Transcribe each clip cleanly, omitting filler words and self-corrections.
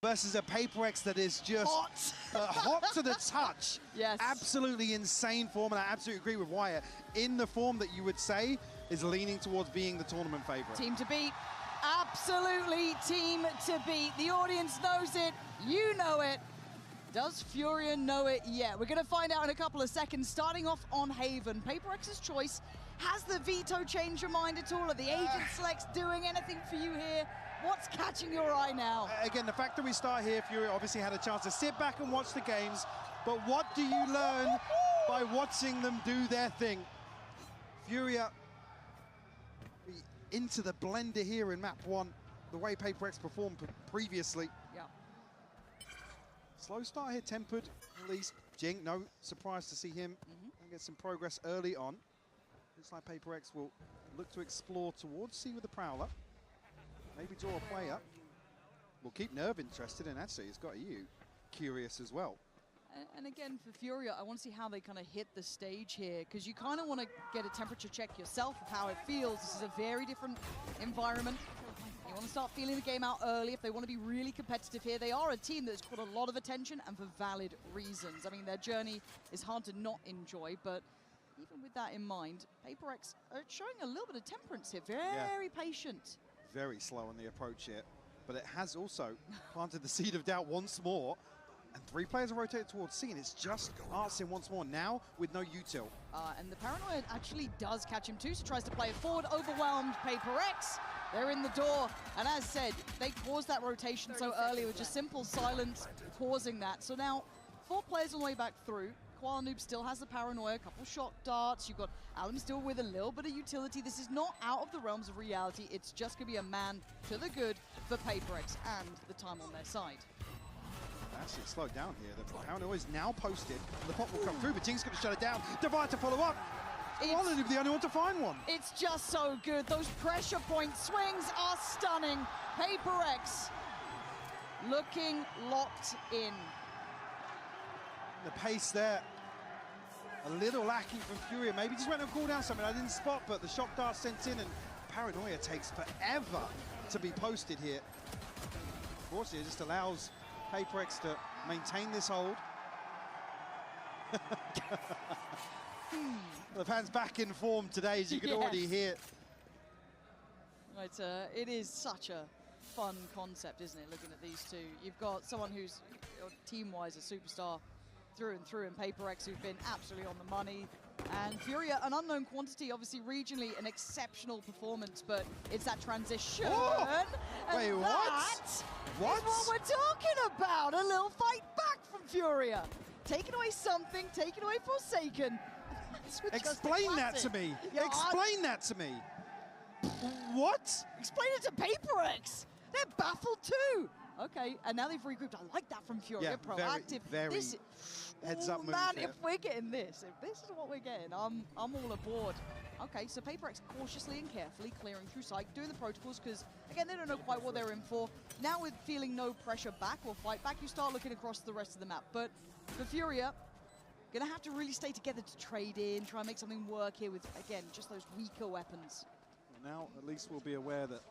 versus a PHYPERX that is just hot to the touch. Yes. Absolutely insane form, and I absolutely agree with Wyatt. In the form that you would say is leaning towards being the tournament favorite. Team to beat. Absolutely team to beat. The audience knows it. You know it. Does Furia know it yet? We're going to find out in a couple of seconds. Starting off on Haven, PHYPERX's choice. Has the veto changed your mind at all? Are the agent selects doing anything for you here? What's catching your eye now? Again, the fact that we start here, Furia obviously had a chance to sit back and watch the games, but what do you learn by watching them do their thing? Furia into the blender here in map 1, the way PHYPERX performed previously. Yeah. Slow start here, tempered, at least. Jing, no surprise to see him get some progress early on. Looks like PHYPERX will look to explore towards C with the Prowler. Maybe draw a player. We'll keep Nerve interested, and actually it's got you curious as well. And again, for Furia, I want to see how they kind of hit the stage here, because you kind of want to get a temperature check yourself of how it feels. This is a very different environment. You want to start feeling the game out early if they want to be really competitive here. They are a team that's caught a lot of attention, and for valid reasons. I mean, their journey is hard to not enjoy, but even with that in mind, PHYPERX are showing a little bit of temperance here. Very patient. Very slow on the approach here, but it has also planted the seed of doubt once more. And 3 players are rotated towards C, and it's just Artsin once more, now with no util. And the paranoia actually does catch him too, so tries to play it forward, overwhelmed PHYPERX. They're in the door, and as said, they caused that rotation so early with just simple silence causing that. So now, 4 players on the way back through. Koala Noob still has the paranoia, a couple shot darts. You've got Alum still with a little bit of utility. This is not out of the realms of reality. It's just going to be a man to the good for PHYPERX and the time on their side. Actually, it's slowed down here. The paranoia is now posted. The pop will come through, but Jing's going to shut it down. Divide to follow up. Koala Noob the only one to find one. It's just so good. Those pressure point swings are stunning. PHYPERX looking locked in. The pace there, a little lacking from Furia. Maybe just went and called down something I didn't spot, but the shock dart sent in, and paranoia takes forever to be posted here. Unfortunately, it just allows PHYPERX to maintain this hold. The fans back in form today, as you can already hear. Right, it is such a fun concept, isn't it, looking at these two? You've got someone who's, team-wise, a superstar through and through, and PHYPERX, who've been absolutely on the money. And Furia, an unknown quantity, obviously regionally an exceptional performance, but it's that transition. Oh! And wait, that what? is what we're talking about. A little fight back from Furia. Taking away something, taking away Forsaken. Explain that to me. Explain that to me. What? Explain it to PHYPERX. They're baffled too. Okay, and now they've regrouped. I like that from Furia. Proactive. Very heads up move. Man, if we're getting this, if this is what we're getting, I'm all aboard. Okay, so PHYPERX cautiously and carefully clearing through sight, doing the protocols, because, again, they don't know quite what they're in for. Now with feeling no pressure back or fight back, you start looking across the rest of the map. But for Furia, gonna have to really stay together to trade in, try and make something work here with, again, just those weaker weapons. Well, now at least we'll be aware that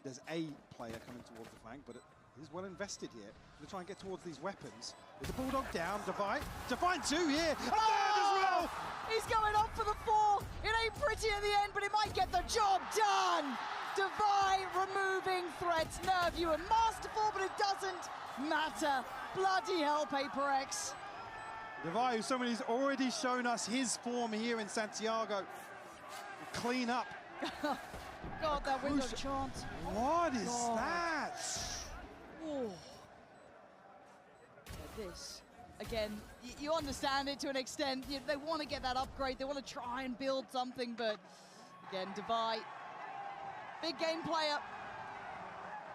there's a player coming towards the flank, but he's well invested here to try and get towards these weapons. There's a Bulldog down, Divide 2 here, and as well! He's going up for the 4. It ain't pretty in the end, but it might get the job done. Divide removing threats. Nerve, you are masterful, but it doesn't matter. Bloody hell, PHYPERX. Divide, who's someone who's already shown us his form here in Santiago. Clean up. God, that window chant. What is that? Oh. This, again, you understand it to an extent. They want to get that upgrade. They want to try and build something, but again, Divide, big game player.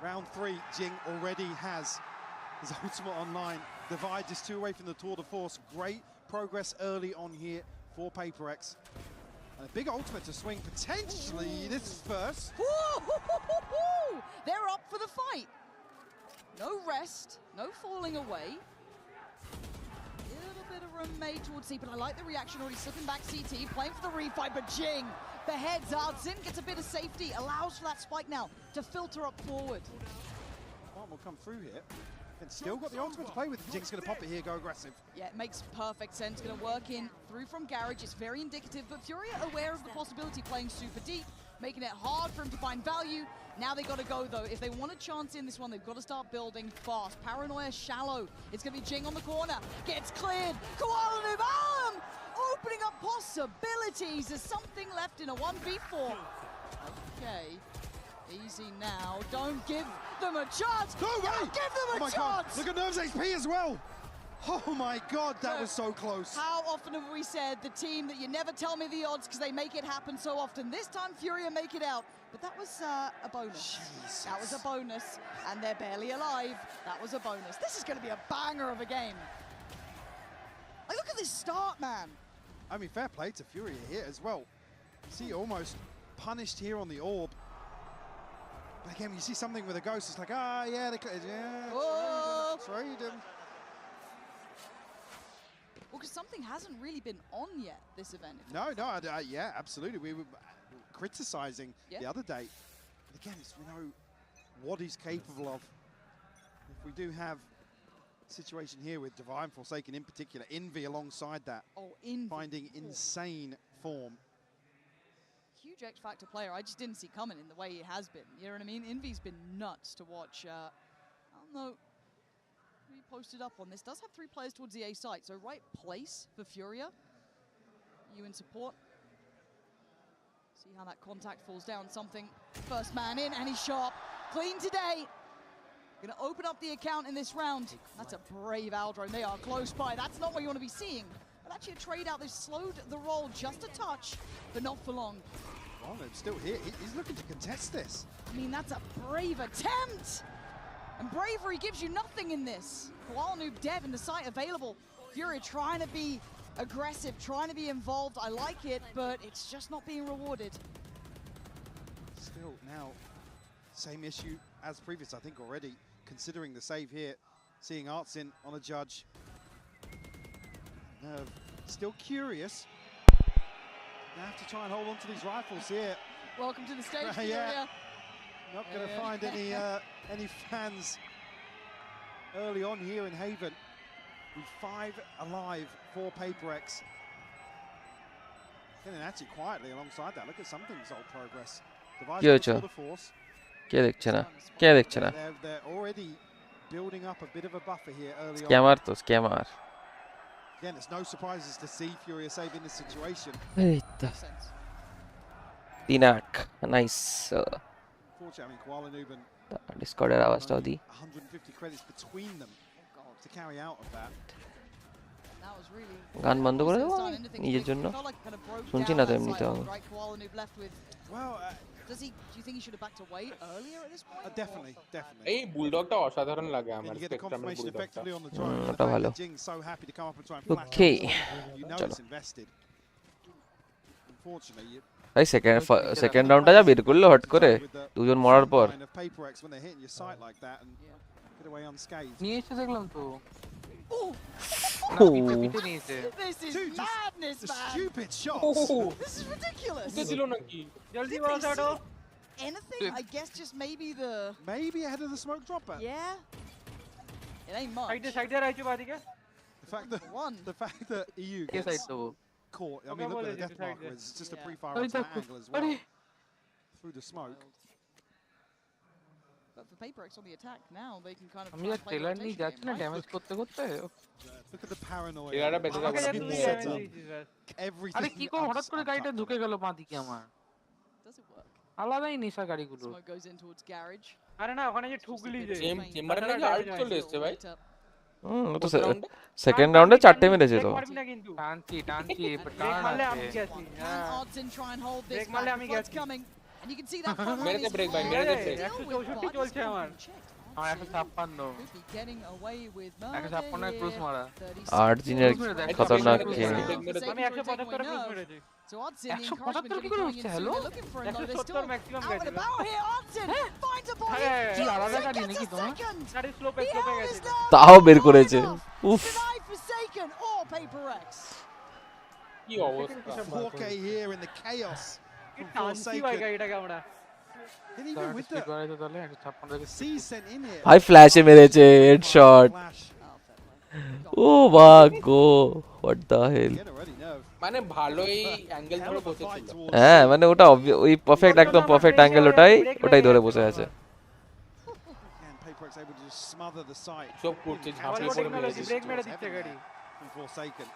Round 3, Jing already has his ultimate online. Divide just 2 away from the tour de force. Great progress early on here for PHYPERX. And a big ultimate to swing, potentially this first. They're up for the fight. No rest, no falling away. A little bit of roommate towards C, but I like the reaction already slipping back CT, playing for the refight, but Jing beheads RYZEN, gets a bit of safety, allows for that spike now to filter up forward. Martin will come through here. And still got the ultimate to play with. Jing's going to pop it here, go aggressive. Yeah, it makes perfect sense. Going to work in through from Garage. It's very indicative, but Fury are aware of the possibility playing super deep, making it hard for him to find value. Now they got to go, though. If they want a chance in this one, they've got to start building fast. Paranoia shallow. It's going to be Jing on the corner. Gets cleared. Koala Noob opening up possibilities. There's something left in a 1v4. Okay. Easy now. Don't give them a chance. No way! Don't give them a chance! God. Look at Nerves HP as well. Oh my God, that was so close. How often have we said the team that you never tell me the odds because they make it happen so often. This time Furia make it out. But that was a bonus. Jesus. That was a bonus. And they're barely alive. That was a bonus. This is going to be a banger of a game. Like, look at this start, man. I mean, fair play to Furia here as well. See, almost punished here on the orb. But again, you see something with a ghost, it's like, yeah, trade him. Well, because something hasn't really been on yet this event. No, yeah, absolutely. We were criticizing the other day. But again, we know what he's capable of. If we do have a situation here with Divine Forsaken in particular, Envy alongside that, Envy. finding insane form. Huge X Factor player. I just didn't see coming in the way he has been. You know what I mean? Envy's been nuts to watch. I don't know. He posted up on this. Does have 3 players towards the A site, so right place for Furia. You in support. See how that contact falls down. Something. First man in, and he's sharp. Clean today. Gonna open up the account in this round. That's a brave Aldrone. They are close by. That's not what you want to be seeing. But actually a trade out. They've slowed the roll just a touch, but not for long. Raunak still here. He's looking to contest this. I mean, that's a brave attempt. And bravery gives you nothing in this. Koala Noob dead and the site available. Furia trying to be aggressive, trying to be involved. I like it, but it's just not being rewarded. Still now, same issue as previous, I think, already. Considering the save here, seeing Artsin on a judge. Still curious. They have to try and hold on to these rifles here. Welcome to the stage, Yeah. Not going to find any fans early on here in Haven. With 5 alive for PHYPERX. Getting actually quietly alongside that. Look at something's old progress. Device for the force. They're already building up a bit of a buffer here early on. Scammer. Again, it's no surprises to see Furia saving this situation. Tinak, nice. Fortunately, I mean, Koala Noob and Discord-এর আওয়াজটাও the 150 credits between them to carry out of that. গান বন্ধ করে দেবো নিজের জন্য শুনছি না তো এমনিতেও Well, do you think he should have backed away earlier at this point? Definitely. এই বুলডগটা অসাধারণ লাগে আমার You get the স্পেকট্রামের confirmation বুলডগটা effectively on the drive. ওটা ভালো Jing's so happy to come up and try and flash. Okay. You know it's invested. Unfortunately, ভাই second রাউন্ডটা যা বের করলো হট করে দুজন মরার পর PHYPERX when they're hitting your site like that and get away unscathed. নিয়ে এসে দেখলাম তো This is madness, The man. stupid shots. This is ridiculous. দিল নাকি জলদি বড় ছাড়ো Anything? I guess just maybe Maybe ahead of the smoke dropper. Yeah. It ain't much. সাইডে রাইছো বাদিকে The fact that EU K side gets দেবো caught. I mean, look at the death marker. It's just a pre-fire onto that angle as well. Through the smoke. But for PHYPERX on the attack now, they can kind of আমি আর trailer নিয়ে যাচ্ছি না damage করতে করতে Look at the paranoia. এরা বেঁচে যাবে Everything. আরে কি করে হঠাৎ করে গাড়িটা ঢুকে গেল বাদিকে আমার Does it work? আলাদাই নেশা গাড়িগুলো Smoke goes in towards garage. আরে না ওখানে যে ঠুকলি যে চেম্বারে নাকি আউট চলে এসেছে ভাই ও তো সেকেন্ড রাউন্ডে 4টে মেরেছে তো পারবি না কিন্তু টানছি ব্রেক মারলে আমি গেছি Odds try and hold this brake মারলে আমি back. গেছি Coming. And you can see that front মেরে line দে is ব্রেক ভাই মেরে দে ব্রেক 164 চলছে আমার আমার 156 Could be getting away with 156 cruise মারা আর্জিনের খতরনাক গেম আমি 175 ক্রুজ মেরেছি So Odds in the 175 কি encouragement করে going হচ্ছে in hello soon. They're looking for him though. They're still 170 maximum out and গেছে about here. Odds finds a body. কি আলাদা গাড়ি Gets নাকি a তোমার second. গাড়ি স্লো পে The L গেছে is now তাও বের করেছে উফ denied Forsaken or PHYPERX. কি অবস্থা 4K here in the chaos. কি টানছি ভাই গাড়িটাকে আমরা And even with the বাড়াইতো তাহলে 156 থেকে C sent in here. ভাই ফ্ল্যাশে মেরেছে হেডশট Flash. ও ভাগো what the hell Get already nerve. মানে ভালোই অ্যাঙ্গেল Hell ধরে of a বসেছিল fight towards হ্যাঁ C. মানে ওটা ওই পারফেক্ট একদম পারফেক্ট অ্যাঙ্গেল ওটাই ধরে বসে আছে And PHYPERX able to just smother the site. সব করছে আবার ঝাঁপিয়ে পড়ে মেরে টেকনোলজি ব্রেক মেরে দিচ্ছে গাড়ি From Forsaken.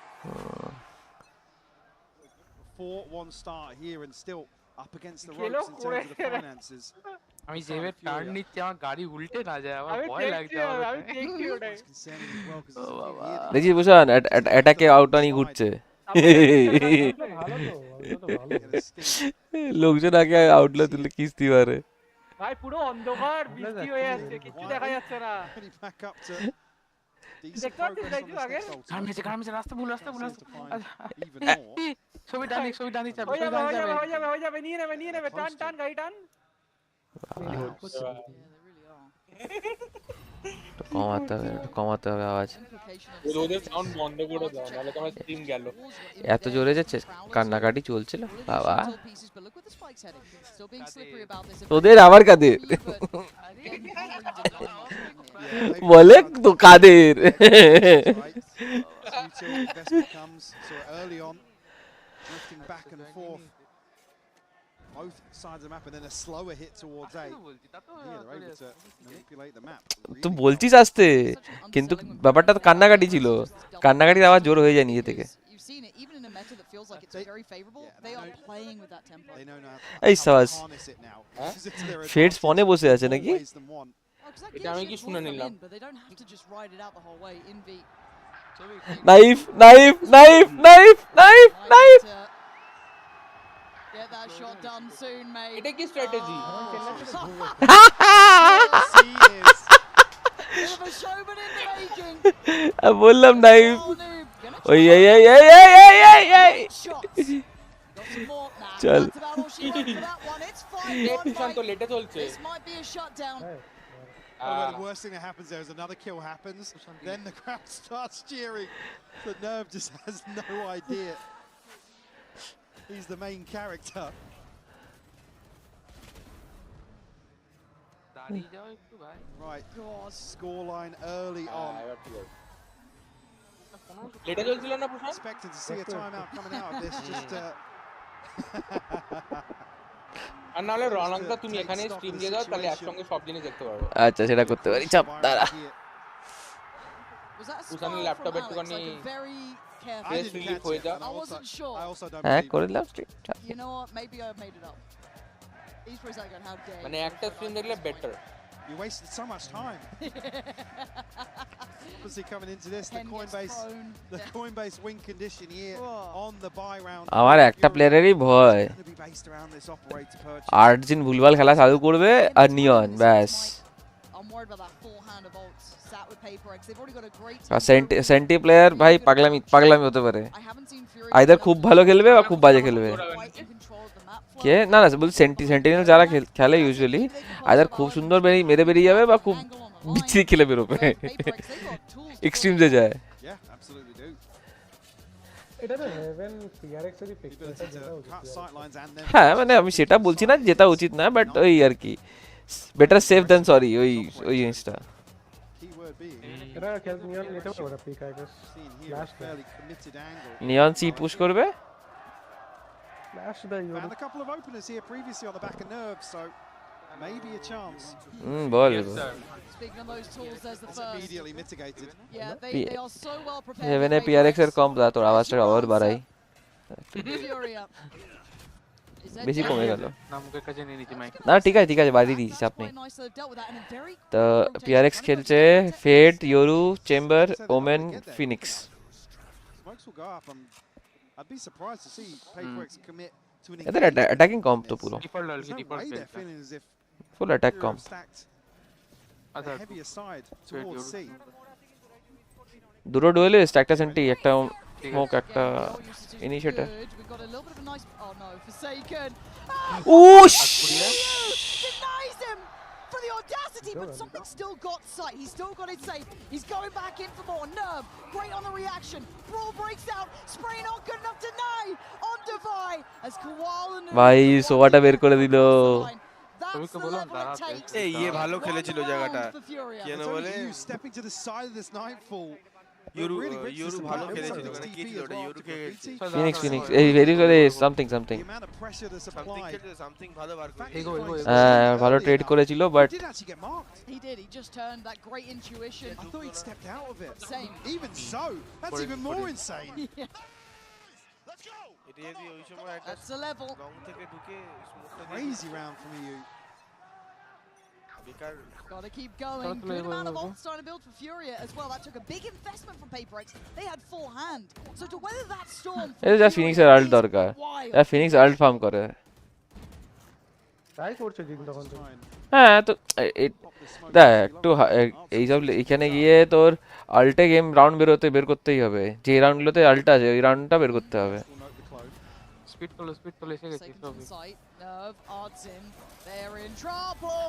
4-1 start here and still up against the Kilo ropes in terms of the করে। finances. আমি যেভাবে টার্ন নিচ্ছি আমার গাড়ি উল্টে না যায় আমার আমি ভয় লাগছে আমার আমি দেখছি ওটাই It's concerning as well 'cause there's a few here that- দেখি ভূষণ অ্যাটাকে আউটরানি ঘুরছে Get a sting. লোকজন আগে আউটলা তুলে কিস্তি মারে ভাই পুরো অন্ধকার বৃষ্টি হয়ে যাচ্ছে কিছু দেখা যাচ্ছে না Getting back up to decent দেখতে পাচ্ছিস progress on ভাই this তুই next আগে? ultimate. কারমেছে রাস্তা ভুল Chances to find even more. ছবি ডানি চাপ হয়ে যাবে হয়ে যাবে নিয়ে নেবে টান গাড়ি টান Wow. Yeah, they really are. কমাতে হবে আওয়াজ Implication of ওদের সাউন্ড বন্ধ করে দাও নাহলে তোমার স্ট্রিম গেল এত জোরে যাচ্ছে কান্নাকাটি চলছিল বাবা তোদের আবার কাদের বলে তো কাদের Right. Until investment comes so early on, drifting back and forth. Both sides of the map and then a slower hit towards A. Yeah, they're able to manipulate the map. তুই Really বলছিস আসতে কিন্তু ব্যাপারটা তো কান্নাকাটি ছিল কান্নাকাটির আওয়াজ জোর হয়ে যায় নিজে থেকে You've seen it, even in a meta that feels like it's very favorable, Yeah, they they are know- playing with that tempo. they know now এই how to সাবাস harness it now. Huh? Use it to their fade advantage. স্পনে বসে আছে নাকি Always them one. Oh, 'cause that এটা gear আমি shift কি will শুনে come নিলাম? in, but they don't have to just ride it out the whole way in V. Knife Might, get that shot done soon, mate. এটা কি strategy C is Bit of a showman in the making. বললাম knife Oh, noob. Gonna ওই try এই shots. Got some more. Nah, Chal. that's about all she wants for that one. It's 5-1, late Sushant mate. লেটে চলছে This might be a shutdown. oh, well, the worst thing that happens there is another kill happens, then the crowd starts cheering. The nerve just has no idea. He's the main character. দাঁড়িয়ে যাও একটু ভাই Right, scoreline early on. এবার ঠিক আছে লেটে চলছিল না প্রশান্ত Expecting to see a timeout coming out of this. Just আর নাহলে রনাঙ্কা তুমি এখানে স্ট্রিম দিয়ে দাও তাহলে একসঙ্গে সব জিনিস দেখতে পারবে আচ্ছা সেটা করতে পারি চাপ দাঁড়া Was that a Who's on the spiral laptop from at Alex? Tugani? Like a very careful. I Face didn't relief catch হয়ে it, যা and I wasn't sure. I also don't হ্যাঁ believe করে it. দাও You know what? Maybe I made it up. He's probably like, how dare মানে you. একটা stream দেখলে better You wasted so much time. Obviously coming into this, the Ken gets Coinbase, prone. the Coinbase win condition here Oh. on the buy round. আমার একটা প্লেয়ারেরই ভয় It's gonna be based around this operator purchase. Urgent ভুলভাল খেলা চালু করবে আর নিয়ন ব্যাস I'm worried about that full hand of ults sat with PHYPERX. They've already got a great আর team. সেন্টি প্লেয়ার ভাই পাগলামি হতে পারে I haven't seen Fury. Either খুব ভালো খেলবে বা খুব বাজে খেলবে quite in control of the map flow. কে না না বল সেন্টিনেল যারা খেলে ইউজুয়ালি আইদার খুব সুন্দর মেরে বেরিয়ে যাবে বা খুব Angle on the line. বিচ্ছিরি খেলে বেরোবে Whereas PHYPERX, they've got tools to এক্সট্রিমসে pull যায় Yeah, absolutely do. এটা তো হেভেন PRX এর The ability to cut sight lines and then. হ্যাঁ মানে আমি সেটা বলছি না যেটা উচিত না বাট ওই আর কি বেটার সেফ দেন সরি ওই জিনিসটা Keyword being এটা খেলতে নিয়ন নিতে পারবে না pick I guess seen here a Last one. fairly committed angle. Neon C push করবে ফ্ল্যাশ দেয় Found a couple of openers here previously on the back of nerves, so maybe a chance. Ball Speaking of those tools, there's the It's first. immediately mitigated. Yeah, they are so well prepared. হেভেনে with পিআরএক্স এর PHYPERX. কম দা তোর আওয়াজটা আবার বাড়াই Fury up. Is that বেশি কমে গেল নামকের কাছে নিয়ে নিচ্ছি মাইক না ঠিক আছে বাড়িয়ে দিয়েছি চাপ নেই Quite nice to have dealt with that in a very তো rotation. পিআরএক্স খেলছে Fade Yoru Chamber Omen Phoenix Smokes will go up. I'd be surprised to see PHYPERX commit to an এদের engagement অ্যাটাকিং like কম তো this. পুরো default There's কি no default way they're feeling as if full attack Europe com stacked আচ্ছা the heavier side towards C. দুটো duellist একটা centi একটা ঠিক smoke Yeah, একটা the goal usage is initiator. good. We've got a little bit of a nice. Oh no, Forsaken. উশ Denies him for the audacity, but something still got sight. He's still got it safe. He's going back in for more. Nerve, great on the reaction. Brawl breaks out. Spray not good enough to deny on Defy as Koala and ভাই সোয়াটা বের করে দিল That's the level it takes. এই ইয়ে ভালো খেলেছিল One জায়গাটা round for Furia. কেন It's বলে only you stepping to the side of this Nightfall. ইউরু Really rips ইউরু this ভালো apart. খেলেছিল Also, ওখানে it's কি TP ছিল as ওটা well ইউরু to K graffiti. Phoenix এই very very something something The amount of pressure that's something applied. খেলছে something ভালো বার করে এগো, এগো, এগো। ভালো ট্রেড করেছিল He but did actually get marked. He did. He just turned that great intuition. I thought he'd stepped out of it. Same. Even so, that's even more insane. এটা যদি ওই সময় একটা That's the level. লং থেকে ঢুকে স্মোকটা Crazy round from EU. বেকার Got to keep going. Good amount of ults trying to build for Furia as well. That took a big investment from PHYPERX. They had full hand. So to weather that storm, এটা just ফিনিক্সের Alt দরকার Phoenix Alt farm করে try করছে জিং তখন তো হ্যাঁ তো দেখ একটু এইসব এখানে গিয়ে তোর আল্টে গেম রাউন্ড বের করতেই হবে যে রাউন্ডগুলোতে আল্টা আছে ওই রাউন্ডটা বের করতে হবে স্পিড করলো এসে গেছে Taken সব from sight. Nerve, RYZEN. They're in trouble.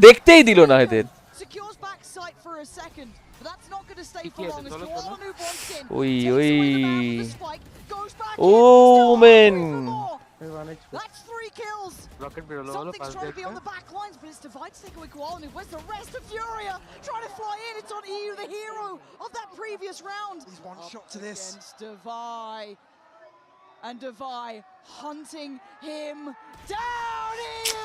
দেখতেই দিল না এদের Secures back sight for a second. But that's not going to stay for Yes, long as it's all Koalanu wants in. Oi, Takes away the man oi. with the spike. Goes back Oh, in. Still man. hungry for more. এই 1x That's 3 kills. Rocket বেরোলো হলো Something's pass trying to be দিয়ে on the back lines, but it's Divide to take away Koalanu. Where's the rest of Furia? Trying to fly in. It's on EU, the hero of that previous round. He's one shot to this. Against Divide. And Divide hunting him down. EU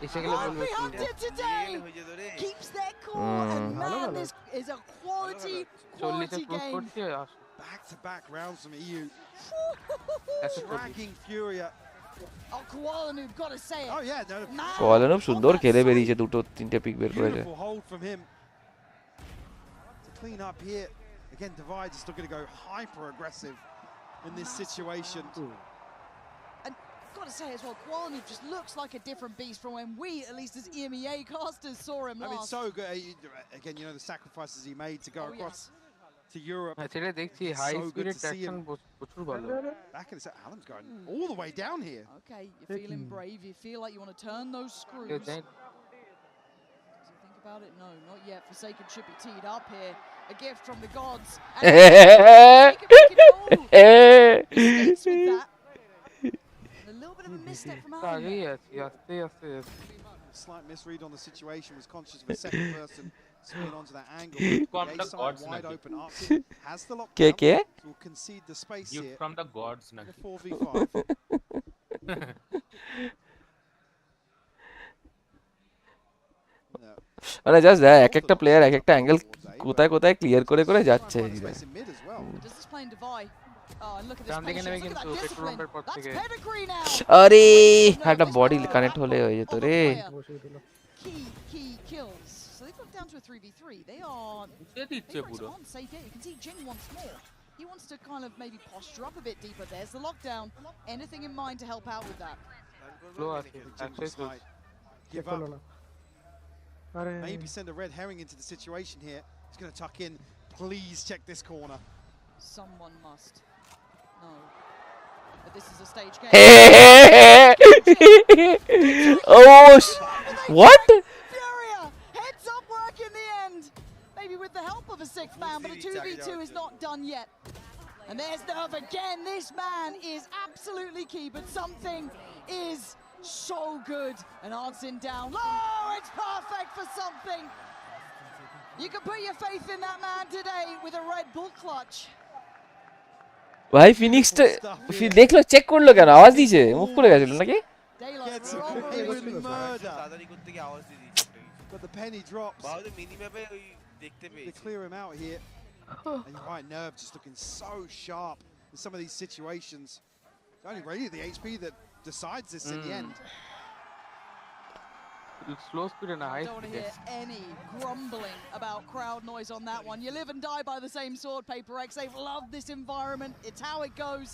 এসে গেলে won't বলবে be hunted today. হয়ে যেত রে Keeps their cool, and Hello, man, hello. this is a quality 40 close game. করছে Back-to-back rounds from EU. That's a good Dragging Furia. Oh, Koalanu, gotta say it. Oh yeah, no. Man, কোয়ালানো সুন্দর on that খেলে side. বেরিয়েছে দুটো তিনটে pick বের করেছে Beautiful hold from him. To clean up here. Again, Divide is still going to go hyper-aggressive in this situation. And gotta say as well, Koalanu just looks like a different beast from when we, at least as EMEA casters, saw him I mean, last. so good. Again, you know, the sacrifices he made to go Oh, across yes. to Europe. হ্যাঁ সেটা দেখছি It's high so good স্পিডের to see traction him. প্রচুর ভালো Back in the set, Alan's going all the way down here. Okay, you're feeling brave. You feel like you want to turn those screws. কেউ Does দেয় he think about it? No, not yet. Forsaken should be teed up here. A gift from the gods. And Stays with that. A little bit of a misstep from Alan. আগেই আছি আস্তে আস্তে Slight misread on the situation. Was conscious of a second person spin onto that angle. From The the A side gods, wide Naki. open. Arctic has the K lockdown. K So will concede the space You here. from the gods The নাকি 4v5. No. মানে just এক একটা player এক একটা angle কোথায় কোথায় clear করে করে যাচ্ছে Trying to find the space in mid as well. Does this play in Divide? Oh, and look at this ডান দিকে patience. নেমে Look at কিন্তু that পেট্রোল discipline. পাম্পের পর That's থেকে pedigree now. আরে একটা বডি কানেক্ট হলে হয়ে যেত রে বসিয়ে দিল Key kills. So they've got down to a 3v3. They are বুঝতে দিচ্ছে PHYPERX পুরো on safe here. You can see Jing once more. He wants to kind of maybe posture up a bit deeper. There's the lockdown. Anything in mind to help out with that? Slow আছে একটাই চলছে Give হলো up. না আরে Maybe send a red herring into the situation here. He's going to tuck in. Please check this corner. Someone must. No. But this is a stage game. oh what Furia! Heads up work in the end. Maybe with the help of a sixth man, but a 2v2 is not done yet. And there's Nerve again. This man is absolutely key, but something is so good. And RYZEN down low. It's perfect for something. You can put your faith in that man today with a Red Bull clutch. ভাই ফিনিক্সটা দেখলো check করলো কেন আওয়াজ দিয়েছে move করে গেছিল নাকি Daylight Gets robbery. away with murder. তাড়াতাড়ি করতে গিয়ে আওয়াজ দিয়ে দিচ্ছে But the penny drops. বাউদের মিনি ম্যাপে ওই দেখতে They পেয়েছি clear him out here. And you're right, Nerve just looking so sharp in some of these situations. It's only really the HP that decides this in the end. Slow স্পিডে না high Don't want to স্পিডে hear any grumbling about crowd noise on that one. You live and die by the same sword, PHYPERX. They've loved this environment. It's how it goes.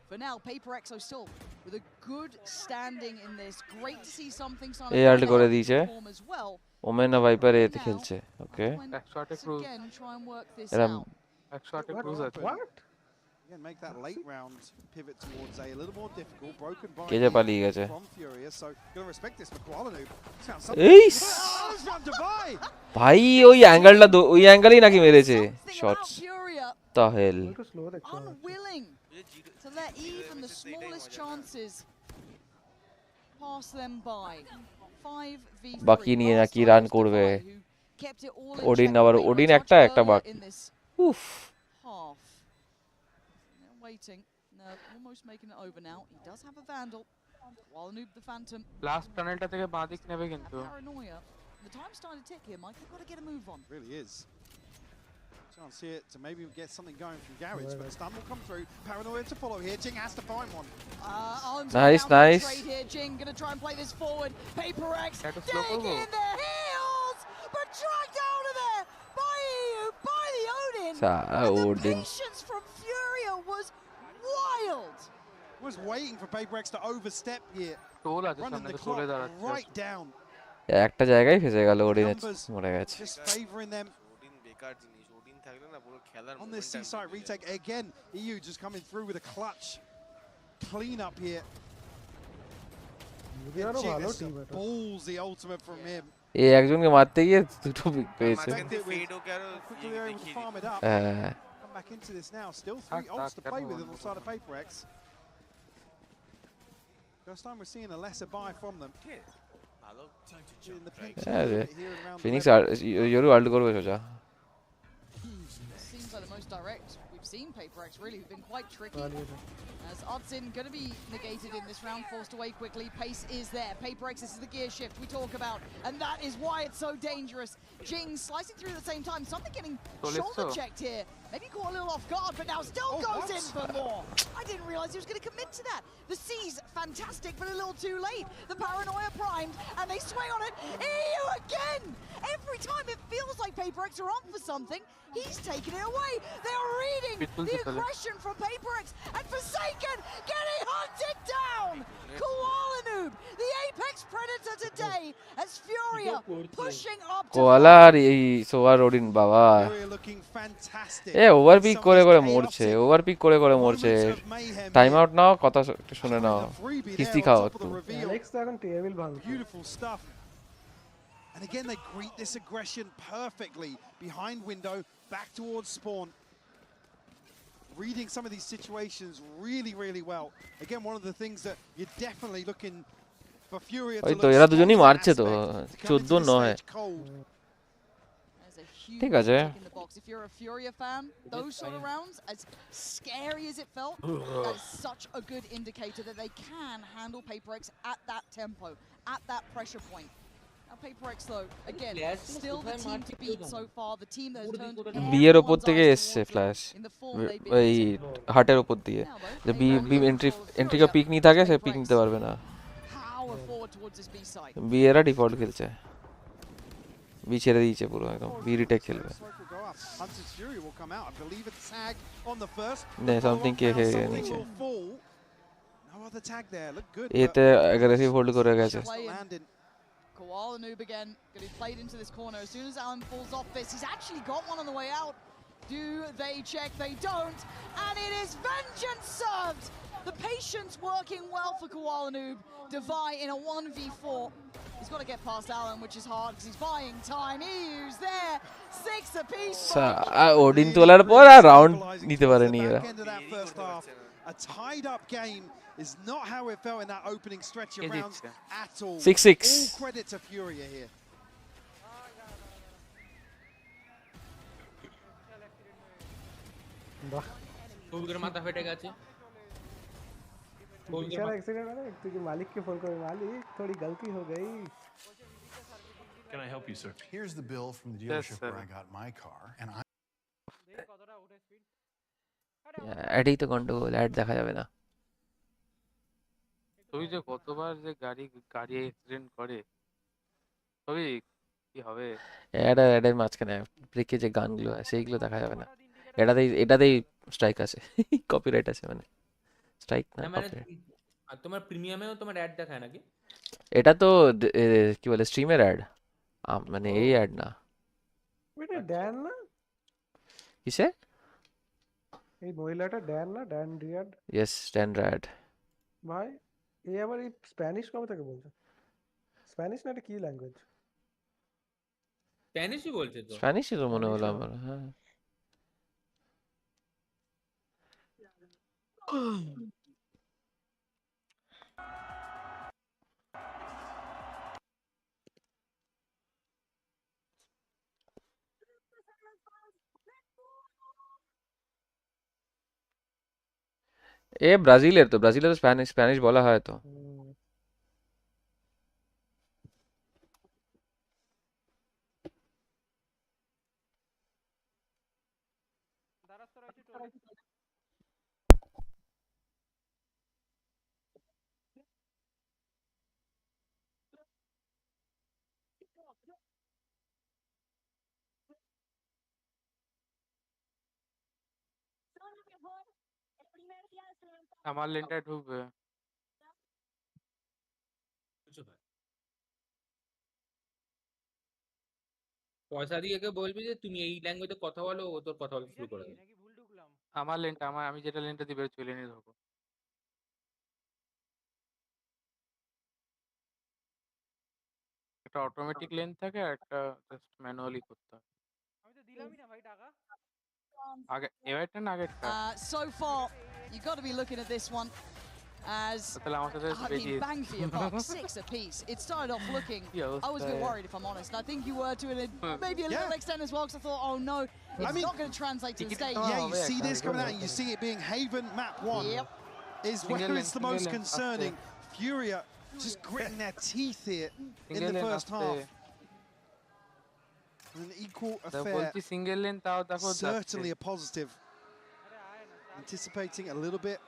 For now, PHYPERX are still with a good standing in this. Great to see something এই Alt করে দিয়েছে perform as well. Women না viper এতে খেলছে ওকে When 108 once cruise. again try and work this এরা out. 108 cruise আছে what Again, make that late round pivot towards A little more difficult. Broken by কে যে পালিয়ে গেছে from Furious. So, going to respect this for Koalanu. এই Oh, from Dubai! ভাই ওই অ্যাঙ্গেলটা ওই অ্যাঙ্গেলই নাকি মেরেছে Something about shots Furia the hell একটু স্লো দেখছো unwilling to let even the smallest chances pass them by. 5v3. বাকি নিয়ে Last নাকি time রান was করবে Defy who kept it all in Odin check আবার away ওডিন much একটা earlier বাকি in this উফ half. They're waiting. No, almost making it over now. He does have a Vandal. While Noob the Phantom. Last টানেলটা থেকে বাঁ দিক নেবে Have কিন্তু paranoia. The time's starting to tick here, Mike. They've got to get a move on. Really is. Chance here to maybe get something going from Garage, but the stun will come through. Paranoia to follow here. Jing has to find one. Arms Nice, down the nice. trade here. Jing gonna try and play this forward. PHYPERX That was slow digging combo. in their heels, but dragged out of there by EU, by the Odin. And the Odin patience from Furia was wild. Was waiting for PHYPERX to overstep here. Toll আছে Running সামনে the তো clock টোলে দাঁড়াচ্ছে right down. একটা জায়গায় ফেসে গেল ওডিনে Numbers মরে গেছে just favouring them ওডিন বেকার জিনিস ওডিন থাকলে না পুরো খেলার on this C-site retake. Again, EU just coming through with a clutch clean up here. ইন্ডিয়ারও Jing, ভালো this is টিম a এটা ballsy ultimate from him. এই একজনকে মারতে গিয়ে দুটো পিক পেয়েছে মাঝখান থেকে ফেড ওকে আরো Quickly they're able to দেখিয়ে farm it up. হ্যাঁ Come back into this now. Still Tack, 3 ults tack, to play with everyone. on the side of PHYPERX. First time we're seeing a lesser buy from them. ভালো In the pinch Yeah, a little yeah. bit here and around the Phoenix level. Yoru ult করবে সোজা Seems like the most direct we've seen PHYPERX really, who've been quite tricky. As RYZEN going to be negated in this round, forced away quickly. Pace is there. PHYPERX, this is the gear shift we talk about, and that is why it's so dangerous. Jing slicing through at the same time. Something getting shoulder checked here. Maybe caught a little off guard, but now still goes in for more. I didn't realize he was going to commit to that. The C's fantastic, but a little too late. The paranoia primed, and they swing on it. EU again! Every time it feels like PHYPERX are on for something, he's taking it away. They are reading the aggression from PHYPERX, and Forsaken getting hunted down. Koala Noob, the apex predator today, as Furia pushing up to কোয়ালার এই সোয়ার Odin বাবা Furia looking fantastic. এ over pick Some করে of করে this মরছে chaotic over pick করে করে মরছে moments of mayhem time here. Out now কথা একটু শুনে নাও The freebie কিস্তি there on খাও top of একটু the reveal. অ্যালেক্স তো এখন টেবিল ভাঙছে Beautiful stuff. And again, they greet this aggression perfectly. Behind window, back towards spawn. Reading some of these situations really, really well. Again, one of the things that you're definitely looking for Furia to ওই look তো এরা strong দুজনই in মারছে তো aspect, to come 14 into this নয় stage cold. There's a huge ঠিক আছে tick in the box. If you're a Furia fan, those sort of rounds, as scary as it felt, that is such a good indicator that they can handle PHYPERX at that tempo, at that pressure point. Now PHYPERX though, again, still the team to beat so far, the team that has turned বিয়ের ওপর everyone's থেকে eyes এসছে towards them flash in the form they've been ওই using. হার্টের ওপর দিয়ে Now though, যে B they B only entry control entry কেউ Furia পিক নিয়ে থাকে সে versus পিক PHYPERX. নিতে পারবে না Power forward towards this B side. বিয়েরা ডিফল্ট খেলছে বি ছেড়ে দিয়েছে পুরো একদম বি রিটেক খেলবে Smoke will go up. Hunter's Fury will come out. I believe it's tag on the first. নে Follow সামথিং up কে now, খেয়ে something নিচে will fall. No other tag there. Look good. এতে aggressive hold করে গেছে Landing. Koala Noob again, going to be played into this corner. As soon as Alan falls off this, he's actually got one on the way out. Do they check? They don't. And it is vengeance served. The patience working well for Koala Noob. Devi in a 1v4. He's got to get past Alan, which is hard because he's buying time. EU's there. 6 apiece. Odin তোলার পর আর round নিতে পারেনি এরা Back end of that first half. A tied up game is not how it felt in that opening stretch of rounds at all. 6-6. All credit to Furia here. বাহ সবুজের মাথা ফেটে গেছে বিশাল অ্যাক্সিডেন্ট মানে তুই কি মালিককে ফোন করে মালিক थोड़ी गलती हो गई Can I help you, sir? Here's the bill from the dealership where I got my car, and I. অ্যাডই তো গন্ডগোল অ্যাড দেখা যাবে না তুই যে কতবার যে গাড়ি গাড়ি অ্যাক্সিডেন্ট করে তবে কি হবে অ্যাড আর অ্যাডের মাঝখানে ব্রেকে যে গানগুলো আছে সেইগুলো দেখা যাবে না এটাতেই স্ট্রাইক আছে কপিরাইট আছে মানে স্ট্রাইক না মানে copyright। আর তোমার প্রিমিয়ামেও তোমার অ্যাড দেখায় নাকি এটা তো কি বলে স্ট্রিমের অ্যাড মানে এই অ্যাড না এটা ড্যান না কিসে এই মহিলাটা ড্যান না ড্যান রিয়াড ইয়েস স্ট্যান্ডার্ড ভাই এই আবার এই স্প্যানিশ কবে থেকে বলছে স্প্যানিশ না এটা কি ল্যাঙ্গুয়েজ স্প্যানিশই বলছে তো স্প্যানিশই তো মনে হলো আমার হ্যাঁ এ ব্রাজিলের তো স্প্যানিশ বলা হয় তো আমার লেনটায় ঢুকবে। পয়সা দিয়ে কে বলবি যে তুমি এই ল্যাঙ্গুয়েজে কথা বলো, ও তোর কথা বলতে শুরু করে দেবে। আমার লেনটা আমি যেটা লেনটা দিবে চলে লেনে ধরবো। একটা অটোমেটিক লেন থাকে আর একটা জাস্ট ম্যানুয়ালি করতে হয়। আমি তো দিলামই না ভাই টাকা। আগে এবারটা না আগেরটা? So far, you've got to be looking at this one as তাহলে আমার সাথে I mean, bang for your buck, 6 apiece. It started off looking, I was a bit worried if I'm honest. I think you were to maybe a little extent as well, because I thought, oh no, it's not going to translate to the stage. Yeah, you see this coming out, and you see it being Haven map 1 is where it's the most concerning. Furia just gritting their teeth here in the first half. An equal affair, certainly a positive. Anticipating a little bit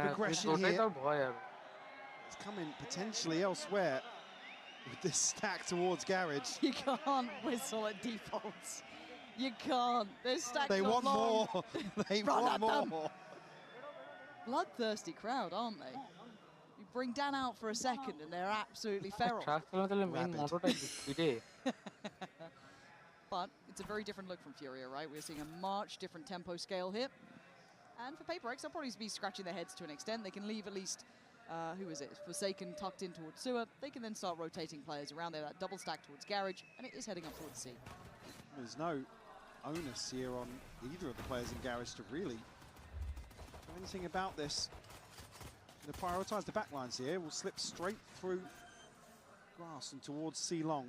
progression here. It's coming potentially elsewhere with this stack towards Garage. You can't whistle at defaults. You can't. They're stacked They want more. They want more. Bloodthirsty crowd, aren't they? You bring Dan out for a second and they're absolutely feral. But it's a very different look from Furia, right? We're seeing a much different tempo scale here. And for PRX, they'll probably be scratching their heads to an extent. They can leave at least, who is it? Forsaken tucked in towards Sewer. They can then start rotating players around there, that double stack towards Garage, and it is heading up towards C. There's no onus here on either of the players in Garage to really do anything about this. They prioritise the backlines here. We'll slip straight through grass and towards C long.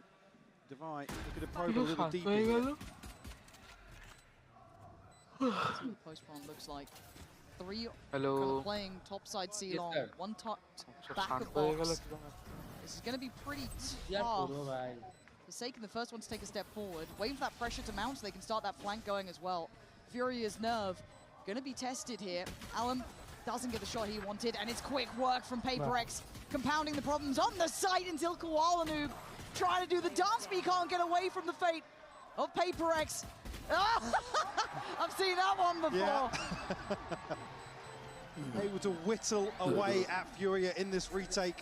Divide, look at the probe a little deeper here. That's what the post plan looks like. 3 kind of playing topside C long, 1 back of box. This is going to be pretty tough. Forsaken, the first one to take a step forward, waiting for that pressure to mount so they can start that flank going as well. Furia's nerve going to be tested here. Alan doesn't get the shot he wanted, and it's quick work from PRX, compounding the problems on the site until Koala Noob trying to do the dance, but he can't get away from the fate of PRX. I've seen that one before. Yeah. Able to whittle away at Furia in this retake.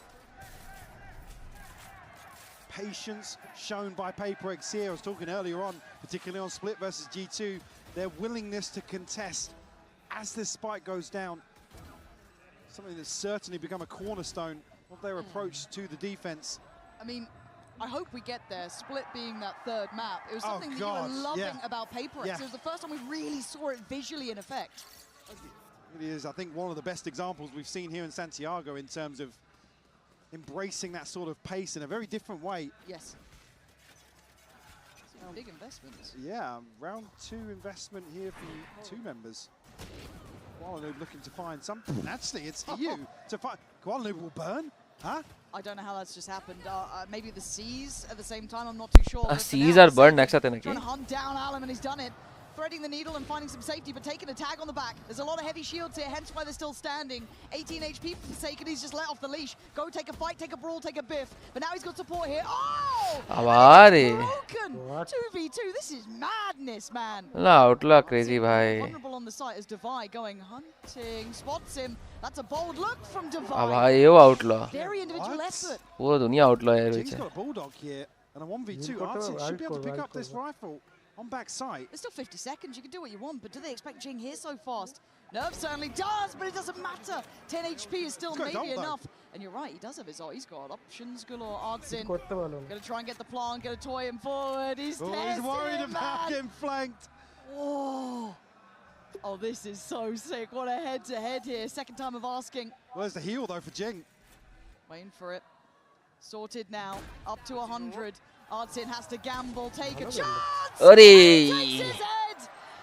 Patience shown by PRX here. I was talking earlier on, particularly on Split versus G2, their willingness to contest as this spike goes down. Something that's certainly become a cornerstone of their approach to the defense. I mean, I hope we get there, Split being that third map. It was something that you were loving about PRX. It was the first time we really saw it visually in effect. It is, I think, one of the best examples we've seen here in Santiago in terms of embracing that sort of pace in a very different way. Yes. Some big investments. Yeah, round 2 investment here from 2 members. Koala Noob looking to find something. Actually, it's you to find. Koala Noob will burn? Huh? I don't know how that's just happened. Maybe the C's at the same time, I'm not too sure. C's are burned next to Trying to hunt down Alam, and he's done it. Threading the needle and finding some safety, but taking a tag on the back. There's a lot of heavy shields here, hence why they're still standing. 18 HP for Forsaken, he's just let off the leash. Go take a fight, take a brawl, take a biff. But now he's got support here. Oh! Broken! 2v2, this is madness, man. No, outlaw crazy, bhai. Vulnerable on the site as Divai going hunting, spots him. That's a bold look from Divai. Bhai, yo outlaw. Very individual effort. Pura duniya outlaw hai Jing's got a bulldog here, and a 1v2. Artin should be able to pick up this rifle on back site. There's still 50 seconds, you can do what you want, but do they expect Jing here so fast? Nerve certainly does, but it doesn't matter. 10 HP is still maybe enough. And you're right, he does have his ult. He's got options galore. Artin gonna try and get the plant, gonna toy him forward. He's worried about getting flanked. Oh, this is so sick. What a head-to-head here. Second time of asking. Well, there's the heal, though, for Jing. Waiting for it. Sorted now. Up to 100. Artin has to gamble, take a chance. Takes his head.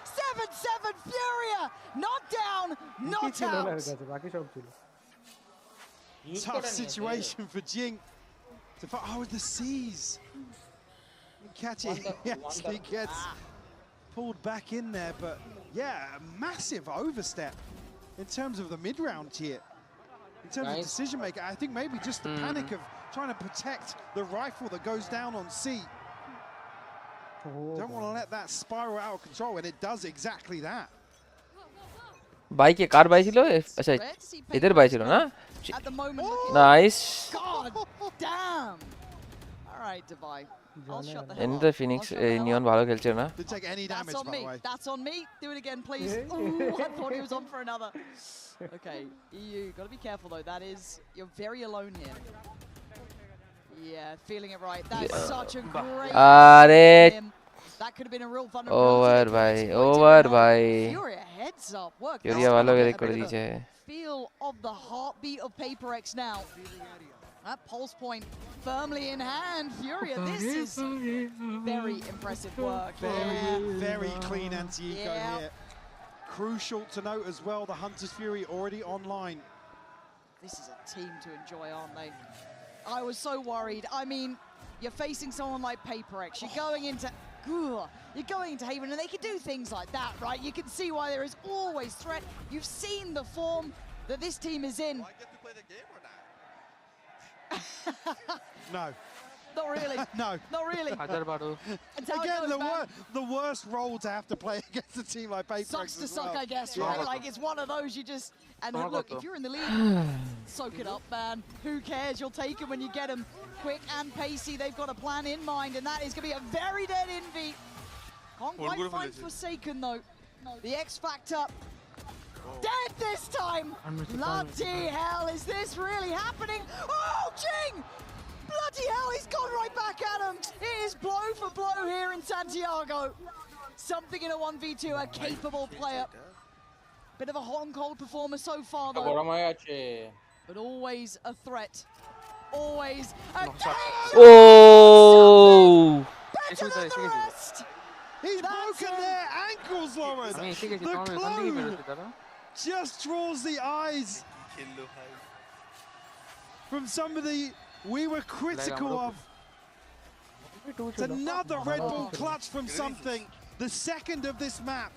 7-7 and Furia not down, not ছিল না এর out. কাছে, বাকি সব ছিল। Tough situation for Jing. Oh, the C's. Catch it. He actually gets pulled back in there, but yeah, a massive overstep in terms of the mid-round here. In terms of decision making, I think maybe just the panic of trying to protect the rifle that goes down on C. Don't want to let that spiral out of control, and it does exactly that. Bike ke car bike chilo? Acha, idhar bike chilo na? At the moment, Nice. God damn. All right, Dubai. I'll shut the hell In up. the Phoenix Neon bhalo khelche na? Didn't take any damage, That's on by me. the way. That's on me. Do it again, please. Ooh, I thought he was on for another. Okay, EU, gotta be careful though. That is, you're very alone here. Yeah, feeling it right. That's such a great Are him. That could have been a real vulnerability. over bhai. Furia heads up. Work. Furia walo ke kore diche. Feel of the heartbeat of PHYPERX now. That pulse point firmly in hand. Furia, this is very impressive work. Very clean anti-eco here. Crucial to note as well, the Hunter's Fury already online. This is a team to enjoy, aren't they? I was so worried. I mean, you're facing someone like PHYPERX. You're going into Haven, and they can do things like that, right? You can see why there is always threat. You've seen the form that this team is in. Do I get to play the game or not? No. Not really. No. Not really. It's how it Again, goes, the worst role to have to play against a team like PHYPERX. Sucks to as suck, well. I guess, right? Like, it's one of those you just... And look, if you're in the lead, soak it up, man. Who cares? You'll take him when you get him. Quick and pacey, they've got a plan in mind, and that is going to be a very dead Envy. Can't quite find Forsaken, though. The X Factor. Dead this time! Bloody hell, is this really happening? Oh, Jing! Bloody hell, he's gone right back at him. It is blow for blow here in Santiago. Something in a 1v2, a capable player. Bit of a hot and cold performer so far, though. But always a threat. Always a Oh! better than the rest. He's broken their ankles, Lauren. The clue just draws the eyes from somebody we were critical of. It's another Red Bull clutch from something. The second of this map.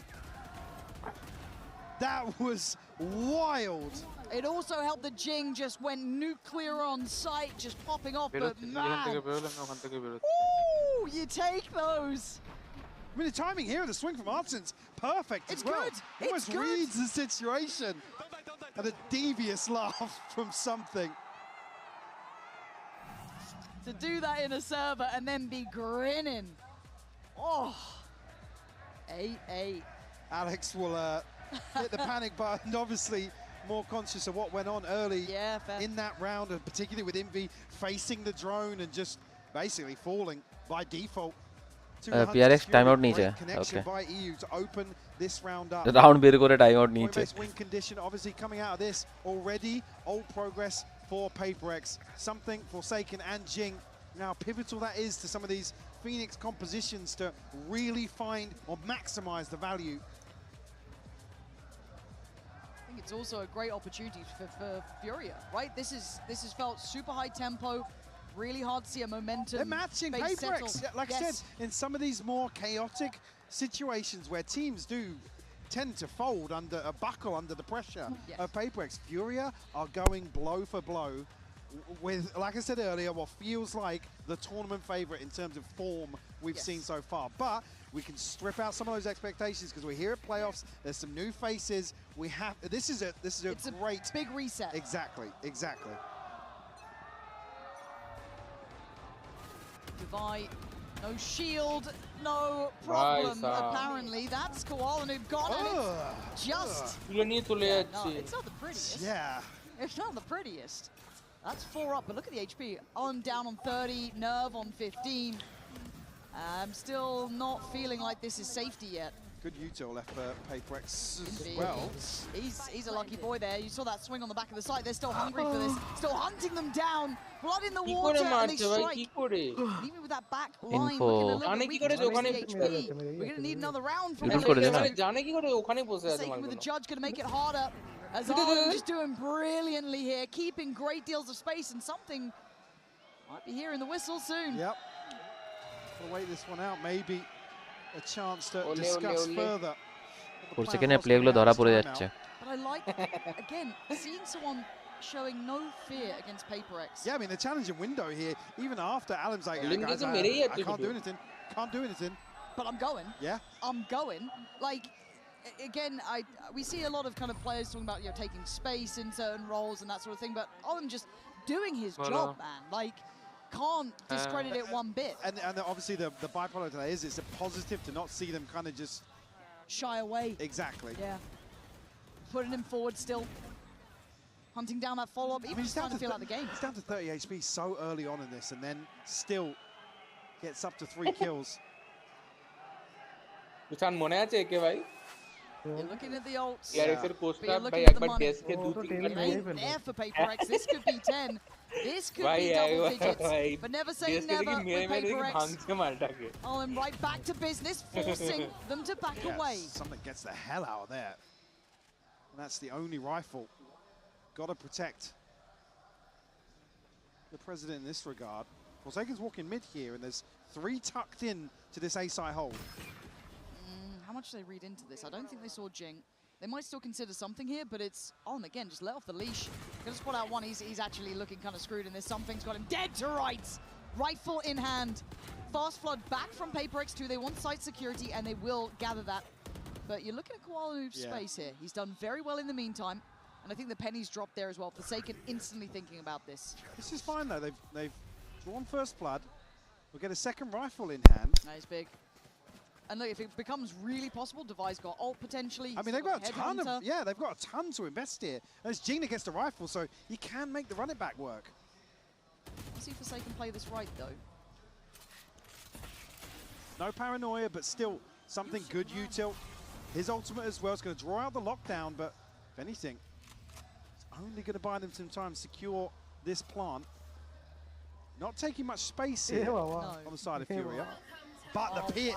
That was wild. It also helped the Jing just went nuclear on sight, just popping off, but man. Ooh, you take those. I mean, the timing here of the swing from Arsen's perfect as well. Good. Almost reads the situation. And a devious laugh from something. To do that in a server and then be grinning. Oh. 8-8. Alex will hit the panic button, obviously more conscious of what went on early in that round, and particularly with Envy facing the drone and just basically falling by default. PRX timeout niche. Connection by EU to open this round up. Round beer kore timeout niche. Point-based win condition obviously coming out of this already. Old progress for PHYPERX. Something Forsaken and Jing. Now pivotal that is to some of these Phoenix compositions to really find or maximize the value. I think it's also a great opportunity for Furia, right? This is felt super high tempo. Really hard to see a momentum. They're matching PHYPERX. Like I said, in some of these more chaotic situations where teams do tend to fold under a buckle under the pressure of PHYPERX, Furia are going blow for blow with, like I said earlier, what feels like the tournament favorite in terms of form we've seen so far. But we can strip out some of those expectations because we're here at playoffs. There's some new faces. We have this is a great big reset. Exactly. Divide, no shield, no problem. Apparently, that's Koala who've got it. Just. No, it's not the prettiest. Yeah. It's not the prettiest. That's 4 up, but look at the HP. On down on 30, Nerve on 15. I'm still not feeling like this is safety yet. Good util left for PHYPERX as Indeed. well. He's a lucky boy there. You saw that swing on the back of the side. They're still hungry for this. Still hunting them down. Blood in the কি water, করে and they মারছে ভাই strike. কি করে And even with that back line, Info. looking a little জানে bit কি weak করে in terms of ওখানে the HP. We're going to need another round from Reveal করে দে না। জানে কি করে ওখানে বসে আছে Forsaken with মালগুলো the judge going to make it harder. As Arlen just doing brilliantly here, keeping great deals of space, and something might be hearing the whistle soon. Yep. We'll wait this one out. Maybe a chance to Ole, discuss ole, ole. further. 4 সেকেন্ডে প্লেগুলো ধরা পড়ে যাচ্ছে। But I like, again, seeing someone showing no fear against PHYPERX. Yeah, I mean, the challenging window here, even after Alan's like, Link guys, is a I can't do anything. Can't do anything. But I'm going. Yeah. I'm going. Like, again, we see a lot of kind of players talking about, you know, taking space in certain roles and that sort of thing, but Alan just doing his job, man. Like, can't discredit it one bit. And obviously the byproduct of that is it's a positive to not see them kind of just shy away. Exactly. Yeah. Putting him forward still. Hunting down that follow-up, even just trying to feel out the game. He's down to 30 HP so early on in this, and then still gets up to 3 kills. তুষান মনে আছে একে ভাই You're looking at the ults. PRX এর But coaster you're ভাই looking at the একবার money. ডেস্কে দু তিনটা It ain't there for PHYPERX. This could be 10. This could ভাই be double digits. ভাই But never say ডেস্কে never দেখি মেরে with মেরে দেখি PHYPERX. ভাঙছে মালটাকে Oh, and right back to business, forcing them to back away. Something gets the hell out of there. And that's the only rifle. Got to protect the president in this regard. Forsaken's walking mid here, and there's 3 tucked in to this A-side hold. How much do they read into this? I don't think they saw Jing. They might still consider something here, but it's on again, just let off the leash. Gonna spot out one, he's actually looking kind of screwed in this. Something's got him dead to rights. Rifle in hand. Fast flood back from PHYPERX 2. They want site security, and they will gather that. But you're looking at Koala Noob's space here. He's done very well in the meantime, and I think the pennies dropped there as well. Forsaken instantly thinking about this. This is fine though. They've drawn first blood. We'll get a second rifle in hand. That is big. And look, if it becomes really possible, Devi's got ult potentially. I mean, they've got a ton of, they've got a ton to invest here. And it's Jing that gets the rifle, so he can make the run it back work. Let's see if Forsaken play this right, though. No paranoia, but still something good util. His ultimate as well is going to draw out the lockdown, but if anything, it's only going to buy them some time, secure this plant. Not taking much space here on the side of Furia. But the pit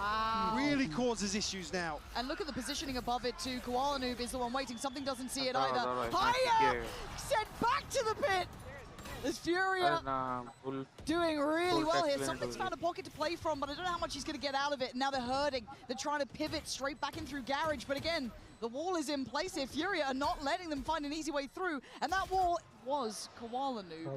really causes issues now. And look at the positioning above it too. Koala Noob is the one waiting. Something doesn't see it either. Higher! Sent back to the pit! There's Furia doing really well here. Something's found a pocket to play from, but I don't know how much he's going to get out of it. Now they're hurting. They're trying to pivot straight back in through Garage, but again, the wall is in place here. Furia are not letting them find an easy way through, and that wall was Koala Noob.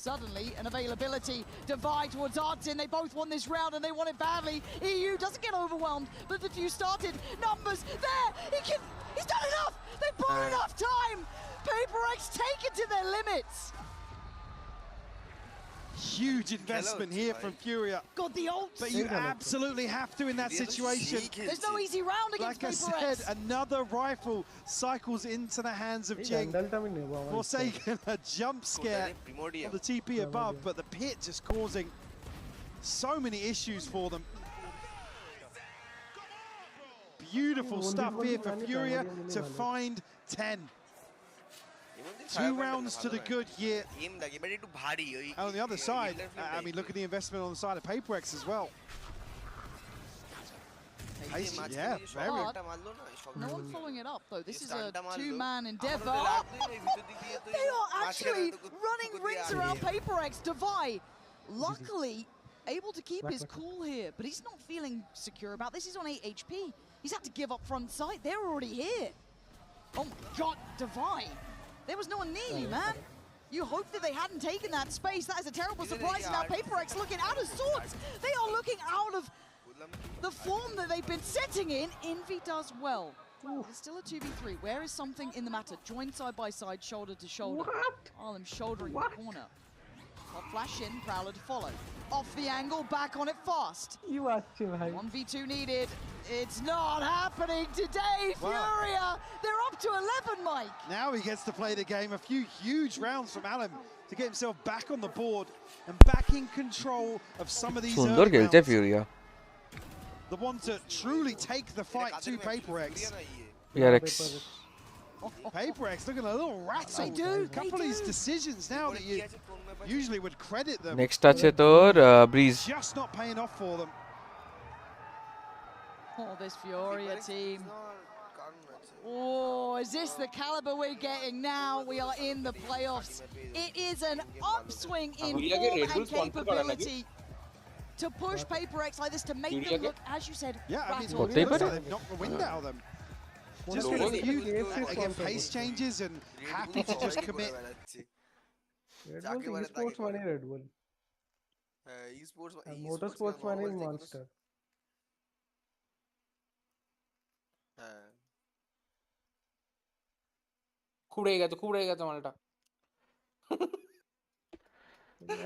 Suddenly, an availability. Divide towards Artin. They both won this round, and they want it badly. EU doesn't get overwhelmed, but the few started. Numbers there. He's done enough. They bought enough time. PHYPERX taken to their limits. Huge investment here from Furia. Got the ult. But you absolutely have to in that situation. There's no easy round against PHYPERX. Like I said, another rifle cycles into the hands of Jing. Forsaken a jump scare on the TP above, but the pit just causing so many issues for them. Beautiful stuff here for Furia to find 10. 2 rounds to the good here. And on the other side, I mean, look at the investment on the side of PHYPERX as well. Yeah, very. No one following it up, though. This is a 2-man endeavor. They are actually running rings around PHYPERX. Devi, luckily, able to keep his cool here, but he's not feeling secure about this. He's on 8 HP. He's had to give up front sight. They're already here. Oh my God, Devi. There was no one near you, man. You hoped that they hadn't taken that space. That is a terrible surprise. Now PHYPERX looking out of sorts. They are looking out of the form that they've been setting in. Envy does well. It's still a 2v3. Where is something in the matter? Joined side by side, shoulder to shoulder. Arlen shouldering the corner. I'll flash in, Prowler to follow. Off the angle, back on it fast. 1v2 needed. It's not happening today, Furia. They're up to 11, Mike. Now he gets to play the game. A few huge rounds from Alan to get himself back on the board and back in control of some of these সুন্দর খেলছে Furia. the one to truly take the fight to PHYPERX. PRX. PHYPERX looking a little rattled. They do, A couple of these decisions now that you usually would credit them. Next আছে তোর Breeze. Just not paying off for them. Oh, this Furia team. Oh, is this the caliber we're getting now? We are in the playoffs. It is an upswing in form and capability to push PHYPERX like this, to make them look, as you said, Yeah, I mean, rattled. it looks like they've knocked the wind out of them. Just with a few, again, pace changes and happy to just commit. esports money Red Bull. Motorsports money is Monster. খুব রেগে গেছে মালটা।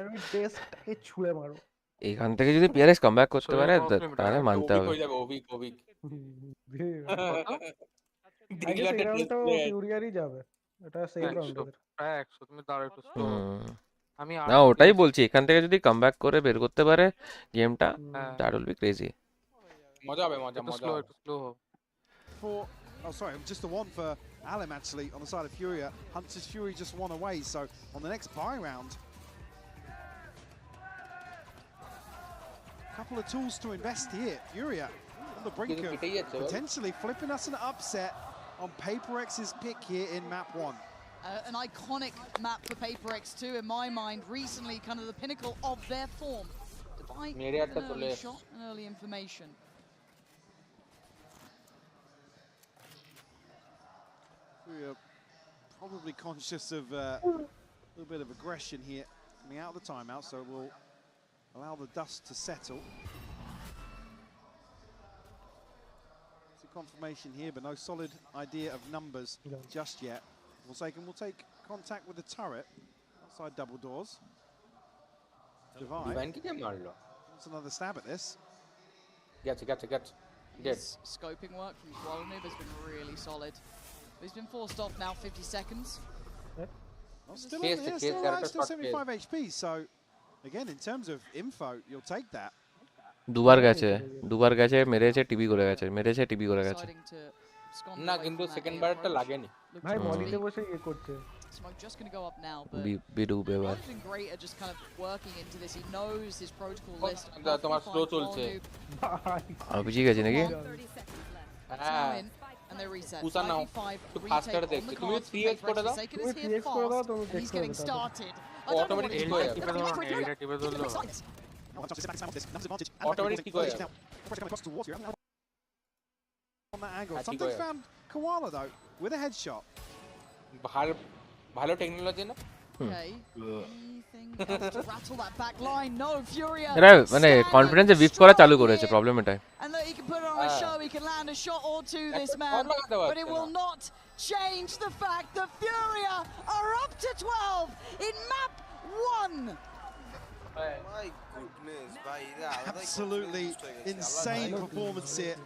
আমি টেস্টটাকে ছুঁড়ে মারো। এখান থেকে যদি PRX কামব্যাক করতে পারে তাহলে মানতে হবে। হয়ে যাবে অভিক। ফিউরিয়ারই যাবে। এটা সেম রাউন্ড ওদের। প্রায় 100 তুমি দাঁড়াও একটু স্লো। আমি না ওটাই বলছি, এখান থেকে যদি কামব্যাক করে বের করতে পারে গেমটা, দ্যাট উইল বি ক্রেজি। মজা হবে, মজা। একটু slow Oh, sorry, just the one for Alim actually on the side of Furia. Hunter's Fury just one away, so on the next buy round, a couple of tools to invest here. Furia on the brink of potentially flipping us an upset on PHYPERX's pick here in map 1. An iconic map for PHYPERX too, in my mind, recently kind of the pinnacle of their form. Despite an early shot and early information. We are probably conscious of a little bit of aggression here coming out of the timeout, so we'll allow the dust to settle. It's a confirmation here, but no solid idea of numbers just yet. Will take contact with the turret outside double doors. Divine. That's another stab at this. Get. His scoping work from Raunak has been really solid. He's been forced off now, 50 seconds. Still 75 HP, so again, in terms of info, you'll take that. দুবার গেছে মেরেছে TV করে গেছে না কিন্তু second বারটা লাগেনি ভাই মলিতে বসে এ করছে Smoke just going to go up now, but বিডুবে এবার he's been great at just kind of working into this. He knows his protocol list. তোমার স্লো চলছে বুঝি গেছে নাকি হ্যাঁ and they reset. পুষা নাও একটু ফাস্টার দেখতে তুমি 3x করে দাও He's getting started. অটোমেটিক ঠিক হয়ে যাবে এটা টিপে ধরলো অটোমেটিক ঠিক হয়ে যাবে On that angle, something found Koala though with a headshot. ভালো টেকনোলজি না Okay. Anything else to rattle that back line? No, Furia. এরা মানে কনফিডেন্সে উইপ করা চালু করেছে, প্রবলেম এটাই। And that he can put it on a show, he can land a shot or two, this man, but it will not change the fact that Furia are up to 12 in map 1. My goodness, absolutely insane performance here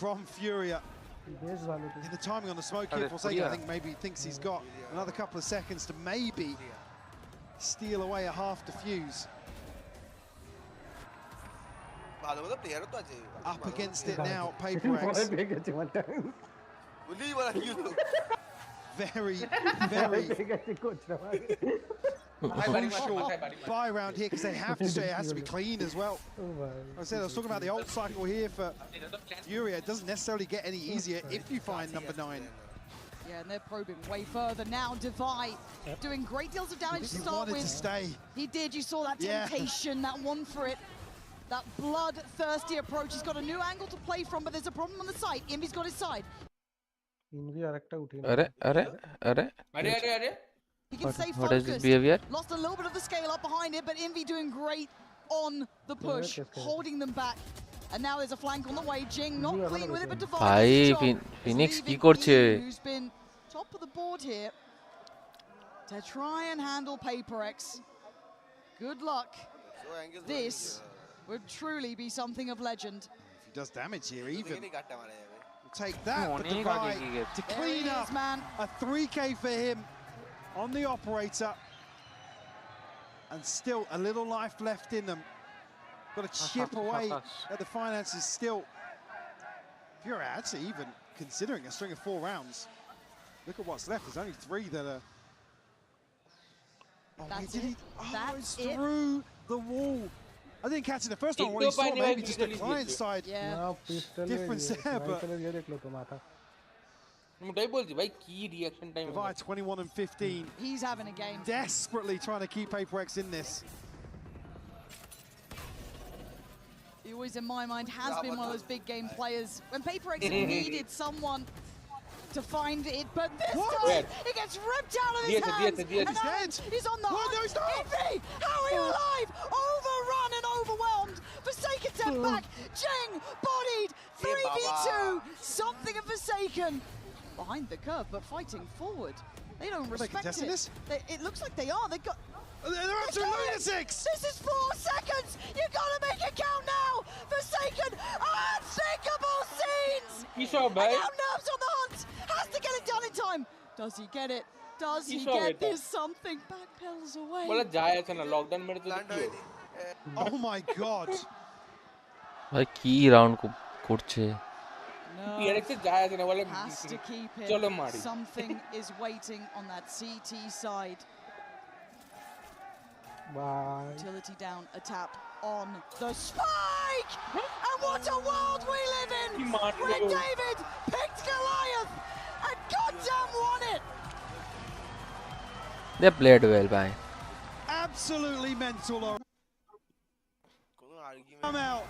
from Furia. In the timing on the smoke here, Forsaken, I think maybe thinks he's got another couple of seconds to maybe steal away a half defuse. Up against it now, PHYPERX. Very crucial buy round here because they have to stay. It has to be clean as well. Like I said, I was talking about the ult cycle here for Furia. It doesn't necessarily get any easier if you find number 9. Yeah, and they're probing way further now. Divide doing great deals of damage to start with. To stay. He did. You saw that temptation, that one for it. That bloodthirsty approach. He's got a new angle to play from, but there's a problem on the side. Invi's got his side. Invi arekta uthi na. Are. He can stay focused. What is this behavior? Lost a little bit of the scale up behind it, but Invi doing great on the push, holding them back. And now there's a flank on the way. Jing not clean with it, but Divine. Bhai, Phoenix ki korche? Who's been top of the board here to try and handle PHYPERX. Good luck. This would truly be something of legend. If he does damage here, even. We'll take that, but Divine to clean up a 3K for him on the operator. And still a little life left in them. Got to chip away at the finances still. If you're actually even considering a string of 4 rounds, look at what's left. There's only 3 that are... Oh, That's did he? it. Oh, That's it's it. through the wall. I didn't catch it the first time. What he saw, maybe just the client side difference there, but... ওটাই বলছি ভাই কি reaction time Divide 21 and 15. He's having a game. Desperately trying to keep HYPERX in this. He always, in my mind, has been one of those big game players. When PHYPERX needed someone to find it, but this time it gets ripped out of his hands. And now he's on the hunt. Envy, how are you alive? Overrun and overwhelmed. Forsaken step back. Jeng bodied. 3v2. Something of Forsaken behind the curve, but fighting forward. They don't respect it. It looks like they are. They got. They're up to lunatics! This is 4 seconds! You gotta make it count now! Forsaken! Unthinkable scenes! You saw, and now Nerves on the hunt! Has to get it done in time! Does he get it? Does he get this something? Backpedals away. বলে যায় আছে না lockdown মেরে তো Oh my god! ভাই কি round করছে PRX এ যায় আছে না বলে has to keep it. চলো মারি Something is waiting on that CT side. Bye. Utility down, a tap on the spike! And what a world we live in! Red David picked Goliath and goddamn won it! They played well, bye. Absolutely mental. Come out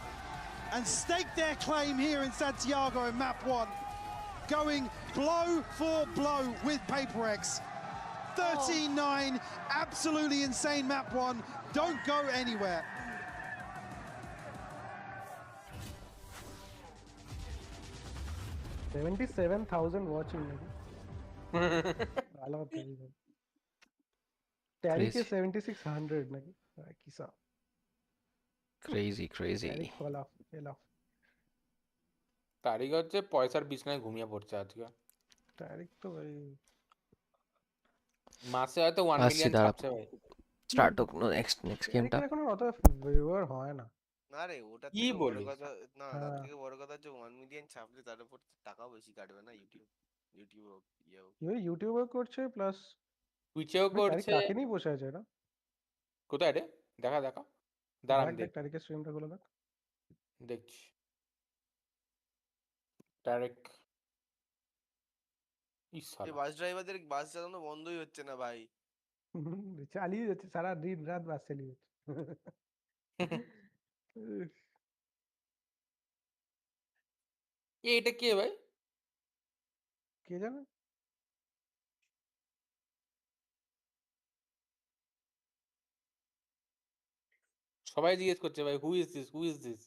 and stake their claim here in Santiago in map 1. Going blow for blow with PHYPERX. 13-9, absolutely insane map 1. Don't go anywhere. $77,000 watching. I love it. Tariq is 7,600. Kisa. Crazy. Tariq fall off. তারিখ হচ্ছে পয়সার বিছনায় ঘুমিয়ে পড়ছে আজকে তারিখ তো ভাই মাসে হয়তো 1 মিলিয়ন ছাপছে ভাই স্টার্ট হোক নেক্সট গেমটা এখন অত ভিউয়ার হয় না না রে ওটা কি বড় কথা না তার থেকে বড় কথা হচ্ছে 1 মিলিয়ন ছাপলে তার উপর টাকাও বেশি কাটবে না ইউটিউবে করছে প্লাস টুইচেও করছে তাকে নিয়ে বসে আছে না কোথায় রে দেখা দাঁড়ান দেখ তারিখের স্ট্রিমটা খুলে দেখ দেখছি তারিক এই বাস ড্রাইভারদের বাস চালানো বন্ধই হচ্ছে না ভাই চালিয়ে যাচ্ছে সারা দিন রাত বাস চালিয়ে এটা কে ভাই কে জানে সবাই জিজ্ঞেস করছে ভাই হু ইজ দিস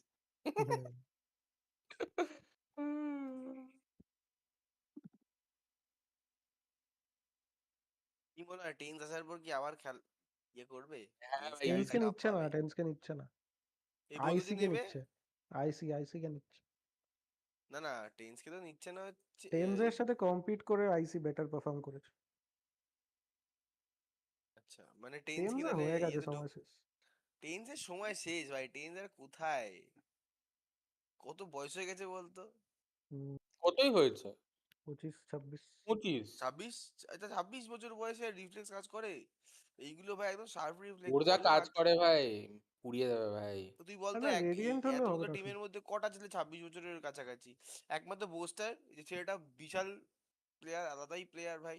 কি মনে হয় টেন্স আসার পর কি আবার খেল করবে টেন্সকে নিচ্ছে না আইসি কে নিচ্ছে আইসি কে নিচ্ছে না টেন্সকে তো নিচ্ছে না হচ্ছে টেন্সের সাথে কম্পিট করে আইসি বেটার পারফর্ম করেছে আচ্ছা মানে টেন্স কি হয়ে গেছে সময় শেষ টেন্সের সময় শেষ ভাই টেন্স আর কোথায় কত বয়স হয়ে গেছে বলতো কতই হয়েছে 25 26 আচ্ছা 26 বছর বয়সে রিফ্লেক্স কাজ করে এইগুলো ভাই একদম শার্প রিফ্লেক্স ওর যা কাজ করে ভাই পুড়িয়ে দেবে ভাই তুই বলতো এতগুলো টিমের মধ্যে কটা ছেলে 26 বছরের কাছাকাছি একমাত্র বোস্টার যে ছেলেটা বিশাল প্লেয়ার আলাদাই প্লেয়ার ভাই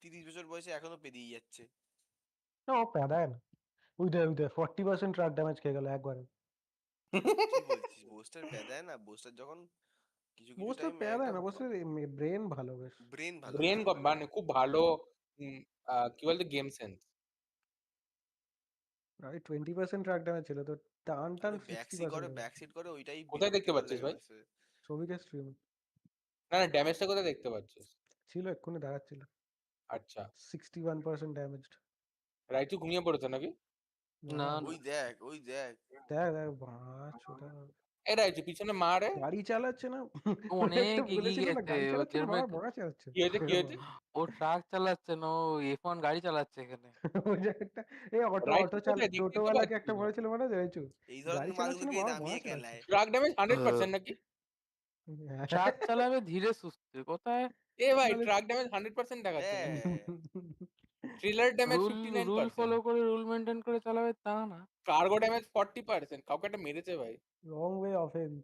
30 বছর বয়সে এখনো পেরিয়ে যাচ্ছে না ও পেদায় না ওই দে 40% ট্রাক ড্যামেজ খেয়ে গেল একবারে কি বলছিস বোস্টার পেদায় না বোস্টার যখন কিছু টাইম পেদায় না বোস্টার ব্রেন ভালো বেশ ব্রেন মানে খুব ভালো কি বলতে গেম সেন্স আরে 20% ট্রাক ড্যামেজ ছিল তো টান 60% ব্যাক সিট করে ওইটাই কোথায় দেখতে পাচ্ছিস ভাই ছবিতে স্ট্রিম না ড্যামেজটা কোথায় দেখতে পাচ্ছিস ছিল এক্ষুনি দেখাচ্ছিল আচ্ছা 61% ড্যামেজড রাইটু ঘুমিয়ে পড়েছে নাকি না ওই দেখ বাঁচ ওটা এটা হচ্ছে পিছনে মারে গাড়ি চালাচ্ছে না অনেক একটা এগিয়ে বলেছিল না গেছে গাড়ি ও চালাচ্ছে না যেরকম বাবা বড়া চালাচ্ছে কি হয়েছে কি হয়েছে ও ট্রাক চালাচ্ছে না ও F1 গাড়ি চালাচ্ছে এখানে ওই যে একটা এই অটো রাইট অটো চালা কোথায় দেখতে তো টোটোওয়ালাকে পাচ্ছি একটা না বলেছিল মানে জানিস এই গাড়ি ধরনের চালাচ্ছে না মালগুলোকে বাবা নামিয়ে বড়া চালাচ্ছে খেলায় ট্রাক ড্যামেজ 100% নাকি হ্যাঁ। ট্রাক চালাবে ধীরে সুস্থে কোথায় এ ভাই মানে ট্রাক ড্যামেজ 100% দেখাচ্ছে হ্যাঁ tiller damage rule rule follow 59% করে রুল মেনটেন করে চালাবে তা না কার্গো ড্যামেজ 40% কাউকে একটা মেরেছে ভাই রং ওয়ে অফেন্স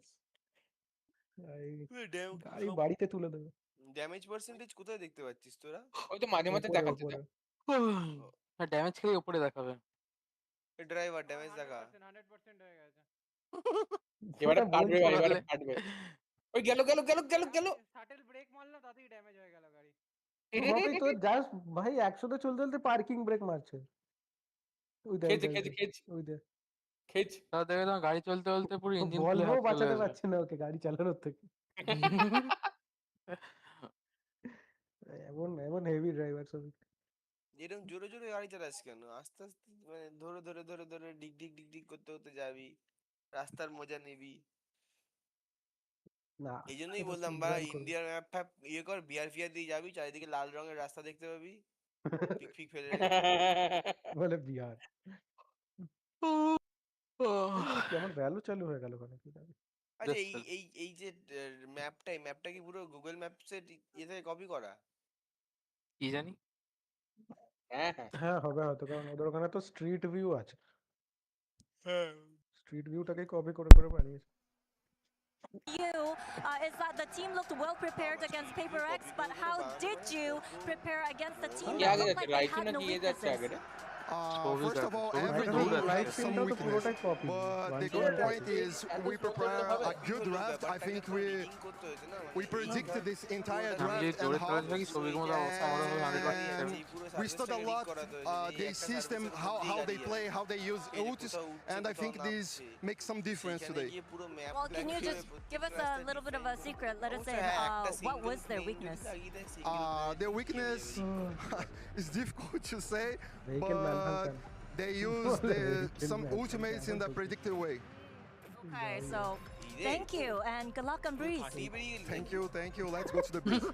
গাড়ি বাড়িতে তুলে দেবে ড্যামেজ পার্সেন্টেজ কোথায় দেখতে পাচ্ছিস তোরা? ওই তো মাঝে মাঝে উপরে দেখাচ্ছে উপরে হ্যাঁ ড্যামেজ খেলে উপরে দেখাবে ড্রাইভার ড্যামেজ দেখা। 100% হয়ে গেছে এবারে ওটা ফাটবে বলছি ভাই এবারে বললে। ফাটবে ওই গেল গেল গেল গেল গেল শাটেল ব্রেক মারলো তাতেই ড্যামেজ হয়ে গেল গাড়ি ভাই তো জাস্ট ভাই 100 তে চলতে চলতে পার্কিং ব্রেক মারছে ওই দেখ খেয়েছে খেয়েছে খেয়েছে ওই দেখ খেয়েছে তাও দেখে তোমার গাড়ি চলতে চলতে পুরো ইঞ্জিন খুলে ভলভো হাত চলে বাঁচাতে আসবে পারছে না ওকে গাড়ি চালানোর থেকে এমন এমন হেভি ড্রাইভার সব এরকম জোরে জোরে গাড়ি চালাস কেন? আস্তে আস্তে মানে ধরে ধরে ধরে ধরে ডিগ ডিগ ডিগ ডিগ করতে করতে যাবি, রাস্তার মজা নিবি। না এই জন্যই এটা বললাম speed ভাই run করবে। ইন্ডিয়ার ম্যাপ ফ্যাপ ইয়ে কর, বিআর ফিআর দিয়ে যাবি, চারিদিকে লাল রঙের রাস্তা দেখতে পাবি, পিক ফিক ফেলে বলে বিহার কি আমার ভ্যালু চালু হয়ে গেল ওখানে কি জানি আচ্ছা এই এই এই যে ম্যাপটা কি পুরো গুগল ম্যাপসের ইয়ে থেকে কপি করা? কি জানি হ্যাঁ হ্যাঁ হ্যাঁ হবে হয়তো কারণ ওদের ওখানে তো স্ট্রিট ভিউ আছে স্ট্রিট ভিউটাকে কপি করে করে বানিয়েছে Is that the team looked well prepared against PHYPERX, but how did you prepare against the team क्या that looked आगे like they राइट had ना no कि ये जाते आगे weaknesses? First of all, everything has some weakness, but the good point is we prepare a good draft. I think we predicted this entire draft and how we studied a lot the system, how they play, how they use ults, and I think this makes some difference today. Well, can you just give us a little bit of a secret? Let us say, what was their weakness? Their weakness is difficult to say, Vehicle but malfunction. they use some ultimates in the predicted way. Okay, so thank you and good luck on Breeze. Thank you. Let's go to the breeze.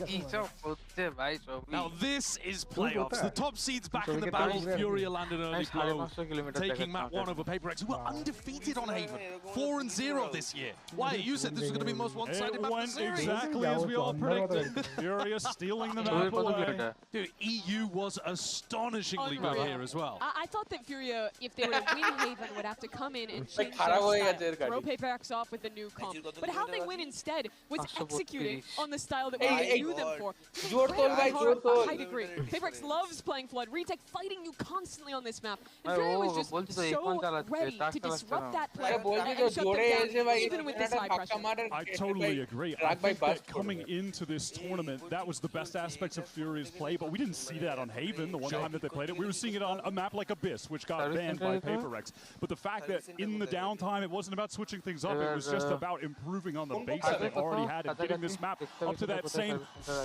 কি সব হচ্ছে ভাই সবই Now this is playoffs. The top seeds back in the battle. Furia landed an early blow, 500 kilometer taking map 1 over PHYPERX, who were undefeated on Haven, 4-0 this year. Why? You said this was going to be the most one-sided It map in went the series. exactly as we all predicted. Furia stealing the map away. Dude, EU was astonishingly good Unreal. here as well. I thought that Furia, if they were to win Haven, would have to come in and change খারাপ their হয়ে style, গেছে এর গাড়ি। throw PHYPERX off with the new comp. But how they win instead was executing on the style that we Hey, knew them for. জোর তোল ভাই, জোর তোল। I agree. PHYPERX loves playing Flood. Retake fighting you constantly on this map. And Hey, Furia was oh, just বলছি তো so F1 চালাচ্ছে, ready truck to চালাচ্ছে disrupt না। that play আরে বলছি and তো shut জোরে them এসে down, ভাই even with this high ধাক্কা pressure. মারার I totally agree. I ট্রাক বাই think বাস that coming into this tournament, that was the best aspects of Furia's play, but we didn't see that on Haven the one time that they played it. We were seeing it on a map like Abyss, which got banned by PHYPERX. But the fact that in the downtime, it wasn't about switching things up, it was just about improving on the base that they already had and getting this map up to that same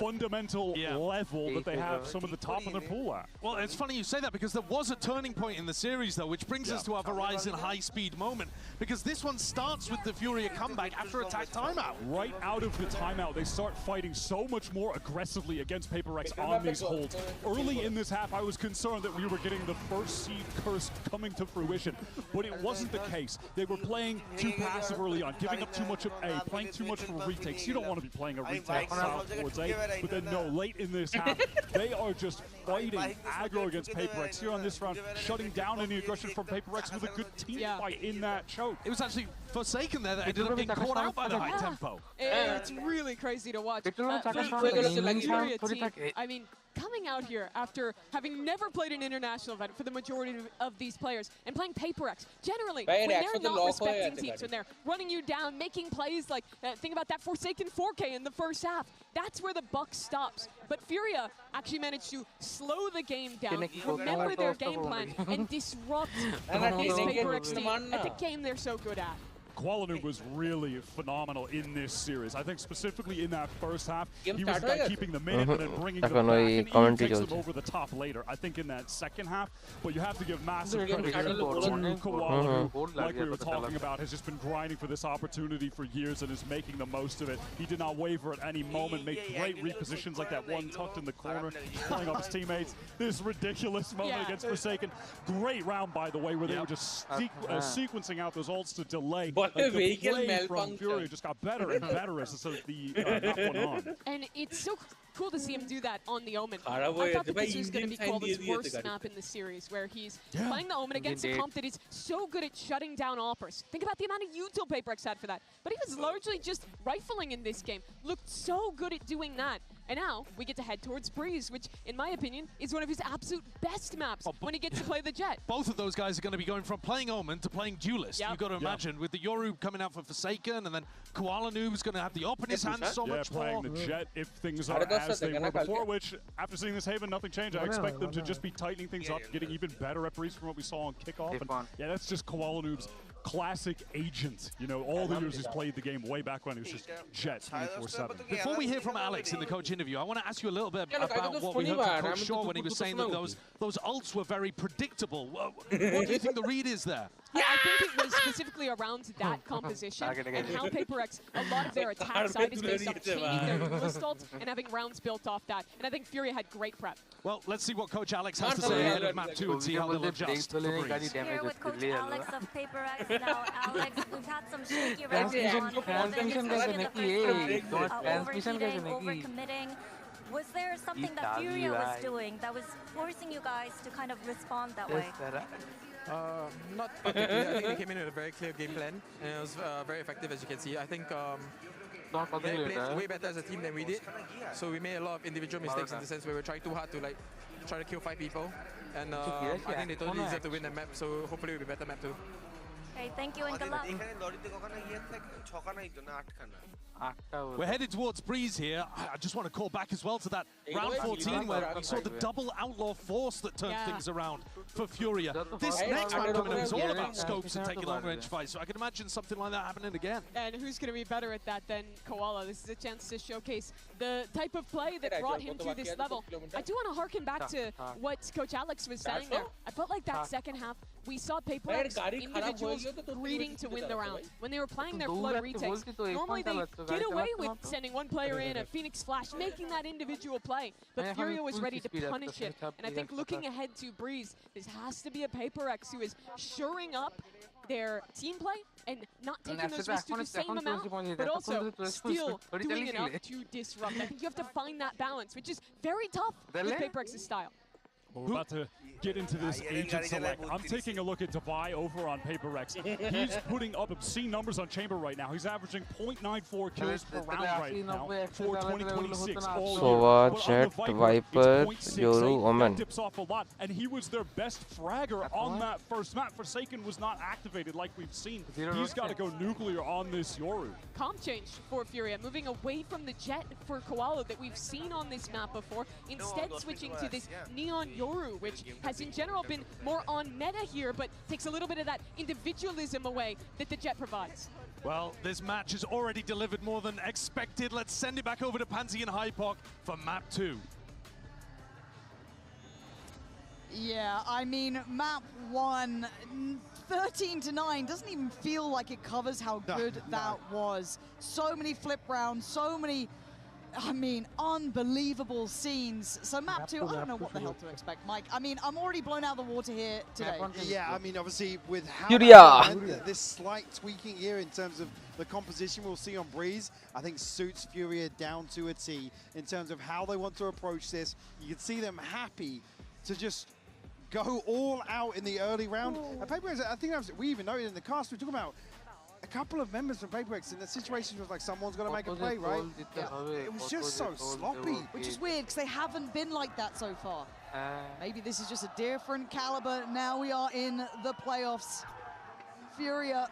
fundamental level that they have some of the top of their pool at. Well, it's funny you say that because there was a turning point in the series, though, which brings us to our Verizon high-speed moment. Because this one starts with the Furia comeback after attack timeout. Right out of the timeout, they start fighting so much more aggressively against PHYPERX on these holds. Early in this half, I was concerned that we were getting the first seed curse coming to fruition, but it wasn't the case. They were playing too passive early on, giving up too much of A, playing too much for retakes. You don't want to be playing a retake style towards A, but then no, late in this half, they are just fighting aggro against PHYPERX here on this round, shutting down any aggression from PHYPERX with a good team fight in that choke. It was actually Forsaken there that ended up getting caught out by the high tempo. It's really crazy to watch. Furia team, I mean, coming out here after having never played an international event for the majority of these players and playing PHYPERX, generally, when they're not respecting teams, when they're running you down, making plays like, think about that Forsaken 4K in the first half, that's where the buck stops. But Furia actually managed to slow the game down, remember their game plan, and disrupt this PHYPERX team at the game they're so good at. Koala was really phenomenal in this series. I think specifically in that first half, he was the guy keeping the minute and then bringing them back and even takes them over the top later. I think in that second half, but you have to give massive credit to Koala, who, like we were talking about, has just been grinding for this opportunity for years and is making the most of it. He did not waver at any moment, made great repositions like that one tucked in the corner, playing off his teammates. This ridiculous moment against Forsaken. Great round, by the way, where they were just sequencing out those ults to delay. But the play from Fury just got better and better as the map went on. And it's so cool to see him do that on the Omen. I thought that this was going to be Koala's worst map in the series, where he's playing the Omen against a comp that is so good at shutting down offers. Think about the amount of util PHYPERX had for that. But he was largely just rifling in this game. Looked so good at doing that. And now we get to head towards Breeze, which, in my opinion, is one of his absolute best maps when he gets to play the Jet. Both of those guys are going to be going from playing Omen to playing Duelist. You've got to imagine, with the Yoru coming out for Forsaken, and then Koala Noob's going to have the op in his hands so much more. Playing the Jet if things are as they were before, which, after seeing this Haven, nothing changed. I expect them to just be tightening things up, getting even better at Breeze from what we saw on kickoff. And yeah, that's just Koala Noob's classic agent. You know, all the years he's played the game way back when he was just Jet 24/7. Before we hear from Alex in the coach interview, I want to ask you a little bit about what we heard from Coach Shaw when he was saying that those ults were very predictable. What do you think the read is there? I think it was specifically around that composition and how PHYPERX, a lot of their attack side is based off chaining their duelist ults and having rounds built off that. And I think Fury had great prep. Well, let's see what Coach Alex has to say ahead of map 2 and see how they'll adjust for Breeze. Here with Coach Alex of PHYPERX. Now, Alex, we've had some shaky rounds overcommitting. Was there something that Fury was doing that was forcing you guys to kind of respond that way? Not particularly. I think they came in with a very clear game plan, and it was very effective, as you can see. I think they played way better as a team than we did, so we made a lot of individual mistakes in the sense where we were trying too hard to try to kill 5 people, and I think they totally deserve to win the map, so hopefully it'll be a better map too. Okay, thank you and good luck. We're headed towards Breeze here. I just want to call back as well to that round 14 where we saw the double outlaw force that turned things around for Furia. This next map coming up is all about scopes and taking long range fights, so I can imagine something like that happening again. And who's going to be better at that than Koala? This is a chance to showcase the type of play that brought him to this level. I do want to harken back to what Coach Alex was saying there. I felt like that second half, we saw PHYPERX individuals greeting to win the round. When they were playing their flood retakes, normally they get away with sending one player in, a Phoenix Flash, making that individual play. But Furia was ready to punish it. And I think looking ahead to Breeze, this has to be a PHYPERX who is shoring up their team play and not taking those risks to the same amount, but also still doing enough to disrupt. I think you have to find that balance, which is very tough with PHYPERX's style. Well, we're about to get into this agent select. I'm taking a look at Devi over on PHYPERX. He's putting up obscene numbers on Chamber right now. He's averaging 0.94 kills per round right now for 2026 all Sova, year. Jet, Viper, Yoru, Omen. Dips off a lot, and he was their best fragger on that first map. Forsaken was not activated like we've seen. He's got to go nuclear on this Yoru. Comp change for Furia, moving away from the Jet for Koala that we've seen on this map before, instead switching to this Neon Yoru, which has in general been more on meta here, but takes a little bit of that individualism away that the Jet provides. Well, this match has already delivered more than expected. Let's send it back over to Pansy and HYPERX for map 2. Yeah, I mean, map 1, 13-9 doesn't even feel like it covers how good that was. So many flip rounds, so many, I mean, unbelievable scenes. So map 2, I don't know what the hell to expect, Mike. I mean, I'm already blown out of the water here today. Yeah, I mean, obviously, with how this slight tweaking here in terms of the composition we'll see on Breeze, I think suits Furia down to a T in terms of how they want to approach this. You can see them happy to just go all out in the early round. PHYPERX, I think we even noted in the cast, we're talking about a couple of members from PHYPERX in the situations was like someone's going to make a play, right? It was just so sloppy. Which is weird because they haven't been like that so far. Maybe this is just a different caliber. Now we are in the playoffs. Furia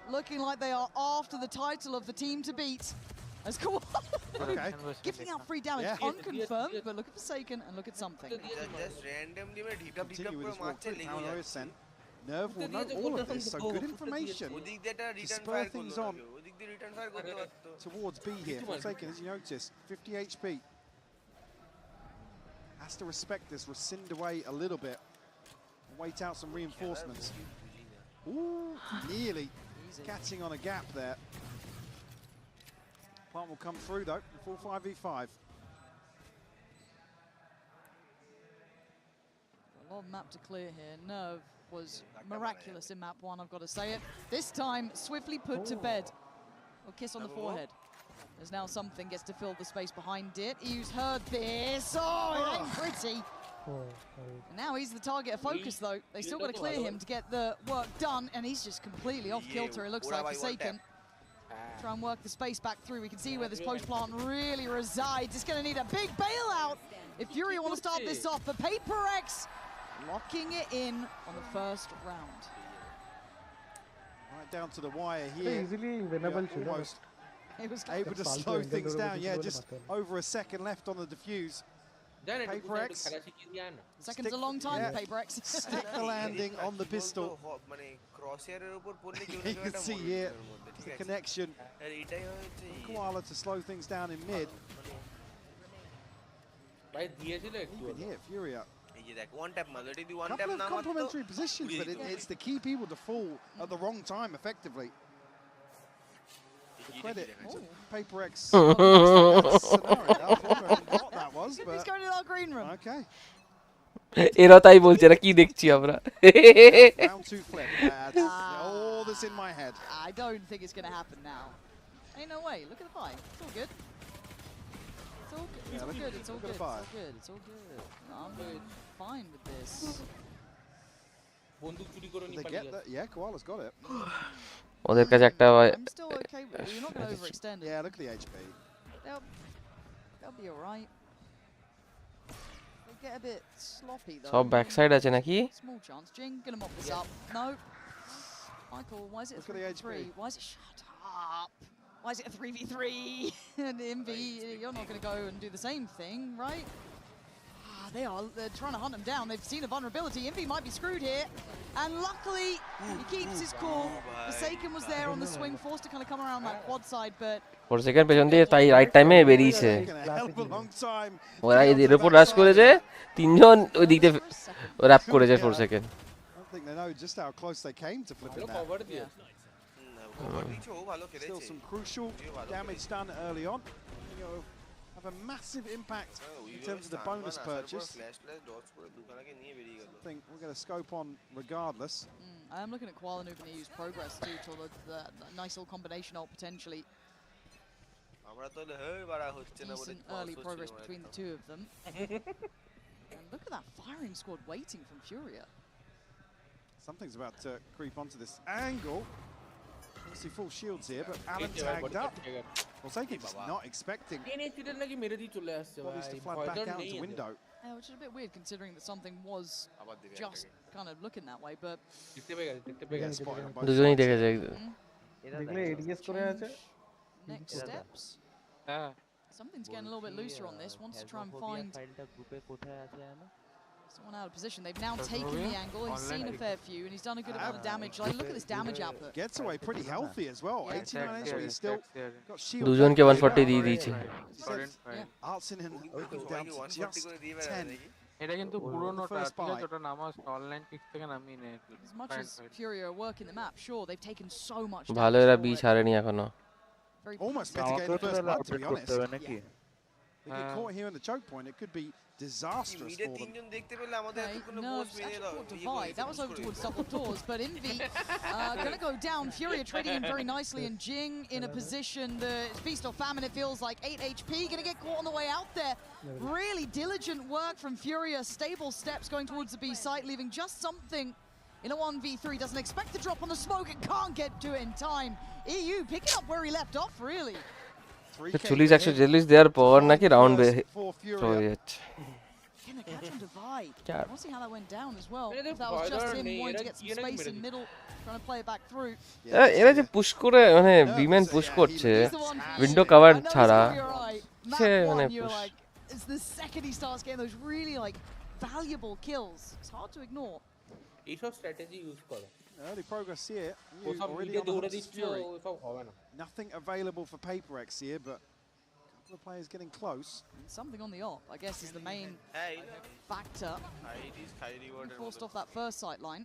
looking like they are after the title of the team to beat. That's cool. Okay. Giving out free damage, unconfirmed, but look at Forsaken and look at something. Continue with this walk through. Nerve will know all of this, so good information to spur things on towards B here. Forsaken, as you notice, 50 HP. Has to respect this, rescind away a little bit, wait out some reinforcements. Ooh, nearly catching on a gap there. Part will come through though, full 5v5. A lot of map to clear here. Nerve was miraculous in map 1, I've got to say it. This time, swiftly put to bed. A kiss on the forehead. There's now something gets to fill the space behind it. EU's heard this. Oh, it ain't pretty. And now he's the target of focus though. They still got to clear him to get the work done, and he's just completely off kilter, it looks like. Forsaken. Try and work the space back through. We can see where this post plant really resides. It's going to need a big bailout if Fury want to start this off. But PHYPERX locking it in on the first round. Right down to the wire here. Easily winnable. Almost able to slow things down. Yeah, just over a second left on the defuse. PHYPERX. Second's a long time, PHYPERX. Stick the landing on the pistol. You can see here the connection. Koala to slow things down in mid. Even here, Furia. Couple of complementary positions, but it's the key people to fall at the wrong time effectively. The credit to PHYPERX. What that was, but he's going to our green room. Okay. এরা তাই বলছে এরা কি দেখছি আমরা Round 2 flip. All this in my head. I don't think it's going to happen now. Ain't no way. Look at the fight. It's all good. It's all good. It's all good. It's all good. It's all good. It's all good. I'm fine with this. They get that? Yeah, Koala's got it. ওদের কাছে একটা I'm still okay with it. You're not going to overextend it. Yeah, look at the HP. They'll be alright. They get a bit sloppy though. সব back side আছে নাকি Small chance. Jing, gonna mop this up. No. Michael, why is it a 3v3? Why is it shut up? Why is it a 3v3? And Envy, you're not going to go and do the same thing, right? They're trying to hunt him down. They've seen a vulnerability. Envy might be screwed here. And luckily, he keeps his cool. Forsaken was there on the swing, forced to kind of come around that quad side, but Forsaken পেছন দিয়ে তাই right টাইমে বেরিয়েছে ওরা এর উপর রাশ করেছে তিনজন ওই দিক দিয়ে র‍্যাপ করেছে Forsaken I think they know just how close they came to flipping that. Still some crucial damage done early on. Have a massive impact in terms of the bonus purchase. I think we're going to scope on regardless. I am looking at Koala who can use progress too to the nice little combination ult potentially. Decent early progress between the two of them. And look at that firing squad waiting from Furia. Something's about to creep onto this angle. Obviously full shields here, but Alan tagged up. Forsaken's not expecting bodies to fly back out into window. Yeah, which is a bit weird considering that something was just kind of looking that way, but দুজনেই দেখেছে দেখলে ads করে আছে next steps. Something's getting a little bit looser on this. Wants to try and find someone out of position. They've now taken the angle. He's seen a fair few, and he's done a good amount of damage. Like, look at this damage output. Gets away pretty healthy as well. 89 HP. He's still got shield. দুজনকে 140 দিয়ে দিয়েছে Arsenal down to just 10. এটা কিন্তু পুরোনোটা ঠিক আছে ওটা নামাজ online pick থেকে নামিয়ে নেয় As much as Furia are working the map, sure, they've taken so much damage. ভালো এরা বি ছাড়েনি এখনো Almost mitigated the first blood, to be honest. They get caught here in the choke point, it could be disastrous for them. Nerves actually caught Divide. That was over towards double doors, but Envy gonna go down. Furia trading in very nicely, and Jing in a position. The feast or famine, it feels like 8 HP. Gonna get caught on the way out there. Really diligent work from Furia. Stable steps going towards the B site, leaving just something in a 1v3. Doesn't expect to drop on the smoke and can't get to it in time. EU picking up where he left off, really. Chuli's actually jealous দেওয়ার পর নাকি round হয়ে যাচ্ছে Can they catch on Divide? I want to see how that went down as well. If that was just him wanting to get some space in middle, trying to play it back through. এরা যে push করে মানে বিমেন push করছে window cover ছাড়া সে মানে it's the second he starts getting those really like valuable kills. It's hard to ignore. এইসব strategy use করো Early progress here. ও সব Already লিগে on the দৌড়ে hunt is দিচ্ছে Fury. ও সব হবে না Nothing available for PHYPERX here, but a couple of players getting close. Something on the op, I guess, is the main factor. Forced off that first sight line.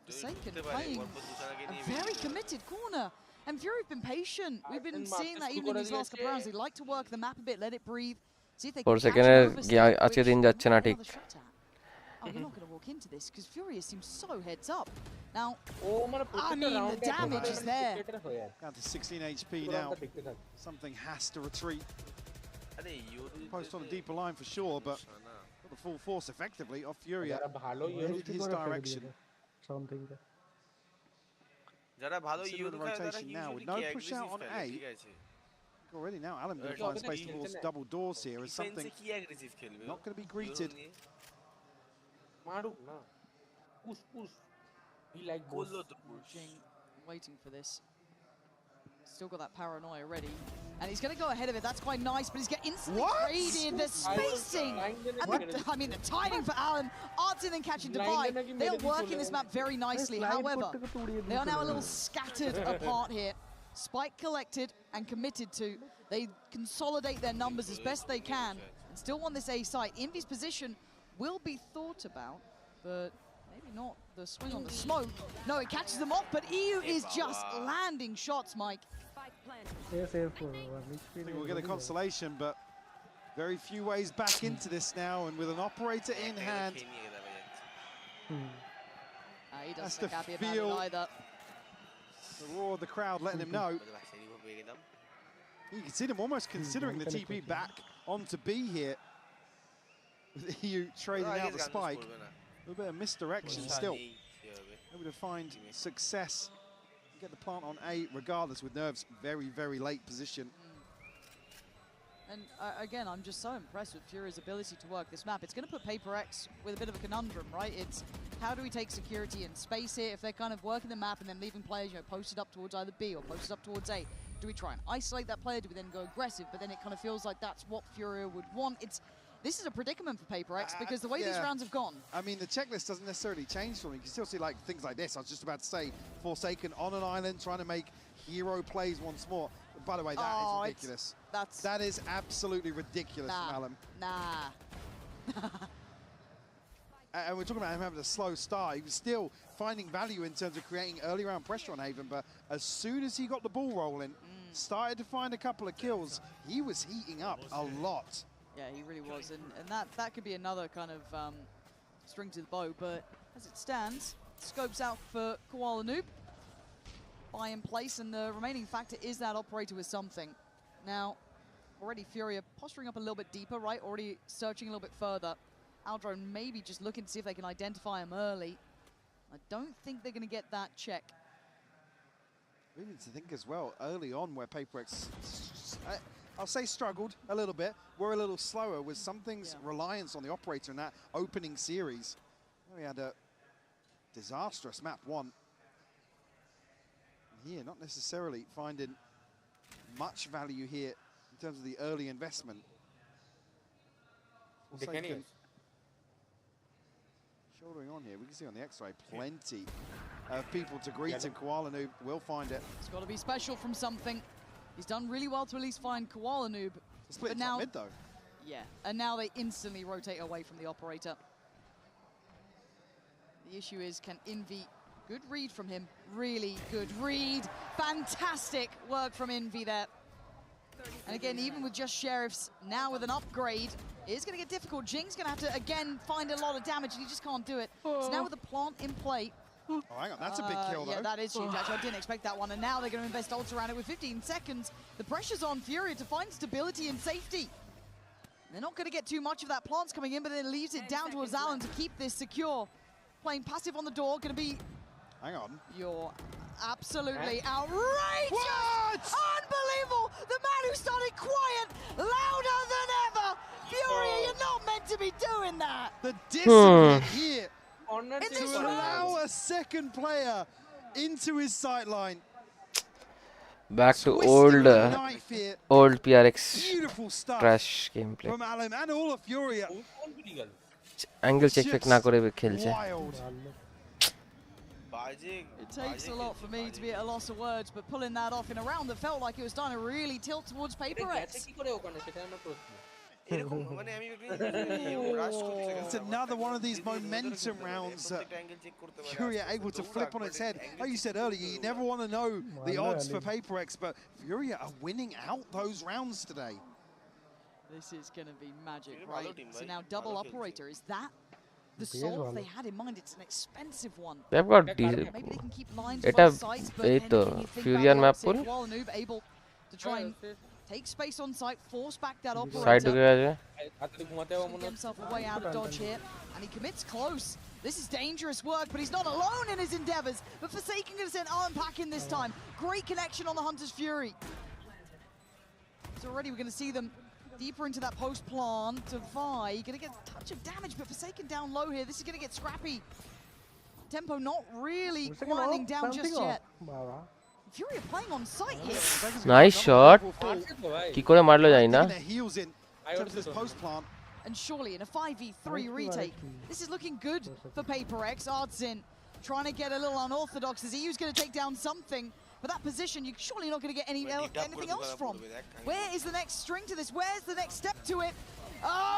Forsaken playing a very committed corner. And Fury have been patient. We've been seeing that even in these last couple of rounds. They like to work the map a bit, let it breathe. See if they can catch an overstep, আজকে দিন যাচ্ছে না ঠিক Oh, we're not going to walk into this because Furious seems so heads up. Now, I mean, the damage is there. Down to 16 HP now. Something has to retreat. Post on a deeper line for sure, but got the full force effectively off Fury. Headed his direction. Considering the rotation now with no push out on A. Already now, Alan going to find space towards double doors here as something not going to be greeted. মারুক না push push he like goal Waiting for this. Still got that paranoia ready. And he's going to go ahead of it. That's quite nice, but he's getting instantly traded. The spacing. And the timing for Alan. Artin and catching Divide. They are working this map very nicely. However, they are now a little scattered apart here. Spike collected and committed to. They consolidate their numbers as best they can and still want this A site. Envy's position will be thought about, but maybe not the swing on the smoke. No, it catches them off, but EU is just landing shots, Mike. I think we'll get a consolation, but very few ways back into this now, and with an operator in hand. He doesn't look happy about it either. The roar of the crowd letting him know. You can see them almost considering the TP back onto B here. With EU trading out the spike. A little bit of misdirection still. Able to find success. Get the plant on A regardless with Nerves very, very late position. And again, I'm just so impressed with Fury's ability to work this map. It's going to put PHYPERX with a bit of a conundrum, right? It's how do we take security and space here if they're kind of working the map and then leaving players, posted up towards either B or posted up towards A? Do we try and isolate that player? Do we then go aggressive? But then it kind of feels like that's what Fury would want. This is a predicament for PHYPERX because the way these rounds have gone. I mean, the checklist doesn't necessarily change for me. You can still see like things like this. I was just about to say, Forsaken on an island trying to make hero plays once more. But by the way, that is ridiculous. That is absolutely ridiculous from Alan. Nah. And we're talking about him having a slow start. He was still finding value in terms of creating early round pressure on Haven, but as soon as he got the ball rolling, started to find a couple of kills, he was heating up a lot. Yeah, he really was, and that could be another kind of string to the bow, but as it stands, scopes out for Koala Noob. Buy in place, and the remaining factor is that operator with something. Now, already Fury are posturing up a little bit deeper, right? Already searching a little bit further. Aldrone maybe just looking to see if they can identify him early. I don't think they're going to get that check. We need to think as well, early on where PHYPERX, I'll say struggled a little bit. We're a little slower with something's reliance on the operator in that opening series. We had a disastrous map one. Here, not necessarily finding much value here in terms of the early investment. Shouldering on here, we can see on the X-ray plenty of people to greet him. Koala Noob will find it. It's got to be special from something. He's done really well to at least find Koala Noob. Split now, mid though. Yeah, and now they instantly rotate away from the operator. The issue is, can Envy, good read from him, really good read. Fantastic work from Envy there. And again, even with just Sheriffs, now with an upgrade, it's going to get difficult. Jing's going to have to, again, find a lot of damage, and he just can't do it. So now with the plant in play. Oh, hang on, that's a big kill, though. Yeah, that is huge, actually. I didn't expect that one. And now they're going to invest ults around it with 15 seconds. The pressure's on Fury to find stability and safety. They're not going to get too much of that. Plant's coming in, but then leaves it down towards Alan to keep this secure. Playing passive on the door, going to be... Hang on. You're absolutely outrageous! What? Unbelievable! The man who started quiet, louder than ever! Fury, you're not meant to be doing that! The discipline here to allow a second player into his sightline. Back to old PRX Beautiful stuff trash gameplay. from Alan and all of Fury. Angle check না করে খেলছে It takes a lot for me to be at a loss of words, but pulling that off in a round that felt like it was starting to really tilt towards PHANTEKS. It's another one of these momentum rounds that Furia able to flip on its head. Like you said earlier, you never want to know the odds for PHANTEKS, but Furia are winning out those rounds today. This is going to be magic, right? So now double operator, is that the solve they had in mind? It's an expensive one. They've got maybe they can keep lines এটা both sides, but এই তো ফিউরিয়ান map pool Noob able to try and take space on site, force back that operator. Side ঢুকে গেছে Get himself a way out of dodge here, and he commits close. This is dangerous work, but he's not alone in his endeavors. But Forsaken going to send Arm back in this time. Great connection on the Hunter's Fury. So already we're going to see them deeper into that post plant. Divide going to get a touch of damage, but Forsaken down low here. This is going to get scrappy. Tempo not really winding down just yet. Fury are playing on sight here. Nice shot. কি করে মারলো জানি না And surely in a 5v3 retake, this is looking good for PHANTEKS. RYZEN trying to get a little unorthodox as EU's going to take down something. But that position, you're surely not going to get anything else from. Where is the next string to this? Where's the next step to it?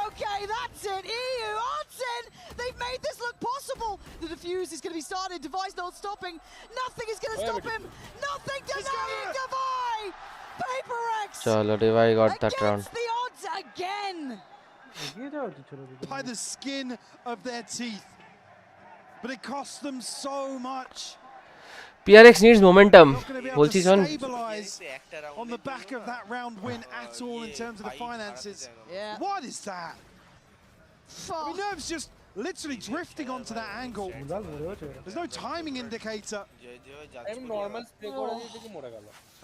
Okay, that's it. EU, RYZEN, they've made this look possible. The defuse is going to be started. Device not stopping. Nothing is going to stop him. Nothing denying Device. PHANTEKS. Chalo, Device got that round. Against the odds again. By the skin of their teeth. But it costs them so much. PRX needs momentum. বলছি শোন on the back of that round win at all in terms of the finances. What is that? Nerves just literally drifting onto that angle. There's no timing indicator.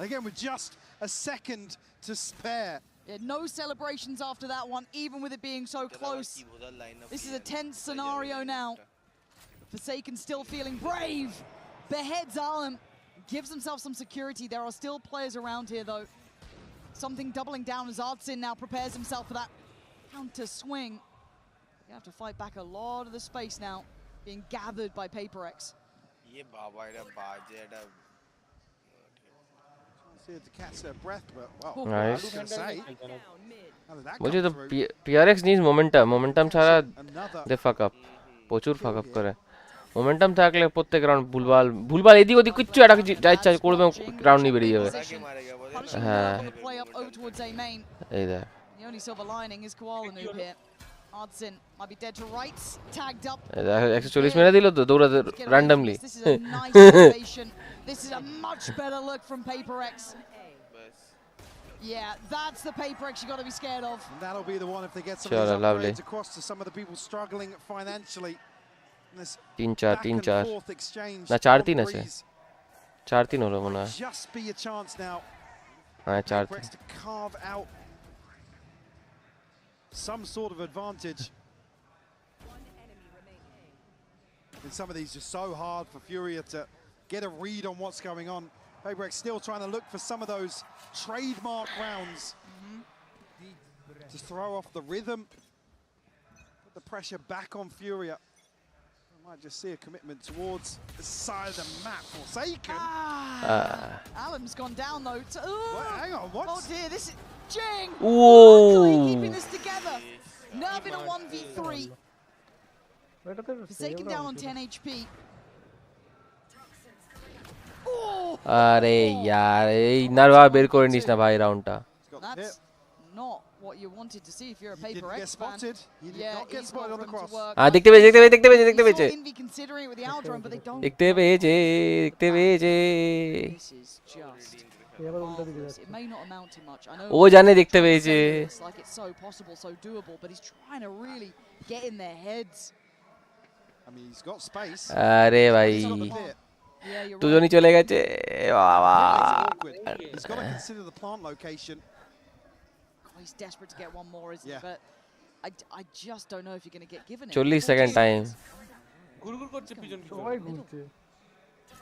Again, with just a second to spare. Yeah, no celebrations after that one, even with it being so close. This is a tense scenario now. Forsaken still feeling brave. Beheads Alem, gives himself some security. There are still players around here, though. Something doubling down as RYZEN now prepares himself for that counter swing. You have to fight back a lot of the space now, being gathered by PHANTEKS. To catch their breath, but well, nice. I was going to say. বলছি তো PRX needs momentum ছাড়া they fuck up প্রচুর fuck up করে momentum থাকলে প্রত্যেক round ভুলভাল এদিক ওদিক কিচ্ছু একটা যা ইচ্ছা করবে রাউন্ড নিয়ে বেরিয়ে যাবে হ্যাঁ এই দেখ The only silver lining is Koala Noob here. RYZEN might be dead to rights, tagged up. 140 মেরে দিল তো দৌড়াতে randomly. This is a nice elevation. This is a much better look from PHANTEKS. Yeah, that's the PHANTEKS you got to be scared of. And that'll be the one if they get some of these upgrades across to some of the people struggling financially. 3-4 না 4-3 আছে 4-3 হলো মনে হয় just be a chance now হ্যাঁ 4-3 to carve out some sort of advantage. And some of these are so hard for Furia to get a read on what's going on. PHANTEKS still trying to look for some of those trademark rounds to throw off the rhythm, put the pressure back on Furia. Might just see a commitment towards the side of the map. Forsaken. Alam's gone down though. Hang on, what? Oh dear, this is Jing. Whoa. Keeping this together. Nerve in a 1v3. Forsaken down on 10 HP. আরে यार এই নারভা বের করে নিস না ভাই রাউন্ডটা That's not what you wanted to see if you're a PHANTEKS fan. He did not get spotted on the cross. দেখতে পেয়েছে দেখতে পেয়েছে দেখতে পেয়েছে This is just it may not amount to much. I know ও জানে দেখতে পেয়েছে like it's so possible, so doable, but he's trying to really get in their heads. I mean, he's got space. আরে ভাই দুজনই চলে গেছে বাবা He's got to consider the plant location. He's desperate to get one more, isn't he? But I just don't know if you're going to get given it. 40 second time.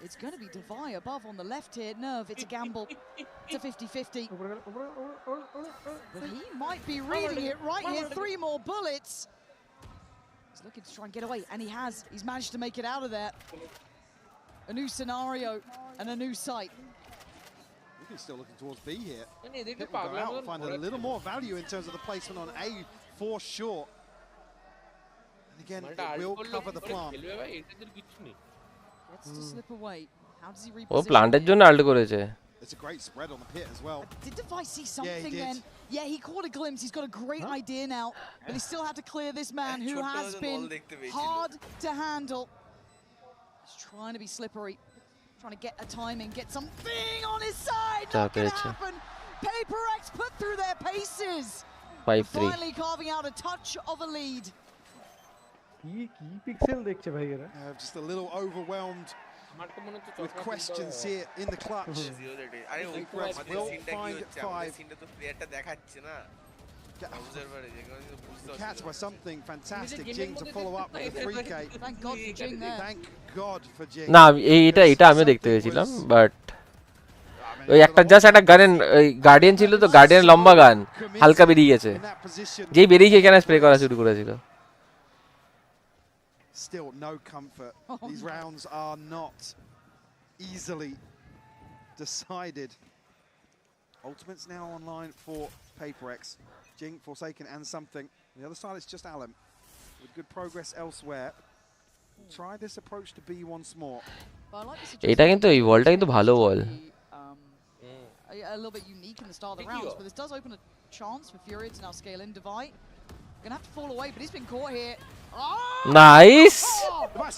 It's going to be Devi above on the left here. Nerve, it's a gamble. It's a 50-50. But he might be reading it right here. 3 more bullets. He's looking to try and get away, and he has. He's managed to make it out of there. A new scenario and a new site. He's still looking towards B here. Pit will go out and find a little more value in terms of the placement on A for sure. And again, it will cover the plant. Gets to slip away. How does he reposition? Oh, planted jone alt koreche. It's a great spread on the pit as well. Did Device see something then? Yeah, he caught a glimpse. He's got a great idea now, but he still had to clear this man who has been hard to handle. He's trying to be slippery, trying to get a timing, get something on his side. Not gonna happen. PHYPERX put through their paces. 5-3. Finally carving out a touch of a lead. Just a little overwhelmed with questions here in the clutch. Will find 5. Catch by something fantastic. Jing to follow up with a 3K. Thank God for Jing there. Thank God for Jing. না এটা আমি দেখতে পেয়েছিলাম but ওই একটা just একটা guardian ছিল তো গার্ডিয়ান লম্বা গান হালকা বেরিয়ে গেছে যেই বেরিয়ে এখানে স্প্রে করা শুরু করেছিল Still no comfort. These rounds are not easily decided. Ultimate's now online for PHYPERX. Jing, Forsaken and something. On the other side it's just Alan with good progress elsewhere. Try this approach to B once more. এটা কিন্তু এই বলটা কিন্তু ভালো বল a little bit unique in the start of the rounds, but this does open a chance for Furia to now scale in Divide. Gonna have to fall away, but he's been caught here. Nice.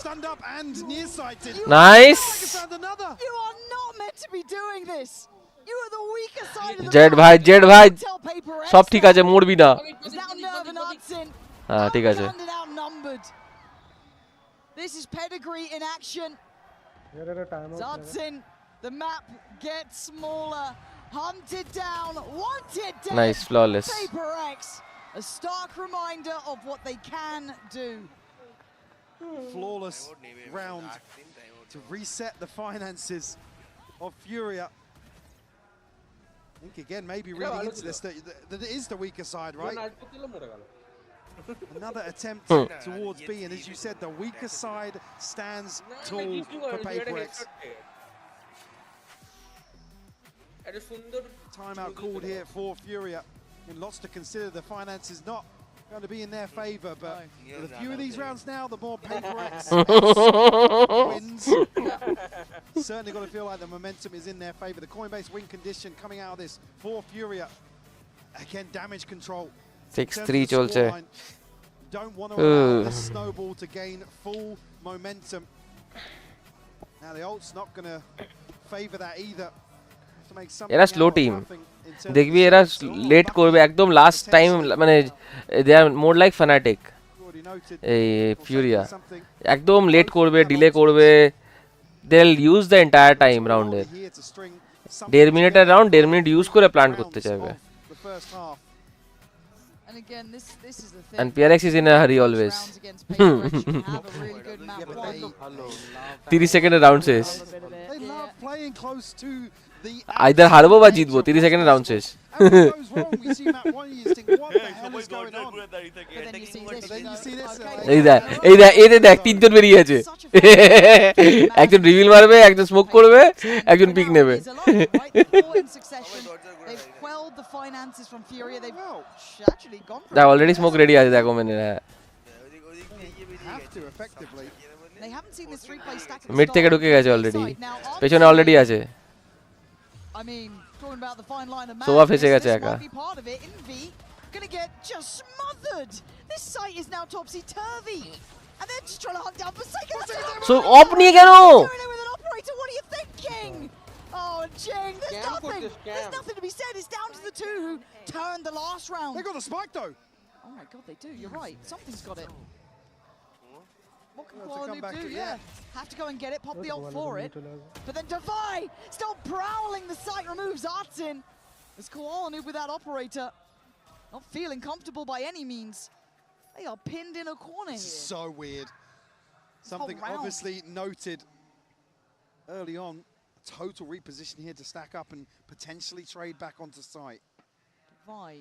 Stunned up and nearsighted. Nice. You are not meant to be doing this. You are the weaker side of the Z ভাই সব ঠিক আছে মরবি না হ্যাঁ ঠিক আছে This is pedigree in action. Zartsin, the map gets smaller. Hunted down, wanted down. Nice, flawless. PHYPERX, a stark reminder of what they can do. Flawless round to reset the finances of Furia. I think again, maybe reading into this that it is the weaker side, right? Another attempt towards B, and as you said, the weaker side stands tall for PHYPERX. Timeout called here for Furia, and lots to consider. The finances not going to be in their favor, but the fewer these rounds now, the more PHYPERX wins. Certainly got to feel like the momentum is in their favor. The Coinbase win condition coming out of this for Furia. Again, damage control. 6-3 চলছে Don't want to allow the snowball to gain full momentum. Now the ult's not going to favor that either. এরা slow team দেখবি এরা late করবে একদম last time মানে দে আর more like fanatic এই ফিউরিয়া একদম late করবে ডিলে করবে they will use the entire time রাউন্ডের 1.5 মিনিটের রাউন্ড 1.5 মিনিট ইউজ করে প্ল্যান করতে চাইবে And PRX is in a hurry always. 30 সেকেন্ডের রাউন্ড শেষ আইদার হারবো বা জিতবো 30 সেকেন্ডের রাউন্ড শেষ এই দেখ তিনজন বেরিয়ে আছে একজন রিভিল মারবে একজন স্মোক করবে একজন পিক নেবে দেখ অলরেডি স্মোক রেডি আছে দেখো মেনে মিড থেকে ঢুকে গেছে অলরেডি পেছনে অলরেডি আছে I mean, talking about the fine line of Sova ফেসে গেছে একা gonna get just smothered. This site is now topsy-turvy. And they're just trying to hunt down Forsaken. So op niye কেন with an operator, what are you thinking? Oh, Jing, there's nothing to be said. It's down to the two who turned the last round. They got the spike though. Oh my god, they do. You're right. Something's got it. What can Noob do? Yeah. Have to go and get it, pop the ult for it. But then Defy still prowling the site, removes Artsin. It's Noob with that operator. Not feeling comfortable by any means. They are pinned in a corner here. So weird. Something obviously noted early on. Total reposition here to stack up and potentially trade back onto site. Defy.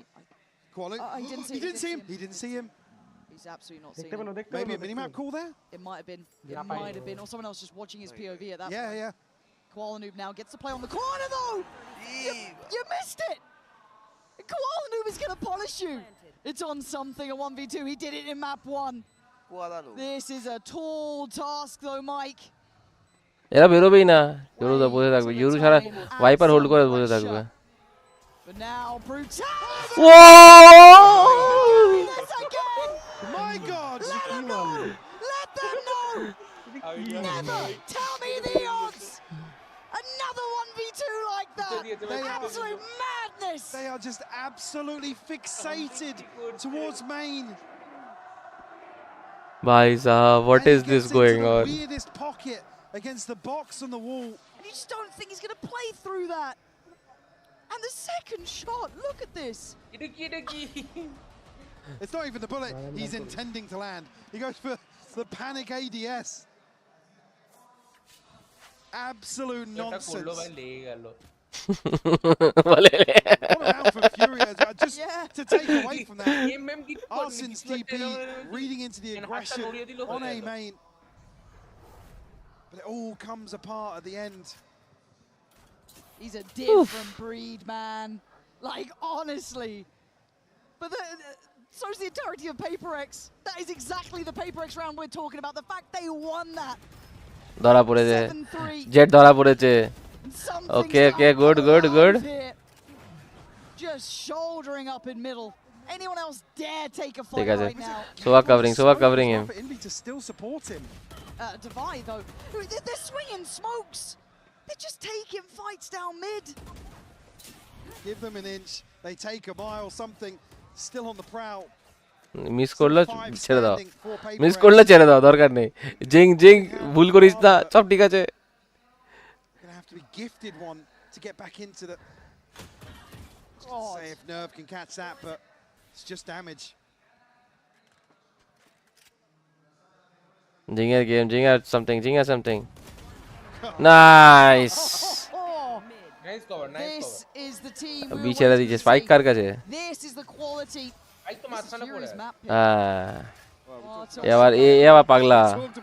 He didn't see him. He didn't see him. He's absolutely not seen দেখতে পেলো, it. দেখতে Maybe a পেলো, minimap call there? It might have been. Yeah, It might have been. Or someone else just watching his POV at that Yeah, point. yeah. Koala Noob now gets to play on the corner though! You missed it! Koala Noob is going to polish you! It's on something, a 1v2. He did it in map 1. This is a tall task though, Mike. এরা বেরোবেই না, euro তো বসে থাকবে, euro ছাড়া wiper hold করে বসে থাকবে। But now brutality! My God! Let them know! Never tell me the odds! Another 1v2 like that! Absolute madness! They are just absolutely fixated towards main. Bhai sahab, what is this going on? Weirdest pocket against the box on the wall. You just don't think he's going to play through that. And the second shot, look at this. It's not even the bullet he's intending to land. He goes for the panic ADS. Absolute nonsense. What a round for Furia, just to take away from that. Arsen's TP reading into the aggression on A main. But it all comes apart at the end. He's a different breed, man. Like, honestly. But so's the entirety of PHYPERX. That is exactly the PHYPERX round we're talking about. The fact they won that. ধরা পড়েছে, jet ধরা পড়েছে। Okay, good. Just shouldering up in middle. Anyone else dare take a fight right now? So covering him. Envy to still support him. Divide though, they're swinging smokes. They're just taking fights down mid. Give them an inch, they take a mile. Something still on the prowl. Miss করলে ছেড়ে দাও, miss করলে ছেড়ে দাও, দরকার নেই। জিং ভুল করিস না, সব ঠিক আছে। Gonna have to be gifted one to get back into the. Say if Nerve can catch that, but it's just damage. Jinger game, jinger something. Nice. Nice cover. This is the team. अभी चला दीजिए, spike कर कैसे? This is the quality. I तो मारना पड़ा है। ये बार पगला।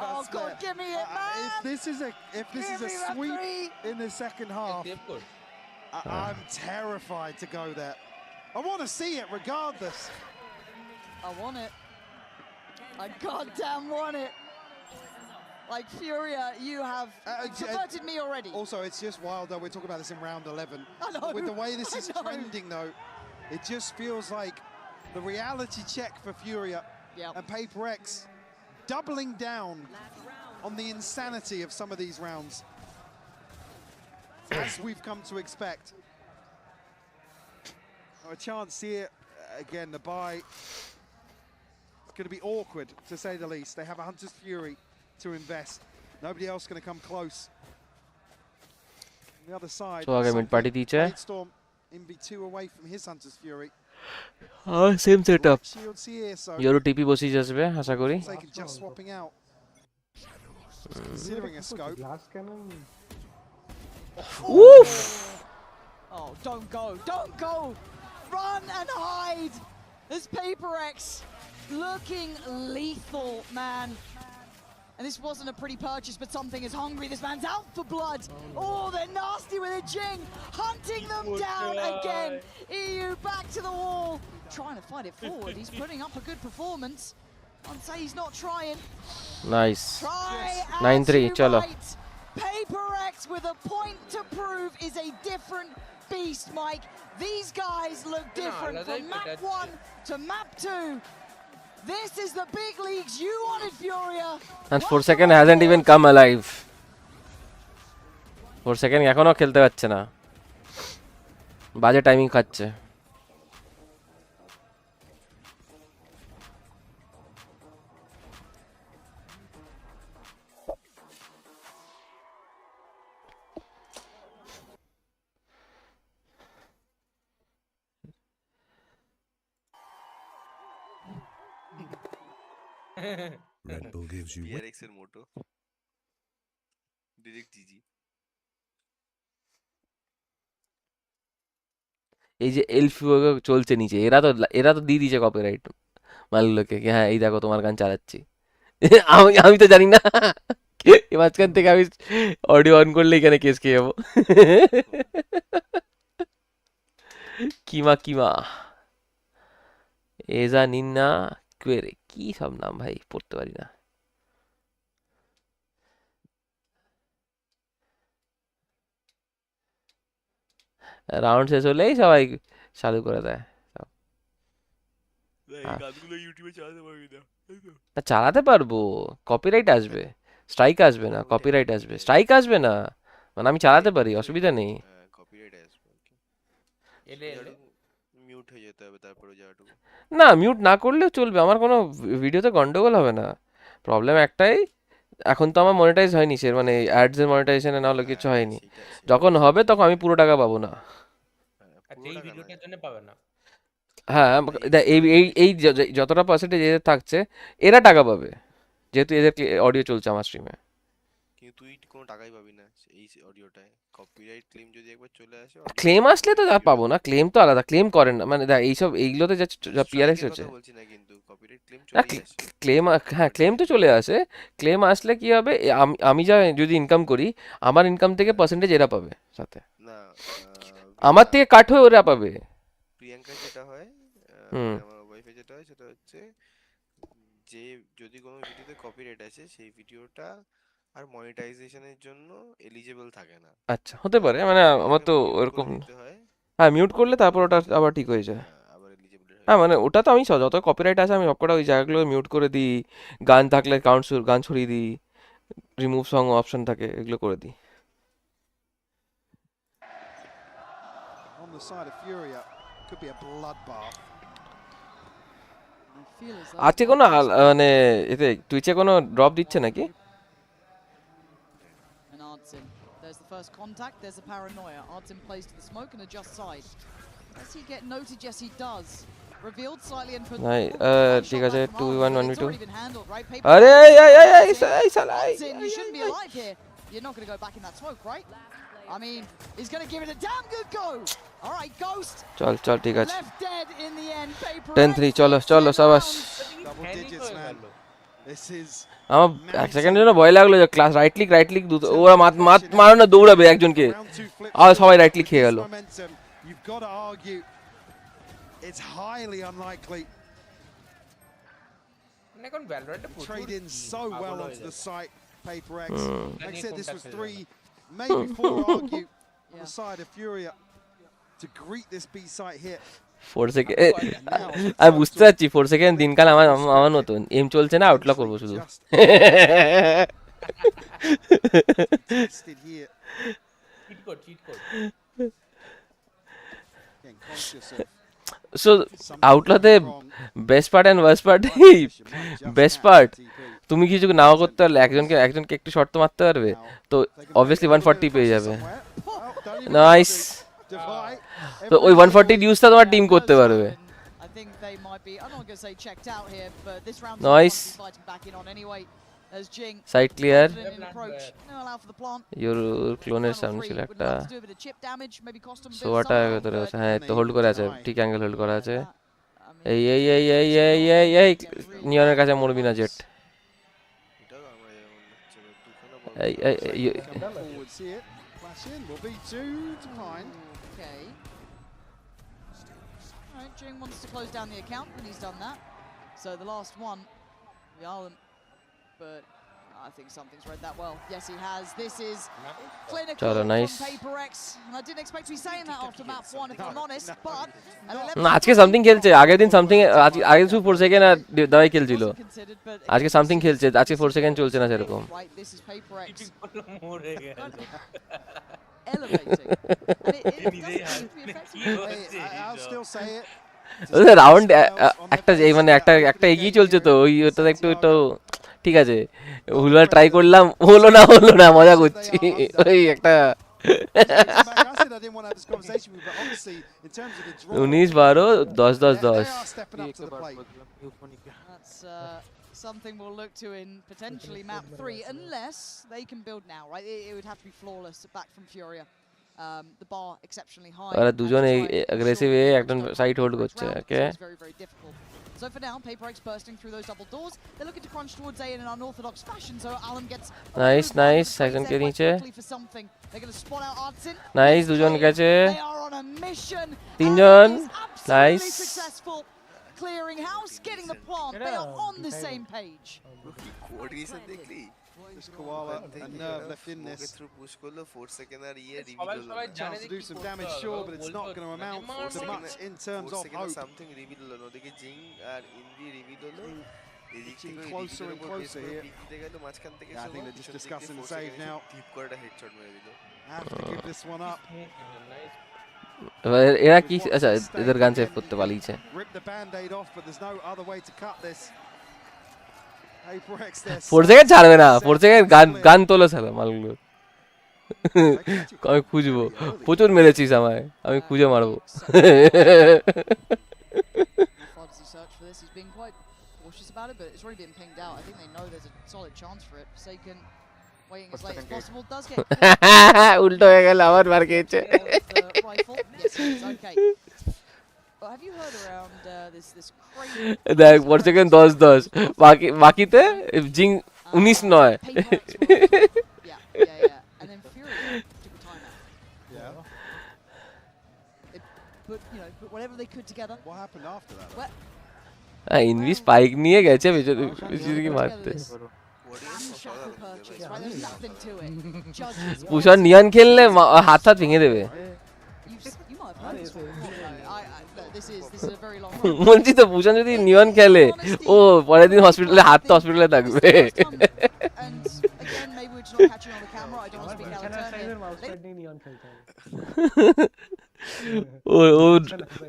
Oh God, give me it, man. If this is a sweep in the second half, I'm terrified to go there. I want to see it regardless. I want it. I goddamn want it. Like Furia, you have converted me already. Also, it's just wild though. We're talking about this in round 11. I know. With the way this is trending though, it just feels like the reality check for Furia and PHYPERX doubling down on the insanity of some of these rounds, as we've come to expect. A chance here again. The buy. It's going to be awkward to say the least. They have a Hunter's Fury to invest. Nobody else going to come close. On the other side, so agar mid party teacher Storm MV2 away from his Hunter's Fury. Same setup. Shields here, so Euro TP বসি যাবে আশা করি। Just swapping out. Considering a scope. Glass cannon. Oof. Oh, don't go. Run and hide. This PHYPERX looking lethal, man. And this wasn't a pretty purchase, but something is hungry. This man's out for blood. Oh, they're nasty with a Jing. Hunting them down again. EU back to the wall. Trying to fight it forward. He's putting up a good performance. I'd say he's not trying. Nice. Try 9-3, chalo. PHYPERX with a point to prove is a different beast, Mike. These guys look different from map 1 to map 2. This is the big leagues you wanted, Furia. And for second hasn't even come alive. For second এখনো খেলতে পারছে না, বাজে timing খাচ্ছে। Red Bull gives you PRX এর মোটো direct জিজি। এই যে এলফিও চলছে নিচে, এরা তো দিয়ে দিয়েছে কপিরাইট, মালগুলোকে হ্যাঁ এই দেখো তোমার গান চালাচ্ছি আমি তো জানি না এই মাঝখান থেকে আমি অডিও অন করলে এখানে কেস খেয়ে যাবো কিমা কিমা এজা নিন্না কুয়েরে কি সব নাম ভাই পড়তে পারি না রাউন্ড শেষ হলেই সবাই চালু করে দেয় না চালাতে পারবো কপিরাইট আসবে স্ট্রাইক আসবে না কপিরাইট আসবে স্ট্রাইক আসবে না মানে আমি চালাতে পারি অসুবিধা নেই কপিরাইট আসবে মিউট হয়ে যেতে হবে তারপরে যাটুকু না মিউট না করলেও চলবে আমার কোনো ভিডিওতে গন্ডগোল হবে না প্রবলেম একটাই এখন তো আমার মনিটাইজ হয়নি সে মানে অ্যাডস এর মনিটাইজেশন না হলে কিছু হয়নি যখন হবে তখন আমি পুরো টাকা পাবো না এই ভিডিওটার জন্য পাবে না হ্যাঁ এই এই এই যতটা পার্সেন্টেজ এদের থাকছে এরা টাকা পাবে যেহেতু এদের অডিও চলছে আমার স্ট্রিমে কিন্তু তুই কোনো টাকাই পাবি না এই অডিওটায় কপিরাইট ক্লেম যদি একবার চলে আসে ক্লেম আসলে তো আর পাবো না ক্লেম তো আলাদা ক্লেম করেন না মানে দেখ এইসব এইগুলোতে যা পিআরএক্স হচ্ছে বলছি না কিন্তু কপিরাইট ক্লেম চলে আসে ক্লেম হ্যাঁ ক্লেম তো চলে আসে ক্লেম আসলে কি হবে আমি যা যদি ইনকাম করি আমার ইনকাম থেকে পার্সেন্টেজ এরা পাবে সাথে না আমার থেকে কাট হয়ে ওরা পাবে প্রিয়াঙ্কা যেটা হয় আমার ওয়াইফে যেটা হয় সেটা হচ্ছে যে যদি কোনো ভিডিওতে কপিরাইট আছে সেই ভিডিওটা আর মনিটাইজেশনের জন্য এলিজিবল থাকে না আচ্ছা হতে পারে মানে আমার তো ওরকম হ্যাঁ মিউট করলে তারপর ওটা আবার ঠিক হয়ে যায় হ্যাঁ মানে ওটা তো আমি যত কপিরাইট আছে আমি সবকটা ওই জায়গাগুলো মিউট করে দিই গান থাকলে গান ছড়িয়ে দিই রিমুভ সং অপশন থাকে এগুলো করে দিই আজকে কোনো মানে এতে টুইচে কোনো ড্রপ দিচ্ছে নাকি There's the first contact, there's a paranoia. Artin plays to the smoke and adjusts side. Does he get noted? Yes, he does. Revealed slightly and put ঠিক আছে 2v1 1v2 আরে এই সালা you shouldn't be alive here. You're not going to go back in that smoke, right? I mean, he's going to give it a damn good go. All right, Ghost. চল ঠিক আছে Left dead in the end. Paper 10-3 চলো সাবাস double digits man. This is আমার এক সেকেন্ডের জন্য ভয় লাগলো যে ক্লাস রাইট ক্লিক ওরা মারো না দৌড়াবে একজনকে আর সবাই রাইট ক্লিক খেয়ে গেল you've got to argue it's highly unlikely এখন Valorant trade in so well onto the site PHYPERX like I said this was 3 maybe 4 argue on the side of Furia to greet this B site hit 4 second আমি বুঝতে পারছি 4 second দিনকাল আমার নতুন M চলছে না আউটলক করব শুধু চিট কোড সো আউটলতে best part and worst part best part তুমি কিছু নাও করতে পারলে একজনকে একটু শর্ট মারতে পারবে তো অবভিয়াসলি 140 পেয়ে যাবে নাইস তো ওই 140 ইউজটা তোমার টিম করতে পারবে নাইস সাইড ক্লিয়ার ইওর ক্লোনের সামনে ছিল একটা সোয়াটা ভেতরে আছে হ্যাঁ তো হোল্ড করে আছে ঠিক অ্যাঙ্গেল হোল্ড করা আছে এই নিয়নের কাছে মরবি না জেট এই Okay. Alright, Jing wants to close down the account, and he's done that. So the last one, but I think something's read that well. Yes, he has. This is clinical nice. from PHYPERX, and I didn't expect to be saying that after map 1, if I'm honest, but... না আজকে something খেলছে আগের দিন something আগে শুধু 4 second আর দাবাই খেলছিল আজকে something খেলছে আজকে 4 সেকেন্ড চলছে না সেরকম This is PHYPERX. elevating. And it doesn't seem to be effective. I'll still say it. Round একটা এই মানে একটা এগিয়ে চলছে তো ওই ওটা একটু একটু ঠিক আছে ভুলভাল ট্রাই করলাম হলো না মজা করছি ওই একটা 19-12 10 something we'll look to in potentially map 3 unless they can build now, right? It would have to be flawless back from Furia. The bar exceptionally high. ওরা দুজন এগ্রেসিভ একজন সাইড হোল্ড করছে ওকে So for now, PHYPERX bursting through those double doors. They're looking to crunch towards A in an unorthodox fashion. So Alam gets nice second ke niche for something. They're going to spot out RYZEN. nice দুজন গেছে They are on a mission. তিনজন nice Successful. Clearing house, getting the plant. They are on the same page. Coordination দেখলি Just Koala and Nerve left in this. Through push করলো 4 second R chance to do some damage, sure, but it's not going to amount to much in terms of hope. Something reveal হলো ওদিকে জিং আর ইনভি reveal হলো Inching closer and closer here. I think they're just discussing the save now. Deep করে headshot মেরে দিল Have to give this one up. এরা কি আচ্ছা এদের গান সেভ করতে পালিয়েছে Rip the band-aid off, but there's no other way to cut this. HYPERX there. 4 second ছাড়বে না 4 সেকেন্ড গান তোলো সালা মালগুলো আমি খুঁজবো প্রচুর মেরেছিস আমায় আমি খুঁজে মারবো Cautious about it, but it's already been pinged out. I think they know there's a solid chance for it. Forsaken, waiting as late as possible, does get উল্টো হয়ে গেল আবার মার খেয়েছে Yes, okay. Well, have you heard around this crazy দেখ 4 second 10 বাকিতে জিং 19 নয় and then Fury took a timeout. Yeah. Put whatever they could together. What happened after that? ইনভি স্পাইক নিয়ে গেছে বেচারি কি মারতে পুষন নিয়ন খেললে হাত হাত ভেঙে দেবে বলছি তো পুষন যদি নিয়ন খেলে ও পরের দিন হসপিটালে হাত তো হসপিটালে থাকবে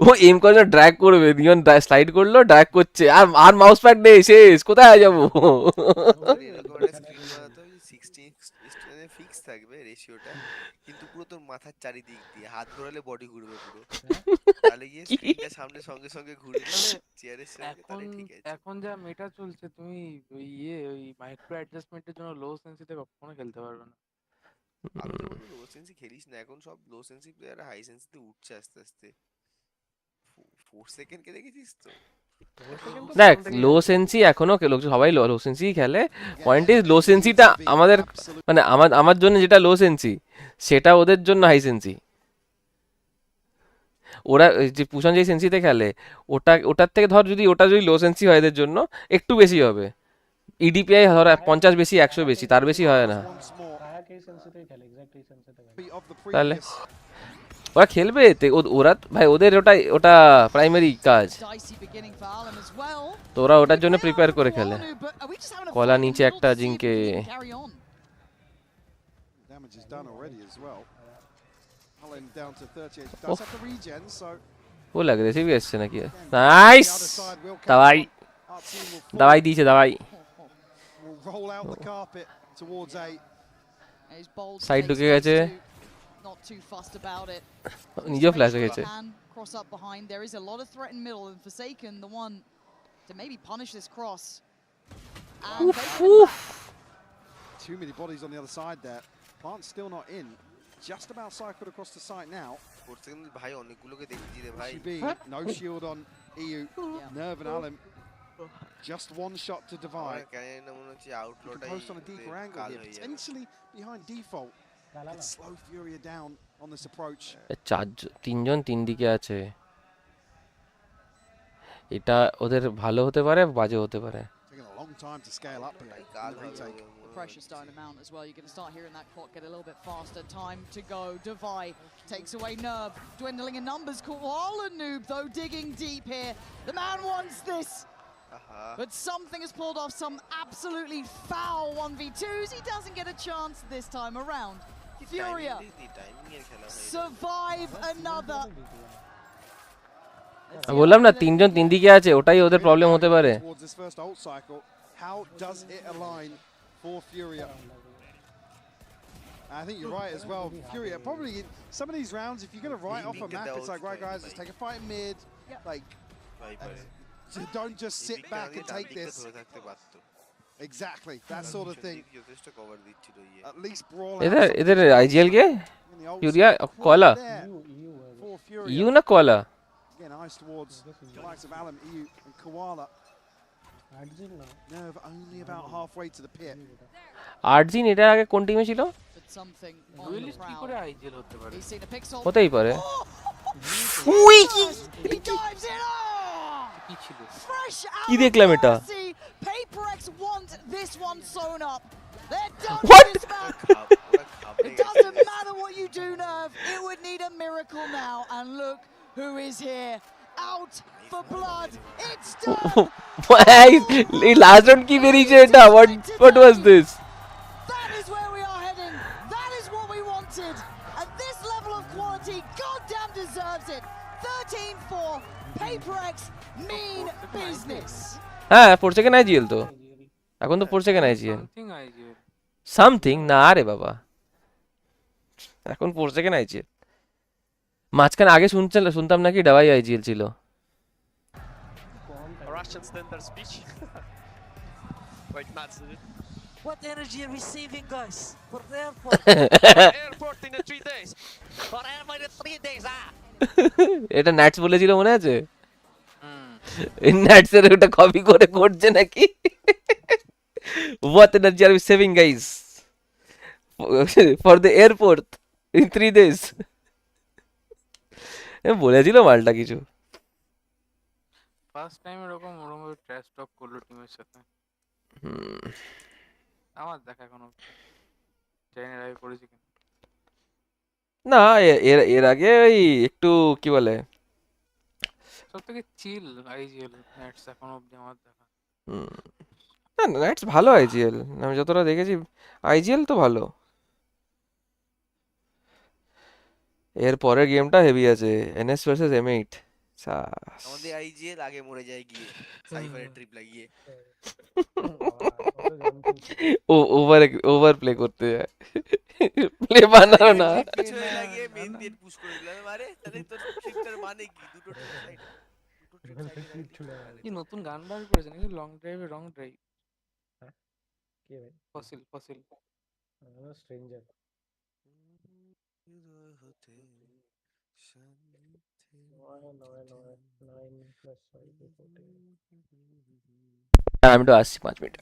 ও এম করে ড্র্যাগ করবে নিয়ন স্লাইড করলো ড্র্যাগ করছে আর মাউস প্যাড নেই শেষ কোথায় যাবো ফিক্স থাকবে রেশিওটা কিন্তু পুরো তোর মাথার চারিদিক দিয়ে হাত ঘোরালে বডি ঘুরবে পুরো তাহলে গিয়ে স্ক্রিনটা সামনে সঙ্গে সঙ্গে ঘুরে চেয়ারের সঙ্গে তাহলে ঠিক আছে এখন যা মেটা চলছে তুমি ওই ওই মাইক্রো অ্যাডজাস্টমেন্টের জন্য লো সেন্সিতে কখনো খেলতে পারবে না লো সেন্সি খেলিস না এখন সব লো সেন্সি প্লেয়ার হাই সেন্সিতে উঠছে আস্তে আস্তে 4 সেকেন্ড কে দেখেছিস তো দেখ লো সেন্সি এখনো লোক সবাই লো সেন্সি খেলে পয়েন্ট ইজ লো সেন্সিটা আমাদের মানে আমার জন্য যেটা লো সেন্সি সেটা ওদের জন্য হাই সেন্সি ওরা যে পুষণ যে সেন্সিতে খেলে ওটার থেকে ধর যদি ওটা যদি লো সেন্সি হয় এদের জন্য একটু বেশি হবে ইডিপিআই ধর 50 বেশি 100 বেশি তার বেশি হয় না তাহলে ওরা খেলবে ওরা ভাই ওদের ওটা প্রাইমারি কাজ তো ওরা ওটার জন্য প্রিপেয়ার করে খেলে কলা নিচে একটা জিংকে ফুল অ্যাগ্রেসিভ এসছে নাকি নাইস দাবাই দিয়েছে দাবাই সাইড ঢুকে গেছে Not too fussed about it. নিজে ফ্ল্যাশ হয়ে গেছে cross up behind. There is a lot of threat in middle and Forsaken the one to maybe punish this cross. Too many bodies on the other side there. Plant's still not in. Just about cycled across the site now. ভাই অনেকগুলোকে দেখছি রে ভাই no shield on EU. Nerve and Alim. Just one shot to divide. Post on a deeper angle here, potentially behind default. Could slow Furia down on this approach. তিনজন তিন দিকে আছে এটা ওদের ভালো হতে পারে বাজে হতে পারে Taking a long time to scale up here. The pressure starting to mount as well. You're going to start hearing that clock get a little bit faster. Time to go. Divide takes away Nerve. Dwindling in numbers. Koala Noob though digging deep here. The man wants this. But something has pulled off some absolutely foul 1v2s. He doesn't get a chance this time around. Furia survive another. বললাম না তিনজন তিন দিকে আছে ওটাই ওদের problem হতে পারে How does it align for Furia? I think you're right as well. Furia probably in some of these rounds if you're going to write off a map it's like right guys let's take a fight in mid like don't just sit back and take this. Exactly, that sort of thing. At least brawl out. Either IGL ke? Furia, Koala. You na Koala. Again, eyes towards the likes of Alam, EU, and Koala. Nerve only about halfway to the pit. আরজিন এটার আগে কোন টিমে ছিল? Duellist কি করে IGL হতে পারে? হতেই পারে। কি দেখলাম এটা? PHANTEKS want this one sewn up. They're done What? with this back. It doesn't matter what you do, Nerve. It would need a miracle now. And look who is here. Out for blood. It's done. Last round কি বেরিয়েছে এটা? What was this? That is where we are heading. That is what we wanted. At this level of quality, goddamn deserves it. 13-4. PHANTEKS mean business. হ্যাঁ 4 second IGL তো এখন তো 4 second IGL something না আরে বাবা এখন 4 সেকেন্ড আইজিএল মাঝখানে আগে শুনতাম নাকি ডাবাই আইজিএল ছিল Russian standard speech. Quite nuts. What energy are we saving, guys? For the airport. Airport in the 3 days. For airport in 3 days, ah. এটা ন্যাটস বলেছিল মনে আছে এই ন্যাটস এর ওটা কপি করে করছে নাকি What energy are we saving, guys? For the airport in 3 days. বলেছিল মালটা কিছু ফার্স্ট টাইম এরকম ওরকম ট্র্যাশ টক করলো টিমের সাথে আমার দেখা কোনো ট্রেনের আগে করেছি কিনা না এর আগে ওই একটু কি বলে সবথেকে চিল আইজিএল নেটস এখন অবধি আমার দেখা না নেটস ভালো আইজিএল আমি যতটা দেখেছি আইজিএল তো ভালো এর পরের গেমটা হেভি আছে এনএস ভার্সেস এম8 আমাদের আইজিএল আগে মরে যায় গিয়ে সাইফারের ট্রিপ লাগিয়ে ওভার প্লে করতে যায় প্লে বানানো না পিছনে লাগিয়ে মেন দিয়ে পুশ করে দিলাম আরে তাহলে তোর ট্রিপটার মানে কি দুটো কি নতুন গান বার করেছে নাকি লং ড্রাইভে রং ড্রাইভ হ্যাঁ কে ভাই ফসিল স্ট্রেঞ্জার আমি তো আসছি 5 মিনিট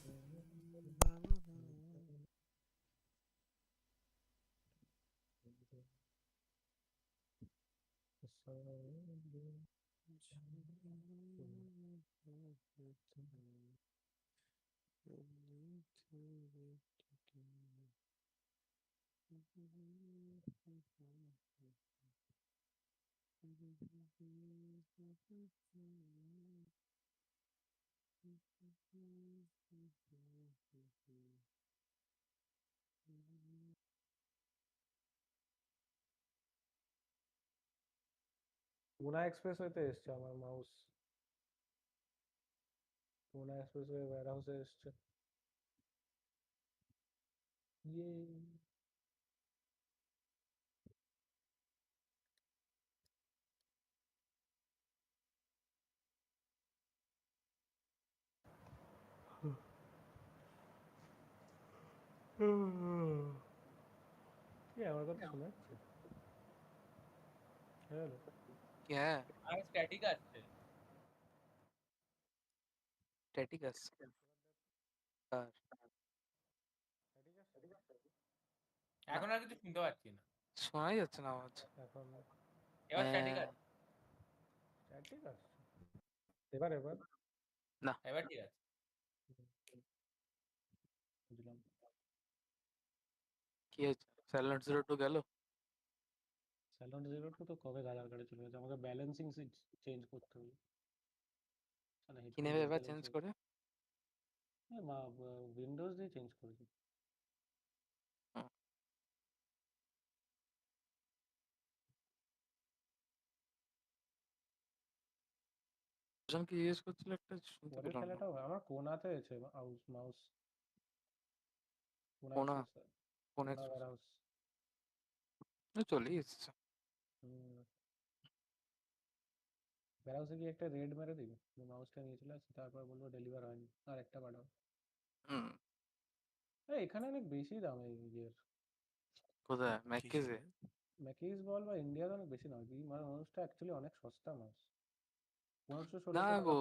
পুনা এক্সপ্রেসওয়েতে এসছে আমার মাউস পুনা এক্সপ্রেসওয়ে ওয়্যারহাউসে এসছে ইয়ে কি আমার কথা শোনা যাচ্ছে হ্যালো क्या আর স্ট্যাটিক আসছে स्टैटिक আসছে আর এখন আর কিছু শুনতে পাচ্ছি না শোনাই যাচ্ছে না আওয়াজ এখন এবার স্ট্যাটিক আসছে স্ট্যাটিক আসছে এবার না এবার ঠিক আছে বুঝলাম কি হয়েছে সাইলেন্ট 02 গেল স্যালন 02 তো কবে গালার গাড়ি চলে গেছে আমাকে ব্যালেন্সিং চেঞ্জ করতে হবে কি নেবে এবার চেঞ্জ করে মা উইন্ডোজ দিয়ে চেঞ্জ করেছি জন কি জিজ্ঞেস করছিল একটা শুনতে পরের পেলাম না খেলাটাও আমার কোনাতে আছে মাউস কোনা কোন ওয়্যারহাউস চলেই এসছে ওয়্যারহাউসে গিয়ে একটা রেড মেরে দিবি মাউসটা নিয়ে চলে আসছি তারপর বলবো ডেলিভার হয়নি আর একটা পাঠাও এখানে অনেক বেশি দাম এই ইয়ের না গো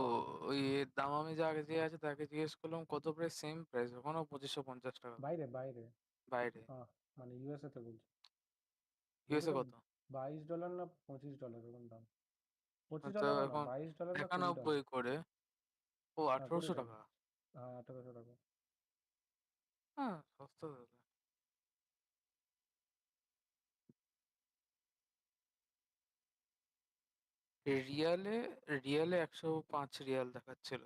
ওই দামামে যাকে যে আছে তাকে জিজ্ঞেস করলাম কত প্রাইস সেম প্রাইস ওখানেও 2550 টাকা বাইরে বাইরে বাইরে মানে ইউএসএ তে বলছি ইউএসএ কত $22 না $25 এরকম দাম তো $25 না এখন $22 না $91 করে ও 1800 টাকা হ্যাঁ 1800 টাকা হ্যাঁ সস্তা দাদা রিয়ালে 105 রিয়াল দেখাচ্ছিল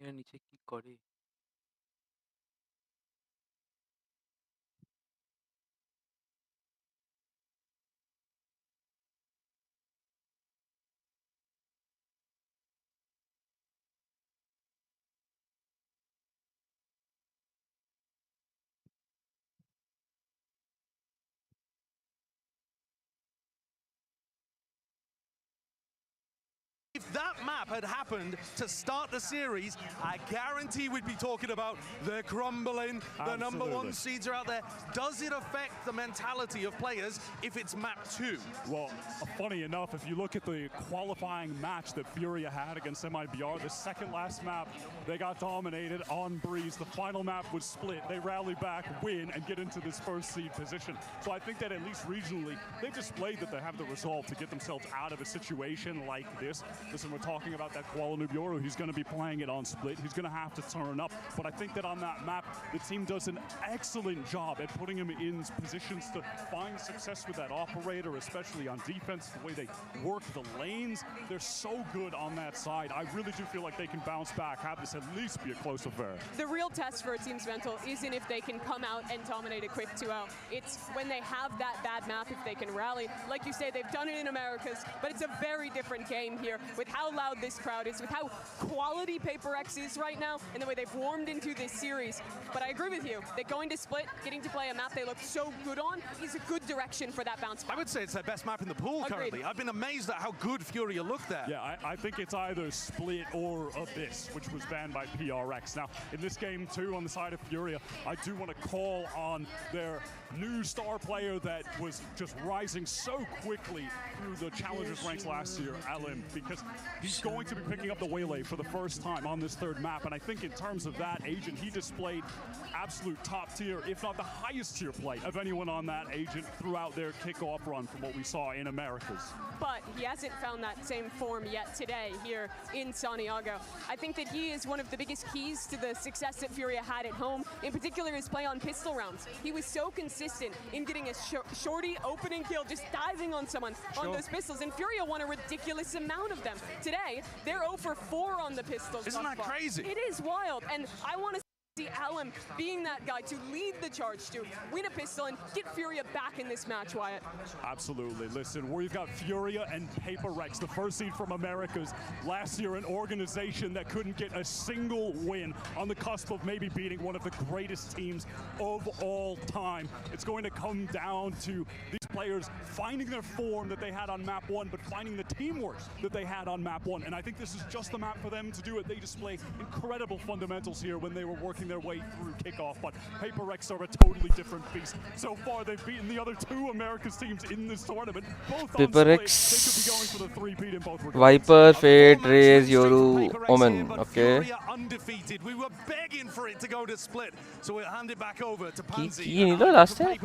এর নিচে কি করে If that map had happened to start the series, I guarantee we'd be talking about they're crumbling, the number one seeds are out there. Does it affect the mentality of players if it's map 2? Well, funny enough, if you look at the qualifying match that Furia had against MIBR, the second last map, they got dominated on Breeze. The final map was split. They rally back, win, and get into this first seed position. So I think that at least regionally, they've displayed that they have the resolve to get themselves out of a situation like this. Listen, we're talking about that Kuala Lumpur. He's going to be playing it on split. He's going to have to turn up. But I think that on that map, the team does an excellent job at putting him in positions to find success with that operator, especially on defense, the way they work the lanes. They're so good on that side. I really do feel like they can bounce back, have this at least be a close affair. The real test for a team's mental isn't if they can come out and dominate a quick 2-0. It's when they have that bad map, if they can rally. Like you say, they've done it in Americas, but it's a very different game here with how loud this crowd is, with how quality PHYPERX is right now, and the way they've warmed into this series. But I agree with you, that going to split, getting to play a map they look so good on, is a good direction for that bounce back. I would say it's their best map in the pool currently. I've been amazed at how good Furia look there. Yeah, I think it's either Split or Abyss, which was banned by PRX. Now, in this game too, on the side of Furia, I do want to call on their new star player that was just rising so quickly through the Challengers ranks last year, Alim, because he's going to be picking up the Waylay for the first time on this third map. And I think in terms of that agent, he displayed absolute top tier, if not the highest tier play of anyone on that agent throughout their kickoff run from what we saw in Americas. But he hasn't found that same form yet today here in Santiago. I think that he is one of the biggest keys to the success that Furia had at home, in particular his play on pistol rounds. He was so consistent in getting a shorty opening kill, just diving on someone on those pistols, and Furia won a ridiculous amount of them. Today, they're 0 for 4 on the pistols. Isn't that crazy? It is wild, and I want to see Alim being that guy to lead the charge to win a pistol and get Furia back in this match, Wyatt. Absolutely. Listen, we've got Furia and PHYPERX, the first seed from Americas. Last year, an organization that couldn't get a single win, on the cusp of maybe beating one of the greatest teams of all time. It's going to come down to these players finding their form that they had on map 1, but finding the teamwork that they had on map 1. And I think this is just the map for them to do it. They display incredible fundamentals here when they were working their way through kickoff. But HYPERX are a totally different beast. So far, they've beaten the other 2 Americas teams in this tournament. Both on split. They could be going for the 3-peat in both regards. Viper, Fate, Raze, Yoru, Omen. Okay. Undefeated. We were begging for it to go to split, so we'll hand it back over to Pansy. Ki nahi tha last time?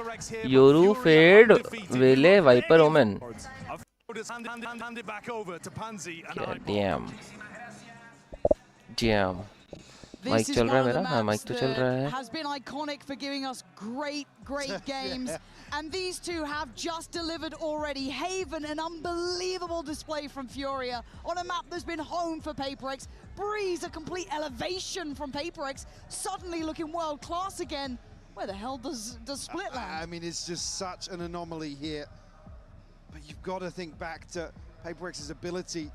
Yoru, Fade, Vele, Viper, Omen. Hand it back over to Pansy and Damn. Damn. Mic चल रहा है मेरा? हाँ, mic तो चल रहा है. Has been iconic for giving us great games, and these two have just delivered already. Haven, an unbelievable display from Furia on a map that's been home for PHYPERX. Breeze, a complete elevation from PHYPERX, suddenly looking world class again. Where the hell does Split land? I mean, it's just such an anomaly here, but you've got to think back to PHYPERX's ability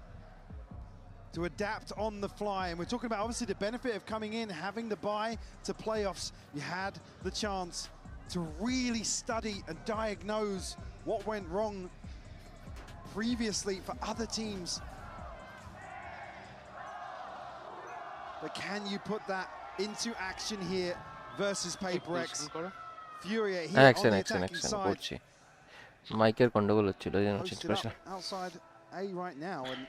to adapt on the fly. And we're talking about obviously the benefit of coming in, having the bye to playoffs. You had the chance to really study and diagnose what went wrong previously for other teams. But can you put that into action here versus PHYPERX? Furia here on the attacking side. Mic-এর গন্ডগোল হচ্ছিল, যেন change করেছিলাম। Outside A right now, and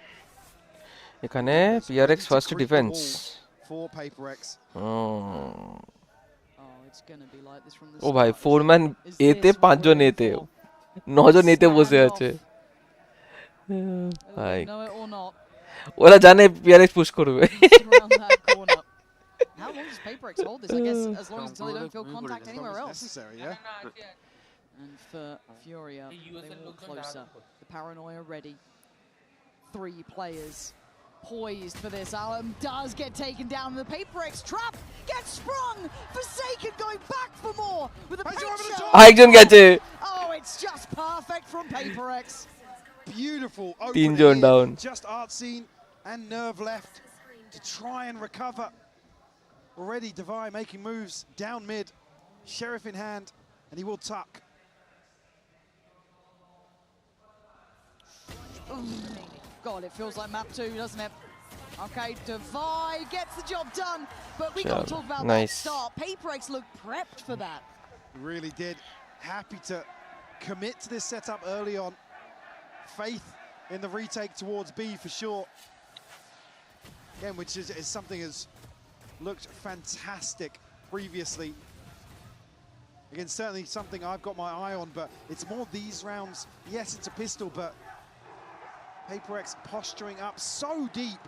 এখানে PRX first defence for PHYPERX. ও ভাই 4 man এতে 5 জন এতে 9 জন এতে বসে আছে ভাই ওরা জানে PRX পুশ করবে How long does PHYPERX hold this? I guess as long as they don't feel contact anywhere else. Necessary, yeah. And for Furia, they walk closer. The Paranoia ready. 3 players poised for this. Alam does get taken down. The PHYPERX trap gets sprung. Forsaken going back for more with a picture. Oh, it's just perfect from PHYPERX. Beautiful. 3 জন down. Just Artscene and Nerve left to try and recover. Already Divine making moves down mid. Sheriff in hand, and he will tuck. God, it feels like map 2, doesn't it? Okay, Divide gets the job done, but we got to talk about that start. PHYPERX looked prepped for that. Really did. Happy to commit to this setup early on. Faith in the retake towards B for sure. Again, which is something has looked fantastic previously. Again, certainly something I've got my eye on, but it's more these rounds. Yes, it's a pistol, but PHYPERX posturing up so deep.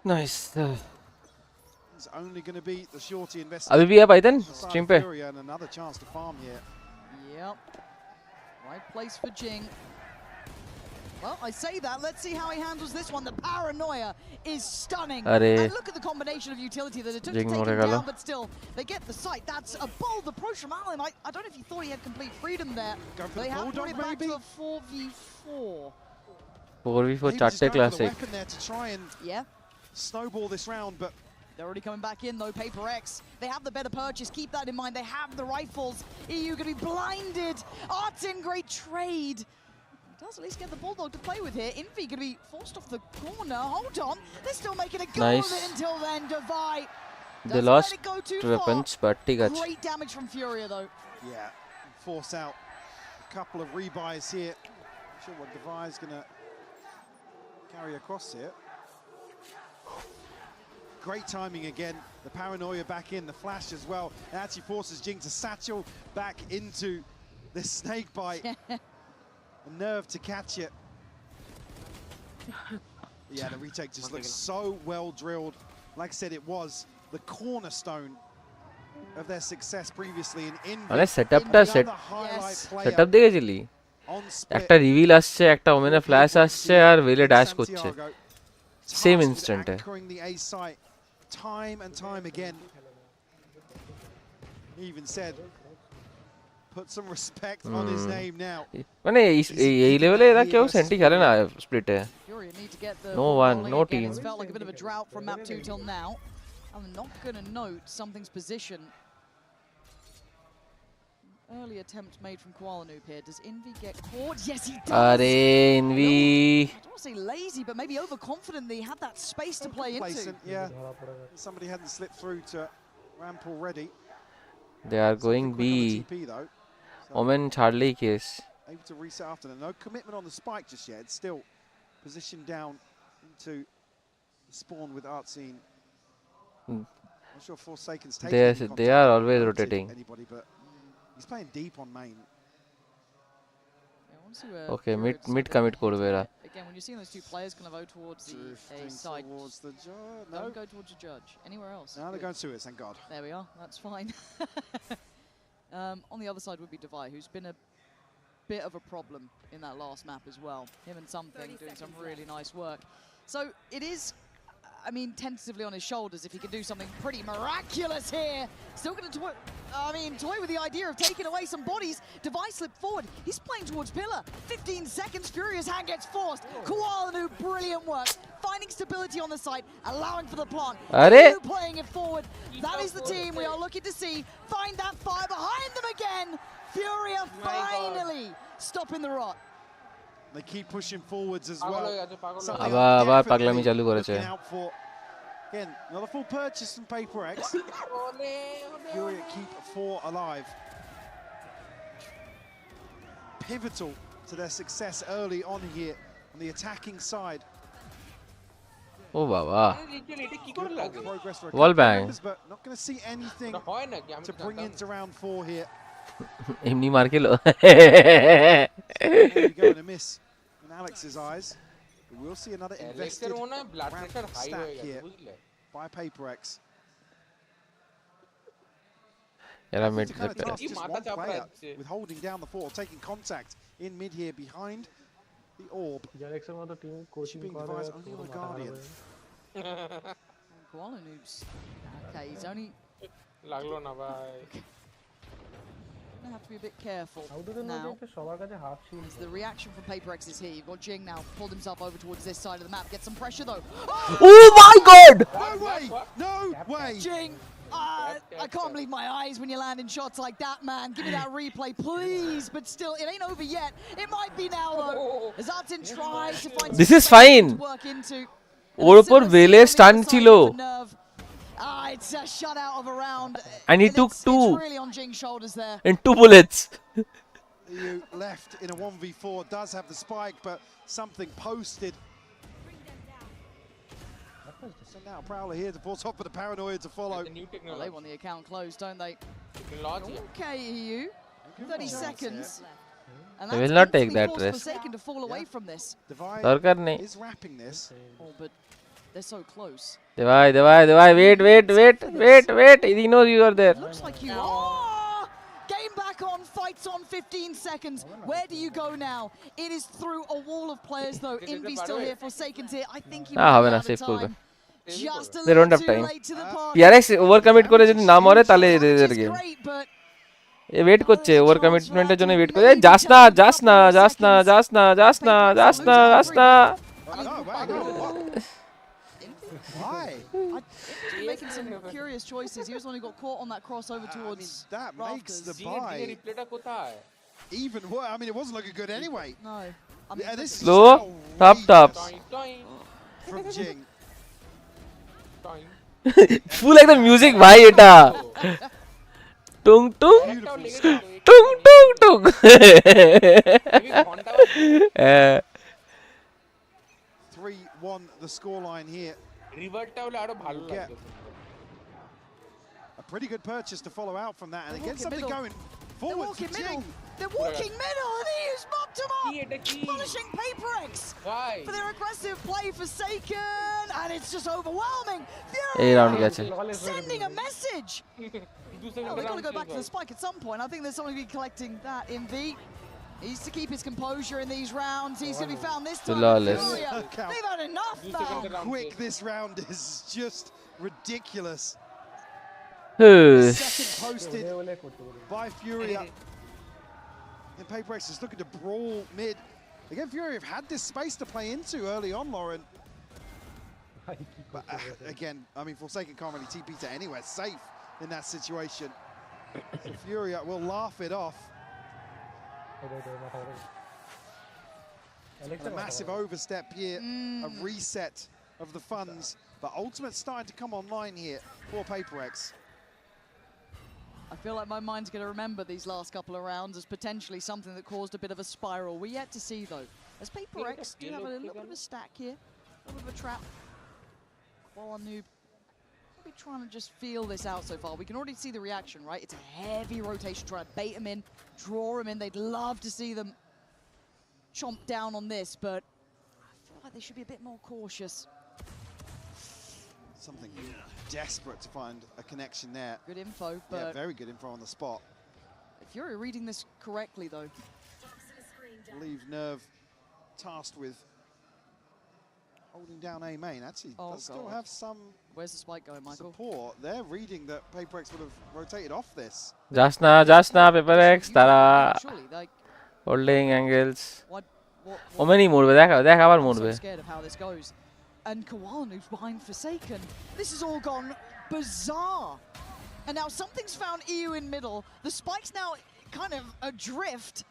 Nice. It's only going to be the shorty investor. अभी भी है भाई then stream पे. And another chance to farm here. Yep. Right place for Jing. Well, I say that. Let's see how he handles this one. The Paranoia is stunning. And look at the combination of utility that it took to take him down, but still, they get the sight. That's a bold approach from Alan. I don't know if he thought he had complete freedom there. They have brought it back to a 4v4. 4v4 chatte classic. Weapon there to try and snowball this round, but they're already coming back in though. PHYPERX, they have the better purchase. Keep that in mind. They have the rifles. EU going to be blinded. Artin, great trade. Does at least get the Bulldog to play with here. Infi going to be forced off the corner. Hold on. They're still making a go of it until then. Divide. They lost weapons, but great damage from Furia though. Yeah, force out a couple of rebuys here. Not sure what Divide's going to carry across here. Great timing again. The Paranoia back in, the flash as well. It actually forces Jing to satchel back into this snake bite. A nerve to catch it. Yeah, the retake just looks so well drilled. Like I said, it was the cornerstone of their success previously in Invi. setup দেখেছিলি একটা reveal আসছে একটা ওমেনে flash আসছে আর Welle dash করছে same ইনস্ট্যান্টে time and time again. He even said put some respect on his name now. মানে এই লেভেলে এরা কেউ সেন্টি খেলে না স্প্লিটে no one no team. It's felt like a bit of a drought from map 2 till now. I'm not going to note something's position. early attempt made from Kuala-Noob here. Does Envy get caught? Yes, he does. Are Envy. I don't want to say lazy, but maybe overconfident that he had that space to play into. Yeah, somebody hadn't slipped through to ramp already. They are going B. Omen Charlie case. Able to reset after that. No commitment on the spike just yet. It's still positioned down into the spawn with Artscene. Not sure Forsaken's taking They are always rotating. Anybody, but he's playing deep on main. Okay, mid commit korbe. Again, when you're seeing those two players kind of go towards the A side, don't go towards the judge. Anywhere else. No, they're going to it, thank God. There we are. That's fine. On the other side would be Divide, who's been a bit of a problem in that last map as well. Him and Something doing some really nice work. So it is, I mean, tentatively on his shoulders if he can do something pretty miraculous here. Still going to toy with the idea of taking away some bodies. Divide slipped forward. He's playing towards Pillar. 15 seconds, Furious hand gets forced. Kuala-Noob, brilliant work. Finding stability on the site, allowing for the plant. Playing it forward. That is the team we are looking to see. Find that fire behind them again. Furia finally stopping the rot. They keep pushing forwards as well. Again, another full purchase from PaperX. Furia keep 4 alive. Pivotal to their success early on here on the attacking side. Oh, Baba. Progress for Wall bang. But not going to see anything to bring into round 4 here. Imni maar ke lo. There you go, and a miss in Alex's eyes. But we'll see another invested stack here by PaperX. With holding down the fort, taking contact in mid here behind the orb. Being devised only on a Guardian. Kuala-Noob's. Okay, he's only gonna have to be a bit careful now. As the reaction from PaperX is here. You've got Jing now pulled himself over towards this side of the map. Get some pressure though. Oh my God! No way! No way! Jing, I can't believe my eyes when you're landing shots like that, man. Give me that replay, please. But still, it ain't over yet. It might be now though. As Artin tries to find. This is fine. Oropor Vele stand chilo. It's a shutout of a round. And he took 2. It's really on Jing's shoulders there. And 2 bullets. You left in a 1v4, does have the spike, but Something posted. So now Prowler here to force off for the Paranoia to follow. Well, they want the account closed, don't they? KEU, 30 seconds. They will not take that risk. To fall away from this. Divide is wrapping this. Oh, but they're so close. Divide, wait. He knows you are there. Looks like you are. Game back on, fights on, 15 seconds. Where do you go now? It is through a wall of players though. Envy still here, Forsaken's here. I think he might have out of time. Just a they don't have little too time. late to the party. PRX overcommit করে যদি না মরে তাহলে এদের game এ wait করছে over কমিটমেন্টের জন্য wait করে যাস না Why? Making some curious choices. He was the one who got caught on that crossover towards that makes the buy even worse. I mean, it wasn't looking good anyway. No. I mean, this slow, top. From Jing. Full like the music, bhai, eta. Tung tung. Tung tung tung. 3-1 the scoreline here. Get a pretty good purchase to follow out from that, and get something going forward to Jing. They're walking middle, and he is mopped him up! Punishing PaperX for their aggressive play, Forsaken, and it's just overwhelming. Fury sending a message! Well, they've got to go back to the spike at some point. I think there's someone going to be collecting that in V. He needs to keep his composure in these rounds. He's going to be found this time. They've had enough now. How quick this round is just ridiculous. Second posted by Furia. And PaperX is looking to brawl mid. Again, Furia have had this space to play into early on, Lauren. But again, I mean, Forsaken can't really TP to anywhere safe in that situation. So Furia will laugh it off. And a massive overstep here, a reset of the funds, but Ultimate's starting to come online here for PHYPERX. I feel like my mind's going to remember these last couple of rounds as potentially something that caused a bit of a spiral. We're yet to see, though. As PHYPERX do have a little bit of a stack here, a little bit of a trap. While Noob maybe trying to just feel this out so far. We can already see the reaction, right? It's a heavy rotation, trying to bait them in, draw them in. They'd love to see them chomp down on this, but I feel like they should be a bit more cautious. Something desperate to find a connection there. Good info, but... Yeah, very good info on the spot. If you're reading this correctly, though. I believe Nerve tasked with holding down A main. Actually, does still have some... Where's the spike going, Michael? Support. They're reading that PHYPERX would have rotated off this. Just now, PHYPERX, Tara. Holding angles. How many move? I'm so scared of how this goes. And Kawano's behind Forsaken. This has all gone bizarre. And now something's found EU in middle. The spike's now kind of adrift.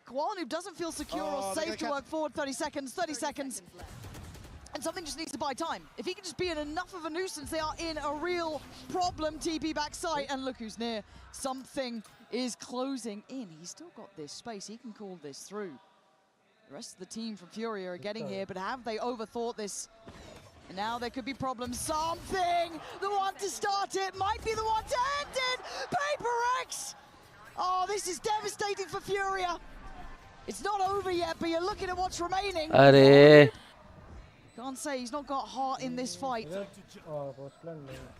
Kawano doesn't feel secure or safe to work forward. 30 seconds. And something just needs to buy time. If he can just be in enough of a nuisance, they are in a real problem. TP backside, and look who's near. Something is closing in. He's still got this space. He can call this through. The rest of the team from Furia are getting here, but have they overthought this? And now there could be problems. Something! The one to start it might be the one to end it! PHYPERX! Oh, this is devastating for Furia. It's not over yet, but you're looking at what's remaining. Can't say he's not got heart in this fight.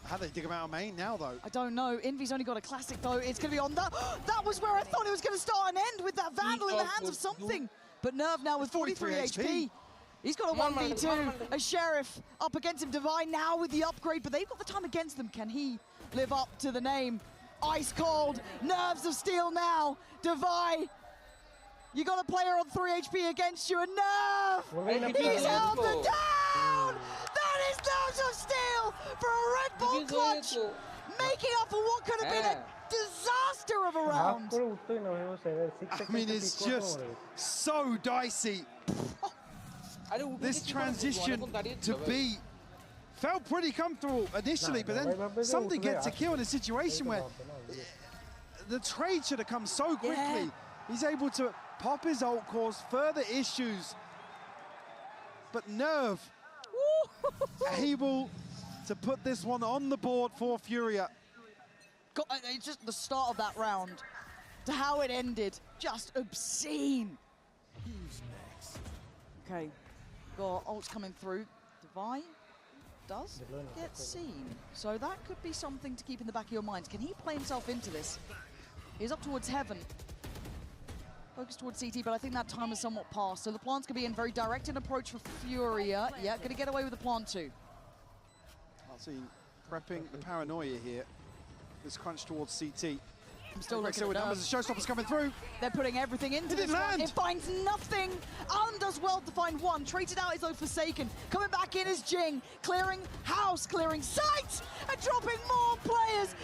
How they dig him out of main now, though? I don't know. Envy's only got a classic, though. It's going to be on that. That was where I thought it was going to start and end, with that Vandal in the hands of something. But Nerve now with 43 HP. He's got a 1v2. A Sheriff up against him. Divine now with the upgrade, but they've got the time against them. Can he live up to the name? Ice cold. Nerves of steel now. Divine. You got a player on 3 HP against you, and Nerve! He's held it down! That is Nerves of Steel for a Red Bull clutch! Making up for what could have been a disaster of a round! I mean, it's just so dicey. This transition to B felt pretty comfortable initially, but then something gets a kill in a situation where the trade should have come so quickly. He's able to pop his ult, cause further issues. But Nerve able to put this one on the board for Furia. It's just the start of that round to how it ended. Just obscene. Who's next? Okay, got ults coming through. Divine does get seen. So that could be something to keep in the back of your minds. Can he play himself into this? He's up towards heaven. Focus towards CT, but I think that time is somewhat past. So the plant's going to be in very direct an approach for Furia. Yeah, going to get away with the plant too. I'll see prepping the paranoia here. This crunch towards CT. I'm still looking at numbers. The showstoppers coming through. They're putting everything into this one. It finds nothing. Alan does well to find one. Traded out his own Forsaken. Coming back in is Jing. Clearing house, clearing sight, and dropping more players.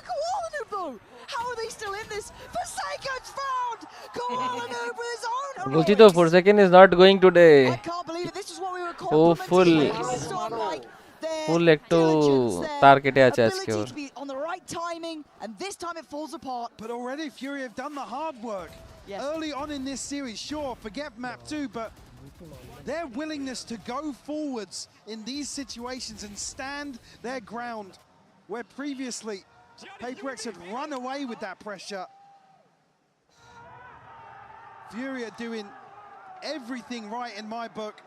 Koala Noob, how are they still in this? Forsaken's found. Koala Noob with his own. Bolchito, Forsaken is not going today. I can't believe it. This is what we were Oh, full ecto tar kete ache aজke or to be on the right timing, and this time it falls apart. But already Fury have done the hard work. Early on in this series, sure, forget map 2, but their willingness to go forwards in these situations and stand their ground, where previously PHYPERX had run away with that pressure. Fury are doing everything right in my book.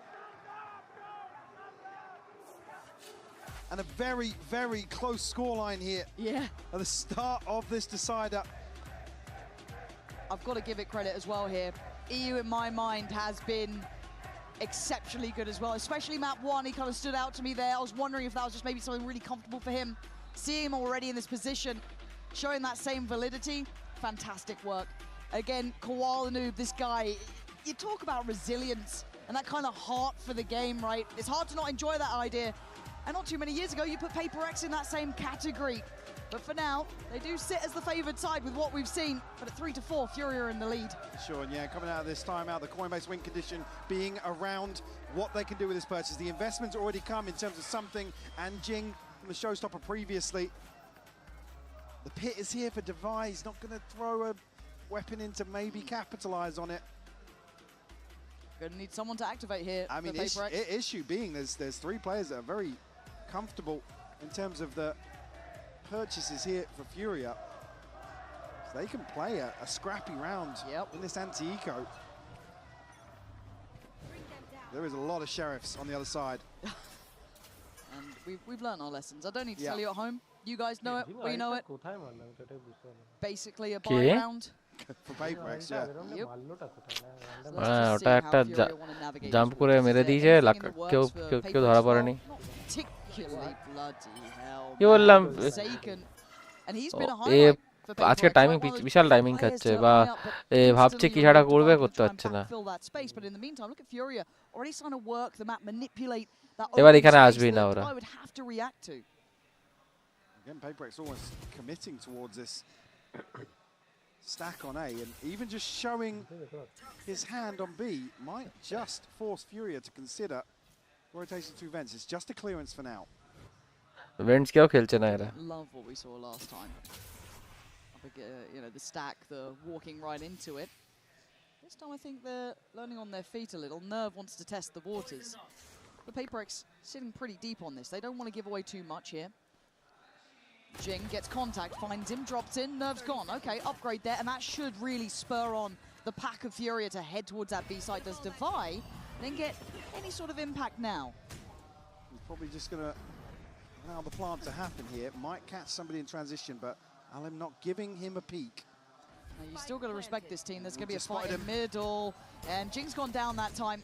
And a very, very close scoreline here. Yeah. At the start of this decider. I've got to give it credit as well here. EU, in my mind, has been exceptionally good as well, especially map 1. He kind of stood out to me there. I was wondering if that was just maybe something really comfortable for him. Seeing him already in this position, showing that same validity, fantastic work. Again, Koala Noob, this guy, you talk about resilience and that kind of heart for the game, right? It's hard to not enjoy that idea. And not too many years ago, you put PHYPERX in that same category. But for now, they do sit as the favoured side with what we've seen. But at 3-4, Fury are in the lead. Sure, and yeah, coming out of this timeout, the coin-based win condition being around what they can do with this purchase. The investment's already come in terms of something, and Jing from the showstopper previously. The pit is here for Devi. He's not going to throw a weapon in to maybe capitalize on it. Going to need someone to activate here. I mean, issue being there's 3 players that are very comfortable in terms of the purchases here for Furia. So they can play a scrappy round in this anti-eco. There is a lot of sheriffs on the other side. And we've learned our lessons. I don't need to tell you at home. You guys know it. We know it. Basically a buy round. For PHYPERX, yeah. ওটা একটা jump করে মেরে দিয়েছে কেউ ধরা পড়েনি কি বললাম এ আজকে টাইমিং বিশাল টাইমিং খাচ্ছে বা ভাবছে কি ছাড়া করবে করতে পারছে না এবার এখানে আসবেই না ওরা Again, PHYPERX almost committing towards this stack on A, and even just showing his hand on B might just force Furia to consider rotation to vents. It's just a clearance for now. Vents kya khelche na era. Love what we saw last time. You know, the stack, the walking right into it. This time I think they're learning on their feet a little. Nerve wants to test the waters. The PHYPERX sitting pretty deep on this. They don't want to give away too much here. Jing gets contact, finds him, drops in, Nerve's gone. Okay, upgrade there, and that should really spur on the pack of Furia to head towards that B site. Does Devi then get any sort of impact now? He's probably just going to allow the plant to happen here. Might catch somebody in transition, but Alim not giving him a peek. Now you still got to respect this team. There's going to be a fight in middle, and Jing's gone down that time.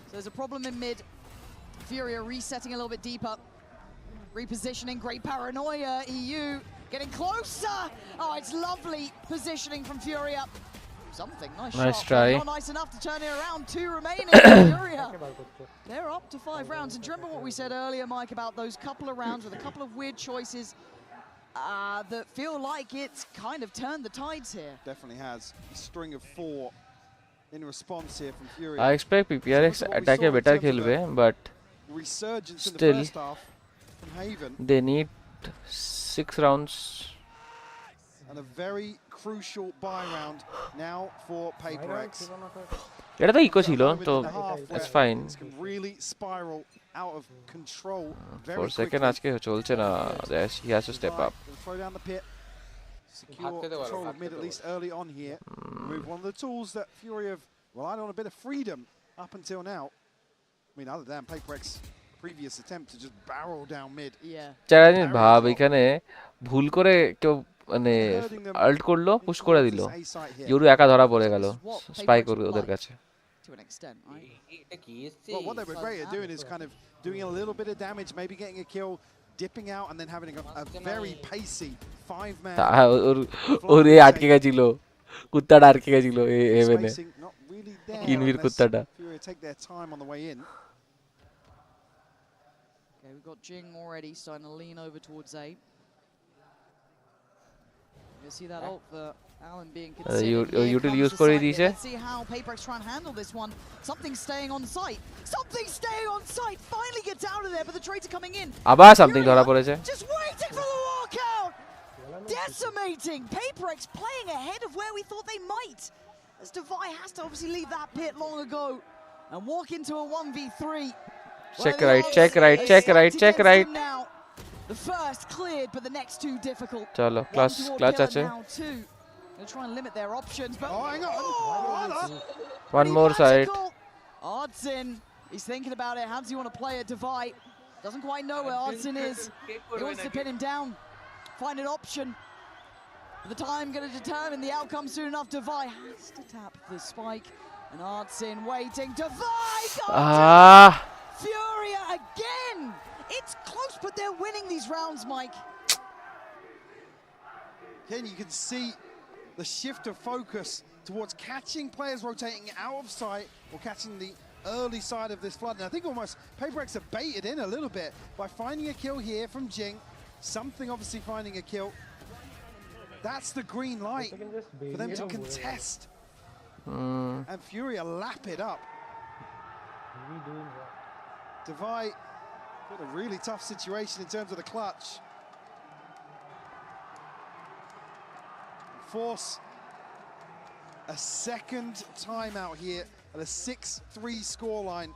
So there's a problem in mid. Furia resetting a little bit deeper. Repositioning, great paranoia, EU getting closer. Oh, it's lovely positioning from Furia. Something, nice shot. Try. Not nice enough to turn it around. 2 remaining. Furia. They're up to 5 rounds. And do you remember what we said earlier, Mike, about those couple of rounds with a couple of weird choices that feel like it's kind of turned the tides here? Definitely has. A string of 4 in response here from Furia. I expect PRX attack better khelbe, but resurgence still, in the first half. Haven. They need 6 rounds. And a very crucial buy round now for PHYPERX. এটা তো eco ছিল তো it's fine. This can really spiral out of control very for second আজকে চলছে না. He has to step up. Throw down the pit. Secure control of mid at least early on here. Remove one of the tools that Fury have relied on a bit of freedom up until now. I mean, other than PHYPERX previous attempt to just barrel down mid. যারা জানেন ভাব এখানে ভুল করে কেউ মানে Alt করলো push করে দিল ইউরু একা ধরা পড়ে গেল স্পাইক ওদের কাছে to an extent, right? Well, what they were great at doing is kind of doing a little bit of damage, maybe getting a kill, dipping out, and then having a very pacey 5-man. ওরে আটকে গেছিল কুত্তাটা আটকে গেছিল এভেনে ইনভির কুত্তাটা take their time on the way in. Okay, we've got Jing already starting to lean over towards A. You see that ult for Alan being considered. Util use kore diye. Let's see how PHYPERX try and handle this one. Something staying on site. Something staying on site. Finally gets out of there, but the traitor coming in. Abar something ধরা পড়েছে. Just waiting for the walkout. Decimating. PHYPERX playing ahead of where we thought they might. As Devi has to obviously leave that pit long ago and walk into a 1v3. Check right, check right, check right, check right. The first cleared, but the next 2 difficult. Chalo, clutch ache. They'll try and limit their options, but hang on. One more side. RYZEN, he's thinking about it. How does he want to play it? Devi doesn't quite know where RYZEN is. He wants to pin him down, find an option. The time going to determine the outcome soon enough. Devi has to tap the spike, and RYZEN waiting. Devi Furia again! It's close, but they're winning these rounds, Mike. Again, you can see the shift of focus towards catching players rotating out of sight or catching the early side of this flood. And I think almost PHYPERX have baited in a little bit by finding a kill here from Jing. Something obviously finding a kill. That's the green light for them to contest. And Furia lap it up. Divide got a really tough situation in terms of the clutch. Force a second timeout here at a 6-3 scoreline.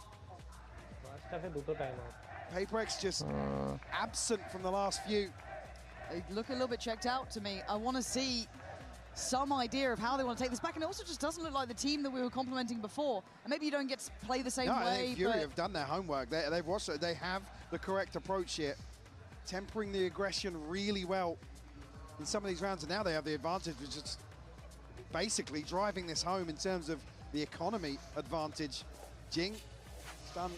PHYPERX just absent from the last few. They look a little bit checked out to me. I want to see some idea of how they want to take this back, and it also just doesn't look like the team that we were complimenting before. And maybe you don't get to play the same way. I think Fury have done their homework. They've watched it. They have the correct approach here, tempering the aggression really well in some of these rounds, and now they have the advantage of just basically driving this home in terms of the economy advantage. Jing has done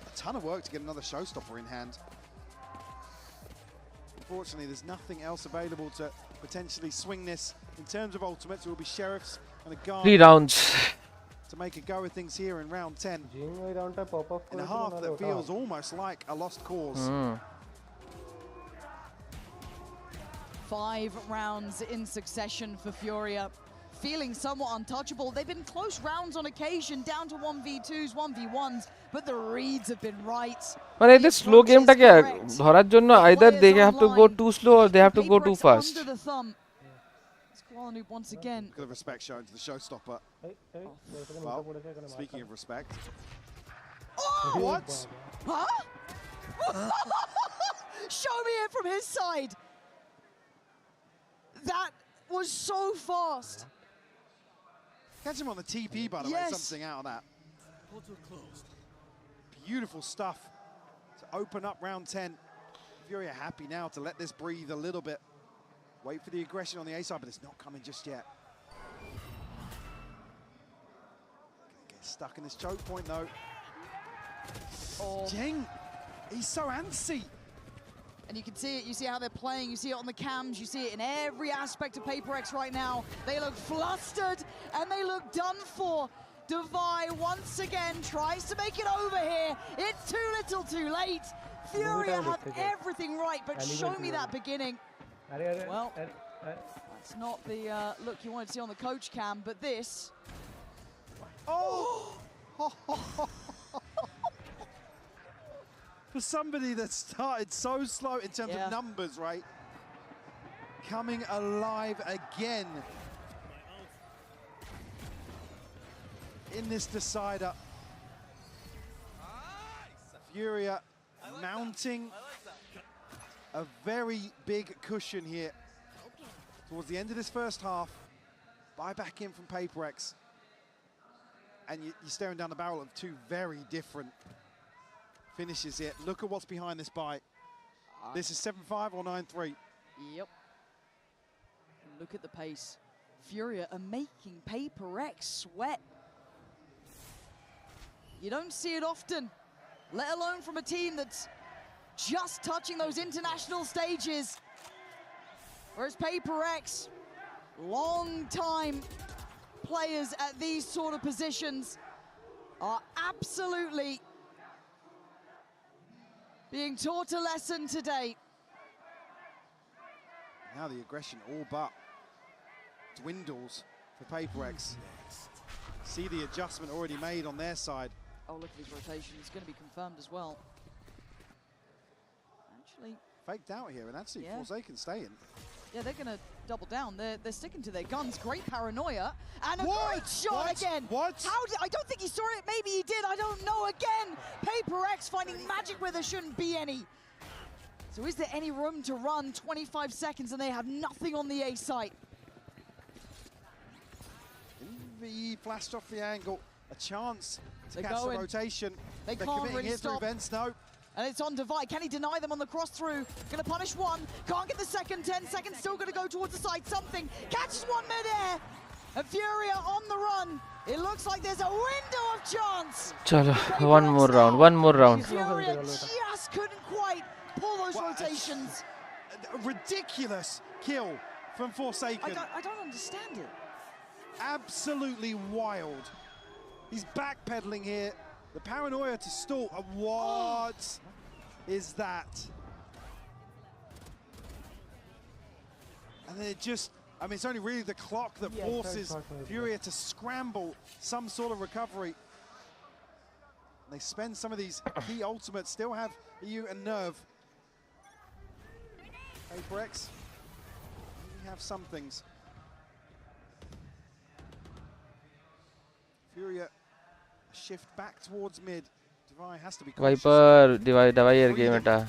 a ton of work to get another showstopper in hand. Unfortunately, there's nothing else available to potentially swing this. In terms of ultimates, it will be Sheriffs and a guard. 3 rounds. To make a go of things here in round 10. In a half that feels almost like a lost cause. 5 rounds in succession for Furia. Feeling somewhat untouchable. They've been close rounds on occasion, down to 1v2s, 1v1s, but the reads have been right. মানে this slow game টা কি ধরার জন্য either they have to go too slow or they have to go too fast. Under the thumb. Noob once again. Look at the respect shown to the showstopper. Well, speaking of respect. Oh! What? Huh? Show me it from his side. That was so fast. Catch him on the TP, by the way, something out of that. Beautiful stuff to open up round 10. Fury are happy now to let this breathe a little bit. Wait for the aggression on the A side, but it's not coming just yet. Get stuck in this choke point, though. Oh. Jing, he's so antsy. And you can see it, you see how they're playing, you see it on the cams, you see it in every aspect of PHYPERX right now. They look flustered and they look done for. Devi once again tries to make it over here. It's too little too late. Furia have everything right, but show me that beginning. Well, that's not the look you wanted to see on the coach cam, but this. Oh! For somebody that started so slow in terms of numbers, right? Coming alive again in this decider. Furia mounting a very big cushion here towards the end of this first half. Buy back in from PHYPERX. And you're staring down the barrel of 2 very different finishes here. Look at what's behind this buy. This is 7-5 or 9-3. Yep. Look at the pace. Furia are making PHYPERX sweat. You don't see it often, let alone from a team that's just touching those international stages. Whereas PHYPERX, long-time players at these sort of positions, are absolutely being taught a lesson today. Now the aggression all but dwindles for PHYPERX. See the adjustment already made on their side. Oh, look at these rotations. It's going to be confirmed as well. Actually, faked out here, and actually Forsaken stay in. Yeah, they're going to double down. They're sticking to their guns. Great paranoia. And a great shot again. What? I don't think he saw it. Maybe he did. I don't know. Again, PHYPERX finding magic where there shouldn't be any. So is there any room to run 25 seconds and they have nothing on the A site? He flashed off the angle. A chance to They're catch going. the rotation. They They're can't committing really here through stop. vents, no. And it's on Devi. Can he deny them on the cross through? Gonna punish one. Can't get the second. 10 seconds. Still gonna go towards the side. Something. Catches one mid-air. And Furia on the run. It looks like there's a window of chance. Chalo, one more round. Furia just couldn't quite pull those rotations. A ridiculous kill from Forsaken. I don't understand it. Absolutely wild. He's backpedaling here. The paranoia to stall. What is that? And then it just, I mean, it's only really the clock that forces Furia to scramble some sort of recovery. They spend some of these key ultimates, still have EU and Nerve. HYPERX, we have some things. Furia, a shift back towards mid. Devi has to be cautious. Viper, Devi game eta.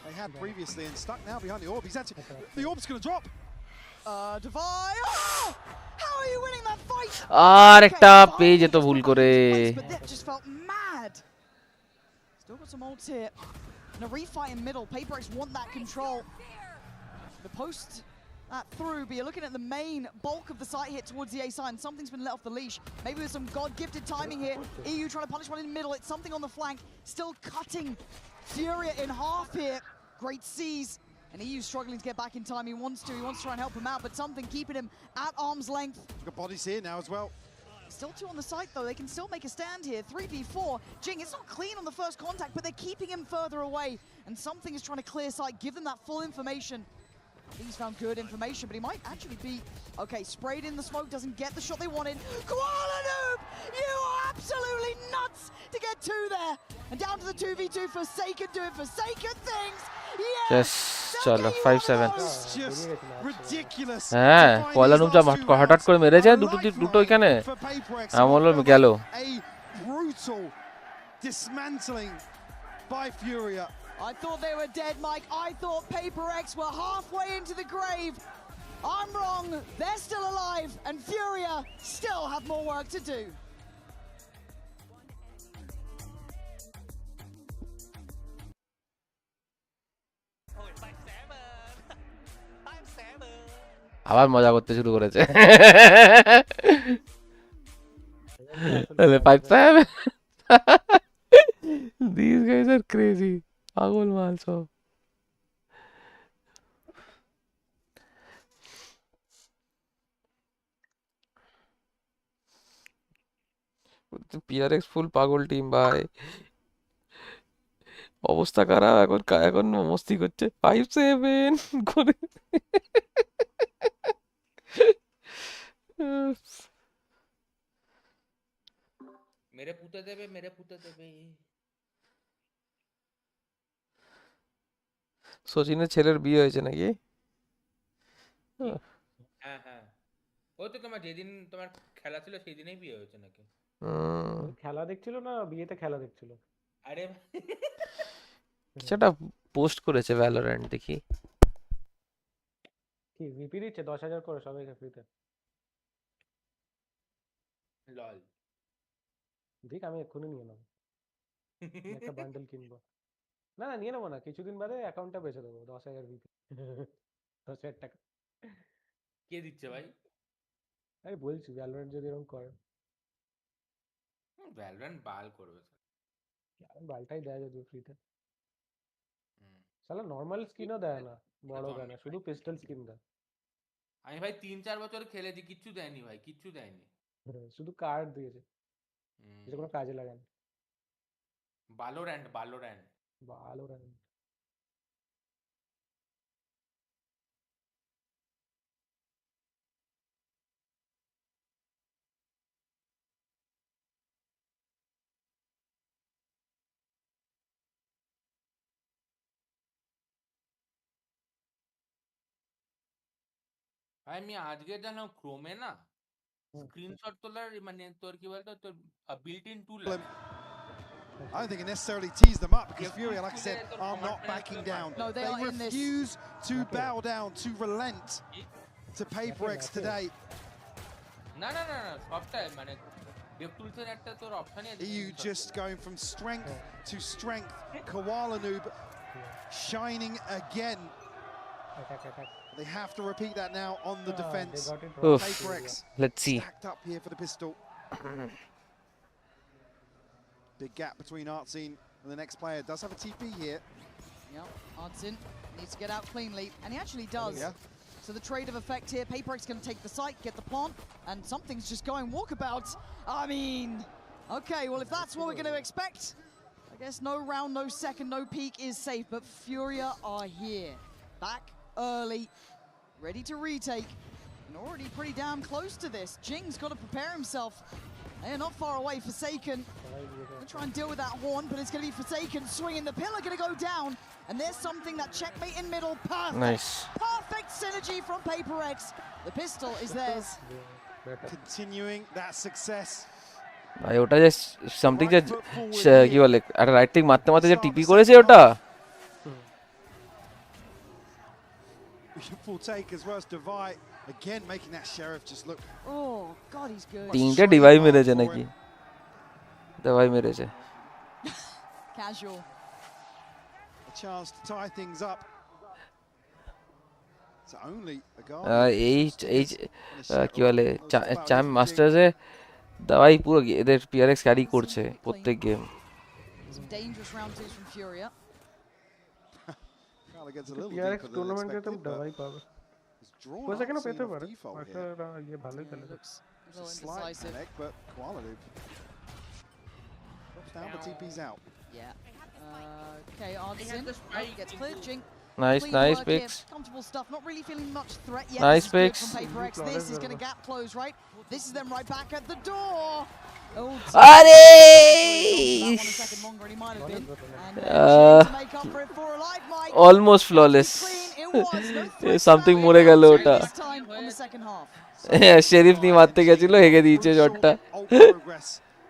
They had previously and stuck now behind the orb. He's actually, the orb's going to drop. Devi, oh! How are you winning that fight? একটা page এত ভুল করে But that just felt mad. Still got some ults here. And a refight in middle. PHYPERX want that control. The post that through, but you're looking at the main bulk of the site hit towards the A side, and something's been let off the leash. Maybe with some God-gifted timing here. EU trying to punish one in the middle. It's something on the flank. Still cutting Furia in half here. Great C's. And EU struggling to get back in time. He wants to try and help him out, but something keeping him at arm's length. Got bodies here now as well. Still two on the site though. They can still make a stand here. 3v4. Jing, it's not clean on the first contact, but they're keeping him further away. And something is trying to clear sight, give them that full information. He's found good information, but he might actually be, okay, sprayed in the smoke, doesn't get the shot they wanted. Koala Noob, you are absolutely nuts to get two there. And down to the 2v2, Forsaken doing Forsaken things. Yes, chalo 5-7. Just ridiculous. হ্যাঁ কোয়ালা noob যা হঠাৎ করে মেরেছে দুটো এখানে আমার হলো গেল A brutal dismantling by Furia. I thought they were dead, Mike. I thought PHYPERX were halfway into the grave. I'm wrong. They're still alive, and Furia still have more work to do. আবার মজা করতে শুরু করেছে 5-7 These guys are crazy. পাগল মাল সব PRX ফুল পাগল team ভাই অবস্থা খারাপ এখন মস্তি করছে 5-7 করে মেরে পুঁতে দেবে সচিনের ছেলের বিয়ে হয়েছে নাকি হ্যাঁ হ্যাঁ ওই তো তোমার যেদিন তোমার খেলা ছিল সেই দিনেই বিয়ে হয়েছে নাকি খেলা দেখছিল না বিয়েতে খেলা দেখছিল আরে কিছুটা পোস্ট করেছে ভ্যালোরেন্ট দেখি কি ভিপি দিচ্ছে 10,000 করে সবাইকে ফ্রিতে লল দেখ আমি এক্ষুনি নিয়ে নেব একটা বান্ডেল কিনবো না নিয়ে নেবো না কিছুদিন বাদে অ্যাকাউন্টটা বেচে দেবো 10,000 ভিপি 10,000 টাকা কে দিচ্ছে ভাই আরে বলছি ভ্যালোরেন্ট যদি এরকম করে ভ্যালোরেন্ট বাল করবে বালটাই দেয় যদি ফ্রিতে শালা নরমাল স্কিনও দেয় না বড় দেয় না শুধু পিস্টল স্কিন দেয় আমি ভাই 3-4 বছর খেলেছি কিচ্ছু দেয়নি ভাই কিচ্ছু দেয়নি শুধু কার্ড দিয়েছে এটা কোনো কাজে লাগে না VALORANT আমি আজকে জানো ক্রোমে না স্ক্রিনশট তোলার মানে তোর কি বলতো তোর built in tool I don't think it necessarily teased them up because Furia, like I said, are not backing down. No, they refuse to bow down, to relent to PHYPERX today. না সবটাই মানে dep টুলসের একটা তোর অপশনই আছে EU just going from strength to strength. Koala Noob shining again. They have to repeat that now on the defense. PHYPERX let's see stacked up here for the pistol. Big gap between RYZEN and the next player. Does have a TP here. Yeah, RYZEN needs to get out cleanly, and he actually does. Yeah. So the trade of effect here, PHYPERX going to take the site, get the plant, and something's just going walkabout. I mean, okay, well, if that's what we're going to expect, I guess no round, no second, no peak is safe, but Furia are here. Back early. ready to retake. And already pretty damn close to this. Jing's got to prepare himself. They are not far away. Forsaken. Gonna try and deal with that horn, but it's going to be Forsaken swinging. The pillar going to go down. And there's something that checkmate in middle. Perfect. Nice. Perfect synergy from PHYPERX. The pistol is theirs. Continuing that success. ভাই ওটা যে something যে কি বলে একটা right click মারতে মারতে যে টিপি করেছে ওটা Full take as well as Divide again making that sheriff just look. Oh god, he's good. তিনটে ডিভাই মেরেছে নাকি ডিভাই মেরেছে Casual. A chance to tie things up. It's only a goal. এই কি বলে চ্যাম মাস্টার্সে দাওয়াই পুরো এদের PRX ক্যারি করছে প্রত্যেক game Some dangerous round twos from Furia. PRX টুর্নামেন্টে তো দাওয়াই পাবে কোসা কেন পেতে পারে একটা ইয়ে ভালোই খেলে Slight panic, but quality. Drops down, but TP's out. Yeah. Okay, RYZEN gets cleared. Jing. Nice picks. Comfortable stuff. Not really feeling much threat yet. Nice picks. From PHYPERX. This is going to gap close, right? This is them right back at the door. Almost flawless. Something more gelo ota. Sheriff ni marte gechilo hege diyeche shotটা.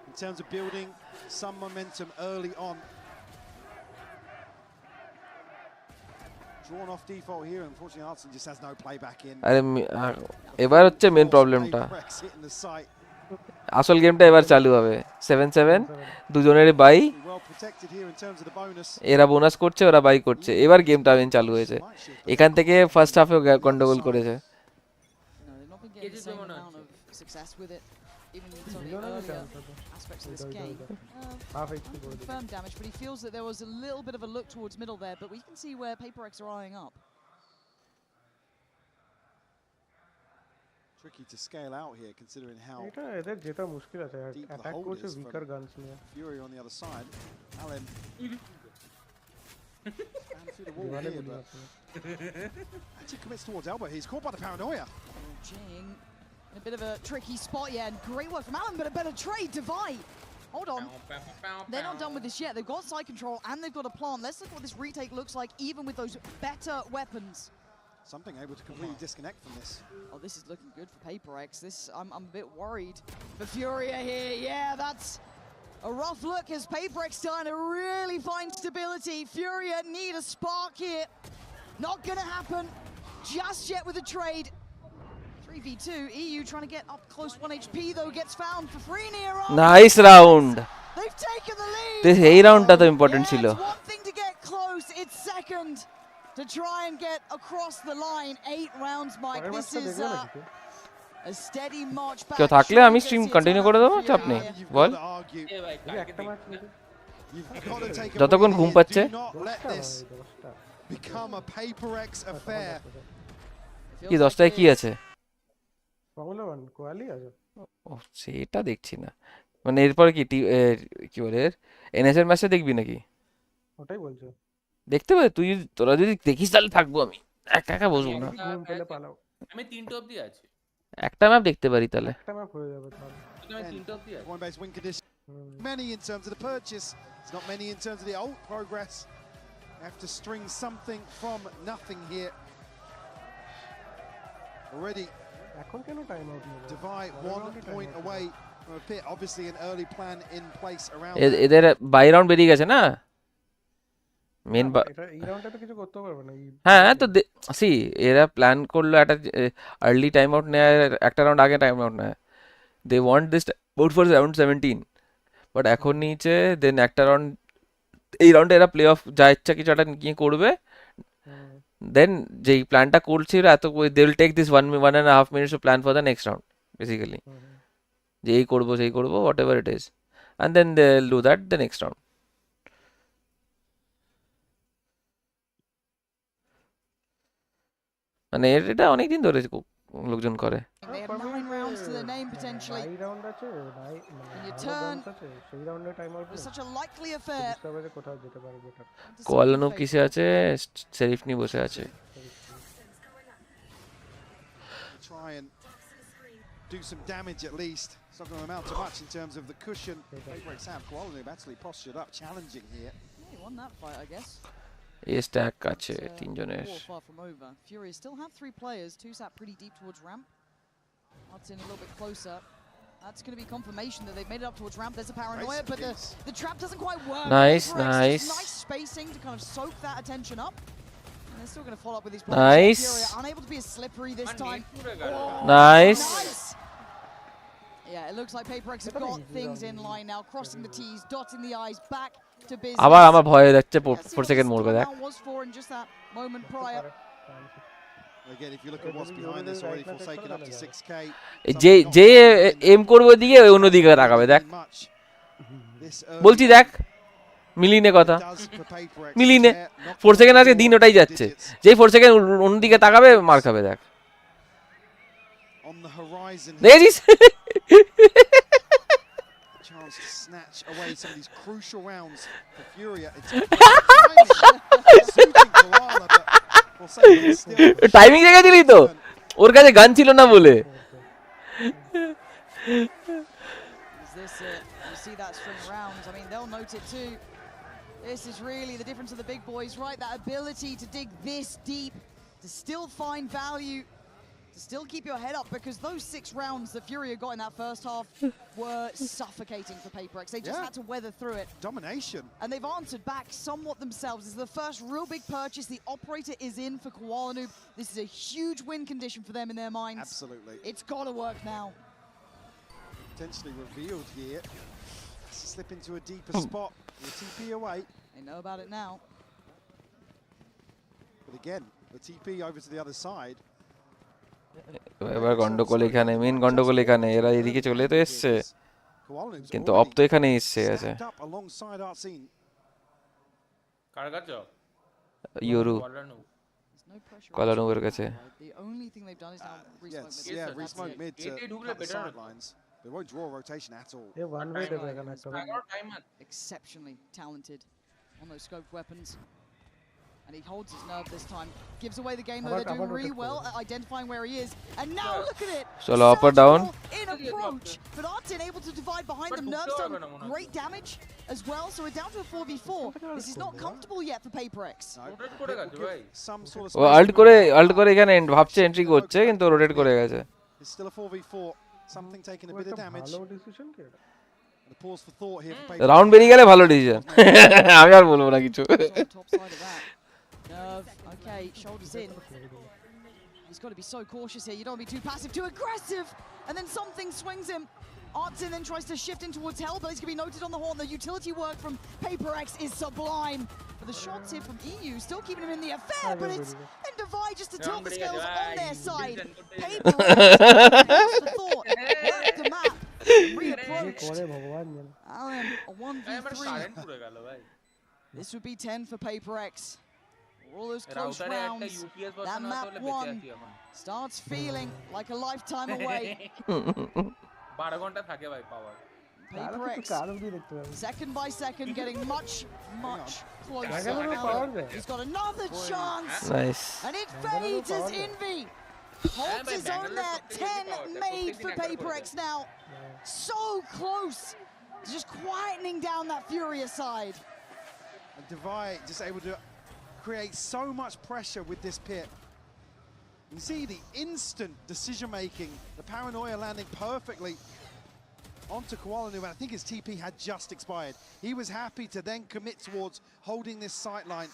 In terms of building some momentum early on. Drawn off default here, unfortunately RYZEN just has no playback in. আরে এবার হচ্ছে main প্রবলেমটা আসল গেমটা এবার চালু হবে 7-7 দুজনেরই বাই এরা বোনাস করছে ওরা বাই করছে এবার গেমটা মেন চালু হয়েছে এখান থেকে ফার্স্ট হাফে গন্ডগোল করেছে even in some of the earlier aspects of this game. Confirmed damage, but he feels that there was a little bit of a look towards middle there, but we can see where PHYPERX are eyeing up. Tricky to scale out here, considering how এটা এদের যেটা মুশকিল আছে attack করছে weaker guns নিয়ে Fury on the other side. Allen through the wall here, but actually commits towards elbow. He's caught by the paranoia. Jing. A bit of a tricky spot, yeah, and great work from Allen, but a better trade. Divide. Hold on. They're not done with this yet. They've got side control and they've got a plant. Let's look what this retake looks like, even with those better weapons. Something able to completely disconnect from this. Oh, this is looking good for PHYPERX. I'm a bit worried for Furia here. Yeah, that's a rough look as PHYPERX starting to really find stability. Furia need a spark here. Not gonna happen just yet with the trade. 3v2, EU trying to get up close. 1 HP though gets found for free near on. Nice round. They've taken the lead. This hey round ta to important chilo. It's one thing to get close, it's second to try and get across the line. 8 rounds, Mike. This is a steady march back. কেউ থাকলে আমি stream continue করে দেব চাপ নেই বল যতক্ষণ ঘুম পাচ্ছে become a PHYPERX affair. কি 10টায় কি আছে ফর্মুলা 1 কোয়ালি আছে ও সেটা দেখছি না মানে এরপর কি কি বলে এনএস এর ম্যাচে দেখবি নাকি ওটাই বলছো দেখতে পাবে তুই তোরা যদি দেখিস তাহলে থাকবো আমি একা একা বসবো না আমি 3টা অবধি আছি একটা ম্যাপ দেখতে পারি তাহলে একটা ম্যাপ হয়ে যাবে তাহলে আমি 3টা অবধি আছি One base win condition. Many in terms of the purchase. It's not many in terms of the ult progress. Have to string something from nothing here. Already এখন কেন টাইম আউট নিল Divide 1 point away from a pit. Obviously an early plan in place around এদের by round বেরিয়ে গেছে না main এটা এই রাউন্ডে তো কিছু করতে পারবে না হ্যাঁ তো সি এরা প্ল্যান করলো একটা আর্লি টাইম আউট নেয় একটা রাউন্ড আগে টাইম আউট নেয় they want this out for round 17 but এখন নিচে দেন একটা রাউন্ড এই রাউন্ডে এরা প্লে অফ যা ইচ্ছা কিছু একটা নিয়ে করবে দেন যেই প্ল্যানটা করছিল এত they will take this 1.5 minutes to plan for the next round basically যে এই করবো সেই করবো what ever it is and then they'll do that the next round মানে এটা অনেক দিন ধরে লোকজন করে They have 9 rounds to their name potentially. এই রাউন্ড আছে And you turn. সেই রাউন্ডে time out It's such a likely affair. তবে কোথাও যেতে পারে বেটার কোয়ালানো কিসে আছে শেরিফ নি বসে আছে try and do some damage at least. It's not going to amount to much in terms of the cushion. PHYPERX have KREO actually postured up, challenging here. Yeah, he won that fight, I guess. A stack আছে তিনজনের Far from over. Fury still have 3 players. Two-sat pretty deep towards ramp. Martin a little bit closer. That's going to be confirmation that they've made it up towards ramp. There's a paranoia, but the trap doesn't quite work. Nice, nice. Nice spacing to kind of soak that attention up. And they're still going to follow up with these Nice. Fury unable to be as slippery this time. Nice. Yeah, it looks like PHYPERX have got things in line now, crossing the T's, dotting the I's, back to business. আবার আমার ভয় যাচ্ছে 4 second মরবে দেখ was for in just that moment prior. Again, if you look at what's behind this, already forsaken up to 6k. যে M করবে ওদিকে ওই অন্যদিকে তাকাবে দেখ বলছি দেখ মিলিনে কথা মিলিনে 4 সেকেন্ড আছে দিন ওটাই যাচ্ছে যেই 4 সেকেন্ড অন্যদিকে তাকাবে মার খাবে দেখ দেখেছিস chance to snatch away some of these crucial rounds for Furia. Timing দেখেছিলি তো ওর কাছে গান ছিল না বলে You see that string rounds, I mean they'll note it too. This is really the difference of the big boys, right? That ability to dig this deep, to still find value, to still keep your head up, because those 6 rounds that Furia got in that first half were suffocating for PHYPERX. They just had to weather through it. Domination. And they've answered back somewhat themselves. This is the first real big purchase. The operator is in for KREO. This is a huge win condition for them in their minds. Absolutely. It's got to work now. Potentially revealed here. Slip into a deeper spot. The TP away. They know about it now. But again, the TP over to the other side. এবার গন্ডগোল এখানে main গন্ডগোল এখানে এরা এদিকে চলে তো এসেছে কিন্তু অপ তো এখানে এসেছে আছে কার কাছে ইউরু কলানুর কাছে The only thing they've done is now resmoke mid to cut the sidelines. They won't draw a rotation at all. One way to exceptionally talented on those scoped weapons. And he holds his nerve this time. Gives away the game, though. They're doing really well at identifying where he is. And now look at it! Solo up or down? In approach. But Artin able to divide behind them. Nerves done great damage as well. So we're down to a 4v4. This is not comfortable yet for PHYPERX. ও ult করে এখানে ভাবছে entry করছে কিন্তু rotate করে গেছে It's still a 4v4. Something taking a bit of damage. And a pause for thought here for PHYPERX. Round বেরিয়ে গেলে ভালো ডিসিশন আমি আর বলবো না কিছু Nerve, okay, shoulders in. He's got to be so cautious here. You don't want to be too passive, too aggressive. And then something swings him. Artin then tries to shift in towards hell, but he's going to be noted on the horn. The utility work from PHYPERX is sublime. But the shots here from EU still keeping him in the affair, but it's and Divide just to tilt the scales on their side. PHYPERX the thought, work the map, reapproached. Alan, a 1v3. This would be 10 for PHYPERX. All those close rounds, that map 1 starts feeling like a lifetime away. PHYPERX, second by second, getting much closer. He's got another chance. Nice. And it fades as Envy holds his own there. 10 made for PHYPERX now. So close. Just quietening down that Furia side. And Divide just able to create so much pressure with this pit. You see the instant decision making, the paranoia landing perfectly onto KREO, and I think his TP had just expired. He was happy to then commit towards holding this sight line.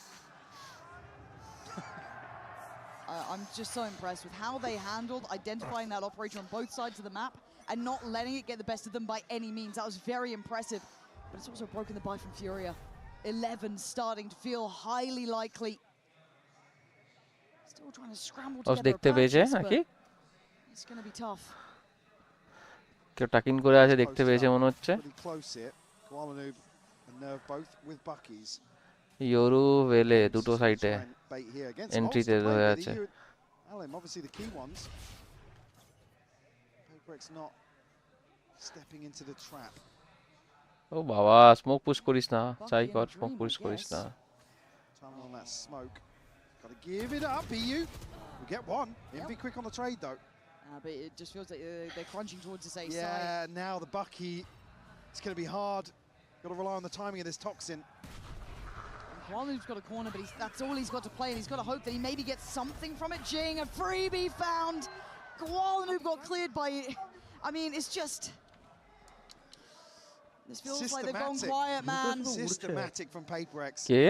I'm just so impressed with how they handled identifying that operator on both sides of the map and not letting it get the best of them by any means. That was very impressive. But it's also broken the bye from Furia. 11 starting to feel highly likely. Still trying to scramble together a purchase, but it's going to be tough. কেউ talking করে আছে দেখতে পেয়েছে মনে হচ্ছে ইউরু Welle দুটো সাইডে এন্ট্রিতে হয়ে আছে ও বাবা স্মোক পুশ করিস না চাই কর স্মোক পুশ করিস না Gotta give it up, EU. We get one. Envy quick on the trade though. But it just feels like they're crunching towards this ace side. Yeah, now the Bucky, it's going to be hard. Got to rely on the timing of this Toxin. KREO's got a corner, but that's all he's got to play, and he's got to hope that he maybe gets something from it. Jing, a freebie found. KREO got cleared by it. I mean, it's just... This feels like they've gone quiet, man. Systematic from PHYPERX. কে?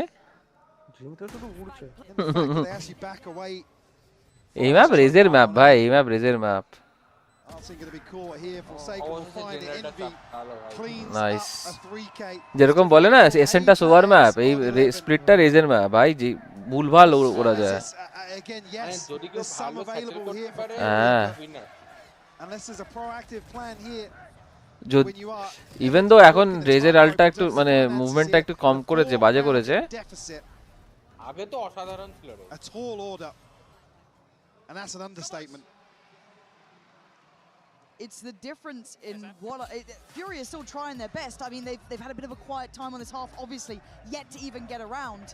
জিংটা শুধু উড়ছে। The fact that they actually back away. এই map রেজের map ভাই, এই map রেজের map. Nice. যেরকম বলে না এসেন্টটা sober map, এই স্প্লিটটা রেজের map ভাই, যে ভুলভাল ওরা যায়। যদি কেউ ভালো সেটেল করতে পারে winner. Unless there's a proactive plan here. Even though এখন রেজের আলটা একটু মানে মুভমেন্টটা একটু কম করেছে, বাজে করেছে। আগে তো অসাধারণ ছিল রে। A tall order. And that's an understatement. It's the difference in what Fury is still trying their best. I mean, they've had a bit of a quiet time on this half, obviously, yet to even get around.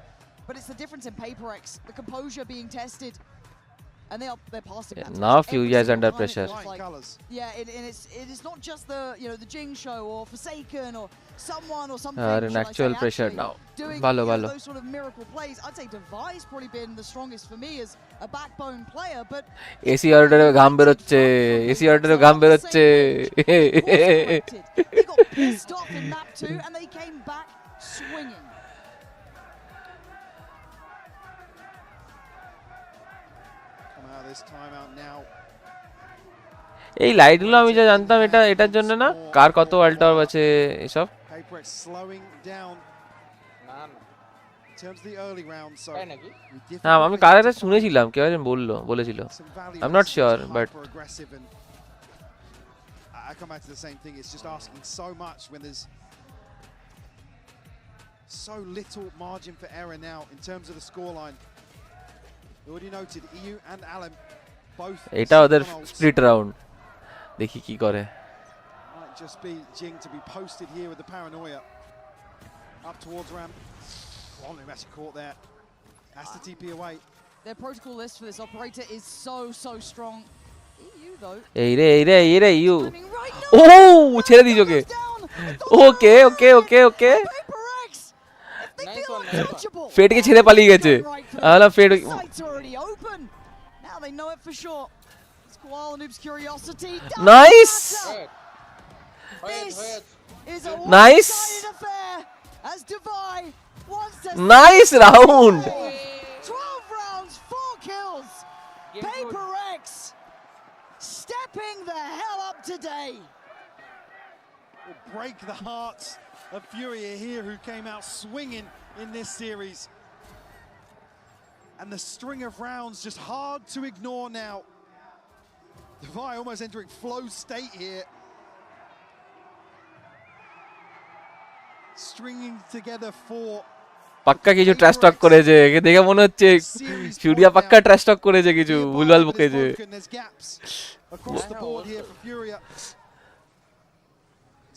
But it's the difference in PHYPERX, the composure being tested, and they're passing that. Now Fury is under pressure. Yeah, and it is not just the Jing show or Forsaken or someone or something. In actual pressure now. Doing those sort of miracle plays. I'd say Devi's probably been the strongest for me as a backbone player, but AC order ঘাম বেরোচ্ছে, AC order ঘাম বেরোচ্ছে। They got pissed off in map 2 and they came back swinging. Come out of this timeout now. এই লাইটগুলো আমি যা জানতাম এটার জন্য না, কার কত আল্টার আছে এসব। PHYPERX slowing down. In terms of the early round, so হ্যাঁ আমি কার কাছে শুনেছিলাম, কেউ একজন বলেছিল। I'm not sure, but I come back to the same thing. It's just asking so much when there's so little margin for error now in terms of the scoreline. Already noted, EU and Alan both. এটা ওদের split round, দেখি কি করে। Might just be Jing to be posted here with the paranoia up towards ramp. One who actually caught there. Has to TP away. Their protocol list for this operator is so strong. EU though. এই রে you. ও ছেড়ে দিছ ওকে। ওকে। ফেডকে ছেড়ে পালিয়ে গেছে। আলা fade Now they know it for sure. It's Koala Noob's curiosity. Nice. This is a nice affair as Devi wants to nice round. 12 rounds, 4 kills. PHYPERX stepping the hell up today. Will break the hearts of Furia here, who came out swinging in this series. And the string of rounds just hard to ignore now. Devi almost entering flow state here. Stringing together 4. পাক্কা কিছু trash টক করেছে, একে দেখে মনে হচ্ছে ফিউরিয়া পাক্কা trash টক করেছে, কিছু ভুলভাল বকেছে। Across the board here for Furia.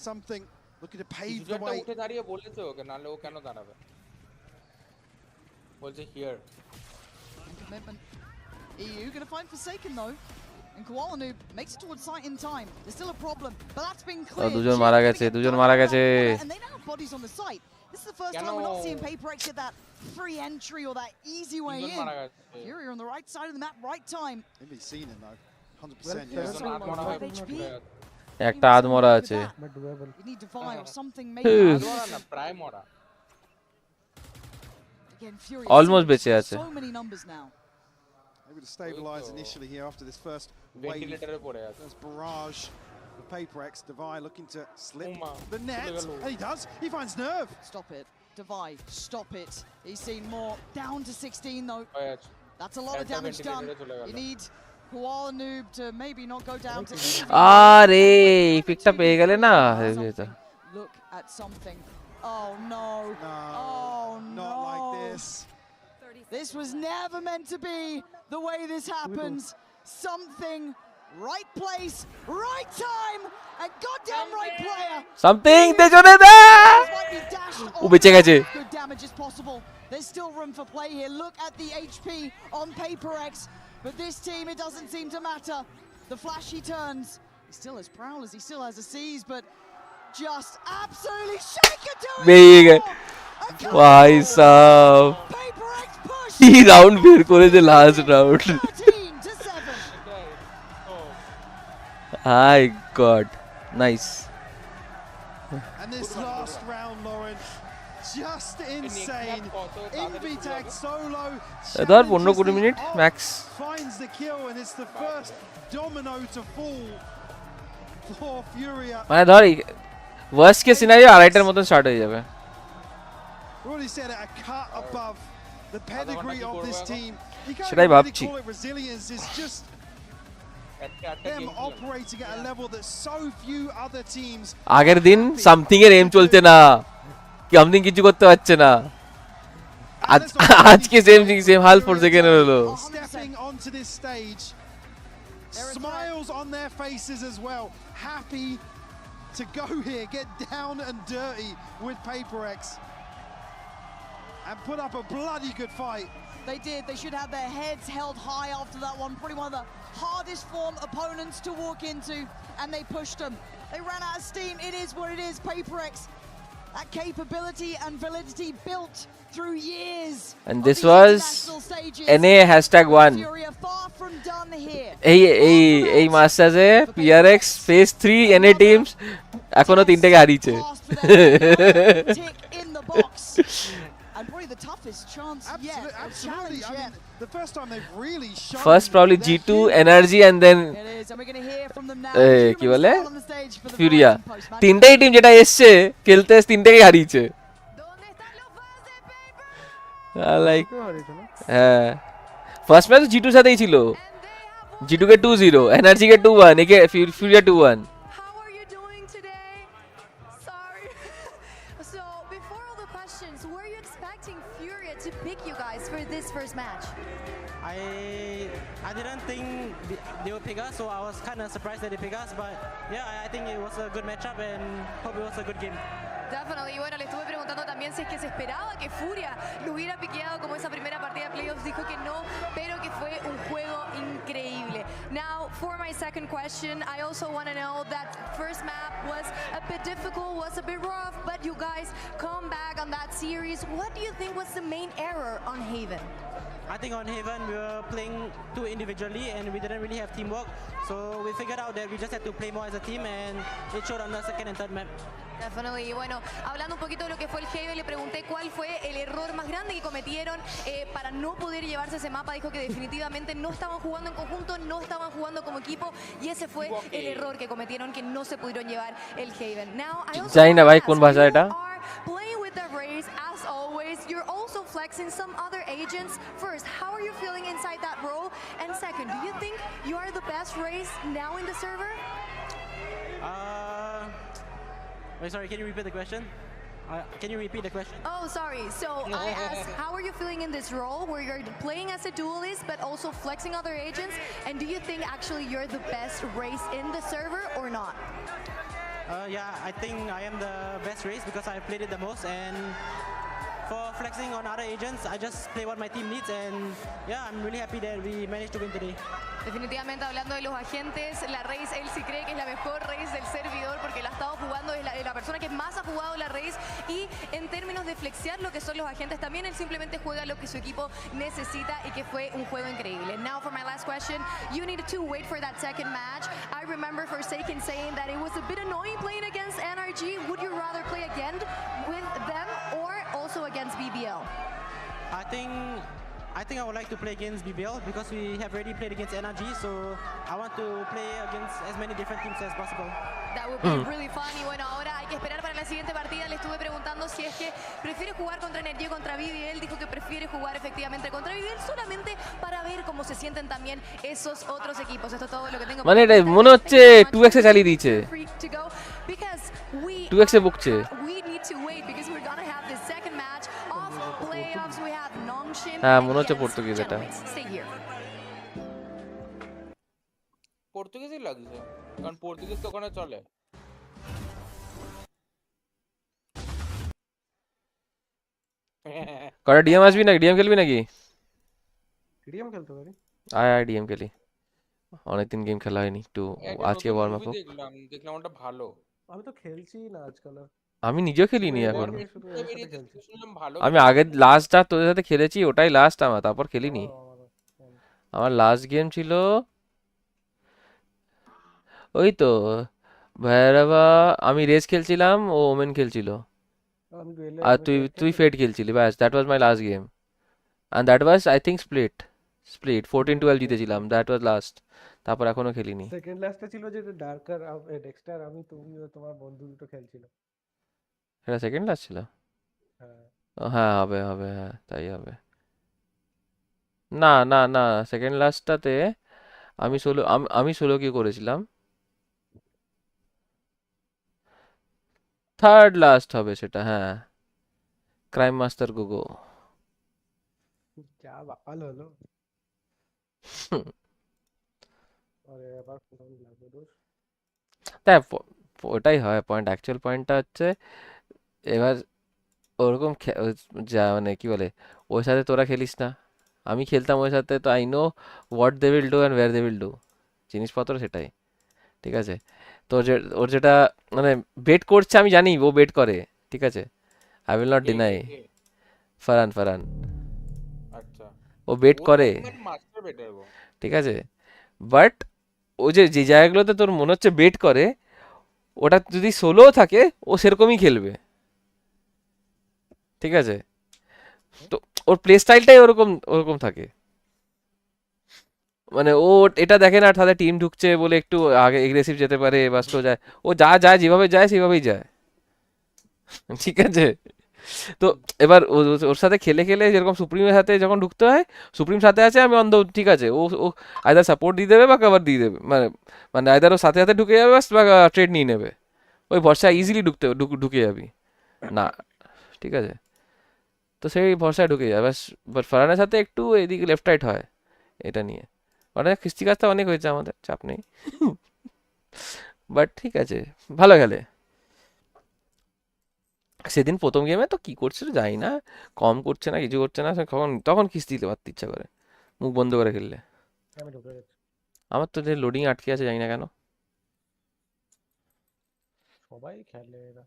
Something looking to pave the way. উঠে দাঁড়িয়ে বলেছে ওকে, নালে ও কেন দাঁড়াবে? বলছে here. Commitment. EU going to find Forsaken though. And Koala Noob makes it towards sight in time. There's still a problem, but that's been cleared. দুজন মারা গেছে। And they now have bodies on the site. This is the first time we're not seeing PHYPERX get that free entry or that easy way in. Fury on the right side of the map, right time. Maybe seen him though. 100%. একটা আদমরা আছে। You need Devi or something প্রায় মরা। Again, Fury almost বেঁচে আছে। So many numbers now. Able to stabilize initially here after this first wave. There's barrage for PHYPERX. Devi looking to slip the net, and he does. He finds Nerve. Stop it, Devi. Stop it. He's seen more. Down to 16 though. That's a lot of damage done. You need Koala Noob to maybe not go down to. আরে পিকটা পেয়ে গেলে না। Look at something. Oh no. Oh no. Not like this. This was never meant to be the way this happens. Something, right place, right time, and goddamn right player. Something পেছনে দে। ও বেঁচে গেছে। Good damage is possible. There's still room for play here. Look at the HP on PHYPERX. But this team, it doesn't seem to matter. the flashy turns. He still has prowlers, he still has a seize, but just absolutely shaken to Big. Why sab? He round beer kore the last round. My God, nice. And this last round, Lauren, just insane. Invitag solo. Adar 15-20 minute max. Finds the kill, and it's the first domino to fall for Furia. মানে ধর worst case scenario আড়াইটার মতন start হয়ে যাবে। Already said it, a cut above the pedigree of this team. You can't সেটাই really ভাবছি। call it resilience. It's just them operating at a level that so few other teams. আগের দিন something এর M চলছে না, something কিছু করতে পারছে না। আজকে সেম হাল ফর সেকেন্ড হলো। Stepping onto this stage, smiles on their faces as well, happy to go here, get down and dirty with PHYPERX and put up a bloody good fight. They did. They should have their heads held high after that one. Probably one of the hardest form opponents to walk into, and they pushed them. They ran out of steam. It is what it is. PHYPERX, that capability and validity built through years. And this was NA #1. এই মাস্টার্সে PRX phase 3 NA teams এখনো 3টাকে হারিয়েছে। And probably the toughest chance yet. Absolutely. I mean, the first time they've really shown. First probably G2 energy and then কি বলে Furia। তিনটাই team যেটা এসছে খেলতে তিনটাকেই হারিয়েছে। লাইক হ্যাঁ ফার্স্ট ম্যাচ G2 এর সাথেই ছিল। G2 কে 2-0, এনার্জি কে 2-1, একে Furia 2-1। First match. I didn't think they would pick us, so I was kind of surprised that they picked us, but yeah, I think it was a good matchup and hope it was a good game. Definitely. Y bueno, le estuve preguntando también si es que se esperaba que Furia lo hubiera piqueado como esa primera partida de playoffs. Dijo que no, pero que fue un juego increíble. Now, for my second question, I also want to know that first map was a bit difficult, was a bit rough, but you guys come back on that series. What do you think was the main error on Haven? I think on Haven we were playing too individually and we didn't really have teamwork, so we figured out that we just had to play more as a team, and it showed on the second and third map. Definitely. Y bueno, hablando un poquito de lo que fue el Haven, le pregunté cuál fue el error más grande que cometieron para no poder llevarse ese mapa. Dijo que definitivamente no estaban jugando en conjunto, no estaban jugando como equipo, y ese fue el error que cometieron, que no se pudieron llevar el Haven. Now, I also জানি না ভাই কোন ভাষা এটা। Playing with the Raze, as always, you're also flexing some other agents. First, how are you feeling inside that role? And second, do you think you are the best Raze now in the server? Wait, sorry, can you repeat the question? Can you repeat the question? Oh, sorry. So I asked, how are you feeling in this role where you're playing as a duelist but also flexing other agents? And do you think actually you're the best Raze in the server or not? Yeah, I think I am the best Raze because I played it the most, and for flexing on other agents, I just play what my team needs, and yeah, I'm really happy that we managed to win today. Definitivamente, hablando de los agentes, la Raze, él sí cree que es la mejor Raze del servidor porque la ha estado jugando, es la persona que más ha jugado la Raze, y en términos de flexear lo que son los agentes también, él simplemente juega lo que su equipo necesita, y que fue un juego increíble. Now for my last question, you needed to wait for that second match. I remember Forsaken saying that it was a bit annoying playing against NRG. Would you rather play again with them or also against BBL? I think I would like to play against BBL because we have already played against NRG, so I want to play against as many different teams as possible. That would be really fun. Y bueno, ahora hay que esperar para la siguiente partida. Le estuve preguntando si es que prefiere jugar contra NRG o contra BBL. Dijo que prefiere jugar efectivamente contra BBL solamente para ver cómo se sienten también esos otros equipos. Esto es todo lo que tengo. মানে এটা মনে হচ্ছে 2x এ চালিয়ে দিয়েছে, 2x এ বকছে। We need to wait because we're going to have the second match of playoffs. We have Nongshin. হ্যাঁ মনে হচ্ছে পর্তুগিজ এটা। Stay here. পর্তুগিজই লাগছে, কারণ পর্তুগিজ তো ওখানে চলে। কটা ডিএম আসবি নাকি? ডিএম খেলবি নাকি? ডিএম খেলতে পারি। আয় ডিএম খেলি। অনেকদিন গেম খেলা হয়নি, একটু একটা আজকে নতুন ওয়ার্ম আপ মুভি হোক। দেখলাম ওটা ভালো। আমি তো খেলছি না আজকাল আর। আমি নিজেও শুধু খেলিনি এদের এখন। নিয়ে শুধু এদের সাথে খেলছি। শুনলাম ভালো আমি কিছু আগের লাস্টটা তোদের সাথে খেলেছি, ওটাই লাস্ট আমার, তারপর খেলিনি। আমারও। আমার লাস্ট গেম ছিল ওই তো ভৈরবা, আমি রেস খেলছিলাম, ও ওমেন খেলছিল, আমি ডুয়েলে আর আমি তুই ফেড তুই খেলছি। ফেড খেলছিলি, ব্যাস that was my last game. And that was I think Split 14-12 জিতেছিলাম, দ্যাট ওয়াজ লাস্ট। তারপর এখনো খেলিনি। সেকেন্ড লাস্টে ছিল যে ডার্কার ডেক্সটার, আমি তুমি ও তোমার বন্ধু দুটো খেলছিল। এটা সেকেন্ড লাস্ট ছিল? হ্যাঁ হ্যাঁ হবে হবে, হ্যাঁ তাই হবে। না না না, সেকেন্ড লাস্টটাতে আমি সোলো কি করেছিলাম, থার্ড লাস্ট হবে সেটা, হ্যাঁ। Crime master Gogo. যা বাপাল হলো। আরে আবার ফোন লাগবে দোষ। তাই ওটাই হয় পয়েন্ট, অ্যাকচুয়াল পয়েন্টটা হচ্ছে এবার ওরকম যা মানে কি বলে, ওর সাথে তোরা খেলিস না, আমি খেলতাম ওর সাথে, তো I know what they will do and where they will do, জিনিসপত্র সেটাই, ঠিক আছে। তো ওর যেটা মানে বেট করছে আমি জানি ও বেট করে, ঠিক আছে, I will not deny. Farhan আচ্ছা ও বেট ও তো করে, মানে মাস্টার বেটার গো। ঠিক আছে, বাট ও যে যে জায়গাগুলোতে তোর মনে হচ্ছে বেট করে, ওটা যদি সোলোও থাকে ও সেরকমই খেলবে, ঠিক আছে। তো ওর প্লে স্টাইলটাই ওরকম ওরকম থাকে, মানে ও এটা দেখে না তাহলে টিম ঢুকছে বলে একটু আগে এগ্রেসিভ যেতে পারে বা স্লো যায়, ও যা যায় যেভাবে যায় সেভাবেই যায়, ঠিক আছে। তো এবার ওর সাথে খেলে খেলে যেরকম সুপ্রিমের সাথে যখন ঢুকতে হয়, সুপ্রিম সাথে আছে আমি অন্ধ, ঠিক আছে, ও ও আইদার সাপোর্ট দিয়ে দেবে বা কভার দিয়ে দেবে, মানে মানে আইদার ও সাথে সাথে ঢুকে যাবে বা ট্রেড নিয়ে নেবে, ওই ভরসায় ইজিলি ঢুকে যাবি না, ঠিক আছে। তো সেই ভরসায় ঢুকে যায় বাস। বাট ফারহানের সাথে একটু এদিকে লেফট রাইট হয় এটা নিয়ে, অনেক কিস্তি কাজটা অনেক হয়েছে আমাদের, চাপ নেই। বাট ঠিক আছে, ভালো খেলে। সেদিন প্রথম গেমে তো কি করছিল জানি না, কম করছে না কিছু করছে না, তখন তখন কিস্তি দিতে পারতে ইচ্ছা করে মুখ বন্ধ করে খেললে। আমি ঢুকে গেছি। আমার তো যে লোডিং আটকে আছে জানি না কেন। সবাই খেলে এরা।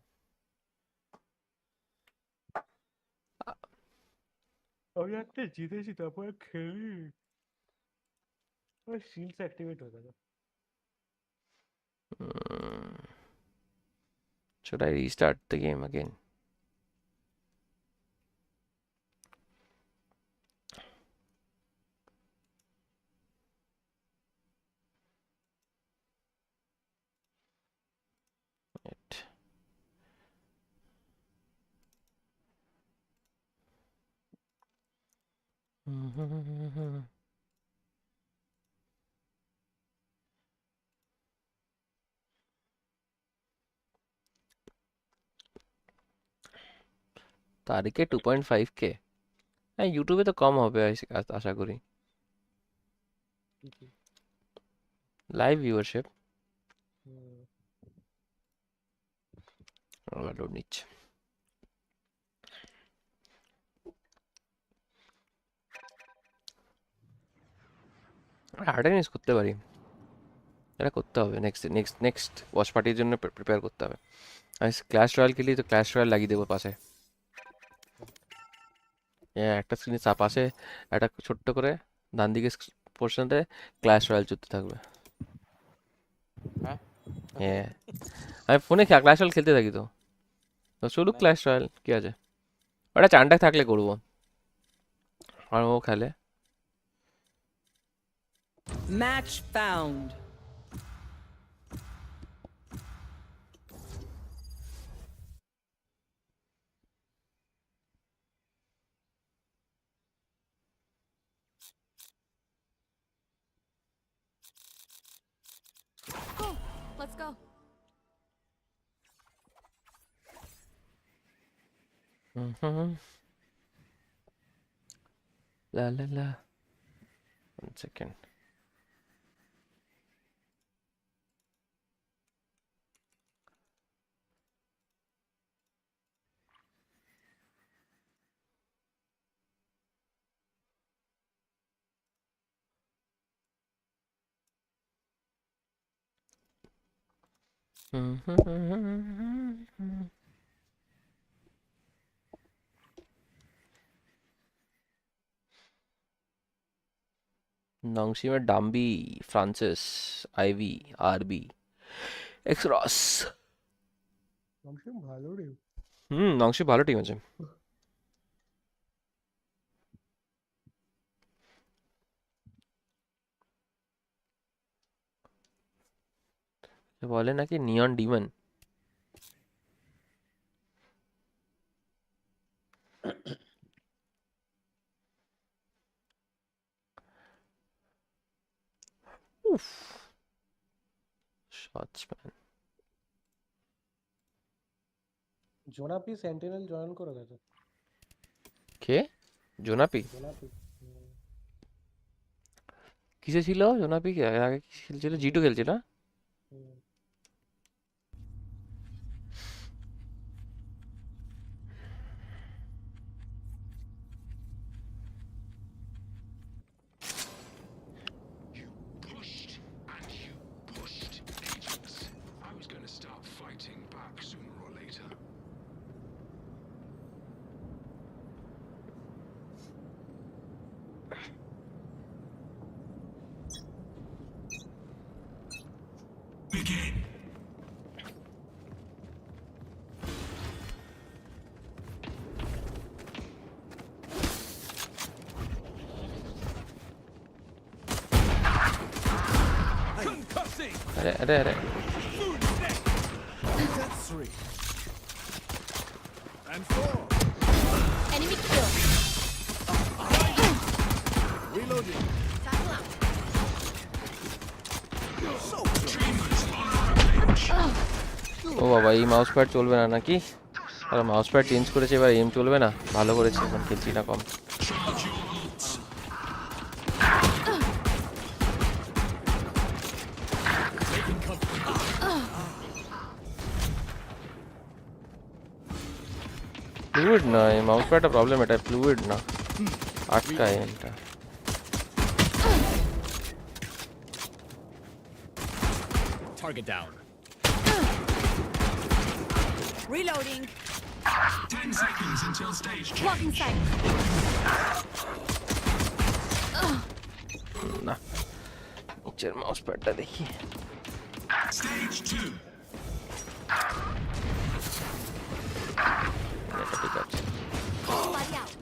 আমি একটা জিতেছি তারপরে খেলি, ওই শিলস অ্যাক্টিভেট হয়ে গেল। Should I restart the game again? Right. তারিখে 2.5K, হ্যাঁ ইউটিউবে তো কম হবে আশা করি লাইভ ভিউয়ারশিপ। লোড নিচ্ছে। হার্ডেন ইউজ করতে পারি, এটা করতে হবে, নেক্সট ওয়াচ পার্টির জন্য প্রিপেয়ার করতে হবে। আমি ক্ল্যাশ রয়্যাল খেলি তো ক্ল্যাশ রয়্যাল লাগিয়ে দেবো পাশে, একটা স্ক্রিনে পাশে একটা ছোট্ট করে ডান দিকে পোর্শনতে ক্ল্যাশ রয়্যাল চলতে থাকবে। হ্যাঁ আমি ফোনে ক্ল্যাশ রয়্যাল খেলতে থাকি, তো চলুক ক্ল্যাশ রয়্যাল, কি আছে, ওটা চানটা থাকলে করবো, আর ও খেলে। Match found. Cool. Let's go. La la la. 1 second. नंगशी में डाम्बी, फ्रांसिस, आईवी, आरबी, एक्सरॉस। नंगशी ভালো টিম আছে। বলে নাকি নিয়ন ডিমন। উফ শটস ম্যান। জোনাপি সেন্টিনেল জয়েন করে গেছে। কে? জোনাপি? কিসে ছিল জোনাপি? আগে কি খেলছিল? জি2 খেলছিল না? अरे Enemy kill. Reloading. ও বাবা এই মাউস প্যাড চলবে না নাকি? আর মাউস প্যাড চেঞ্জ করেছে এবার এম চলবে না। ভালো করেছে এখন খেলছি না কম। ফ্লুইড না এই মাউস প্যাডটা প্রবলেম, এটা ফ্লুইড না, আটকায় এটা। Target down. Reloading. 10 seconds until stage change. Blocking sight. না নিচের মাউস প্যাডটা দেখি। Stage 2. এটা ঠিক আছে। Somebody out.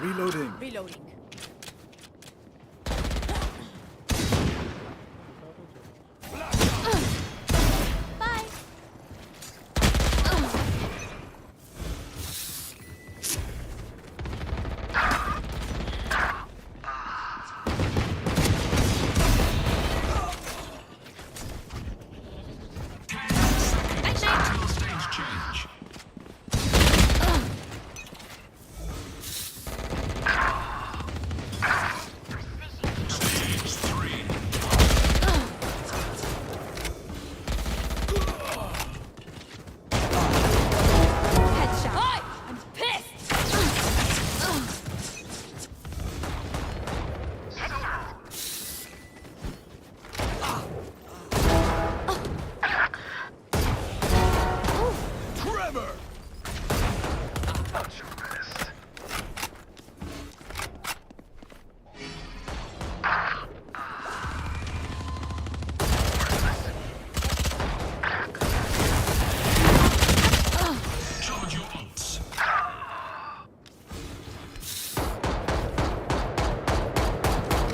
Reloading. Reloading. Bye. Until stage change. Headshot. I'm pissed. Trevor. Charge your ults.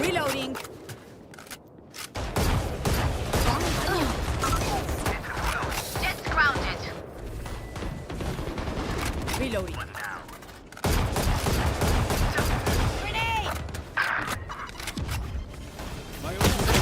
Reloading. Just grounded. Reloading. Grenade! My ultimate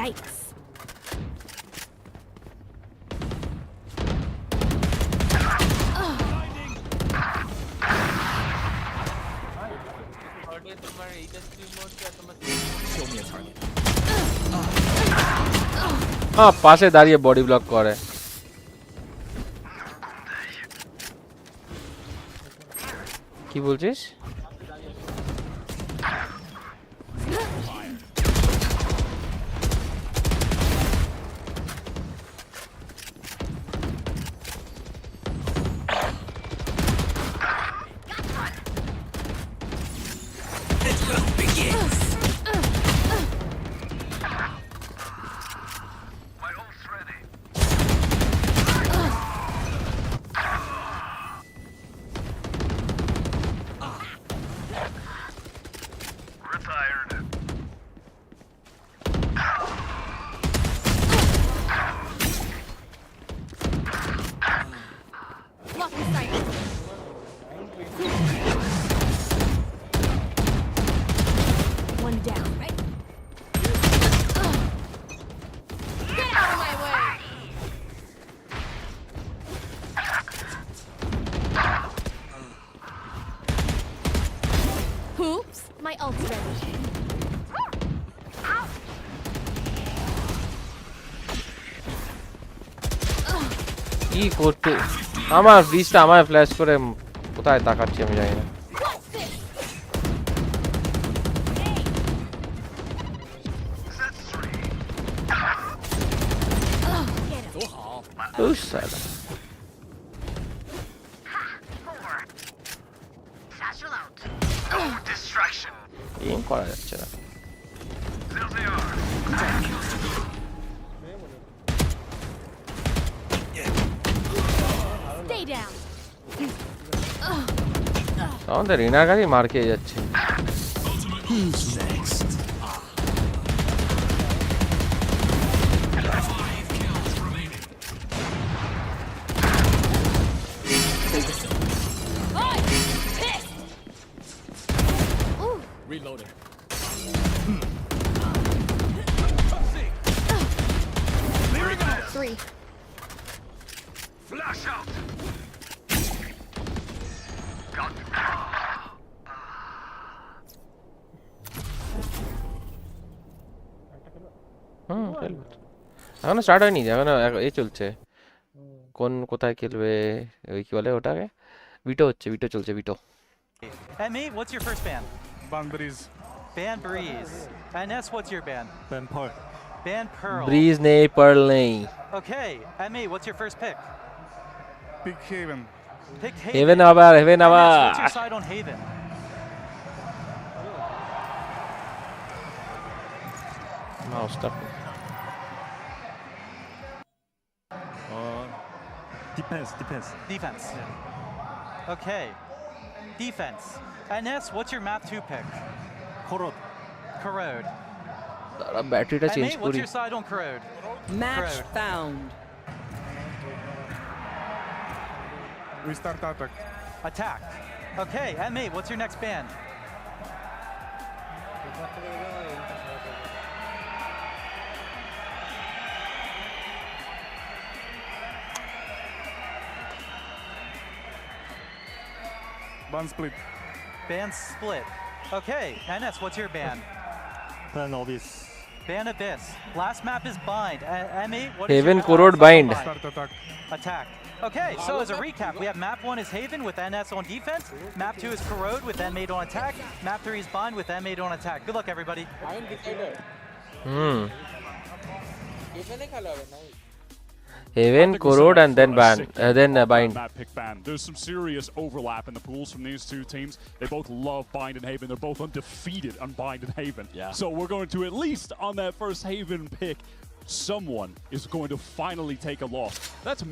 Yikes. পাশে দাঁড়িয়ে body block করে কি বলছিস One down, right? Get out of my way! Oops, my ult's ready. কি করতে আমার ব্রিজটা আমায় ফ্ল্যাশ করে কোথায় তাকাচ্ছি আমি জানি না Who's that? Distraction. Aim করা যাচ্ছে না Stay down. আমাদের রিনাগারি মার খেয়ে যাচ্ছে Who's next? 5 kills remaining. Reloading. Three. Flash out. এখনো স্টার্ট হয়নি এখনো এই চলছে কোন কোথায় খেলবে ওই কি বলে ওটাকে ভিটো হচ্ছে ভিটো চলছে ভিটো And me, what's your first band? Ban Breeze. Band Breeze. And Ness, what's your band? Band Pearl. Band Pearl. Bridge নেই পার্ল নেই Okay. And me, what's your first pick? Big Haven. Pick Haven আবার Haven And Ness, আবার what's your side on Haven? মাউসটা Depends. Defense. Okay. Defense. And Ness, what's your map 2 pick? Corrode. Corrode. তারা ব্যাটারিটা And change me, what's করি your side on Corrode? Match Corrode. found. We start attack. Attack. Okay. And me, what's your next band? Ban Split. Band Split. Okay. And Ness, what's your band? Ban Obvious. Ban Abyss. Last map is Bind. Emmy, what is Haven your Corrode Bind. Start attack. Attack. Okay, so as a recap, we have map 1 is Haven with NS on defense. Map 2 is Corrode with M8 on attack. Map 3 is Bind with M8 on attack. Good luck, everybody. Haven, Corrode, and then Bind. Map pick ban. There's some serious overlap in the pools from these two teams. They both love Bind and Haven. They're both undefeated on Bind and Haven. Yeah. So we're going to, at least on that first Haven pick, someone is going to finally take a loss. That's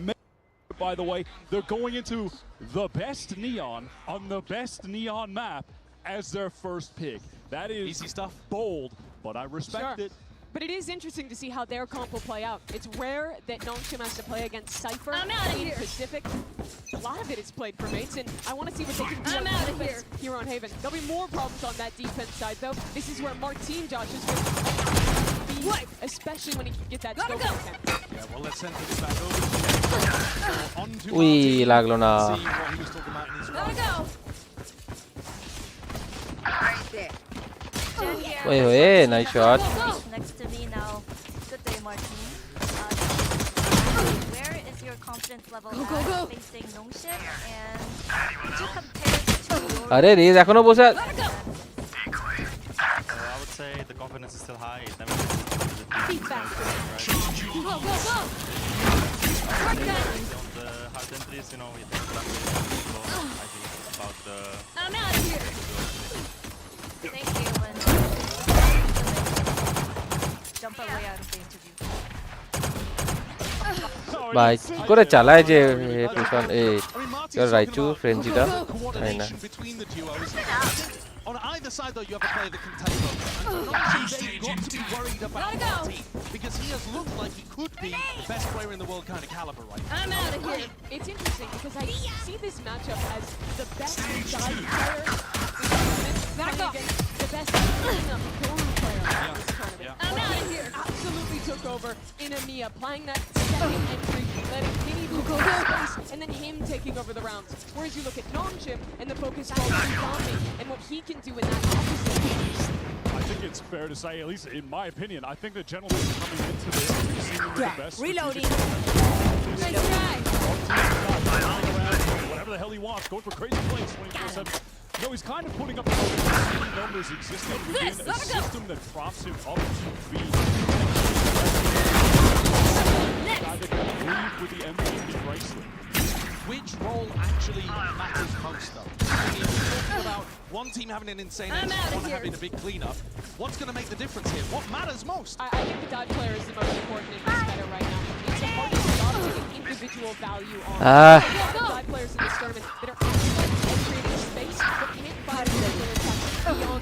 by the way. They're going into the best Neon on the best Neon map as their first pick. That is easy stuff. Bold, but I respect it. But it is interesting to see how their comp will play out. It's rare that Nongshim has to play against Cypher in Pacific. A lot of it is played for mates, and I want to see what they can do on defense here on Haven. There'll be more problems on that defense side, though. This is where Martin Josh is going to be especially when he can get that scope. Yeah, well, let's send it back over to the on to Ui, Martin. laglo na. See what he was talking about in his run. Wait, wait, nice shot. Next to me now. Good day, Martin. Where is your confidence level at facing Nongshim? And would you compare it to your... আরে raise এখনো বসে I would say the confidence is still high. It never Feedback. On the hard entries, you know, we think I think about the... I'm out of here. Thank you, and jump away out of the interview. ভাই কি করে চালায় যে পিছন এই রাইচু ফ্রেঞ্চিটা তাই না On either side, though, you have a player that can take over. And they've got to be worried about Martin because he has looked like he could be the best player in the world kind of caliber right now. I'm out of here. It's interesting because I see this matchup as the best dive player against the best dome player in this tournament. I'm out of here. Absolutely took over in EMEA, playing that second entry, letting Kenny go space, and then him taking over the rounds. Whereas you look at Nongshim and the focus falls on Zombie and what he can do in that opposite. I think it's fair to say, at least in my opinion, I think the gentleman coming into this seemingly the best. Reloading. Nice try. Whatever the hell he wants, going for crazy plays 24/7. No, he's kind of putting up the numbers existing within a system that props him up to be guy that can breathe with the MVP bracelet. Which role actually matters most, though? I mean, if we're talking about one team having an insane edge, one having a big cleanup, what's going to make the difference here? What matters most? I think the dive player is the most important in this meta right now. It's the hardest job to get individual value on. Dive players in this tournament that are creating space but can't find the attacks.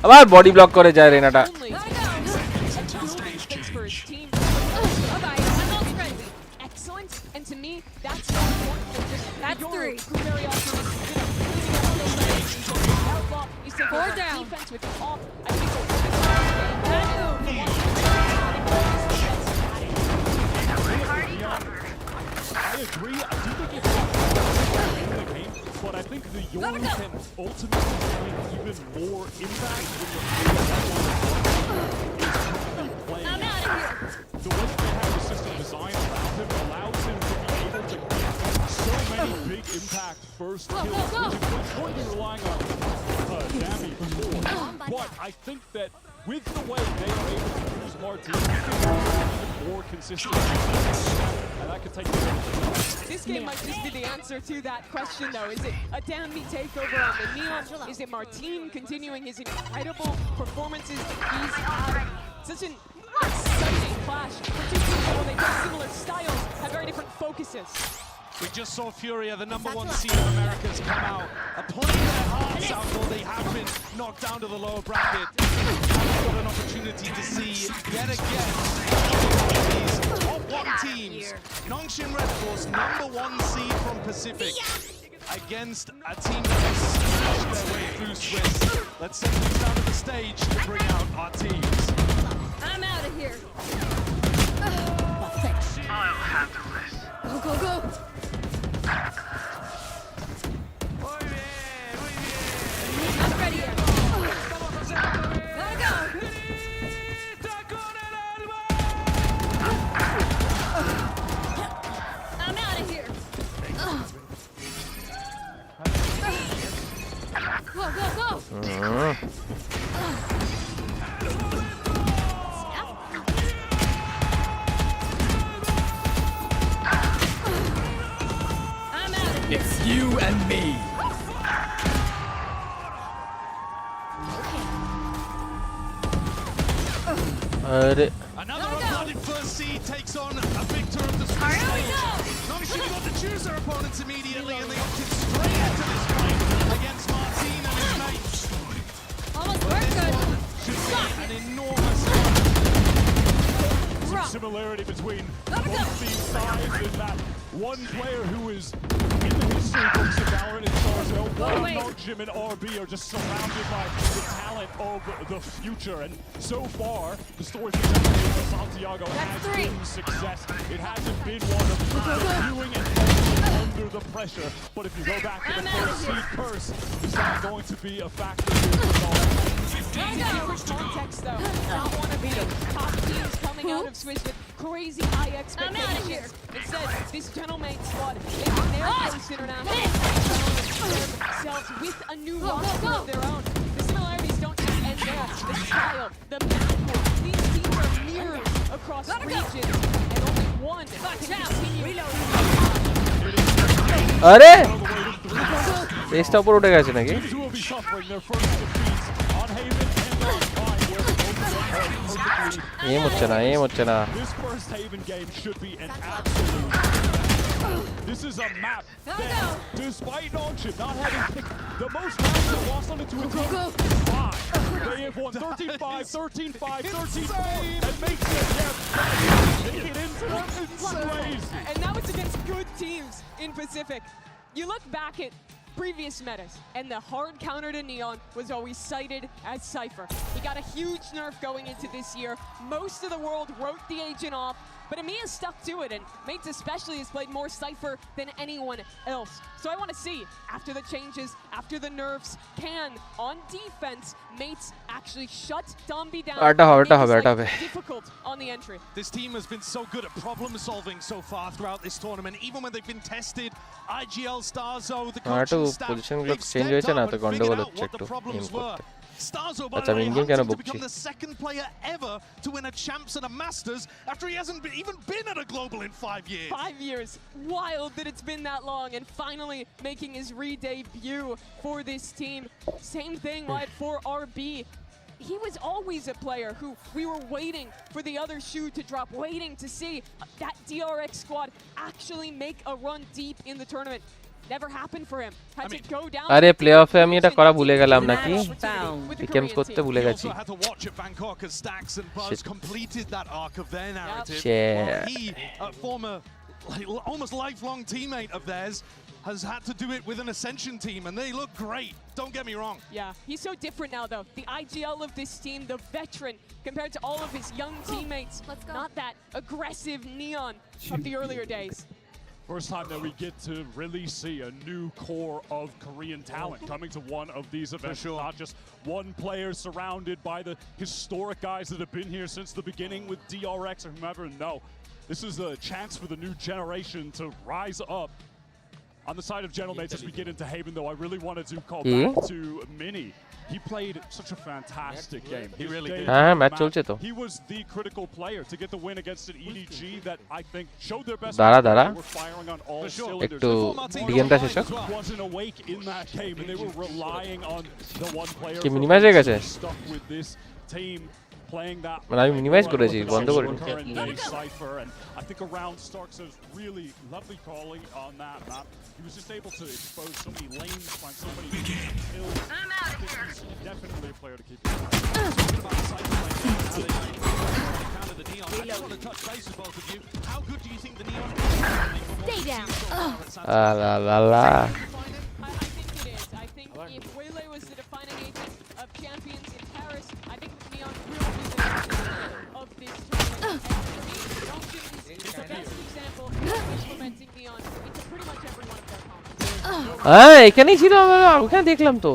আবার body block করে যায় Renata For his team. Excellent, and to me, that's more important than just three. Who very often is he's taking over defense with off. I think I agree. I do think it's in the game, but I think the Yorn can ultimately make even more impact in the playing. The way they have the system designed around him allows him to be able to get so many big impact first kills, which is going to be relying on Dami before. But I think that with the way they are able to use Martin, even more consistent, and that could take this game might just be the answer to that question, though. Is it a Dami takeover on the Neon? Is it Martin continuing his incredible performances? He's had such an exciting clash, particularly when they play similar styles, have very different focuses. We just saw Furia, the #1 seed of Americas, come out, playing their hearts out, though they have been knocked down to the lower bracket. We've got an opportunity to see yet again these top 1 teams. Nongshim Red Force, #1 seed from Pacific, against a team that has smashed their way through Swiss. Let's send things down to the stage to bring out our teams. I'm out of here. I'll handle this. Go, go, go. I'm ready. Gotta go. I'm out of here. Go, go, go. It's you and me. अरे Another unblooded first seed takes on a victor of the Swiss stage. Nongshim got to choose their opponents immediately, and they opted straight into this fight against Martin and his mates. Almost worked good. Should be an enormous similarity between both these sides in that one player who is in the history books of Valorant and Charizard, while Nojim and RB are just surrounded by the talent of the future. And so far, the story for Santiago has been success. It hasn't been one of viewing and under the pressure. But if you go back to the first seed curse, is that going to be a factor here? PHANTEKS though, not one of the top teams coming out of Swiss with crazy high expectations. Instead, this gentleman squad making their first international themselves with a new roster of their own. The similarities don't just end there. The style, the macro, these teams are mirrored across regions, and only one can continue. अरे test ऊपर उठ गया है ना कि ये मुच्छना This first Haven game should be an absolute. This is a map that, despite Nonchip not having picked the most rounds that lost on it to a team 5, they have won 13-5, 13-5, 13-4, and makes it, make it into them. It's crazy. And now it's against good teams in Pacific. You look back at previous metas, and the hard counter to Neon was always cited as Cypher. He got a huge nerf going into this year. Most of the world wrote the agent off, but EMEA stuck to it, and Mates especially has played more Cypher than anyone else. So I want to see, after the changes, after the nerfs, can, on defense, Mates actually shut Dombi down and make it difficult on the entry. This team has been so good at problem solving so far throughout this tournament, even when they've been tested. IGL, Starzo, the coaching staff, they've stepped up and figured out what the problems were. Starzo, by the way, hunting to become the second player ever to win a Champs and a Masters after he hasn't even been at a Global in 5 years. 5 years. Wild that it's been that long, and finally making his re-debut for this team. Same thing like for RB. He was always a player who we were waiting for the other shoe to drop, waiting to see that DRX squad actually make a run deep in the tournament. Never happened for him. Had to go down. अरे playoff में এটা করা ভুলে গেলাম নাকি পিকেমস করতে ভুলে গেছি had to watch at Bangkok as Stacks and Buzz completed that arc of their narrative. He, a former almost lifelong teammate of theirs, has had to do it with an Ascension team, and they look great. Don't get me wrong. Yeah, he's so different now, though. The IGL of this team, the veteran, compared to all of his young teammates. Not that aggressive Neon of the earlier days. First time that we get to really see a new core of Korean talent coming to one of these events. Not just one player surrounded by the historic guys that have been here since the beginning with DRX or whomever. No, this is a chance for the new generation to rise up. On the side of Gentlemates, as we get into Haven, though, I really wanted to call back to Mini. He played such a fantastic game. He really did. He was the critical player to get the win against an EDG that I think showed their best. They were firing on all cylinders. Wasn't awake in that game, and they were relying on the one player stuck with this team. Playing that Cypher, and I think around Starks has really lovely calling on that map. He was just able to expose so many lanes, find so many kills. He's definitely a player to keep an eye on. Talking about Cypher the Neon, I just want to touch base with both of you. How good do you think the Neon is? Stay down. I think it is. I think if Waylay was the defining agent of champions in Paris, I think Neon will be the of this tournament. And for me, Nongin is the best example of implementing Neon into pretty much every one of their combos. এখানেই ছিল ওখানে দেখলাম তো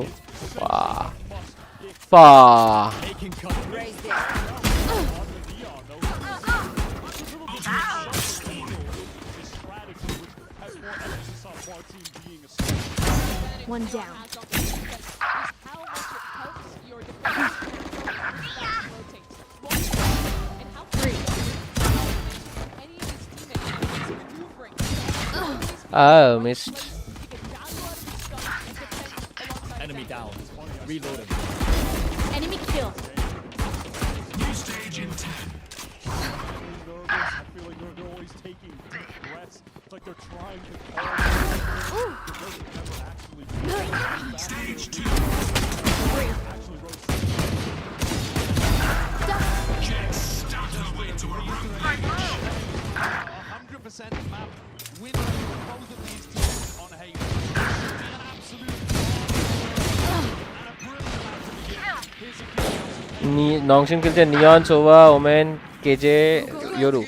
বাহ One down. Oh, missed. Enemy down. Reloading. Enemy kill. New stage in 10. I feel like they're always taking deep breaths. It's like they're trying to Stage 2. Jets started away to a 100% map win for both of these teams on Haven. Should be an absolute and a brilliant map to begin. Here's a Nongshin খেলছে নিয়ন Sobha women কেজে ইয়োরু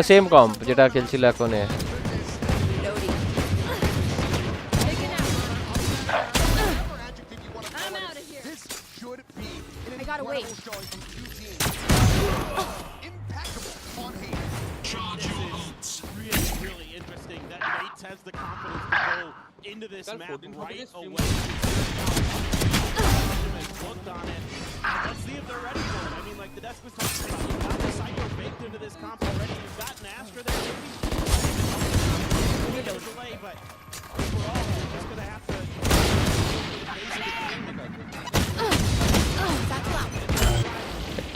same comp যেটা খেলছিল এখন I gotta wait. really interesting that Nates has the confidence to go into this map right away. Looked on it. Let's see if they're ready for it. I mean, like the desk was talking about, you've got the Psycho baked into this comp already. You've got an Astra there, maybe. A little bit of delay, but overall, you're just going to have to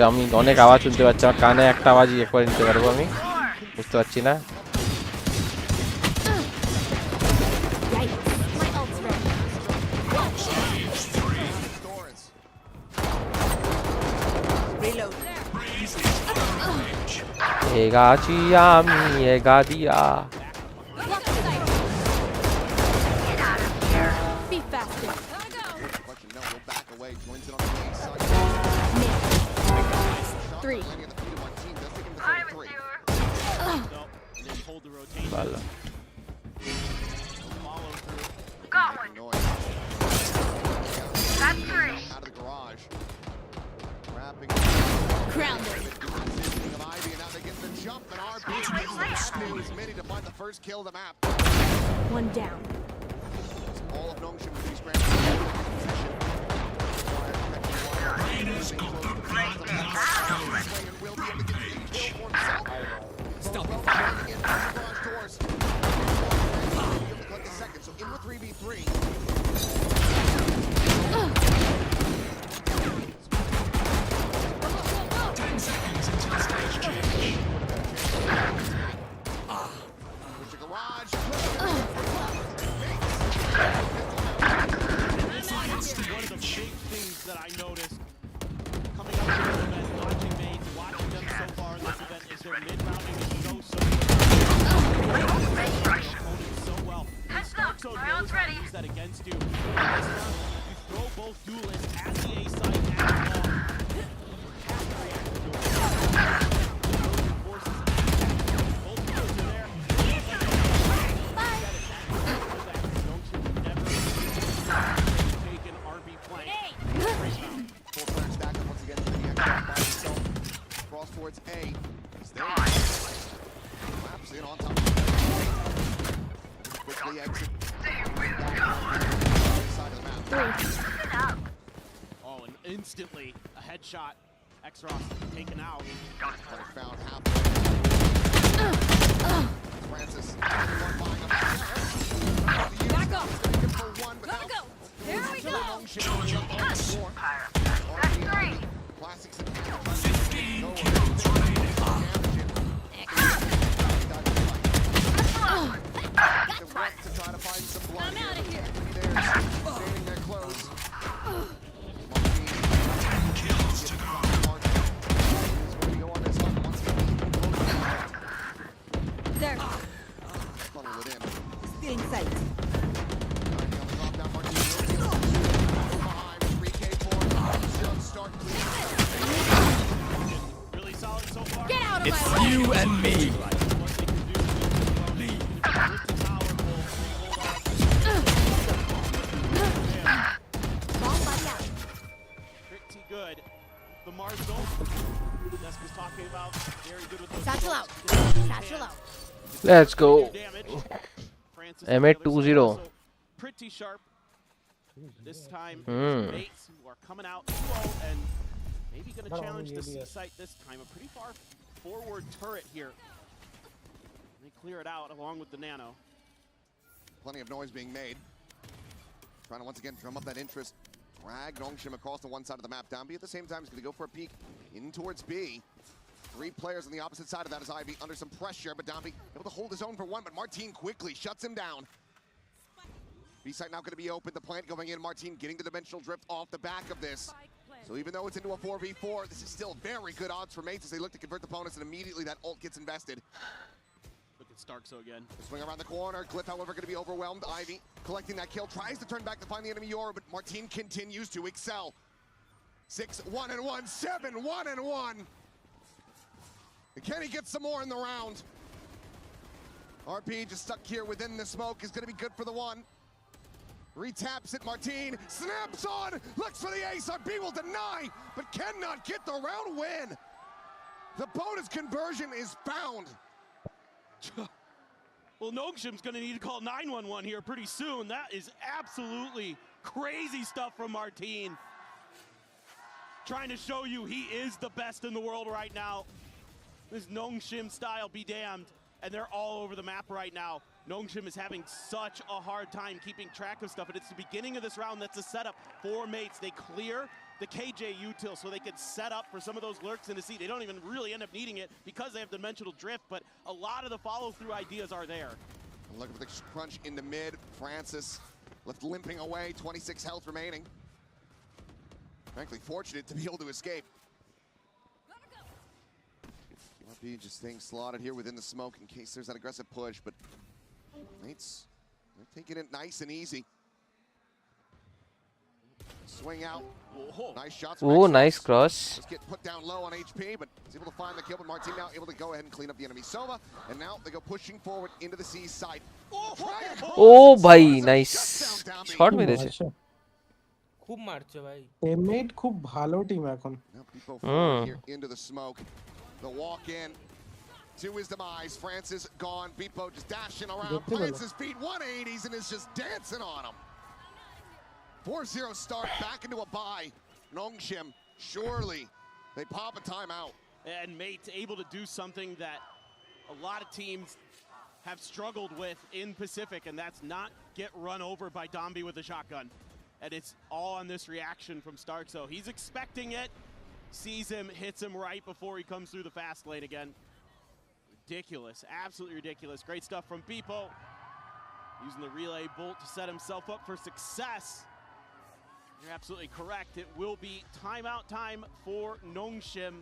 আমি অনেক আওয়াজ শুনতে পাচ্ছি আমার কানে একটা আওয়াজই একবার নিতে পারবো আমি বুঝতে পারছি না এগাছি আমি এগা দিয়া Valla. Got one. That's three. Out of the garage. Wrapping. Grounded. Now they get the jump and RB is Mini to find the first kill of the map. One down. All of Nongshin with these grand position. Will be able to get the kill for himself. Stop. So in with 3v3. Push the garage. One of the big things that I noticed coming up to this event, watching Mains, watching them so far in this event, is their mid-rounding is so well. Stark Zone knows how to use that against you. This round, you throw both duelists at the A site and long. You have to react to it. Forces both duelists are there. Taken RB flank. Full player stack up once again. By himself. Cross towards A. He's there. Maps in on top. Quickly exit. Side of the map. Oh, and instantly a headshot. X-Ross taken out. Found halfway. Francis. Back up. Gotta go. There we go. That's three. Classics. 15 kills remaining. To try to find some blood. I'm out of here. Standing there close. 10 kills to go. There. Funnel it in. Still in sight. Really solid so far. Get out of It's my way. you and me. Pretty good. The Mars Dome. Desk was talking about very good with those. Satchel out. Satchel out. Let's go. M820. Pretty sharp. This time, mates who are coming out slow and maybe going to challenge the C site this time. A pretty far forward turret here. They clear it out along with the Nano. Plenty of noise being made. Trying to once again drum up that interest. Drag Nongshin across the one side of the map. Down B at the same time is going to go for a peek in towards B. 3 players on the opposite side of that as Ivy under some pressure, but Dombey able to hold his own for one, but Martin quickly shuts him down. B-site now going to be open, the plant going in, Martin getting the dimensional drift off the back of this. So even though it's into a 4v4, this is still very good odds for mates as they look to convert the opponents, and immediately that ult gets invested. Look, it's Starkso again. Swing around the corner. Glyph, however, going to be overwhelmed. Ivy collecting that kill, tries to turn back to find the enemy Yoru, but Martin continues to excel. 6-1-1, 7-1-1. Can he get some more in the round? RP just stuck here within the smoke is going to be good for the one. Retaps it, Martin, snaps on, looks for the ace, RP will deny, but cannot get the round win. The bonus conversion is found. Well, Nongshim's going to need to call 911 here pretty soon. That is absolutely crazy stuff from Martin. Trying to show you he is the best in the world right now. This Nongshim style be damned. And they're all over the map right now. Nongshim is having such a hard time keeping track of stuff, and it's the beginning of this round that's a setup for mates. They clear the KJ util so they can set up for some of those lurks in the seat. They don't even really end up needing it because they have dimensional drift, but a lot of the follow-through ideas are there. Looking for the crunch into mid. Francis left limping away, 26 health remaining. Frankly, fortunate to be able to escape. RP just staying slotted here within the smoke in case there's that aggressive push, but mates, they're taking it nice and easy. Swing out. Oh, Nice shots. nice cross. Just get put down low on HP, but he's able to find the kill, but Martin now able to go ahead and clean up the enemy Sova, and now they go pushing forward into the C side. Oh, bhai, nice. Shot मेरे से. खूब मारছে ভাই. Teammate खूब ভালো team এখন. Now people fall here into the smoke. The walk in to his demise. Francis gone. Beepo just dashing around. Plants his feet 180s and is just dancing on him. 4-0 start back into a bye. Nongshim, surely they pop a timeout. And Mate able to do something that a lot of teams have struggled with in Pacific, and that's not get run over by Dombi with a shotgun. And it's all on this reaction from Starkso. He's expecting it. Sees him, hits him right before he comes through the fast lane again. Ridiculous, absolutely ridiculous. Great stuff from Beepo. Using the relay bolt to set himself up for success. You're absolutely correct. It will be timeout time for Nongshim.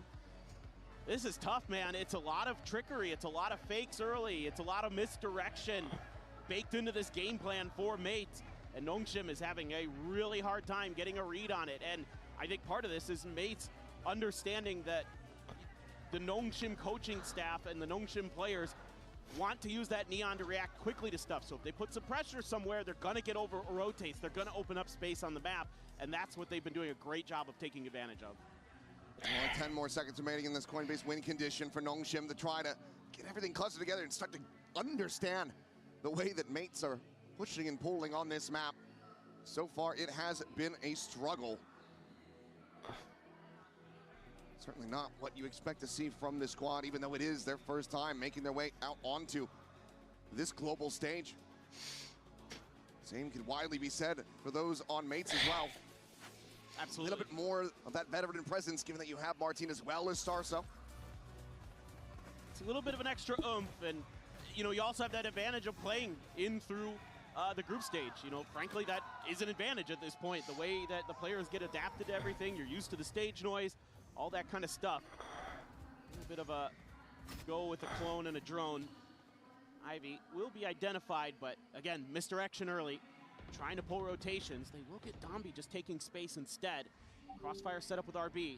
This is tough, man. It's a lot of trickery. It's a lot of fakes early. It's a lot of misdirection baked into this game plan for Mate. And Nongshim is having a really hard time getting a read on it. And I think part of this is Mate's understanding that the Nongshim coaching staff and the Nongshim players want to use that neon to react quickly to stuff. So if they put some pressure somewhere, they're going to get over rotates. They're going to open up space on the map, and that's what they've been doing a great job of taking advantage of. Only 10 more seconds remaining in this Coinbase win condition for Nongshim to try to get everything clustered together and start to understand the way that mates are pushing and pulling on this map. So far, it has been a struggle. Certainly not what you expect to see from this squad, even though it is their first time making their way out onto this global stage. Same could widely be said for those on mates as well. Absolutely. A little bit more of that veteran presence, given that you have Martin as well as Starso. It's a little bit of an extra oomph, and you know, you also have that advantage of playing in through the group stage. You know, frankly, that is an advantage at this point. The way that the players get adapted to everything, you're used to the stage noise, all that kind of stuff. A little bit of a go with a clone and a drone. Ivy will be identified, but again, misdirection early. Trying to pull rotations. They will get Dombi just taking space instead. Crossfire set up with RB.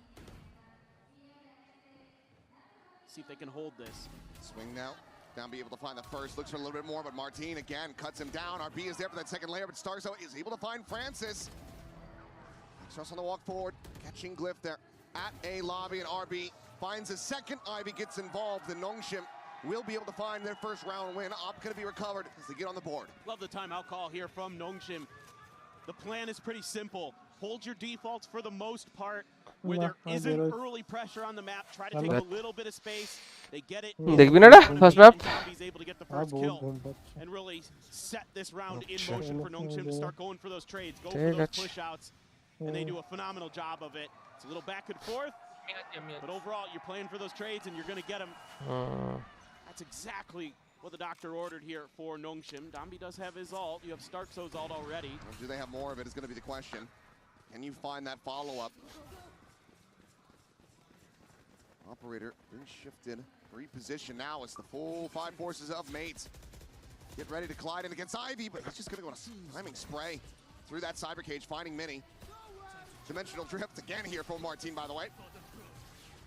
See if they can hold this. Swing now. Dombi able to find the first. Looks for a little bit more, but Martin again cuts him down. RB is there for that second layer, but Starso is able to find Francis. Starts on the walk forward, catching Glyph there at A lobby, and RB finds a second. Ivy gets involved, and Nongshim will be able to find their first round win. Op going to be recovered as they get on the board. Love the timeout call here from Nongshim. The plan is pretty simple. Hold your defaults for the most part. Where there isn't early pressure on the map, try to take a little bit of space. They get it. First map. He's able to get the first kill and really set this round in motion for Nongshim to start going for those trades, go for those push outs, and they do a phenomenal job of it. It's a little back and forth, but overall you're playing for those trades and you're going to get them. That's exactly what the doctor ordered here for Nongshim. Dombi does have his ult. You have Starkso's ult already. Well, do they have more of it is going to be the question. Can you find that follow-up? Operator being shifted. Reposition now as the full 5 forces of mates get ready to collide in against Ivy, but he's just gonna go on a timing spray through that cyber cage, finding Mini. Dimensional drift again here from Martin, by the way.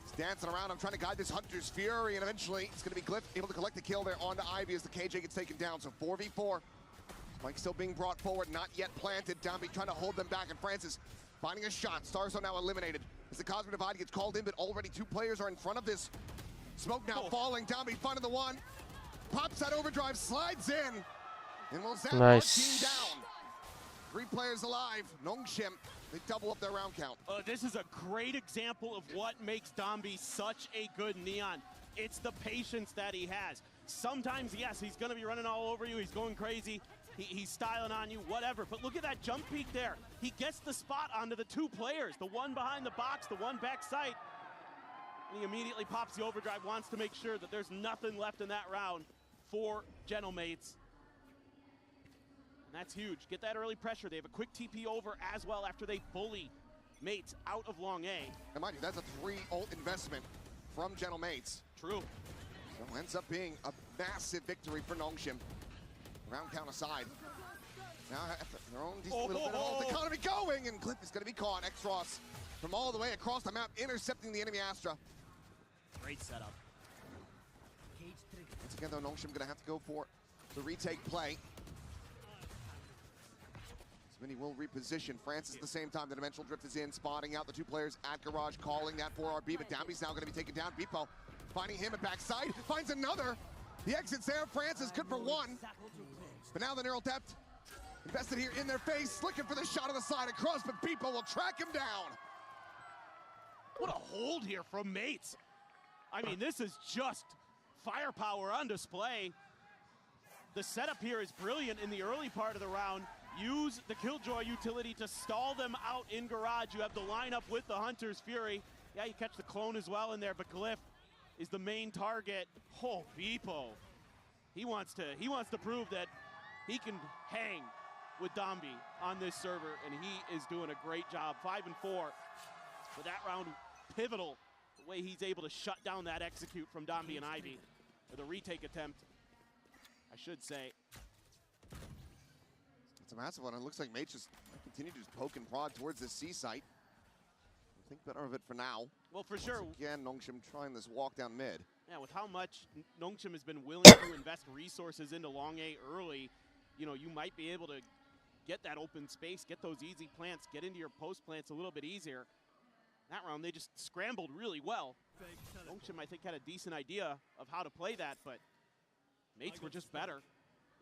He's dancing around. I'm trying to guide this Hunter's Fury, and eventually it's gonna be Glyph able to collect the kill there onto Ivy as the KJ gets taken down. So 4v4. Spike still being brought forward, not yet planted. Downbeat trying to hold them back, and Francis finding a shot. Stars are now eliminated as the Cosmic Divide gets called in, but already 2 players are in front of this. Smoke now falling. Downbeat finding the one. Pops that overdrive, slides in, and will zap our team down. 3 players alive. Nongshim, they double up their round count. This is a great example of what makes Dombey such a good Neon. It's the patience that he has. Sometimes, yes, he's going to be running all over you. He's going crazy. He's styling on you, whatever. But look at that jump peek there. He gets the spot onto the 2 players, the one behind the box, the one back sight. And he immediately pops the overdrive, wants to make sure that there's nothing left in that round for Gentlemates. And that's huge. Get that early pressure. They have a quick TP over as well after they bully Mates out of long A. And mind you, that's a 3 ult investment from Gentlemates. True. So ends up being a massive victory for Nongshim. Round count aside. Now their own decent little bit of ult economy going, and Glyph is going to be caught. X-Ross from all the way across the map, intercepting the enemy Astra. Great setup. Once again, though, Nongshim going to have to go for the retake play. Mini will reposition. Francis at the same time. The Dimensional Drift is in, spotting out the 2 players at Garage, calling that for RB, but Downbeat's now going to be taken down. Beepo finding him at backside, finds another. The exit's there. Francis good for 1. But now the neural depth invested here in their face, looking for the shot on the side across, but Beepo will track him down. What a hold here from Mates. I mean, this is just firepower on display. The setup here is brilliant in the early part of the round. Use the Killjoy utility to stall them out in Garage. You have the lineup with the Hunter's Fury. Yeah, you catch the clone as well in there, but Glyph is the main target. Oh, Beepo. He wants to prove that he can hang with Dombey on this server, and he is doing a great job. 5 and 4 for that round. Pivotal, the way he's able to shut down that execute from Dombey and Ivy, or the retake attempt, I should say. It's a massive one. It looks like Mates just continue to just poke and prod towards this C site. I think better of it for now. Well, for sure. Once again, Nongshim trying this walk down mid. Yeah, with how much Nongshim has been willing to invest resources into long A early, you know, you might be able to get that open space, get those easy plants, get into your post plants a little bit easier. That round, they just scrambled really well. Nongshim, I think, had a decent idea of how to play that, but Mates were just better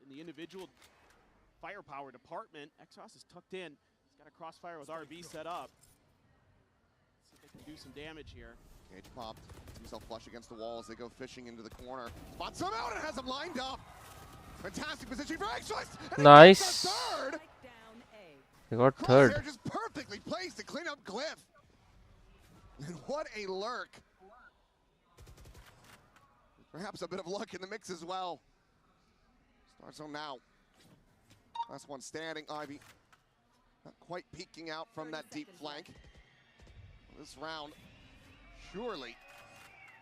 in the individual firepower department. X-Ross is tucked in. He's got a crossfire with RB set up. See if they can do some damage here. Cage popped. Himself flush against the wall as they go fishing into the corner. Spots him out and has him lined up. Fantastic position for X-Ross. Nice. They got third. CORSAIR just perfectly placed to clean up Glyph. And what a lurk. Perhaps a bit of luck in the mix as well. Starts on now. Last one standing. Ivy not quite peeking out from that deep flank. This round surely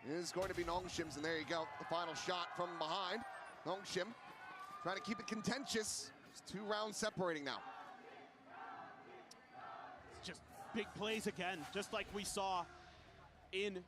is going to be Nongshim's, and there you go. The final shot from behind. Nongshim trying to keep it contentious. It's 2 rounds separating now. It's just big plays again, just like we saw in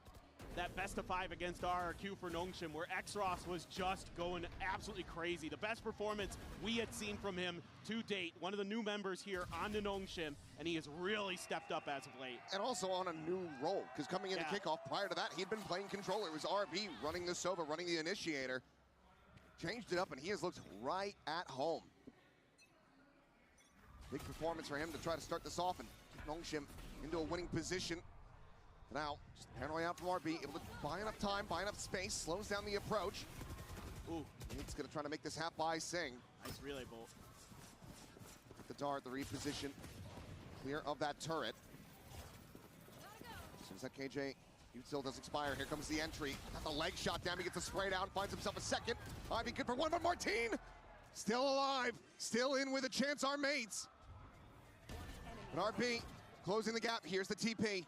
that best of 5 against RRQ for Nongshim, where X-Ross was just going absolutely crazy. The best performance we had seen from him to date. One of the new members here on the Nongshim, and he has really stepped up as of late. And also on a new role, because coming into kickoff, prior to that, he'd been playing controller. It was RB running the Sova, running the initiator. Changed it up, and he has looked right at home. Big performance for him to try to start this off and get Nongshim into a winning position. Now, just paranoid out from RB, able to buy enough time, buy enough space, slows down the approach. Ooh. He's gonna try to make this half buy sing. Nice relay bolt. The dart, the reposition, clear of that turret. As soon as that KJ util does expire, here comes the entry. Got the leg shot down, he gets a spray down, finds himself a second. Ivy good for 1, but Martin still alive, still in with a chance, our mates. But RB closing the gap, here's the TP.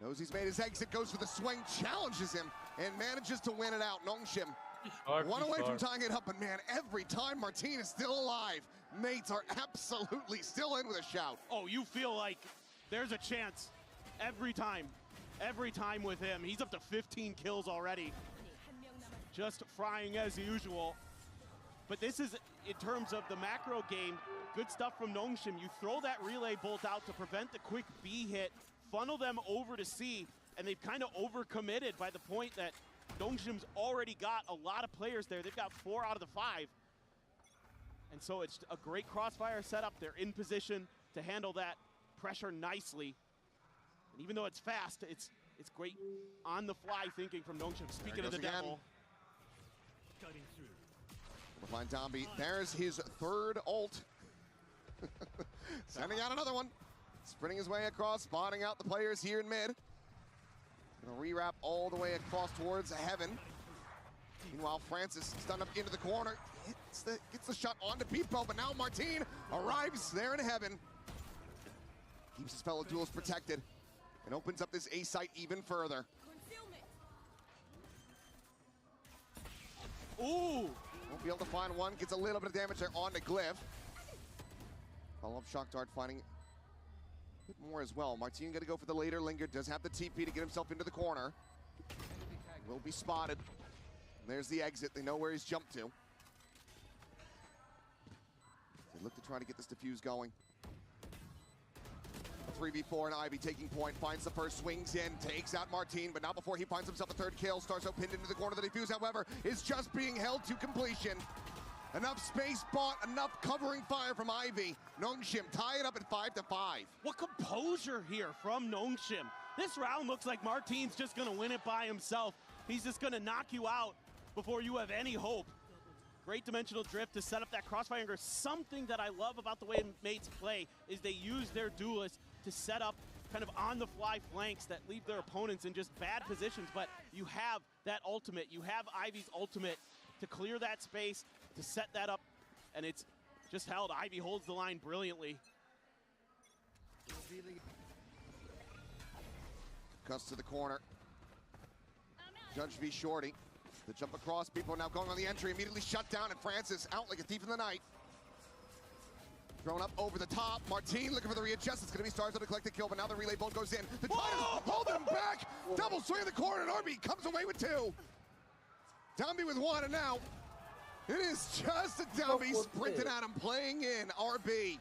Knows he's made his exit, goes for the swing, challenges him, and manages to win it out. Nongshim, one away from tying it up, but man, every time Martin is still alive, mates are absolutely still in with a shout. Oh, you feel like there's a chance every time with him. He's up to 15 kills already. Just frying as usual. But this is, in terms of the macro game, good stuff from Nongshim. You throw that relay bolt out to prevent the quick B hit, funnel them over to C, and they've kind of overcommitted by the point that Nongshim's already got a lot of players there. They've got 4 out of the 5. And so it's a great crossfire setup. They're in position to handle that pressure nicely. And even though it's fast, it's great on-the-fly thinking from Nongshim. Speaking of the devil. We'll find Domby. There's his third ult. Sending out another one. Sprinting his way across, spotting out the players here in mid. Gonna rewrap all the way across towards heaven. Meanwhile, Francis stunned up into the corner. Gets the shot onto Pipo, but now Martin arrives there in heaven. Keeps his fellow duels protected and opens up this A site even further. Ooh! Won't be able to find one. Gets a little bit of damage there on the Glyph. Follow-up Shock Dart finding a bit more as well. Martin gonna go for the later linger. Does have the TP to get himself into the corner. Will be spotted. And there's the exit. They know where he's jumped to. They look to try to get this defuse going. 3v4 and Ivy taking point, finds the first, swings in, takes out Martin, but not before he finds himself a third kill. Starso pinned into the corner. The defuse, however, is just being held to completion. Enough space bought, enough covering fire from Ivy. Nongshim tie it up at 5-5. What composure here from Nongshim. This round looks like Martin's just gonna win it by himself. He's just gonna knock you out before you have any hope. Great dimensional drift to set up that crossfire. Something that I love about the way mates play is they use their duelists to set up kind of on-the-fly flanks that leave their opponents in just bad positions, but you have that ultimate. You have Ivy's ultimate to clear that space, to set that up, and it's just held. Ivy holds the line brilliantly. Cuts to the corner. Judge v Shorty. The jump across, people are now going on the entry, immediately shut down, and Francis out like a thief in the night. Thrown up over the top, Martin looking for the readjust. It's gonna be Starzo to collect the kill, but now the relay bolt goes in. The Titans hold him back! Double swing in the corner, and RB comes away with 2. Domby with 1, and now it is just a Domby sprinting at him, playing in RB.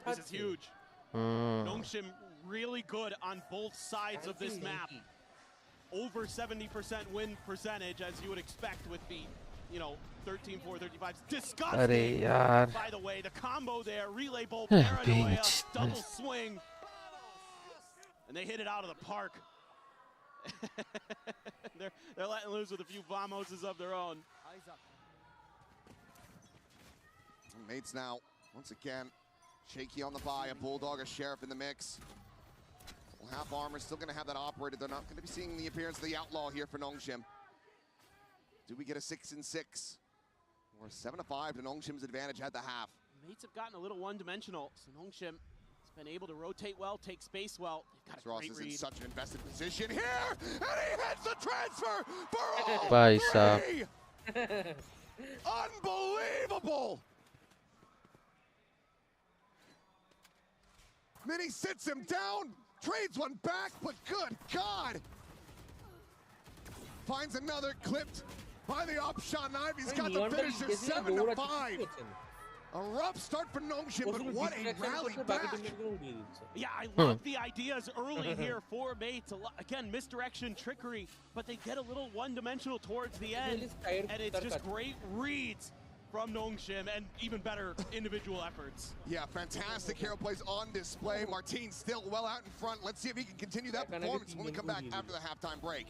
This is huge. Nongshim really good on both sides of this map. Over 70% win percentage, as you would expect with the, 13-4, 35. Disgusting. By the way, the combo there, relay bolt, paranoia, double swing. And they hit it out of the park. they're letting loose with a few vamoses of their own. Mates now, once again, shaky on the buy, a Bulldog, a Sheriff in the mix. Half armor, still going to have that operated. They're not going to be seeing the appearance of the Outlaw here for Nongshim. Do we get a 6-6? Or 7-5 to Nongshim's advantage at the half. Mates have gotten a little one-dimensional, so Nongshim has been able to rotate well, take space well. They've got a Ross great is read. in such an invested position here, and he hits the transfer for all Bye, three! Unbelievable! Then he sits him down, trades one back, but good God! Finds another, clipped by the op shot, and Ivy's got the finisher, 7-5. A rough start for Nongshim, but what a rally back! Yeah, I love the ideas early here for mates. Again, misdirection, trickery, but they get a little one-dimensional towards the end, and it's just great reads from Nongshim, and even better individual efforts. Yeah, fantastic hero plays on display. Martin still well out in front. Let's see if he can continue that performance when we come back after the halftime break.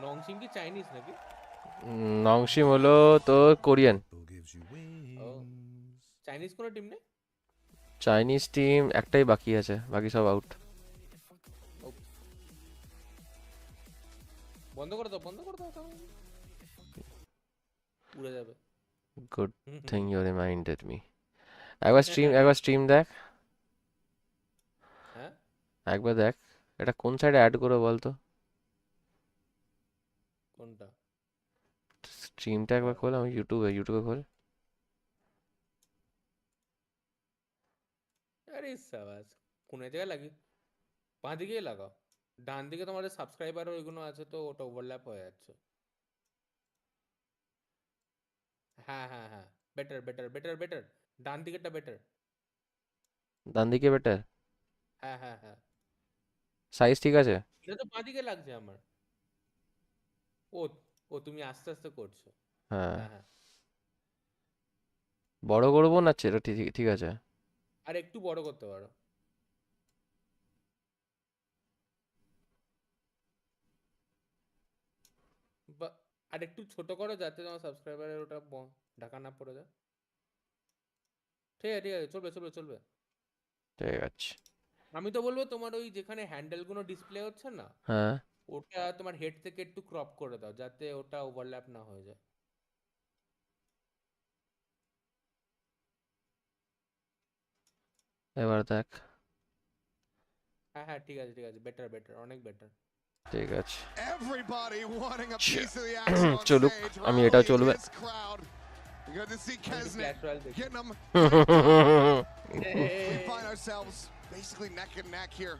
নংশিম কি Chinese নাকি? নংশিম হলো তো Korean. Chinese কোন team নেই? Chinese team একটাই বাকি আছে, বাকি সব আউট। বন্ধ করে দাও উড়ে যাবে Good thing you reminded me. একবার স্ট্রিম দেখ। হ্যাঁ একবার দেখ এটা কোন সাইডে অ্যাড করো বলতো কোনটা স্ট্রিমটা একবার খোল আমি ইউটিউবে খোল আরে সাবাস কোন জায়গায় লাগি বাঁ দিকেই লাগাও ডান দিকে তোমাদের সাবস্ক্রাইবার ওইগুলো আছে তো ওটা ওভারল্যাপ হয়ে যাচ্ছে হ্যাঁ বেটার ডান দিকেরটা বেটার ডান দিকে বেটার হ্যাঁ সাইজ ঠিক আছে এটা তো বাঁ দিকে লাগছে আমার ও তুমি আস্তে আস্তে করছো হ্যাঁ বড় করবো না এটা ঠিক আছে আর একটু বড় করতে পারো আর একটু ছোট করো যাতে তোমার সাবস্ক্রাইবারের ওটা ঢাকা না পড়ে যায় ঠিক আছে চলবে ঠিক আছে আমি তো বলবো তোমার ওই যেখানে হ্যান্ডেল গুলো ডিসপ্লে হচ্ছে না হ্যাঁ ওটা তোমার হেড থেকে একটু ক্রপ করে দাও যাতে ওটা ওভারল্যাপ না হয়ে যায় এবার দেখ হ্যাঁ ঠিক আছে বেটার অনেক বেটার ঠিক আছে Everybody wanting a piece of the action on চলুক stage. আমি এটাও চলবে This crowd. Good to see Kesnet getting them. We find ourselves basically neck and neck here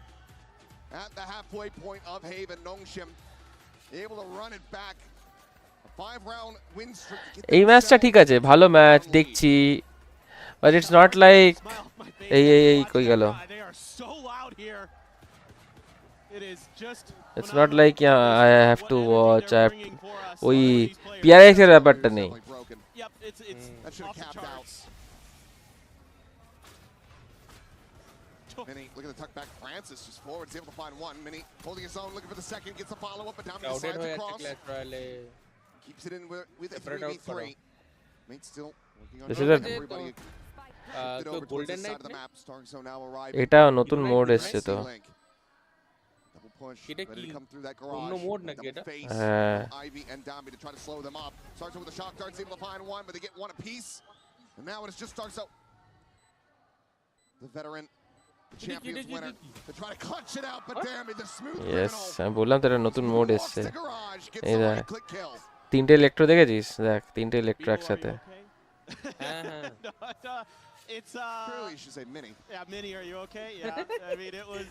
at the halfway point of Haven. Nongshim able to run it back. A 5-round win streak. এই ম্যাচটা ঠিক আছে ভালো match দেখছি but it's not like এই কই গেল It's not like I have to watch ওই PRX এর ব্যাপারটা নেই That should have capped out. Mini looking to tuck back. Francis just forward, is able to find one. Mini holding his own, looking for the second, gets a follow up, but down the slides across. Keeps it in with a 3v3. Mate still working on everybody. Golden Knight এটা নতুন mode এসেছে তো Double push, এটা ready কি to come through that garage. অন্য mode নাকি এটা Ivy and Dambi to try to slow them up. Starts with the shock darts, able to find one, but they get one apiece. And now it just starts out. The veteran, the champions winner, to try to clutch it out, but Dambi, the smooth yes criminal. আমি বললাম তো এটা নতুন mode এসেছে Gets এই the দেখ right-click kill. তিনটে electro দেখেছিস দেখ তিনটে ইলেকট্রো একসাথে It's Clearly you should say Mini. Yeah, Mini, are you okay? Yeah. I mean, it was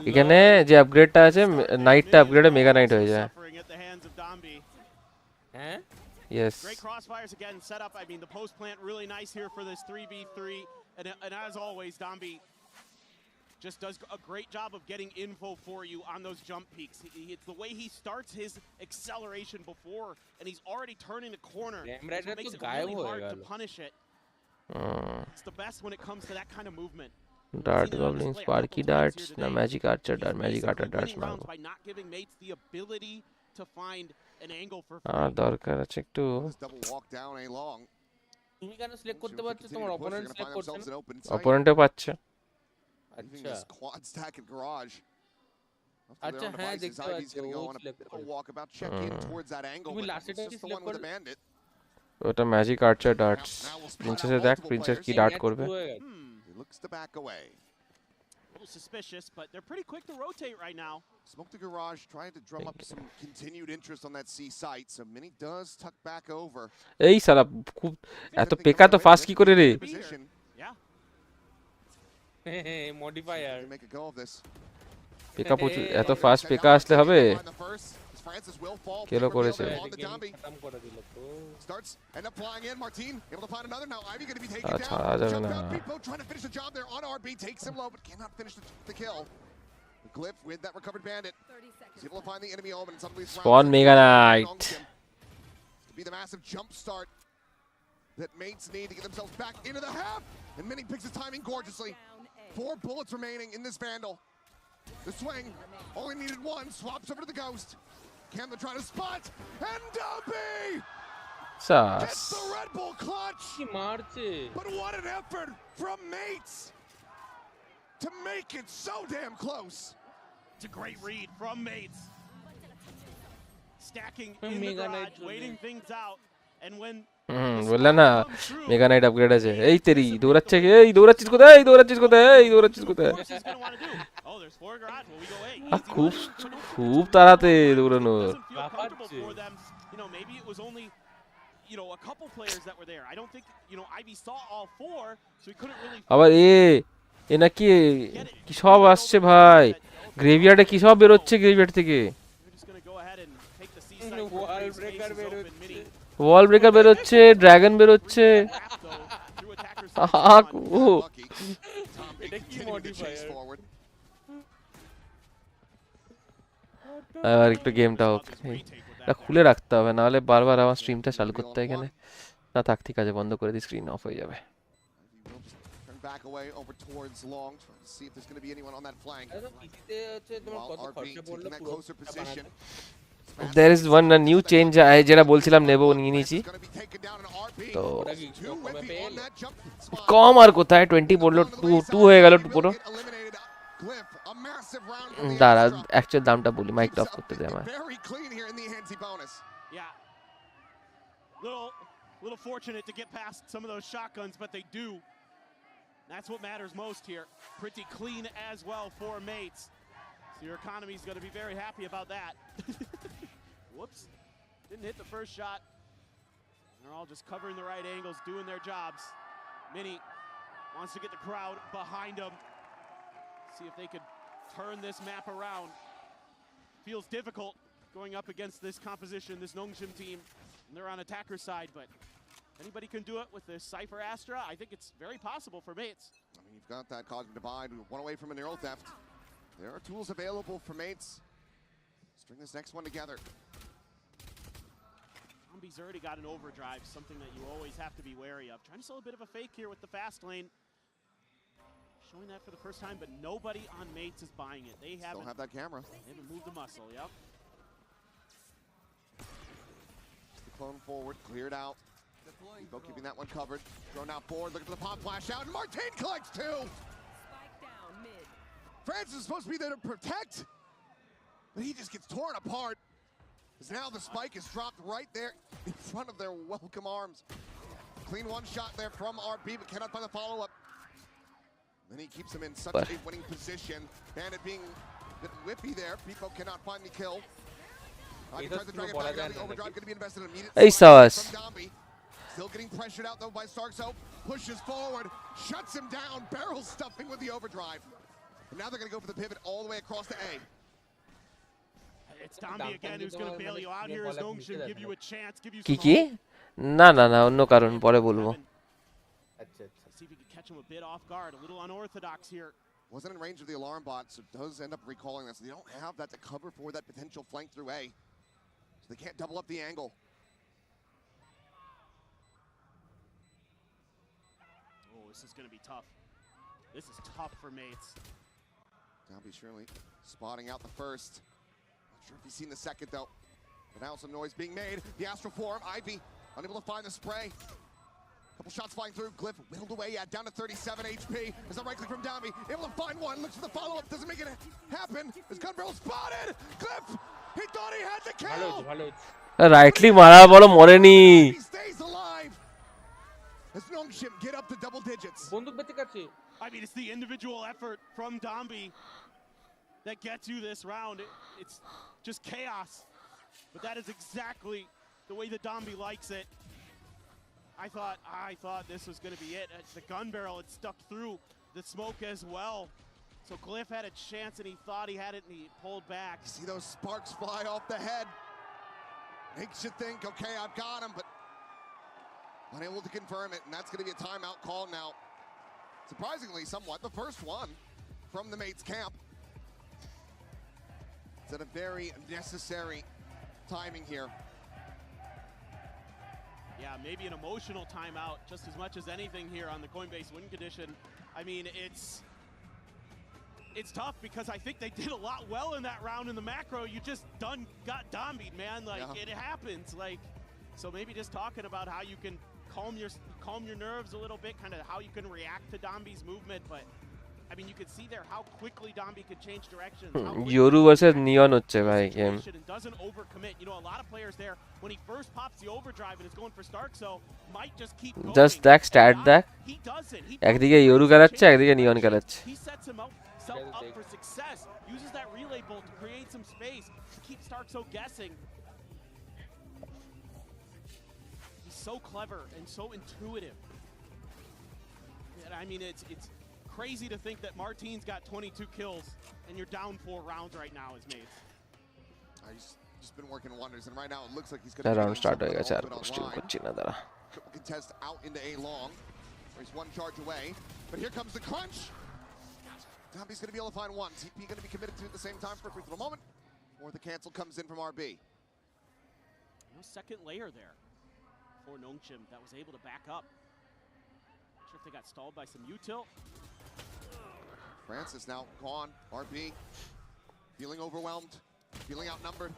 এখানে যে আপগ্রেডটা আছে নাইটটা আপগ্রেডে মেগা নাইট হয়ে যায় suffering at the hands of Dambi. হ্যাঁ yes Great crossfires again set up. I mean, the post plant really nice here for this 3v3 and as always Dambi just does a great job of getting info for you on those jump peaks. It's the way he starts his acceleration before and he's already turning the corner. So it makes it really hard to punish it. It's the best when it comes to that kind of movement. Dart goblins, sparky darts, na magic archer dart, magic archer darts মারবো By not giving mates the ability to find an angle for দরকার আছে একটু Double walk down a long. তুমি কেন select করতে পারছো তোমার opponent select করছে না অপোনেন্টে পাচ্ছে আচ্ছা quad stack in garage. আচ্ছা হ্যাঁ দেখতে পাচ্ছি ও সিলেক্ট করে walk about check in towards that angle. তুমি লাস্টে কি সিলেক্ট করে bandit. ওটা ম্যাজিক আর্চার ডার্টস প্রিন্সেসে দেখ প্রিন্সেস কি ডার্ট করবে He looks to back away. A little suspicious, but they're pretty quick to rotate right now. Smoke the garage, trying to drum up some continued interest on that C site. So Mini does tuck back over. এই সালা খুব এত পেকা তো fast কি করে রে Yeah. Modifier Make a go of this. পেকা প্রচুর এত ফাস্ট পেকা আসলে হবে Francis will fall. কেলো করেছে Starts end up flying in. Martin able to find another. Now Ivy going to be taken down. ছাড়া যাবে না Beatbo trying to finish the job there on RB. Takes him low, but cannot finish the kill. The Glyph with that recovered bandit. He's able to find the enemy omen. And suddenly Spawn Mega Knight. To be the massive jump start that mates need to get themselves back into the half. And Mini picks his timing gorgeously. 4 bullets remaining in this Vandal. The swing only needed one. Swaps over to the Ghost. Can they try to spot? And Dobby gets the Red Bull clutch. But what an effort from mates to make it so damn close. It's a great read from mates. stacking in the garage, waiting things out, and when বললা না mega night upgrade আছে এই তেরি দৌড়াচ্ছে এই দৌড়াচ্ছিস কোথায় এই দৌড়াচ্ছিস কোথায় এই দৌড়াচ্ছিস কোথায় খুব খুব তাড়াতে দৌড়ানোর you know, maybe it was only, you know, a couple players that were there. I don't think, you know, Ivy saw all four, so he couldn't really. আবার এ নাকি কি সব আসছে ভাই গ্রেভিয়ার্ডে কি সব বের হচ্ছে গ্রেভিয়ার্ড থেকে ওয়াল ব্রেকার বের হচ্ছে ড্রাগন বের হচ্ছে এটা কি মডিফায়ার আর একটু গেমটা হোক এটা খুলে রাখতে হবে না হলে বারবার আমার স্ট্রিমটা চালু করতে হয় এখানে না থাক ঠিক আছে বন্ধ করে দিই স্ক্রিন অফ হয়ে যাবে back away over towards long, trying to see if there's going to be anyone on that flank. While RB taking that closer position. There is one new change যেটা বলছিলাম নেব নিয়ে নিয়েছি তো কম আর কোথায় 20 পড়লো 2 হয়ে গেল পুরো দাঁড়া অ্যাকচুয়াল দামটা বলি মাইকটা অফ করতে দে আমার Little fortunate to get past some of those shotguns, but they do. That's what matters most here. Pretty clean as well for mates. So your economy's going to be very happy about that. Whoops. Didn't hit the first shot. They're all just covering the right angles, doing their jobs. Mini wants to get the crowd behind him. See if they could turn this map around. Feels difficult going up against this composition, this Nongshim team. And they're on attacker side, but anybody can do it with the Cypher Astra. I think it's very possible for mates. I mean, you've got that Cosmic Divide, one away from an arrow theft. There are tools available for mates. Let's string this next one together. Zombie's already got an overdrive, something that you always have to be wary of. Trying to sell a bit of a fake here with the fast lane. Showing that for the first time, but nobody on mates is buying it. They Still have that camera. They haven't moved the muscle, yep. The clone forward, cleared out. Evo keeping that one covered. Thrown out forward, looking for the pop flash out, and Martin collects two! Spike down mid. Francis is supposed to be there to protect, but he just gets torn apart. Because now the spike is dropped right there in front of their welcome arms. Clean one shot there from RB, but cannot find the follow-up. Then he keeps him in such a winning position. Bandit being a bit whippy there. Pipo cannot find the kill. Tries to drag it back down. The overdrive going to be invested immediately from Dombi. Still getting pressured out though by Starkso. Pushes forward, shuts him down. Barrel stuffing with the overdrive. And now they're going to go for the pivot all the way across to A. It's Dombi again who's going to bail you out here as Nongshim give you a chance, give you some কি না না না অন্য কারণ পরে বলবো See if you can catch him a bit off guard, a little unorthodox here. Wasn't in range of the alarm bot, so does end up recalling that. So they don't have that to cover for that potential flank through A. So they can't double up the angle. Oh, this is going to be tough. This is tough for mates. Dombi surely spotting out the first. Not sure if he's seen the second though. But now some noise being made. The Astral Form, Ivy unable to find the spray. Couple shots flying through. Glyph whittled away, down to 37 HP. Is that right click from Dombi? Able to find one. Looks for the follow-up. Doesn't make it happen. His gun barrel spotted. Glyph! He thought he had the kill! Rightly mara bolo moreni. He stays alive. As Nongshim get up to double digits. I mean, it's the individual effort from Dombi that gets you this round. It's just chaos. But that is exactly the way that Dombi likes it. I thought this was going to be it. The gun barrel had stuck through the smoke as well. So Glyph had a chance and he thought he had it and he pulled back. You see those sparks fly off the head. Makes you think, okay, I've got him, but unable to confirm it, and that's going to be a timeout call now. Surprisingly, somewhat, the first one from the mates camp. It's at a very necessary timing here. Yeah, maybe an emotional timeout just as much as anything here on the Coinbase win condition. I mean, it's tough because I think they did a lot well in that round in the macro. You just got Dombied, man. Like, it happens. Like, so maybe just talking about how you can calm your nerves a little bit, kind of how you can react to Dombi's movement. But I mean, you could see there how quickly Dombi could change directions. Yoru versus Neon হচ্ছে ভাই game. Doesn't overcommit. You know, a lot of players there when he first pops the overdrive and is going for Stark, so might just keep going. Just that stat that. He doesn't. একদিকে Yoru খেলাচ্ছে একদিকে Neon খেলাচ্ছে. He sets himself up for success. Uses that relay bolt to create some space to keep Stark so guessing. He's so clever and so intuitive. And I mean, it's crazy to think that Martin's got 22 kills and you're down 4 rounds right now as mates. He's just been working wonders, and right now it looks like he's going to round start হয়ে গেছে আর still করছি না দাঁড়া. Triple contest out into A long. He's 1 charge away, but here comes the crunch. Dombi's going to be able to find one. TP going to be committed to at the same time for a brief little moment, or the cancel comes in from RB. No second layer there for Nongchim that was able to back up. Not sure if they got stalled by some util. Francis now gone. RB feeling overwhelmed, feeling outnumbered.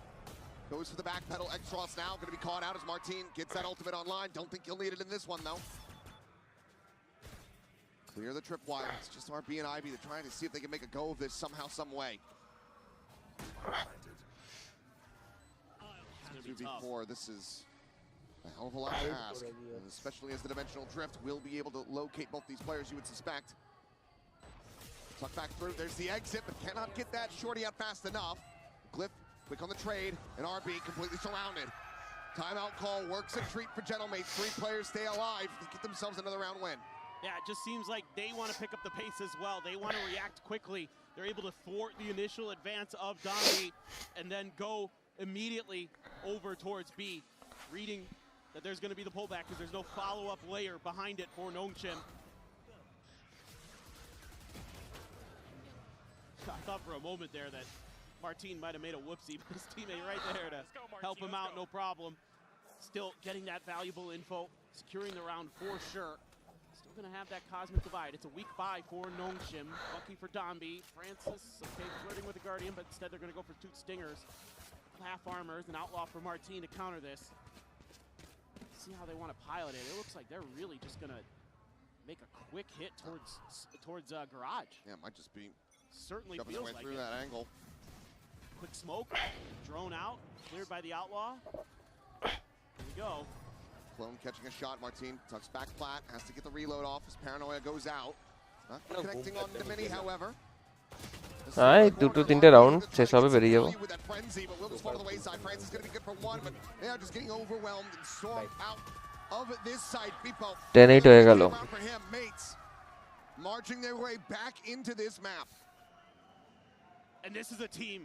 Goes for the back pedal. X-Ross now going to be caught out as Martin gets that ultimate online. Don't think he'll need it in this one though. Clear the tripwire. It's just RB and Ivy. They're trying to see if they can make a go of this somehow, some way. 2v4. This is a hell of a lot to ask, and especially as the dimensional drift will be able to locate both these players, you would suspect. Tuck back through. There's the exit, but cannot get that shorty out fast enough. Glyph quick on the trade, and RB completely surrounded. Timeout call works a treat for Gentlemates. 3 players stay alive. They get themselves another round win. Yeah, it just seems like they want to pick up the pace as well. They want to react quickly. They're able to thwart the initial advance of Dombi and then go immediately over towards B, reading that there's going to be the pullback because there's no follow-up layer behind it for Nongchim. I thought for a moment there that Martin might have made a whoopsie, but his teammate right there to help him out, no problem. Still getting that valuable info, securing the round for sure. Still going to have that cosmic divide. It's a weak buy for Nongchim. Lucky for Dombi. Francis, okay, flirting with the Guardian, but instead they're going to go for 2 stingers. Half armors, an outlaw for Martin to counter this. See how they want to pilot it. It looks like they're really just going to make a quick hit towards Garage. Yeah, it might just be certainly feels feels way like through it. that angle. Quick smoke, drone out, cleared by the outlaw. Here we go. Clone catching a shot. Martin tucks back flat, has to get the reload off as Paranoia goes out. Not connecting on the mini, however. I 2-3 round শেষ হবে বেরিয়ে যাব. With that frenzy, but will just fall to the wayside. Francis is going to be good for 1, but they are just getting overwhelmed and stormed out of this side. Beepo 10-8 হয়ে গেল. For him, mates marching their way back into this map. And this is a team,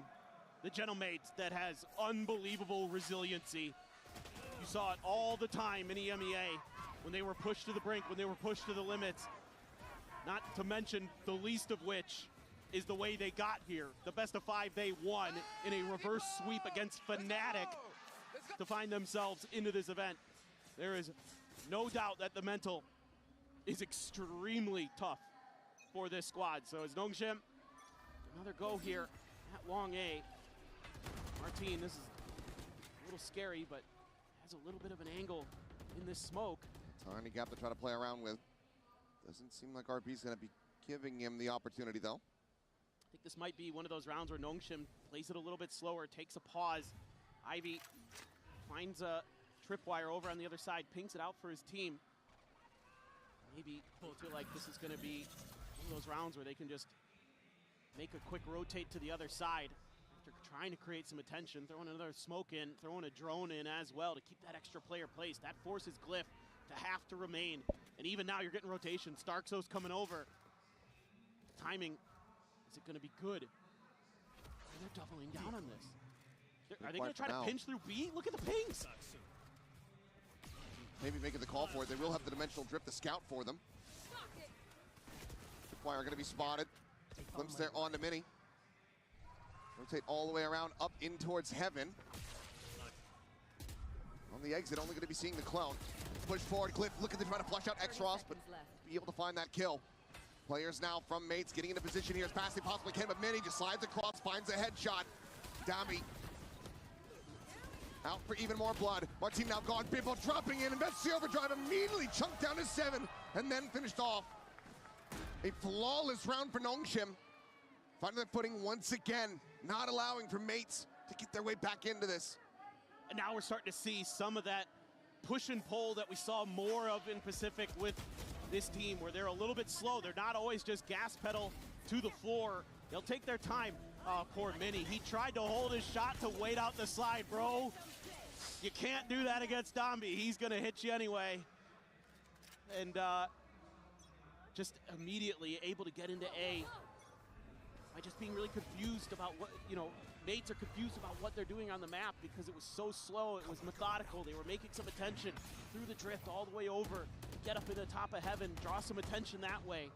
the Gentlemates, that has unbelievable resiliency. You saw it all the time in EMEA when they were pushed to the brink, when they were pushed to the limits. Not to mention the least of which is the way they got here. The best of 5 they won in a reverse sweep against Fnatic to find themselves into this event. There is no doubt that the mental is extremely tough for this squad. So as Nongchim, another go here at long A. Martin, this is a little scary, but has a little bit of an angle in this smoke. Tiny gap to try to play around with. Doesn't seem like RB's going to be giving him the opportunity, though. I think this might be one of those rounds where Nongchim plays it a little bit slower, takes a pause. Ivy finds a tripwire over on the other side, pings it out for his team. Maybe he'll feel like this is going to be one of those rounds where they can just make a quick rotate to the other side after trying to create some attention, throwing another smoke in, throwing a drone in as well to keep that extra player placed. That forces Glyph to have to remain. And even now you're getting rotation. Starkzo's coming over. Timing, is it going to be good? And they're doubling down on this. Are they going to try to pinch through B? Look at the pings. Maybe making the call for it. They will have the dimensional drift to scout for them. Tripwire going to be spotted. Glimpse there on the mini. Rotate all the way around up in towards heaven. On the exit, only going to be seeing the clone. Push forward, Glyph looking to try to flush out X-Ross, but be able to find that kill. Players now from mates getting into position here as fast as they possibly can, but Mini just slides across, finds a headshot. Dami out for even more blood. Martin now gone, Bimbo dropping in, and that's the overdrive, immediately chunked down to 7, and then finished off. A flawless round for Nongshim. Finding their footing once again, not allowing for mates to get their way back into this. And now we're starting to see some of that push and pull that we saw more of in Pacific with this team, where they're a little bit slow. They're not always just gas pedal to the floor. They'll take their time. Oh, poor Mini. He tried to hold his shot to wait out the slide, bro. You can't do that against Dombi. He's gonna hit you anyway. And just immediately able to get into A by just being really confused about what, mates are confused about what they're doing on the map because it was so slow, it was methodical. They were making some attention through the drift all the way over, get up in the top of heaven, draw some attention that way.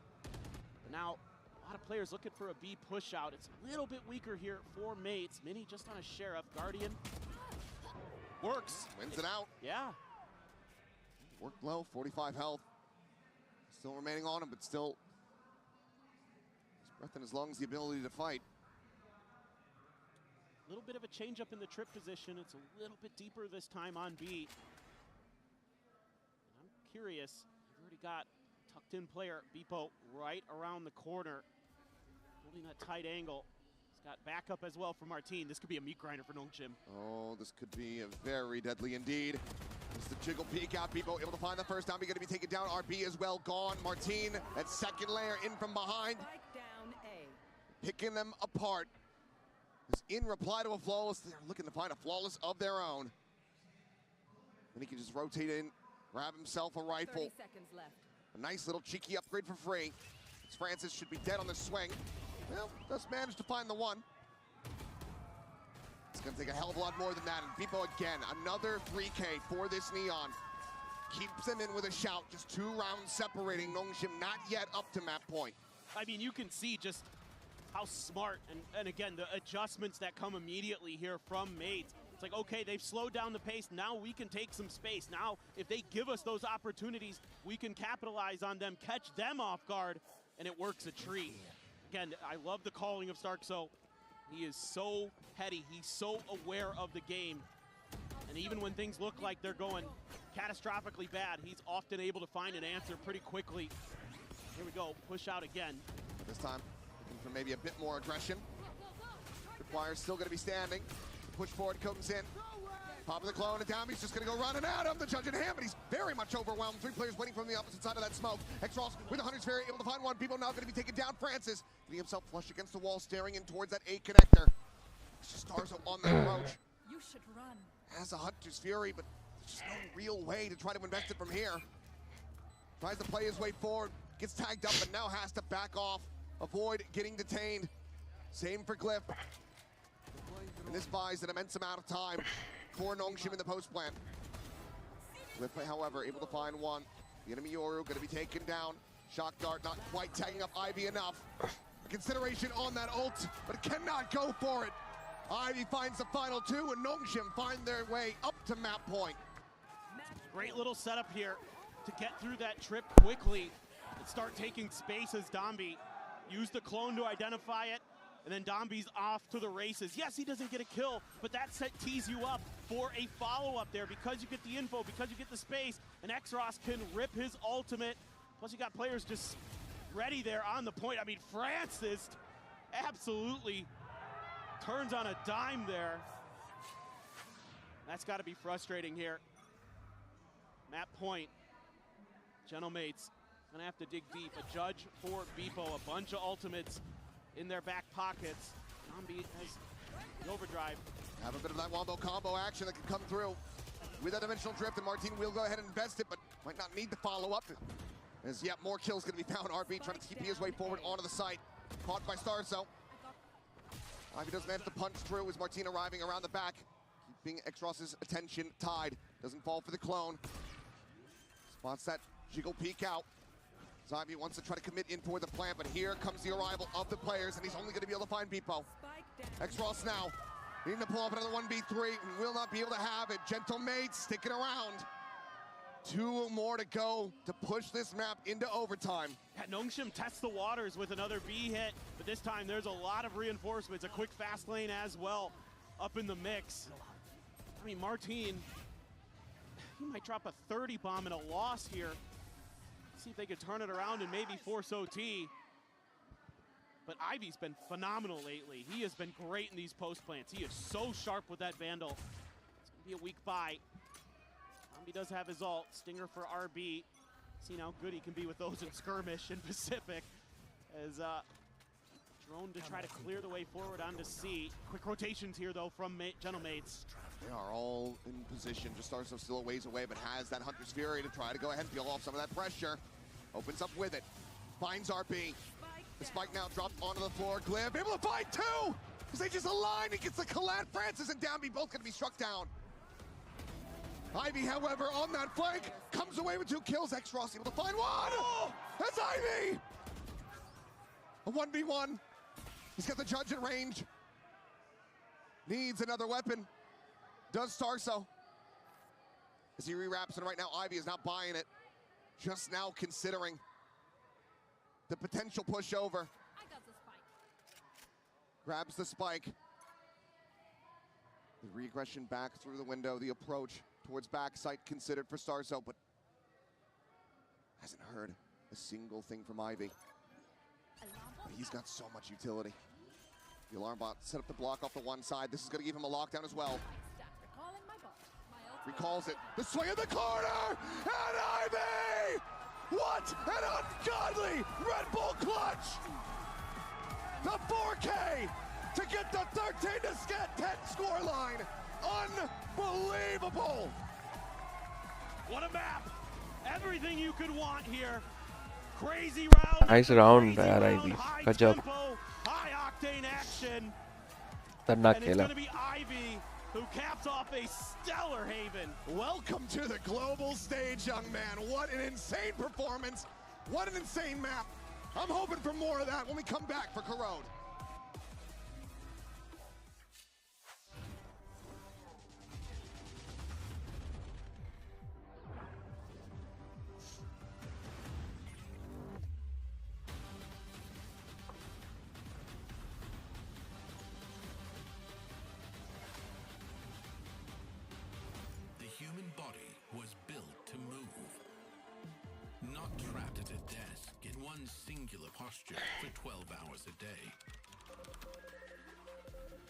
But now, a lot of players looking for a B push out. It's a little bit weaker here for mates. Mini just on a Sheriff. Guardian works. Wins it out. Yeah. Worked low, 45 health. Still remaining on him, but still his breath in his lungs, the ability to fight. A little bit of a change up in the trip position. It's a little bit deeper this time on B. And I'm curious, you've already got tucked in player, Beepo, right around the corner, holding that tight angle. He's got backup as well for Martine. This could be a meat grinder for Nongshim. Oh, this could be a very deadly indeed. It's the jiggle peek out. Beepo able to find the first down. We're going to be taken down. RB as well gone. Martine, that second layer in from behind. Down A. Picking them apart. Is in reply to a flawless. They're looking to find a flawless of their own. And he can just rotate in, grab himself a rifle. 30 seconds left. A nice little cheeky upgrade for free. Francis should be dead on the swing. Well, just managed to find the one. It's gonna take a hell of a lot more than that. And Beepo again, another 3K for this Neon. Keeps them in with a shout. Just 2 rounds separating Nongshim, not yet up to map point. I mean, you can see just how smart, and again, the adjustments that come immediately here from mates. It's like, okay, they've slowed down the pace. Now we can take some space. Now, if they give us those opportunities, we can capitalize on them, catch them off guard, and it works a treat. Again, I love the calling of Starkso. He is so heady. He's so aware of the game. And even when things look like they're going catastrophically bad, he's often able to find an answer pretty quickly. Here we go, push out again. This time, looking for maybe a bit more aggression. Requires still gonna be standing. Push forward comes in. Pop of the clone, and down he's just gonna go running at him. The judge in hand, but he's very much overwhelmed. 3 players waiting from the opposite side of that smoke. X-Ross with the Hunter's Fury, able to find one. People now gonna be taken down. Francis getting himself flush against the wall, staring in towards that A connector. Starzo on that approach. You should run. Has a Hunter's Fury, but there's just no real way to try to invest it from here. Tries to play his way forward, gets tagged up, but now has to back off. Avoid getting detained. Same for Glyph. And this buys an immense amount of time for Nongshim in the post plant. Glyph, however, able to find one. The enemy Yoru going to be taken down. Shock Dart not quite tagging up Ivy enough. A consideration on that ult, but cannot go for it. Ivy finds the final 2, and Nongshim find their way up to map point. Great little setup here to get through that trip quickly and start taking space as Dombi. Use the clone to identify it, and then Dombi's off to the races. Yes, he doesn't get a kill, but that tees you up for a follow-up there because you get the info, because you get the space, and X-Ross can rip his ultimate. Plus you got players just ready there on the point. I mean, Francis absolutely turns on a dime there. That's got to be frustrating here. Map point. Gentlemates gonna have to dig deep. A judge for Beepo, a bunch of ultimates in their back pockets. Dombi has the overdrive. Have a bit of that wombo combo action that can come through with that dimensional drift, and Martine will go ahead and invest it, but might not need the follow-up. As yet more kills gonna be found. RB trying to TP his way forward onto the site. Caught by Starzo. Ivy does manage to punch through as Martine arriving around the back, keeping X-Ross's attention tied. Doesn't fall for the clone. Spots that jiggle peek out. Ivy wants to try to commit in toward the plant, but here comes the arrival of the players, and he's only going to be able to find Beepo. X-Ross now needing to pull off another 1v3, and will not be able to have it. Gentlemates sticking around. 2 more to go to push this map into overtime. Yeah, Nongshim tests the waters with another B hit, but this time there's a lot of reinforcements, a quick fast lane as well up in the mix. I mean, Martine, he might drop a 30 bomb in a loss here. see if they could turn it around and maybe force OT. But Ivy's been phenomenal lately. He has been great in these post plants. He is so sharp with that Vandal. It's going to be a weak buy. He does have his ult. Stinger for RB. Seen how good he can be with those in skirmish in Pacific. As drone to try to clear the way forward onto C. Quick rotations here though from Gentlemates. They are all in position. Just Starso still a ways away, but has that Hunter's Fury to try to go ahead and peel off some of that pressure. Opens up with it. Finds RB. The spike now dropped onto the floor. Glib able to find two! Because they just align against the Collat. Francis and Downby both going to be struck down. Ivy, however, on that flank, comes away with 2 kills. X-Ross able to find one! Oh! That's Ivy! A 1v1. He's got the judge at range. Needs another weapon. Does Starso. As he rewraps, and right now Ivy is not buying it. Just now considering the potential push over. I got the spike. Grabs the spike. The regression back through the window, the approach towards backside considered for Starso, but hasn't heard a single thing from Ivy. But he's got so much utility. The alarm bot set up the block off the one side. This is going to give him a lockdown as well. Recalls it. The swing in the corner! And Ivy! What an ungodly Red Bull clutch! The 4K to get the 13-10 scoreline. Unbelievable! What a map! Everything you could want here. Crazy round. Nice round, Ivy. Good job. High octane action. And it's going to be Ivy who caps off a stellar Haven. Welcome to the global stage, young man. What an insane performance. What an insane map. I'm hoping for more of that when we come back for Corrode. Singular posture for 12 hours a day.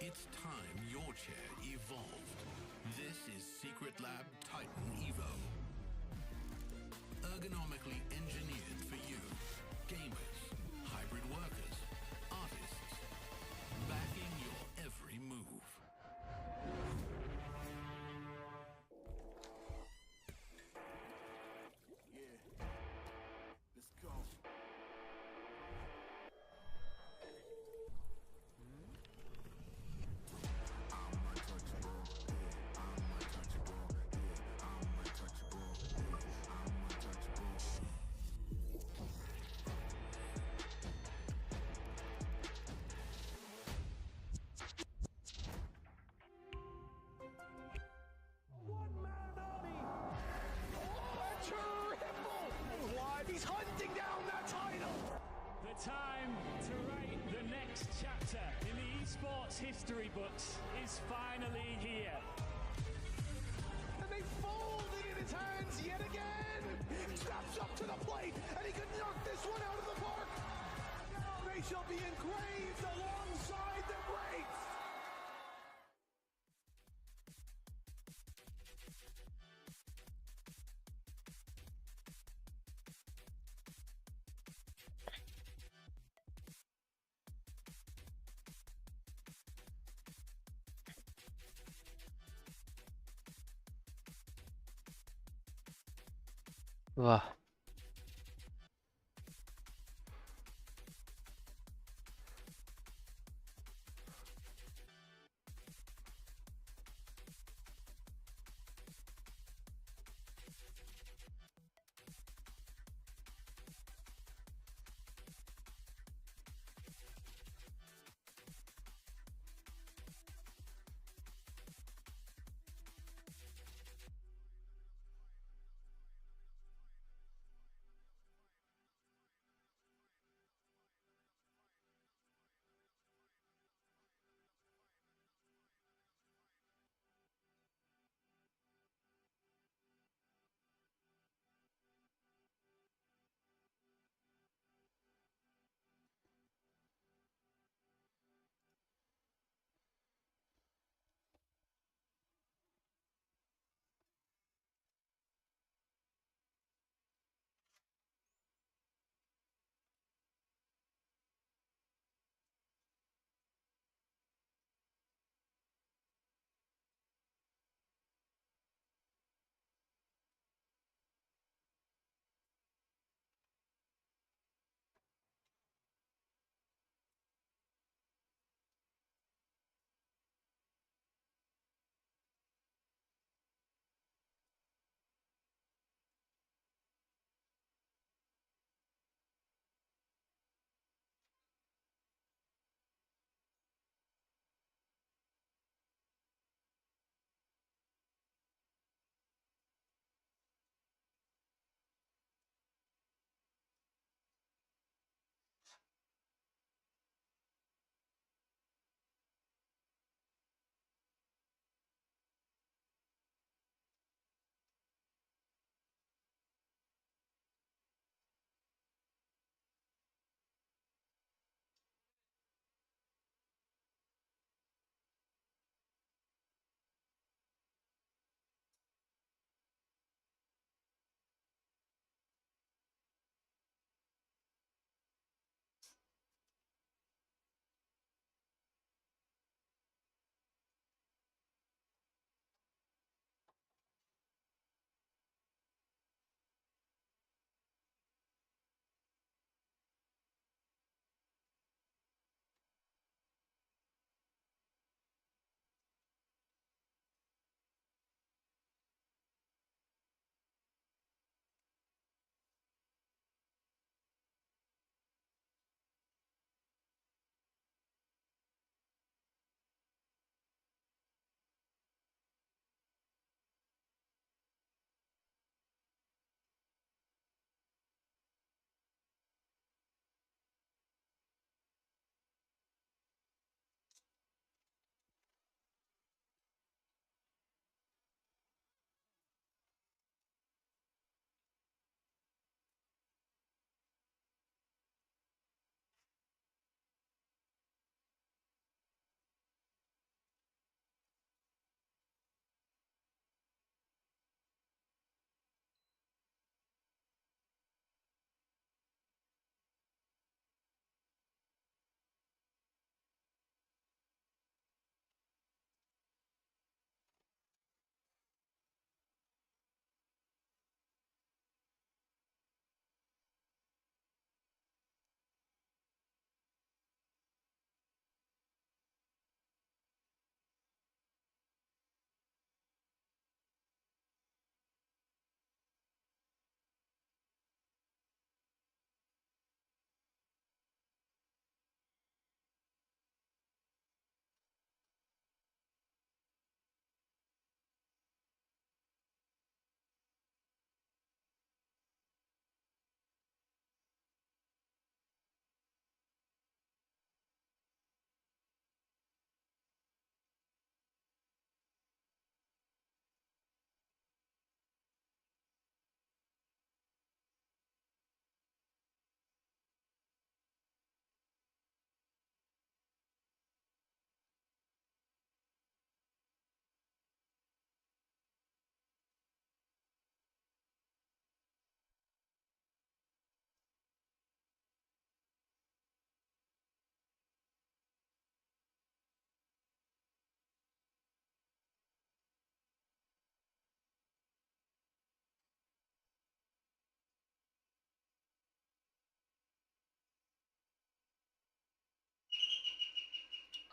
It's time your chair evolved. This is Secret Lab Titan Evo. Ergonomically engineered for you, gamers, hybrid workers, artists, backing your every move. He's hunting down that title! The time to write the next chapter in the esports history books is finally here. And they fold it in his hands yet again! Steps up to the plate, and he could knock this one out of the park! Now they shall be engraved alongside the greats! वाह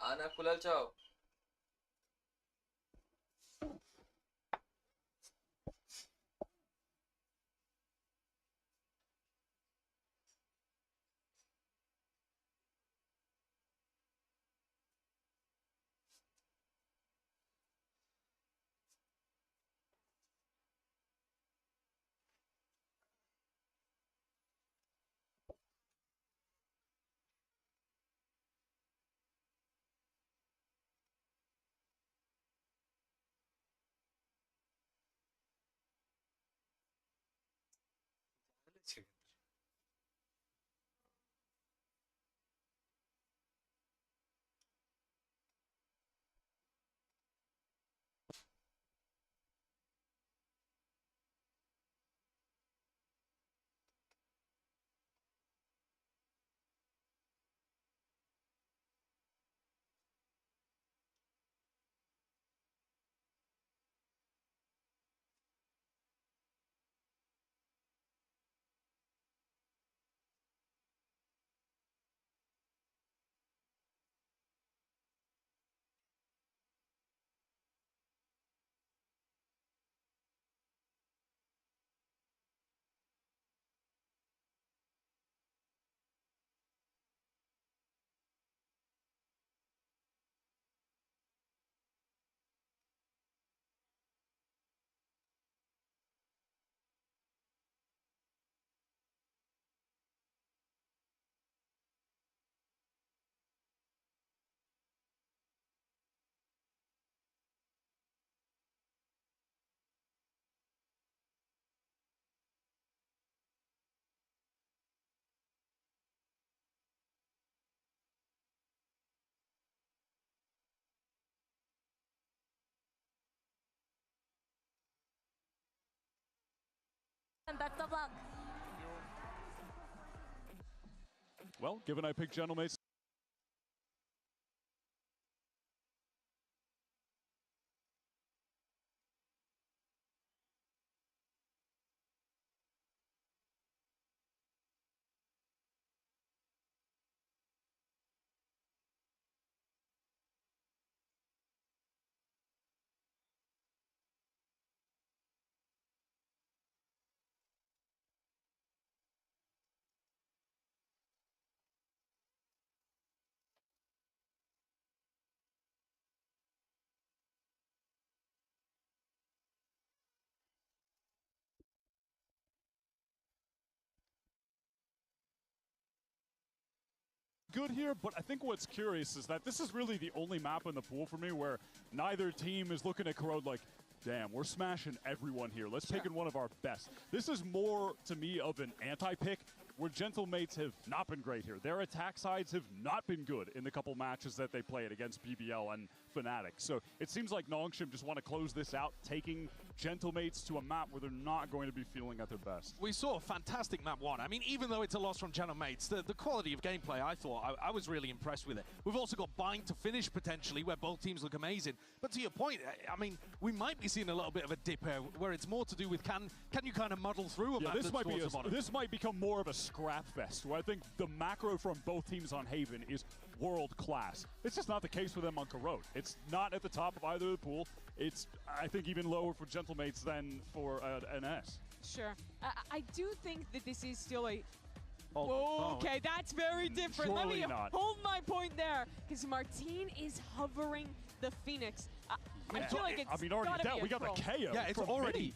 Ana kulal chao. And best of luck. Well, given I picked Gentlemates. Good here, but I think what's curious is that this is really the only map in the pool for me where neither team is looking at Corrode like, damn, we're smashing everyone here. Let's pick in one of our best. This is more, to me, of an anti-pick where Gentlemates have not been great here. Their attack sides have not been good in the couple matches that they played against BBL and Fnatic. So it seems like Nongshim just want to close this out, taking Gentlemates to a map where they're not going to be feeling at their best. We saw a fantastic map one. I mean, even though it's a loss from Gentlemates, the quality of gameplay, I thought, I was really impressed with it. We've also got Bind to finish, potentially, where both teams look amazing. But to your point, I mean, we might be seeing a little bit of a dip here, where it's more to do with can you kind of muddle through a map that's towards the bottom? This might become more of a scrap fest, where I think the macro from both teams on Haven is world class. It's just not the case for them on Corrode. It's not at the top of either of the pool. It's, I think, even lower for Gentlemates than for an S. Sure. I do think that this is still a... Oh, okay, that's very different. Let me hold my point there, because Martine is hovering the Phoenix. I feel like it's already down. We got the KO. Yeah,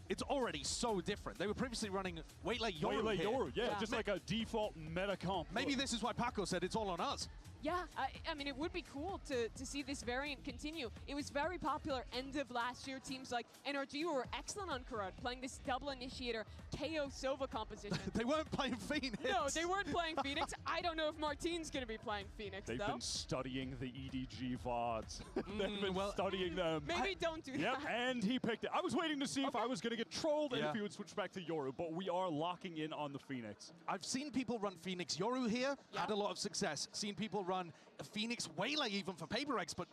it's already so different. They were previously running Waylay Yoru here. Just like a default meta comp. Maybe this is why Paco said it's all on us. Yeah, I mean, it would be cool to see this variant continue. It was very popular end of last year. Teams like NRG were excellent on Corrode, playing this double initiator KO Sova composition. They weren't playing Phoenix. No, they weren't playing Phoenix. I don't know if Martine's going to be playing Phoenix, They've been studying the EDG VODs. They've been studying them. Maybe don't do that. Yep, and he picked it. I was waiting to see if I was going to get trolled and if he would switch back to Yoru, but we are locking in on the Phoenix. I've seen people run Phoenix Yoru here, had a lot of success. Seen people run a Phoenix Waylay even for PHYPERX, but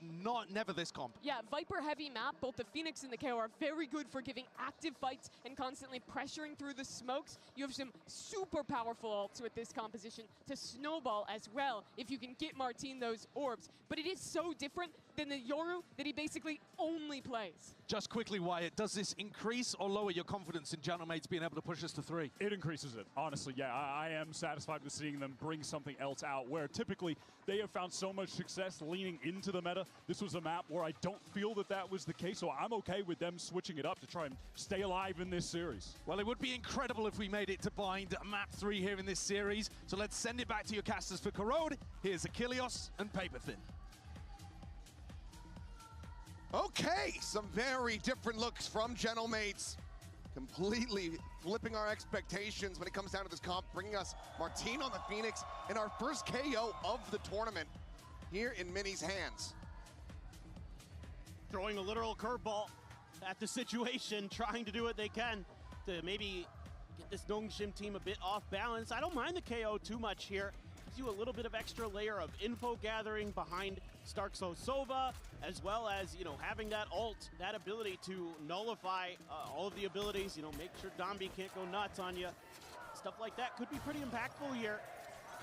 never this comp. Yeah, Viper heavy map, both the Phoenix and the KO are very good for giving active fights and constantly pressuring through the smokes. You have some super powerful ults with this composition to snowball as well if you can get Martin those orbs. But it is so different than the Yoru that he basically only plays. Just quickly, Wyatt, does this increase or lower your confidence in Gentlemates being able to push us to 3? It increases it, honestly. Yeah, I am satisfied with seeing them bring something else out, where typically they have found so much success leaning into the meta. This was a map where I don't feel that was the case, so I'm okay with them switching it up to try and stay alive in this series. Well, it would be incredible if we made it to bind map 3 here in this series, so let's send it back to your casters for Corrode. Here's Achilles and Paperthin. Okay, some very different looks from Gentlemates. Completely flipping our expectations when it comes down to this comp, bringing us Martin on the Phoenix and our first KO of the tournament here in Mini's hands. Throwing a literal curveball at the situation, trying to do what they can to maybe get this Nongshim team a bit off balance. I don't mind the KO too much here. Gives you a little bit of extra layer of info gathering behind Starkso Sova, as well as, you know, having that ult, that ability to nullify all of the abilities, you know, make sure Dombi can't go nuts on you. Stuff like that could be pretty impactful here,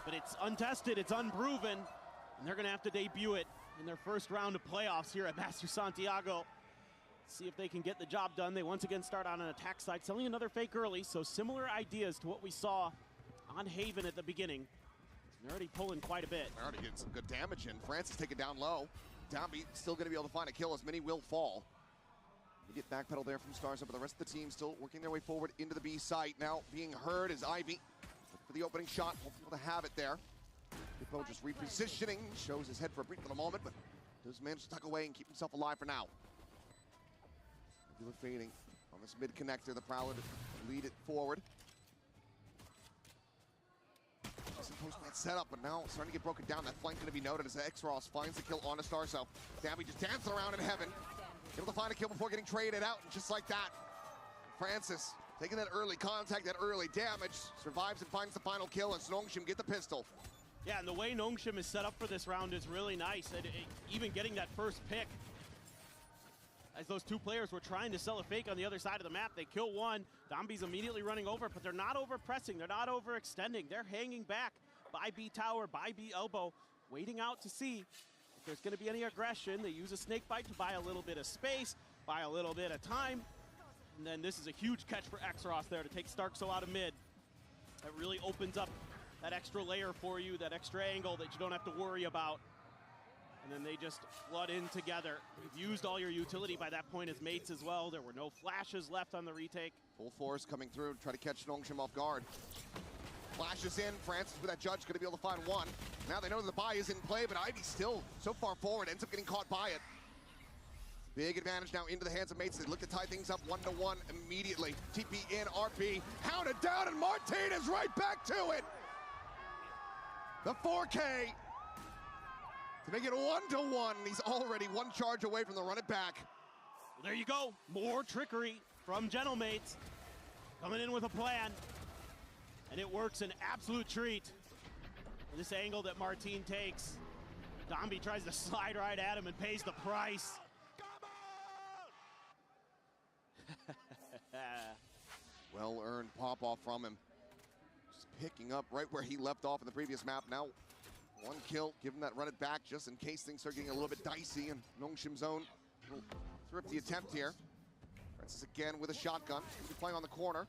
but it's untested, it's unproven, and they're gonna have to debut it in their first round of playoffs here at Master Santiago. See if they can get the job done. They once again start on an attack side, selling another fake early, so similar ideas to what we saw on Haven at the beginning. They're already pulling quite a bit. They're already getting some good damage in. Francis taken down low. Dombi still going to be able to find a kill as many will fall. We get backpedal there from Starzo, but the rest of the team still working their way forward into the B site. Now being heard is Ivy for the opening shot. Hopeful to have it there. Hippo just repositioning, shows his head for a brief little moment, but does manage to tuck away and keep himself alive for now. Nebula fading on this mid connector. The Prowler to lead it forward. Post-plant setup, but now starting to get broken down. That flank going to be noted as X-Ross finds the kill on a Starzo. Dabby just dancing around in heaven. Able to find a kill before getting traded out, and just like that, Francis taking that early contact, that early damage, survives and finds the final kill, and Nongshim get the pistol. Yeah, and the way Nongshim is set up for this round is really nice. Even getting that first pick, as those two players were trying to sell a fake on the other side of the map, they kill one. Dombi's immediately running over, but they're not over-pressing, they're not overextending. They're hanging back by B tower, by B elbow, waiting out to see if there's going to be any aggression. They use a snake bite to buy a little bit of space, buy a little bit of time, and then this is a huge catch for X-Ross there to take Starkso out of mid. That really opens up that extra layer for you, that extra angle that you don't have to worry about. And then they just flood in together. You've used all your utility by that point as mates as well. There were no flashes left on the retake. Full force coming through to try to catch Nongshim off guard. Flashes in, Francis with that judge going to be able to find one. Now they know the buy is in play, but Ivy still so far forward, ends up getting caught by it. Big advantage now into the hands of mates. They look to tie things up 1-1 immediately. TP in, RP, hounded down, and Martin is right back to it. The 4K to make it 1-1. He's already one charge away from the run it back. Well, there you go. More trickery from Gentlemates. Coming in with a plan. And it works an absolute treat. This angle that Martin takes. Dombi tries to slide right at him and pays the price. Well-earned pop-off from him. Just picking up right where he left off in the previous map. Now, one kill, give him that run it back just in case things start getting a little bit dicey and Nongshim's own thrifty attempt here. Francis again with a shotgun. He's playing on the corner.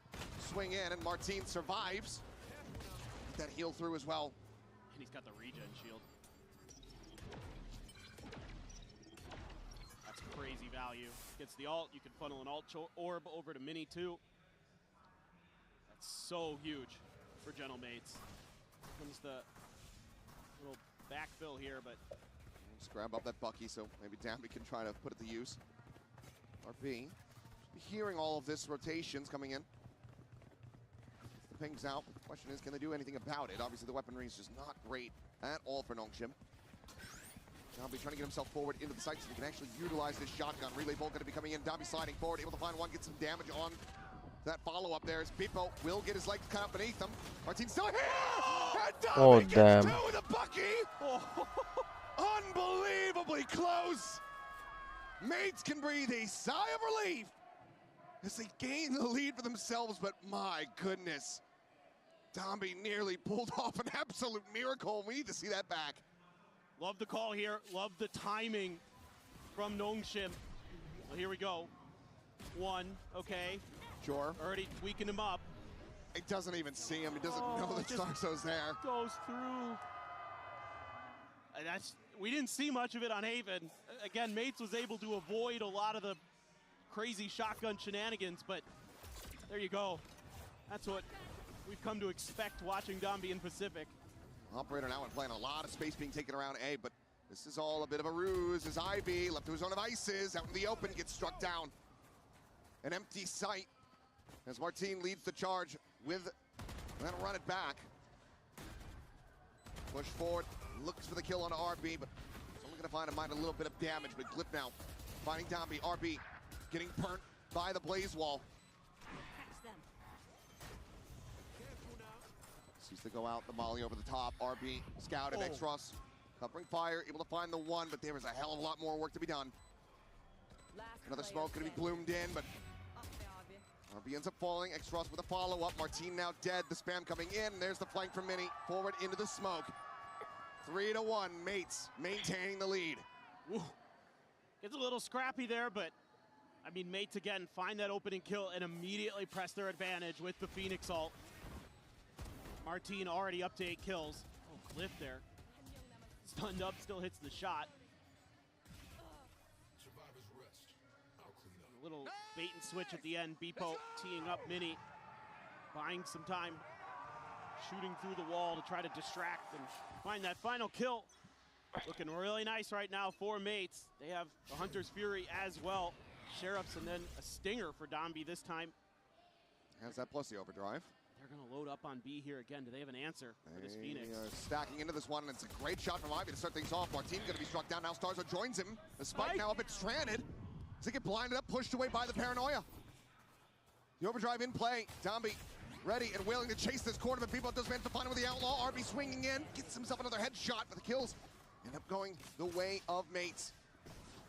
Swing in, and Martin survives. Get that heal through as well. And he's got the regen shield. That's crazy value. Gets the ult. You can funnel an ult orb over to Mini too. That's so huge for Gentlemates. Comes the little backfill here, but just grab up that Bucky, so maybe Damby can try to put it to use. RP. Hearing all of this rotations coming in. The ping's out. The question is, can they do anything about it? Obviously, the weaponry is just not great at all for Nongshim. Dambi trying to get himself forward into the site so he can actually utilize this shotgun. Relay bolt going to be coming in. Dambi sliding forward, able to find one, get some damage on That follow-up there is Beepo will get his legs cut up beneath him. Martin's still here! And Oh, Dami damn. gets two with a Bucky! Unbelievably close! Mates can breathe a sigh of relief as they gain the lead for themselves, but my goodness. Dami nearly pulled off an absolute miracle. We need to see that back. Love the call here. Love the timing from Nongshim. Well, here we go. One, okay. Sure. Already tweaking him up. It doesn't even see him. He doesn't know that Starso's there. Goes through. And we didn't see much of it on Haven. Again, Mates was able to avoid a lot of the crazy shotgun shenanigans, but there you go. That's what we've come to expect watching Dombi in Pacific. Operator now playing a lot of space being taken around A, but this is all a bit of a ruse as Ivy, left to his own devices, out in the open, gets struck down. An empty sight as Martin leads the charge with, that'll run it back. Push forward, looks for the kill on RB, but it's only gonna find a little bit of damage, but Glyph now finding Dombi, RB getting burnt by the blaze wall. Sees to go out, the molly over the top, RB scouted, X-Ross covering fire, able to find the one, but there is a hell of a lot more work to be done. Another smoke gonna be bloomed in, but RB ends up falling. X-Ross with a follow-up. Martin now dead. The spam coming in. There's the flank from Mini. Forward into the smoke. 3-1. Mates maintaining the lead. Woo. It's a little scrappy there, but I mean, Mates again find that opening kill and immediately press their advantage with the Phoenix ult. Martin already up to 8 kills. Oh, Glyph there. Stunned up, still hits the shot. A little bait and switch at the end. Beepo teeing up Mini, buying some time, shooting through the wall to try to distract and find that final kill. Looking really nice right now for Mates. They have the Hunter's Fury as well. Sheriffs and then a Stinger for Dombi this time. Has that plus the overdrive. They're going to load up on B here again. Do they have an answer for this Phoenix? Stacking into this one, and it's a great shot from Ivy to start things off. Martin going to be struck down. Now Starzo joins him. The spike now up and stranded. Does it get blinded up, pushed away by the paranoia? The overdrive in play. Dombi ready and willing to chase this corner, but people does manage to find him with the outlaw. RB swinging in, gets himself another headshot, but the kills end up going the way of Mates.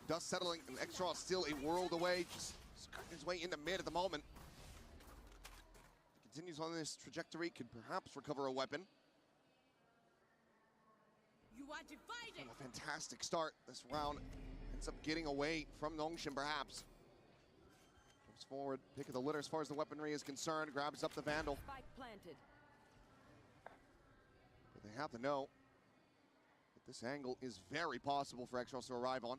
Dust settling, and X-Raw still a world away, just skirting his way into mid at the moment. Continues on this trajectory, could perhaps recover a weapon. You are divided. A fantastic start this round. Ends up getting away from Nongshim perhaps. Moves forward, pick of the litter as far as the weaponry is concerned, grabs up the Vandal. Spike planted. But they have to know that this angle is very possible for X-Ross to arrive on.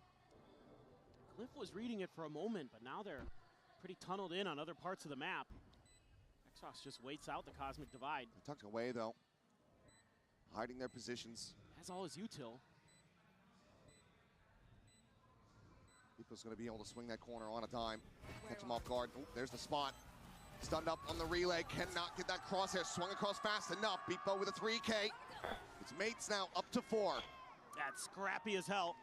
Glyph was reading it for a moment, but now they're pretty tunneled in on other parts of the map. X-Ross just waits out the Cosmic Divide. They're tucked away though, hiding their positions. Has all his util. Beepo's going to be able to swing that corner on a dime. Catch him off guard. Oh, there's the spot. Stunned up on the relay. Cannot get that crosshair. Swung across fast enough. Beepo with a 3K. It's Mates now up to 4. That's scrappy as hell.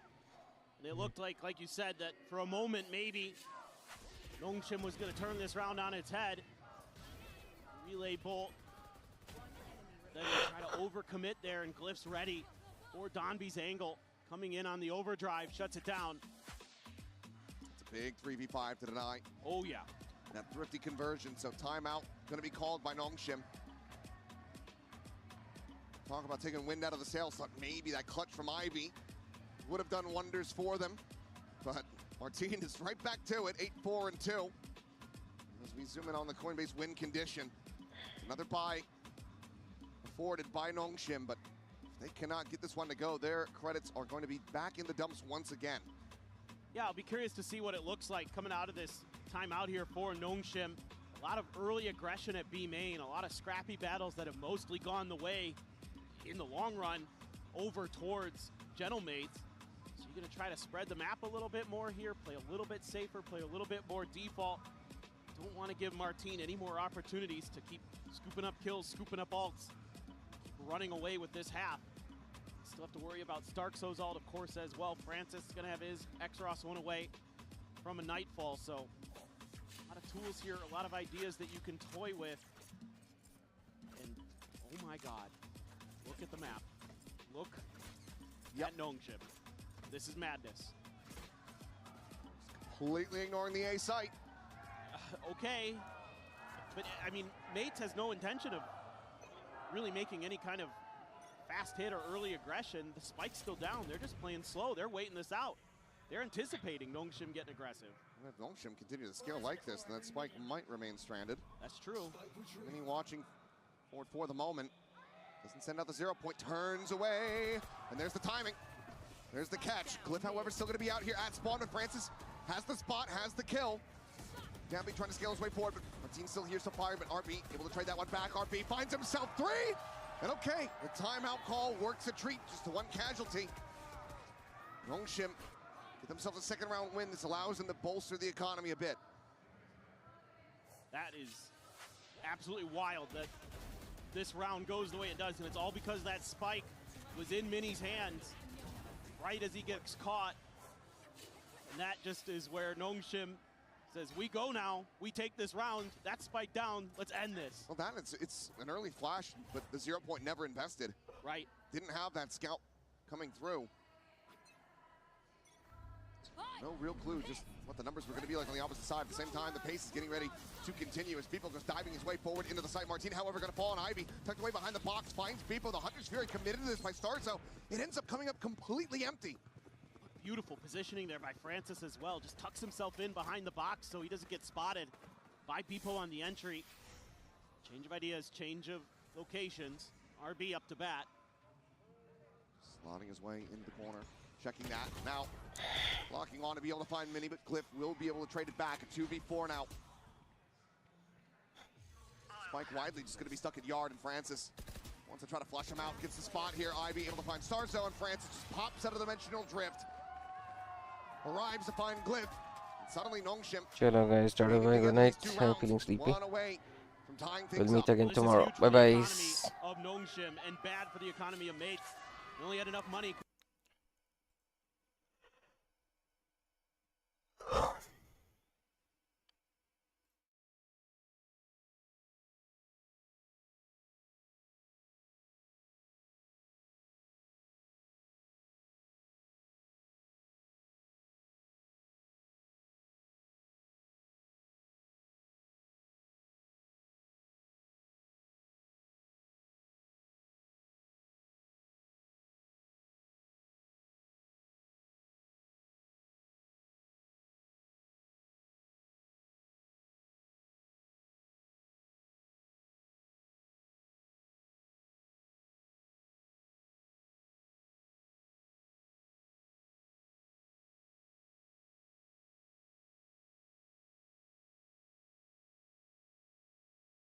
And it looked like you said, that for a moment maybe Nongshim was going to turn this round on its head. Relay bolt. Then they try to overcommit there, and Glyph's ready for Donby's angle. Coming in on the overdrive, shuts it down. Big 3v5 to deny. Oh, yeah. That thrifty conversion, so timeout going to be called by Nongshim. Talk about taking wind out of the sails. Thought maybe that clutch from Ivy would have done wonders for them. But Martin is right back to it, 8-4-2. As we zoom in on the Coinbase win condition. Another buy afforded by Nongshim, but if they cannot get this one to go, their credits are going to be back in the dumps once again. Yeah, I'll be curious to see what it looks like coming out of this timeout here for Nongshim. A lot of early aggression at B main, a lot of scrappy battles that have mostly gone the way in the long run over towards Gentlemates. So you're gonna try to spread the map a little bit more here, play a little bit safer, play a little bit more default. Don't want to give Martin any more opportunities to keep scooping up kills, scooping up ults, keep running away with this half. Still have to worry about Starkso's ult, of course, as well. Francis is going to have his X-Ross one away from a Nightfall, so a lot of tools here, a lot of ideas that you can toy with. And oh my god, look at the map. Look at Nongshim. This is madness. Completely ignoring the A site. Okay, but I mean, Mates has no intention of really making any kind of fast hit or early aggression. The spike's still down. They're just playing slow. They're waiting this out. They're anticipating Nongshim getting aggressive. If Nongshim continue to scale like this, then that spike might remain stranded. That's true. Many watching forward for the moment. Doesn't send out the 0 point, turns away. And there's the timing. There's the catch. Glyph, however, still going to be out here at spawn, but Francis has the spot, has the kill. Danby trying to scale his way forward, but Martin still hears some fire, but RB able to trade that one back. RB finds himself 3. And okay, the timeout call works a treat, just the one casualty. Nongshim get themselves a second round win. This allows them to bolster the economy a bit. That is absolutely wild that this round goes the way it does, and it's all because that spike was in Mini's hands right as he gets caught. And that just is where Nongshim says, we go now, we take this round, that spike down, let's end this. Well, it's an early flash, but the 0 point never invested. Right. Didn't have that scout coming through. No real clue, just what the numbers were going to be like on the opposite side. At the same time, the pace is getting ready to continue as Beepo goes diving his way forward into the site. Martin, however, going to fall on Ivy, tucked away behind the box, finds Beepo. The Hunter's Fury committed to this by Starzo. It ends up coming up completely empty. Beautiful positioning there by Francis as well. Just tucks himself in behind the box so he doesn't get spotted by Beepo on the entry. Change of ideas, change of locations. RB up to bat. Slotting his way into the corner. Checking that now. Locking on to be able to find Mini, but Glyph will be able to trade it back. A 2v4 now. Spike Widely just going to be stuck at yard, and Francis wants to try to flush him out. Gets the spot here. Ivy able to find Starzo, and Francis just pops out of dimensional drift. Arrives to find Glyph. And suddenly Nongshim. Chalo guys, start over. Good night. I'm feeling sleepy. We'll meet again tomorrow. Bye bye. Of Nongshim and bad for the economy of Mates. They only had enough money.